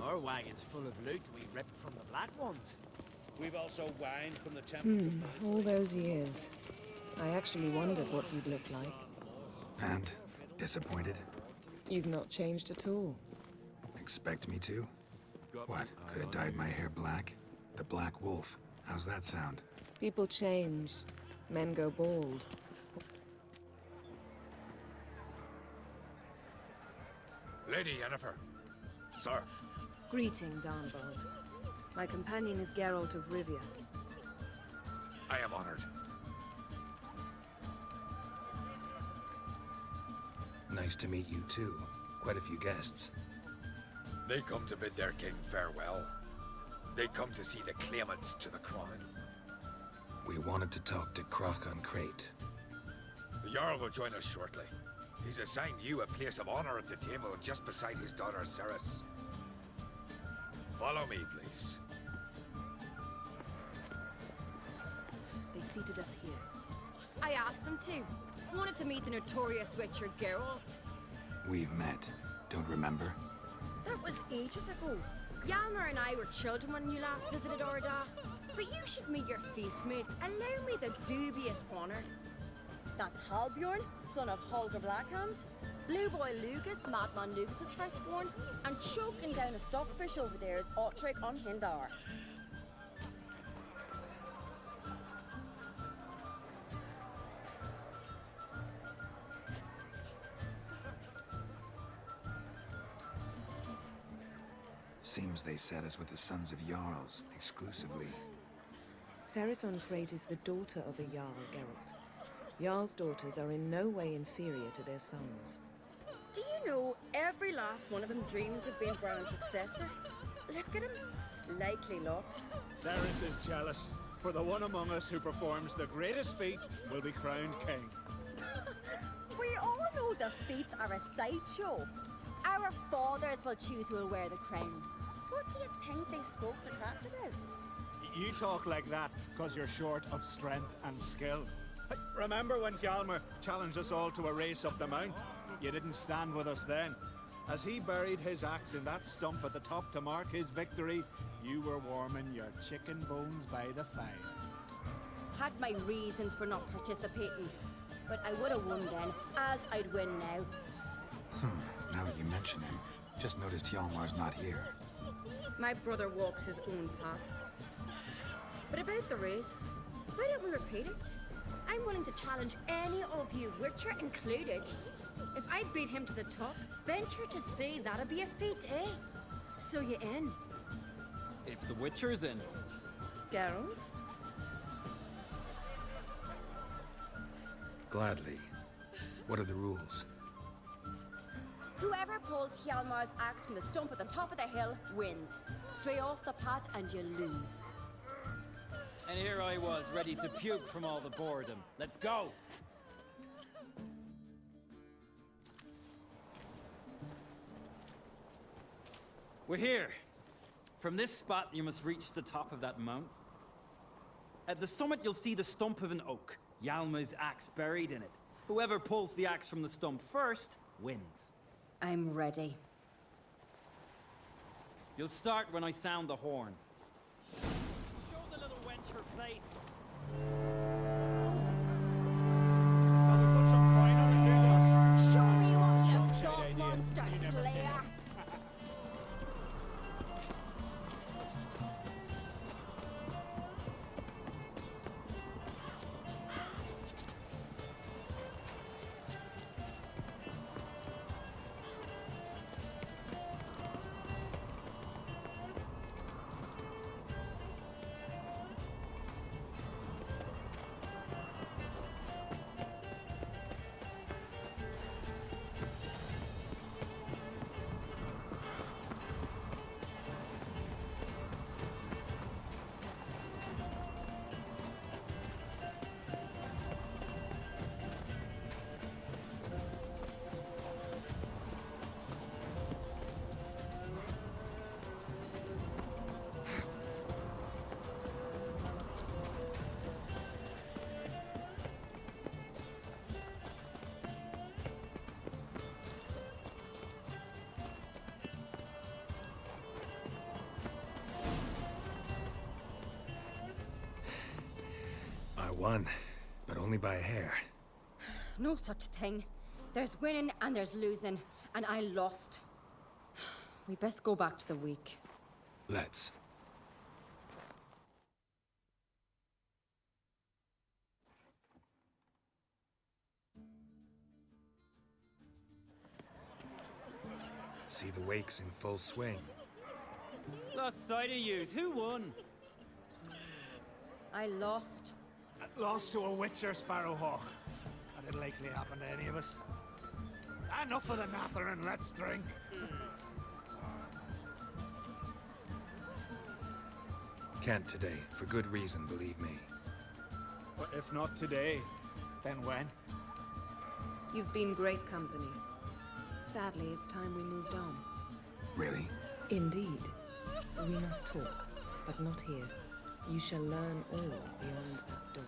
Our wagon's full of loot we ripped from the Black Ones. We've also wine from the temple. All those years. I actually wondered what you'd look like. And? Disappointed? You've not changed at all. Expect me to? What, could have dyed my hair black? The Black Wolf. How's that sound? People change. Men go bald. Lady Yennefer. Sir. Greetings, Arnvald. My companion is Geralt of Rivia. I am honored. Nice to meet you too. Quite a few guests. They come to bid their king farewell. They come to see the claimants to the crown. We wanted to talk to Croc on Crate. The Jarl will join us shortly. He's assigned you a place of honor at the table just beside his daughter Ceres. Follow me, please. They've seated us here. I asked them to. Wanted to meet the notorious witcher Geralt. We've met. Don't remember? That was ages ago. Yalmer and I were children when you last visited Orda. But you should meet your feast mates. Allow me the dubious honor. That's Halbjorn, son of Holger Blackhand. Blue Boy Lugas, Madman Lugas' firstborn. And choking down a stockfish over there is Otric on Hindar. Seems they set us with the Sons of Jarls, exclusively. Ceres on Crate is the daughter of a Jarl, Geralt. Jarl's daughters are in no way inferior to their sons. Do you know every last one of them dreams of being Bran's successor? Look at him. Likely lot. Ceres is jealous, for the one among us who performs the greatest feat will be crowned king. We all know the feats are a sideshow. Our fathers will choose who will wear the crown. What do you think they spoke to Craft about? You talk like that because you're short of strength and skill. Remember when Hjalmar challenged us all to a race up the mount? You didn't stand with us then. As he buried his axe in that stump at the top to mark his victory, you were warming your chicken bones by the fire. Had my reasons for not participating, but I would have won then, as I'd win now. Now that you mention him, just noticed Hjalmar's not here. My brother walks his own paths. But about the race, why don't we repeat it? I'm willing to challenge any of you, Witcher included. If I beat him to the top, venture to say that'd be a feat, eh? So you in? If the Witcher's in. Geralt? Gladly. What are the rules? Whoever pulls Hjalmar's axe from the stump at the top of the hill wins. Stray off the path and you lose. And here I was, ready to puke from all the boredom. Let's go! We're here. From this spot, you must reach the top of that mount. At the summit, you'll see the stump of an oak. Hjalmar's axe buried in it. Whoever pulls the axe from the stump first, wins. I'm ready. You'll start when I sound the horn. Show the little wench her place. Show me what you've got, monster slayer! Won, but only by a hair. No such thing. There's winning and there's losing, and I lost. We best go back to the week. Let's. See the wakes in full swing. Lost sight of yous. Who won? I lost. Lost to a witcher, Sparrowhawk. That'd likely happen to any of us. Enough of the nattering, let's drink. Can't today, for good reason, believe me. But if not today, then when? You've been great company. Sadly, it's time we moved on. Really? Indeed. We must talk, but not here. You shall learn all beyond that door.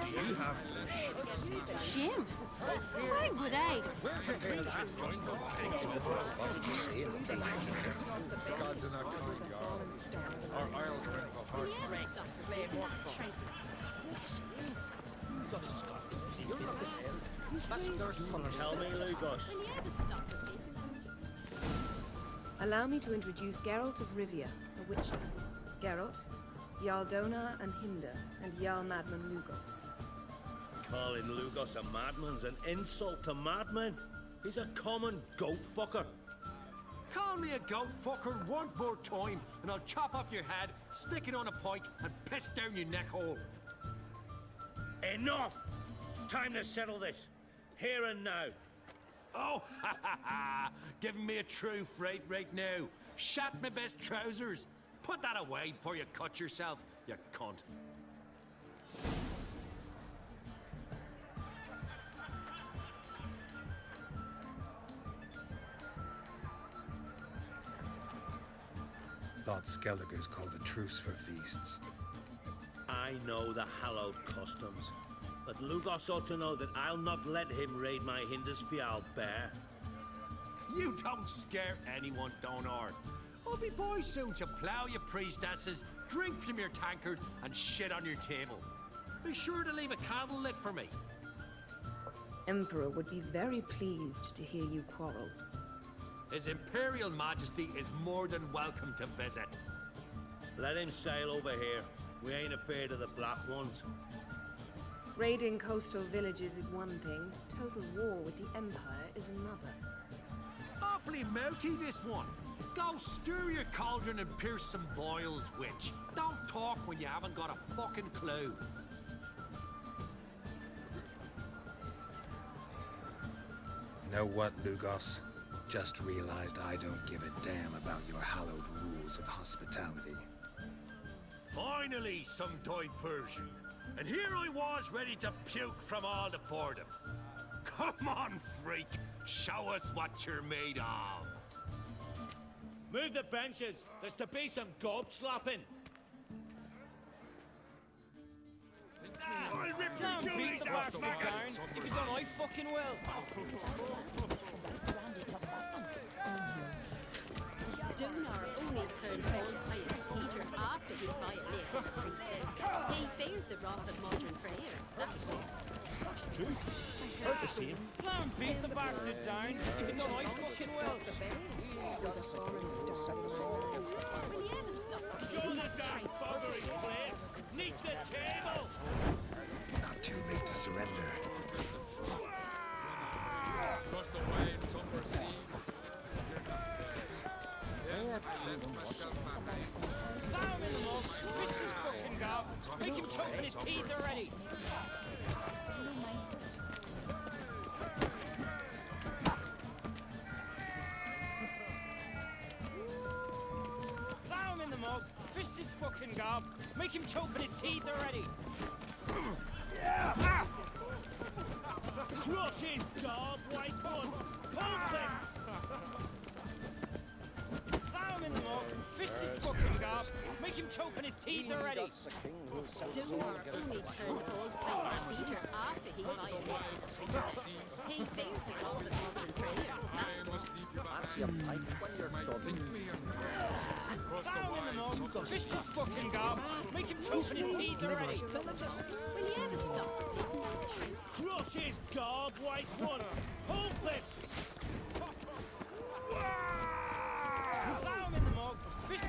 Do you have Shame. Why would I? Gods in our kind, our isles are in for hearts. Tell me, Lugos. Allow me to introduce Geralt of Rivia, a witcher. Geralt, Jarl Donar and Hinder, and Jarl Madman Lugos. Calling Lugos a madman's an insult to madmen. He's a common goat fucker. Call me a goat fucker one more time, and I'll chop off your head, stick it on a pike, and piss down your neck hole. Enough! Time to settle this. Here and now. Oh, ha ha ha! Giving me a true fright right now. Shat my best trousers. Put that away before you cut yourself, you cunt. Thought Skellige's called a truce for feasts. I know the hallowed customs, but Lugos ought to know that I'll not let him raid my Hindisfial bear. You don't scare anyone, Donar. I'll be boys soon to plough your priestesses, drink from your tankard, and shit on your table. Be sure to leave a candle lit for me. Emperor would be very pleased to hear you quarrel. His Imperial Majesty is more than welcome to visit. Let him sail over here. We ain't afraid of the Black Ones. Raiding coastal villages is one thing. Total war with the Empire is another. Awfully mouty, this one. Go stir your cauldron and pierce some boils, witch. Don't talk when you haven't got a fucking clue. Know what, Lugos? Just realized I don't give a damn about your hallowed rules of hospitality. Finally, some diversion. And here I was ready to puke from all the boredom. Come on, freak. Show us what you're made of. Move the benches. There's to be some gob slapping. I'll rip your beat the bastard down if you don't I fucking will. Donar only turned cold by his teacher after he violated the priestess. He feared the wrath of modern Freyr, that's what. That's true. I heard the same. Now beat the bastard down if you don't I fucking will. Was a foreign star in my mind. Will you ever stop Show the damn bothering place. Neat the table. Not too late to surrender. Crossed away in somber sea. Plow him in the mug. Fist his fucking gob. Make him choke in his teeth already. Plow him in the mug. Fist his fucking gob. Make him choke in his teeth already. Yeah. Crush his gob, white one. Pump him. Plow him in the mug. Fist his fucking gob. Make him choke on his teeth already. Donar only turned cold by his teacher after he violated the priestess. He feared the wrath of modern Freyr, that's what. Plow him in the mug. Fist his fucking gob. Make him choke on his teeth already. Will you ever stop repeating that tune? Crush his gob, white one. Pump him. Plow him in the mug. Fist.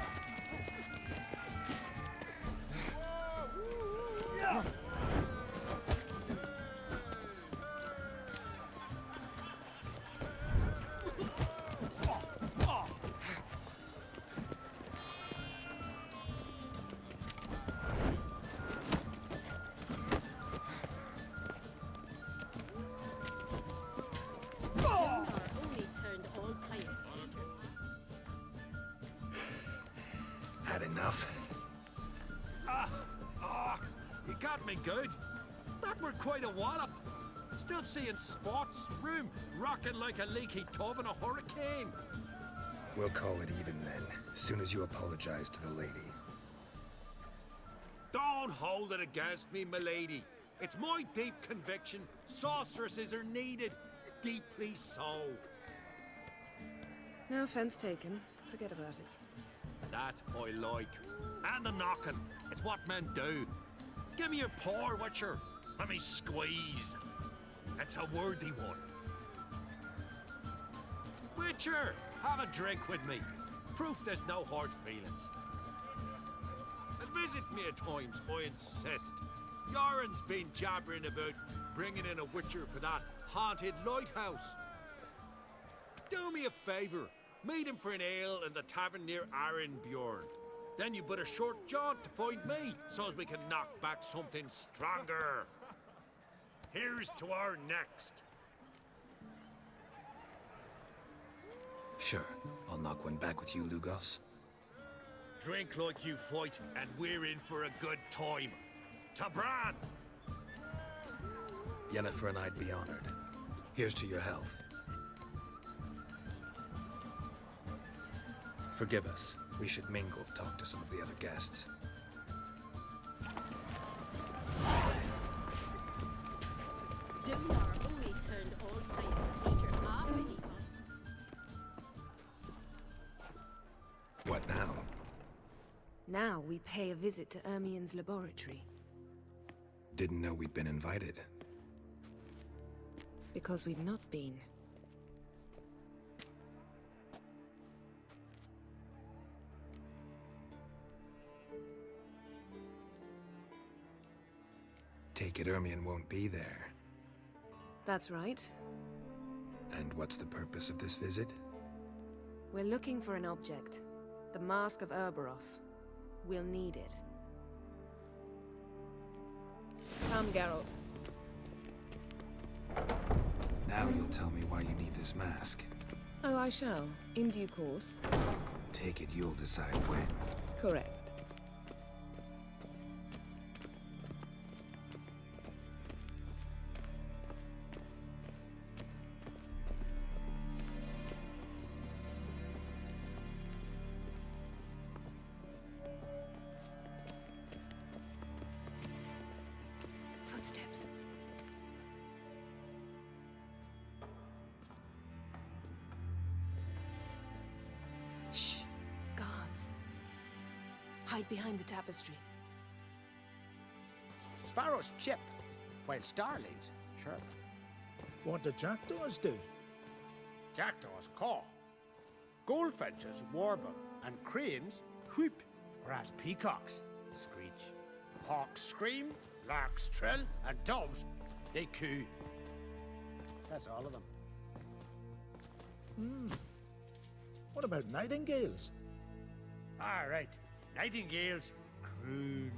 enough. You got me good. That were quite a wallop. Still seeing spots, room rocking like a leaky tub in a hurricane. We'll call it even then, soon as you apologize to the lady. Don't hold it against me, milady. It's my deep conviction sorceresses are needed. Deeply so. No offense taken. Forget about it. That I like. And the knocking. It's what men do. Give me your paw, Witcher. Let me squeeze. It's a worthy one. Witcher, have a drink with me. Proof there's no hard feelings. And visit me at times, I insist. Yoren's been jabbering about bringing in a Witcher for that haunted lighthouse. Do me a favour. Meet him for an ale in the tavern near Arenbjorn. Then you but a short jaunt to find me, so as we can knock back something stronger. Here's to our next. Sure, I'll knock one back with you, Lugos. Drink like you fight, and we're in for a good time. To Bran! Yennefer and I'd be honored. Here's to your health. Forgive us. We should mingle, talk to some of the other guests. Dunar only turned old pious Peter after he got. What now? Now we pay a visit to Ermien's laboratory. Didn't know we'd been invited. Because we've not been. Take it Ermien won't be there. That's right. And what's the purpose of this visit? We're looking for an object. The Mask of Cerberus. We'll need it. Come, Geralt. Now you'll tell me why you need this mask. Oh, I shall. In due course. Take it you'll decide when. Correct. Footsteps. Shh. Guards. Hide behind the tapestry. Sparrows chip, while starlings chirp. What do jackdaws do? Jackdaws caw. Goldfinches warble, and cranes whoop, whereas peacocks screech. Hawks scream, larks trill, and doves, they coo. That's all of them. What about nightingales? All right, nightingales croon.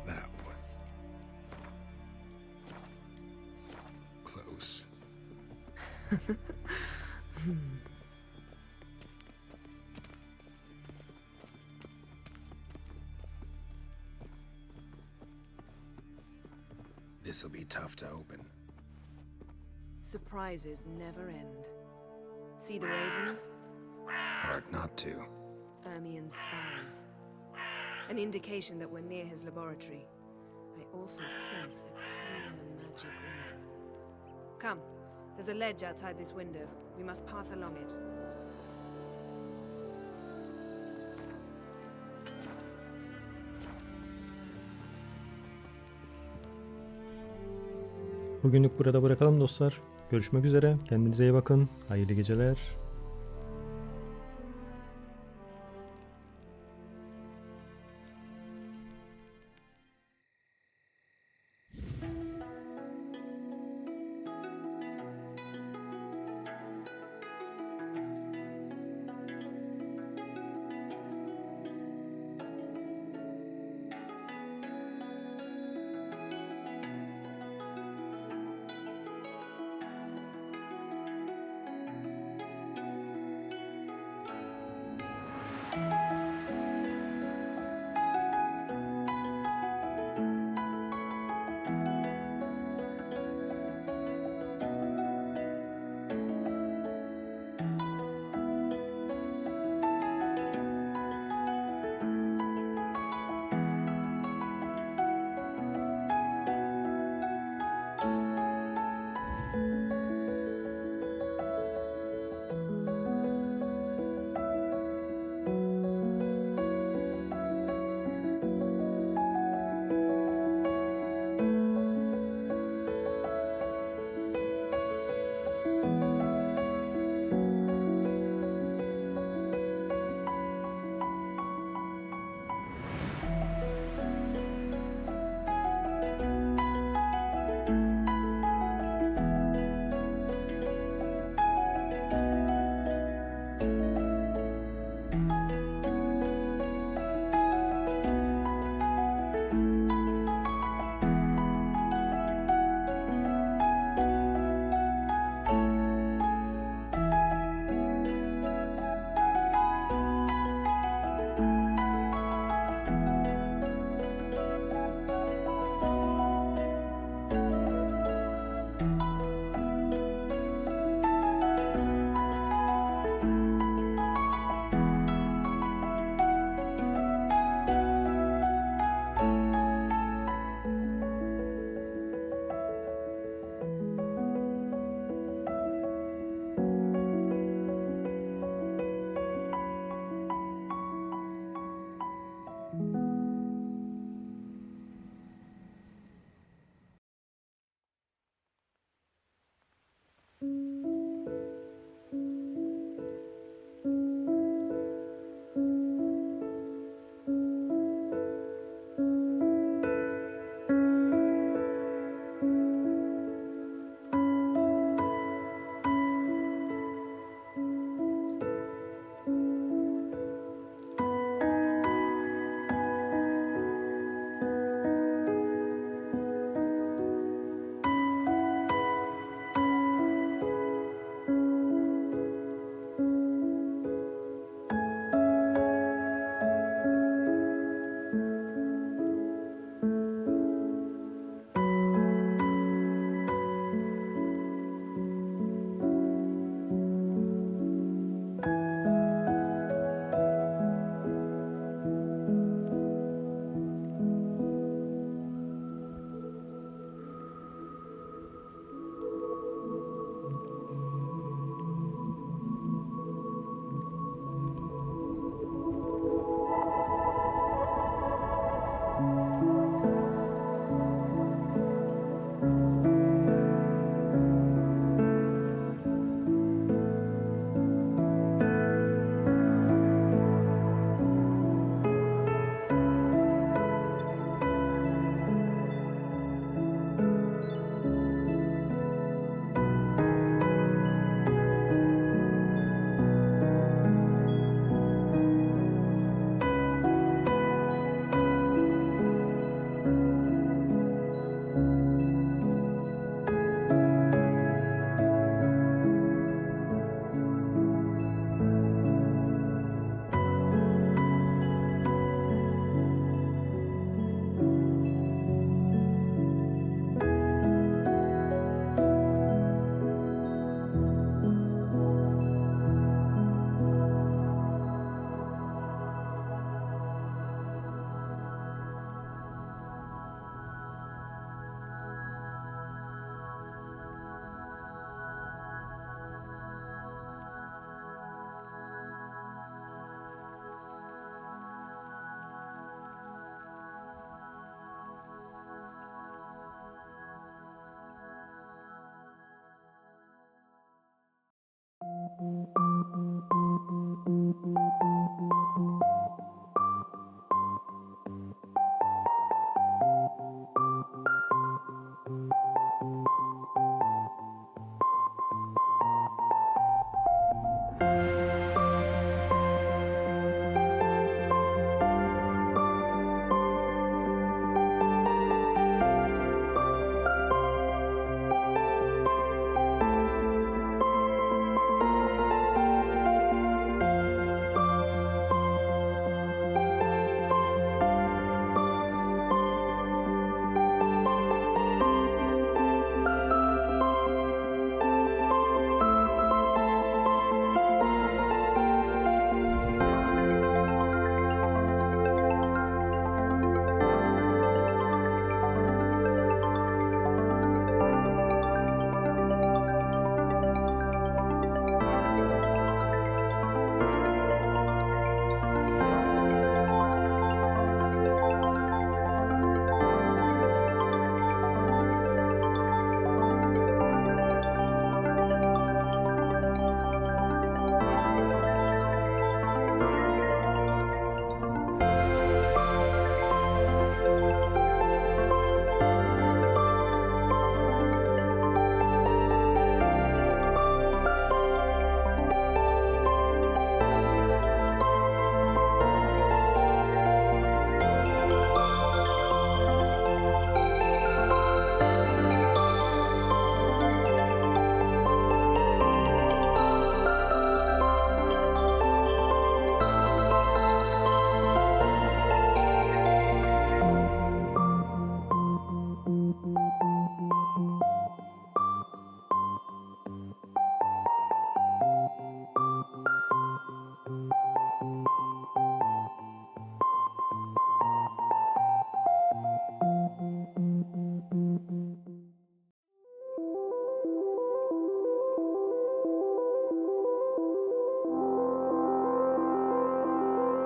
That was close. This'll be tough to open. Surprises never end. See the ravens? Hard not to. Ermien's spies. An indication that we're near his laboratory. I also sense a clear magic aura. Come, there's a ledge outside this window. We must pass along it. Bugünlük burada bırakalım dostlar. Görüşmek üzere. Kendinize iyi bakın. Hayırlı geceler.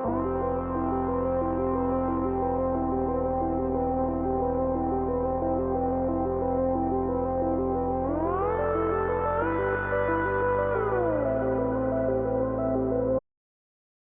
görüşürüz.